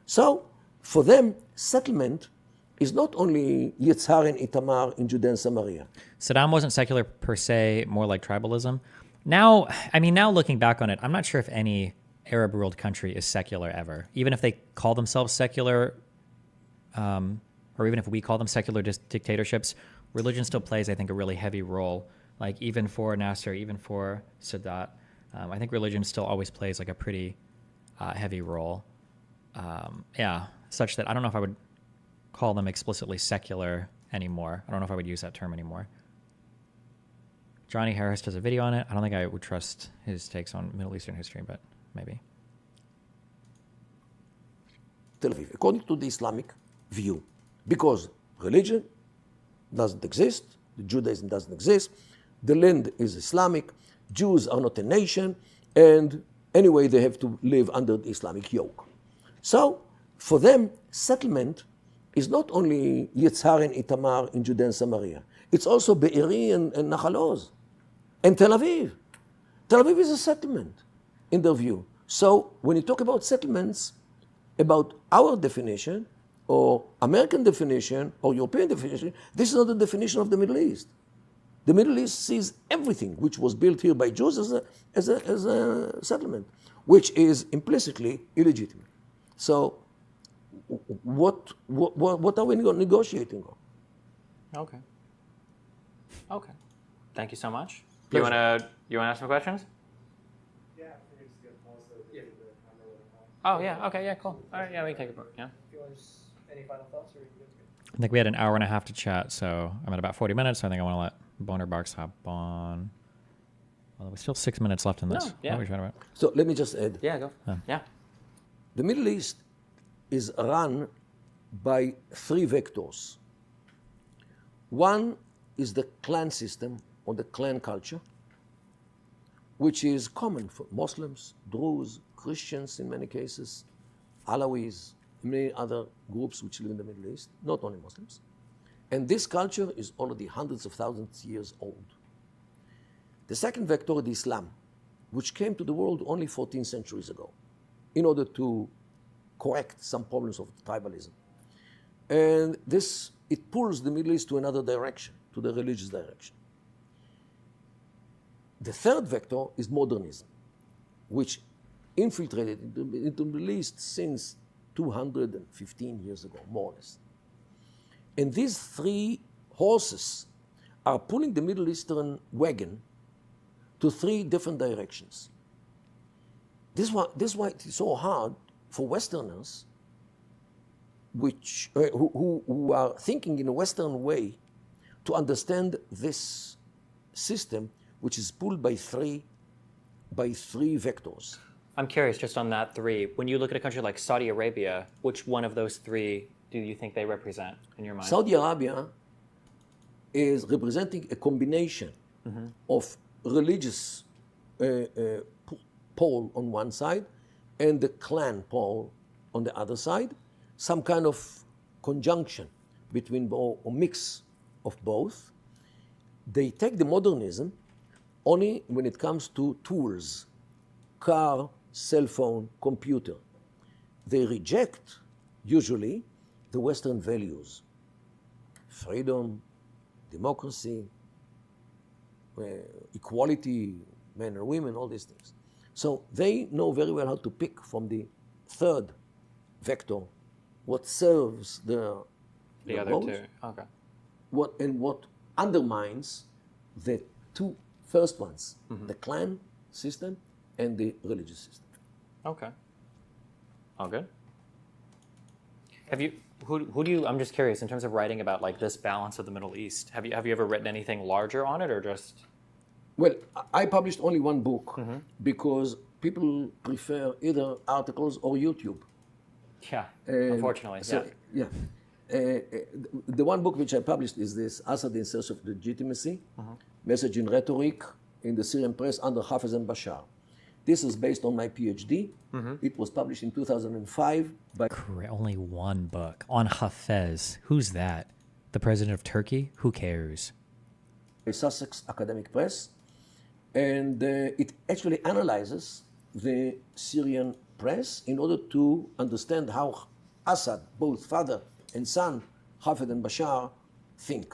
So, for them, settlement is not only Yitzhar and Itamar in Judea and Samaria. Saddam wasn't secular per se, more like tribalism. Now looking back on it, I'm not sure if any Arab-ruled country is secular ever. Even if they call themselves secular, or even if we call them secular dictatorships, religion still plays, I think, a really heavy role. Like even for Nasser, even for Sadat. I think religion still always plays like a pretty heavy role. Such that I don't know if I would call them explicitly secular anymore. I don't know if I would use that term anymore. Johnny Harris does a video on it. I don't think I would trust his takes on Middle Eastern history, but maybe. Tel Aviv, according to the Islamic view, because religion doesn't exist, the Judaism doesn't exist, the land is Islamic, Jews are not a nation, and anyway, they have to live under the Islamic yoke. So, for them, settlement is not only Yitzhar and Itamar in Judea and Samaria, it's also Be'eri and Nahal Oz, and Tel Aviv. Tel Aviv is a settlement, in their view. So, when you talk about settlements, about our definition, or American definition, or European definition, this is not the definition of the Middle East. The Middle East sees everything which was built here by Jews as a settlement, which is implicitly illegitimate. So, what are we negotiating on? Okay. Okay. Thank you so much. Pleasure. You wanna ask some questions? Yeah, I think it's good. Also, Oh yeah. Okay. Yeah. Cool. All right. Yeah, we can take a break. Yeah. If you want any final thoughts, or are you good? I think we had an hour and a half to chat, so I'm at about 40 minutes. So I think I want to let Boner Box hop on. Well, there's still 6 minutes left in this. No, yeah. What are we chatting about? So let me just add. Yeah, go. Yeah. The Middle East is run by three vectors. One is the clan system, or the clan culture, which is common for Muslims, Druze, Christians in many cases, Alawis, many other groups which live in the Middle East, not only Muslims. And this culture is already hundreds of thousands of years old. The second vector is Islam, which came to the world only 14 centuries ago in order to correct some problems of tribalism. And it pulls the Middle East to another direction, to the religious direction. The third vector is modernism, which infiltrated into the Middle East since 215 years ago, more or less. And these three horses are pulling the Middle Eastern wagon to three different directions. This is why it's so hard for Westerners who are thinking in a Western way to understand this system, which is pulled by three vectors. I'm curious, just on that three. When you look at a country like Saudi Arabia, which one of those three do you think they represent in your mind? Saudi Arabia is representing a combination of religious pole on one side and the clan pole on the other side, some kind of conjunction between both, or mix of both. They take the modernism only when it comes to tools, car, cell phone, computer. They reject, usually, the Western values, freedom, democracy, equality, men and women, all these things. So they know very well how to pick from the third vector what serves the other goals, two. Okay. what undermines the two first ones, the clan system and the religious system. Okay. All good. Have you? Who do you? I'm just curious in terms of writing about like this balance of the Middle East. Have you ever written anything larger on it, or just? Well, I published only one book because people prefer either articles or YouTube. Yeah, unfortunately. The one book which I published is this, Assad in Search of Legitimacy, Message in Rhetoric in the Syrian Press under Hafez and Bashar. This is based on my PhD. It was published in 2005 by... Only one book on Hafez. Who's that? The president of Turkey? Who cares? Sussex Academic Press. And it actually analyzes the Syrian press in order to understand how Assad, both father and son, Hafez and Bashar, think.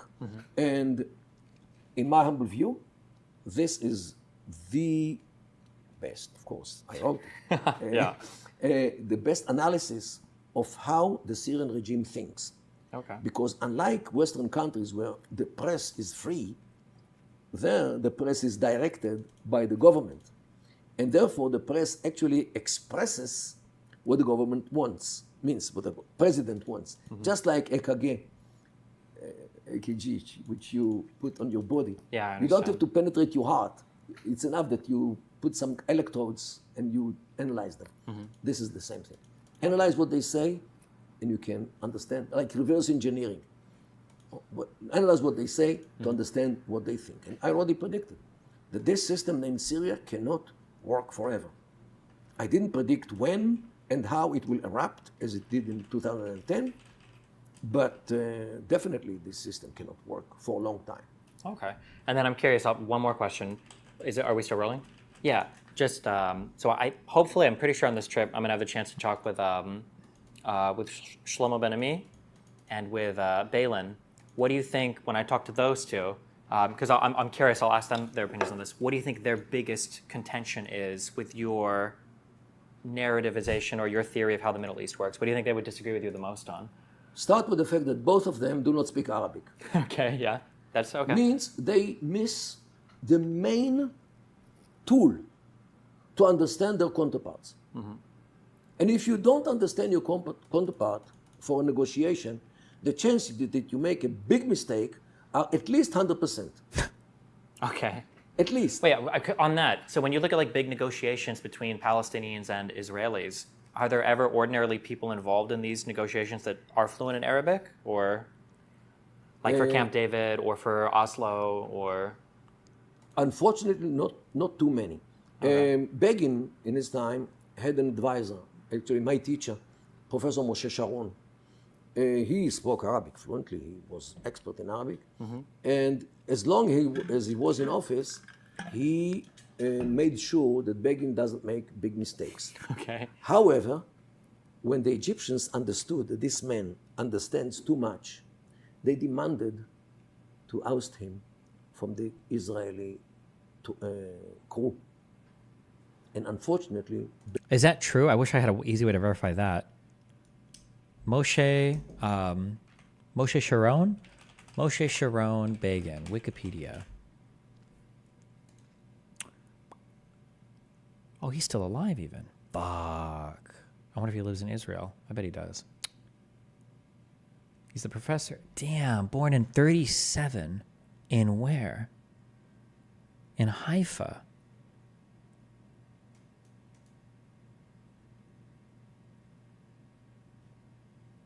And in my humble view, this is the best, of course, I wrote it. The best analysis of how the Syrian regime thinks. Okay. Because unlike Western countries where the press is free, there the press is directed by the government. And therefore, the press actually expresses what the government wants, means what the president wants. Just like EKG, which you put on your body. Yeah, I you don't understand. have to penetrate your heart. It's enough that you put some electrodes and you analyze them. This is the same thing. Analyze what they say, and you can understand, like reverse engineering. Analyze what they say to understand what they think. And I already predicted that this system named Syria cannot work forever. I didn't predict when and how it will erupt as it did in 2010, but definitely this system cannot work for a long time. Okay. And then I'm curious, one more question. Are we still rolling? Yeah. Just, so hopefully, I'm pretty sure on this trip, I'm going to have the chance to talk with Shlomo Ben-Ami and with Balin. What do you think when I talk to those two? Because I'm curious, I'll ask them their opinions on this. What do you think their biggest contention is with your narrativization or your theory of how the Middle East works? What do you think they would disagree with you the most on? Start with the fact that both of them do not speak Arabic. Okay, yeah. That's okay. Means they miss the main tool to understand their counterparts. And if you don't understand your counterpart for a negotiation, the chances that you make a big mistake are at least 100%. Okay. At least. Wait, on that, so when you look at like big negotiations between Palestinians and Israelis, are there ever ordinarily people involved in these negotiations that are fluent in Arabic? Or like for Camp David or for Oslo or? Unfortunately, not too many. Okay. Begin, in his time, had an advisor, actually my teacher, Professor Moshe Sharon. He spoke Arabic fluently. He was expert in Arabic. And as long as he was in office, he made sure that Begin doesn't make big mistakes. Okay. However, when the Egyptians understood that this man understands too much, they demanded to oust him from the Israeli crew. And unfortunately... Is that true? I wish I had an easy way to verify that. Moshe Sharon? Moshe Sharon Begin, Wikipedia. Oh, he's still alive even. Fuck. I wonder if he lives in Israel. I bet he does. He's the professor. Damn, born in 37. In where? In Haifa.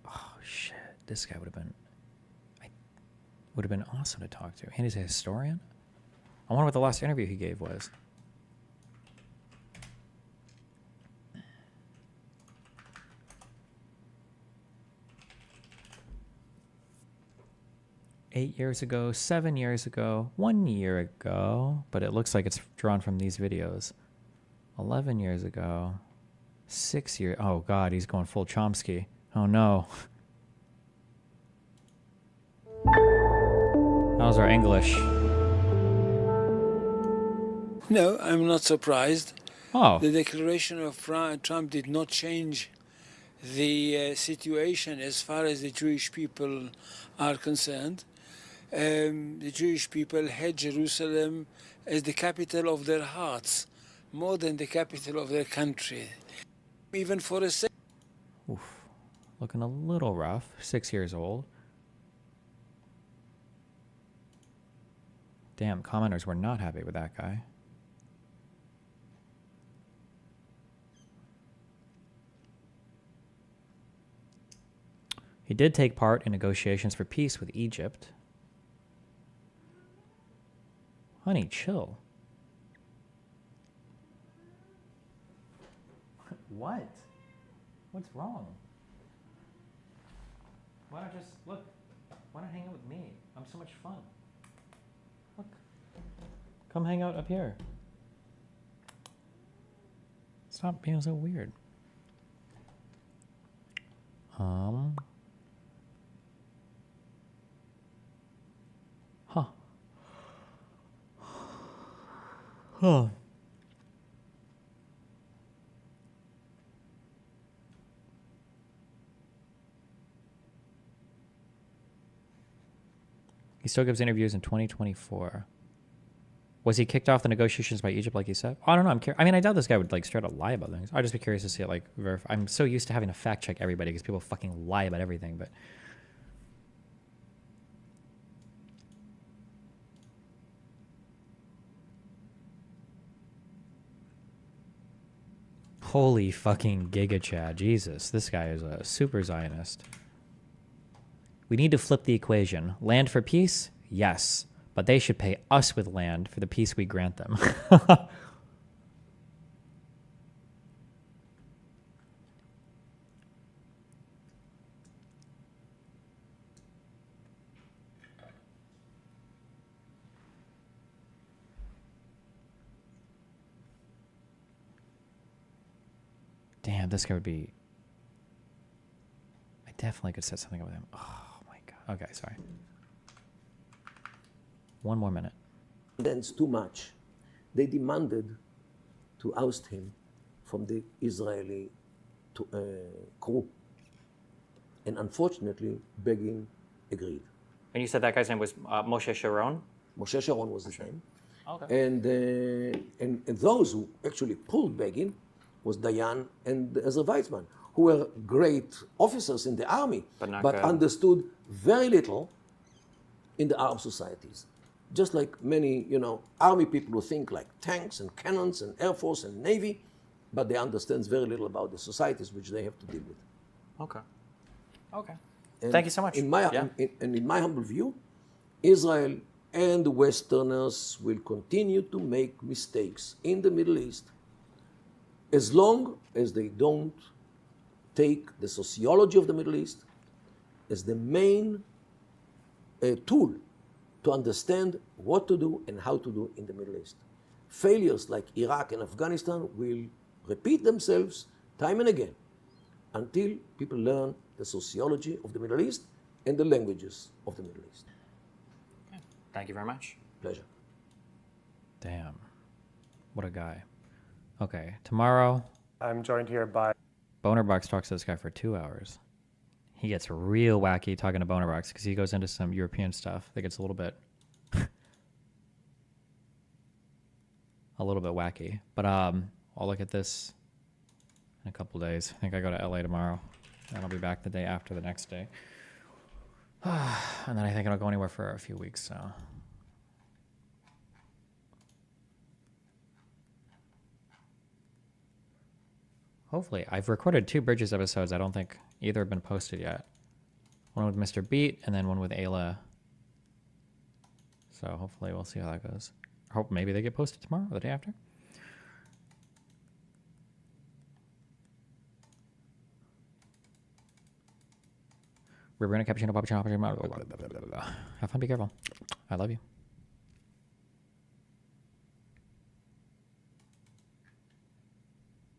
Oh, shit. This guy would have been awesome to talk to. And he's a historian? I wonder what the last interview he gave was. Eight years ago, 7 years ago, 1 year ago, but it looks like it's drawn from these videos. 11 years ago, 6 years. Oh God, he's going full Chomsky. Oh no. How's our English? No, I'm not surprised. Oh. The declaration of Trump did not change the situation as far as the Jewish people are concerned. The Jewish people had Jerusalem as the capital of their hearts, more than the capital of their country. Even for a second. Oof. Looking a little rough. 6 years old. Damn, commenters were not happy with that guy. He did take part in negotiations for peace with Egypt. Honey, chill. What? What's wrong? Why not just, look, why not hang out with me? I'm so much fun. Look. Come hang out up here. Stop being so weird. Huh. Huh. He still gives interviews in 2024. Was he kicked off the negotiations by Egypt like he said? I don't know. I mean, I doubt this guy would like straight up lie about things. I'd just be curious to see it like I'm so used to having to fact check everybody because people fucking lie about everything. But holy fucking Giga Chad, Jesus, this guy is a super Zionist. We need to flip the equation. Land for peace, yes. But they should pay us with land for the peace we grant them. Damn, this guy would be... I definitely could set something up with him. Oh my god. Okay, sorry. One more minute. That's too much. They demanded to oust him from the Israeli crew. And unfortunately, Begin agreed. And you said that guy's name was Moshe Sharon? Moshe Sharon was his name. Okay. And those who actually pulled Begin was Dayan and Ezra Weizmann, who were great officers in the army, but understood very little in the Arab societies. Just like many, army people who think like tanks and cannons and air force and navy, but they understand very little about the societies which they have to deal with. Okay. Okay. And thank you so much. In my humble view, Israel and the Westerners will continue to make mistakes in the Middle East as long as they don't take the sociology of the Middle East as the main tool to understand what to do and how to do in the Middle East. Failures like Iraq and Afghanistan will repeat themselves time and again until people learn the sociology of the Middle East and the languages of the Middle East. Okay. Thank you very much. Pleasure. Damn. What a guy. Okay, tomorrow... I'm joined here by... Bonerbox talks to this guy for 2 hours. He gets real wacky talking to Bonerbox because he goes into some European stuff that gets a little bit wacky. But I'll look at this in a couple days. I think I go to LA tomorrow, and I'll be back the day after the next day. And then I think I don't go anywhere for a few weeks. So hopefully, I've recorded 2 Bridges episodes. I don't think either have been posted yet. One with Mr. Beat and then one with Ayla. So hopefully we'll see how that goes. I hope maybe they get posted tomorrow or the day after. Riverina, cappuccino, papa, have fun, be careful. I love you.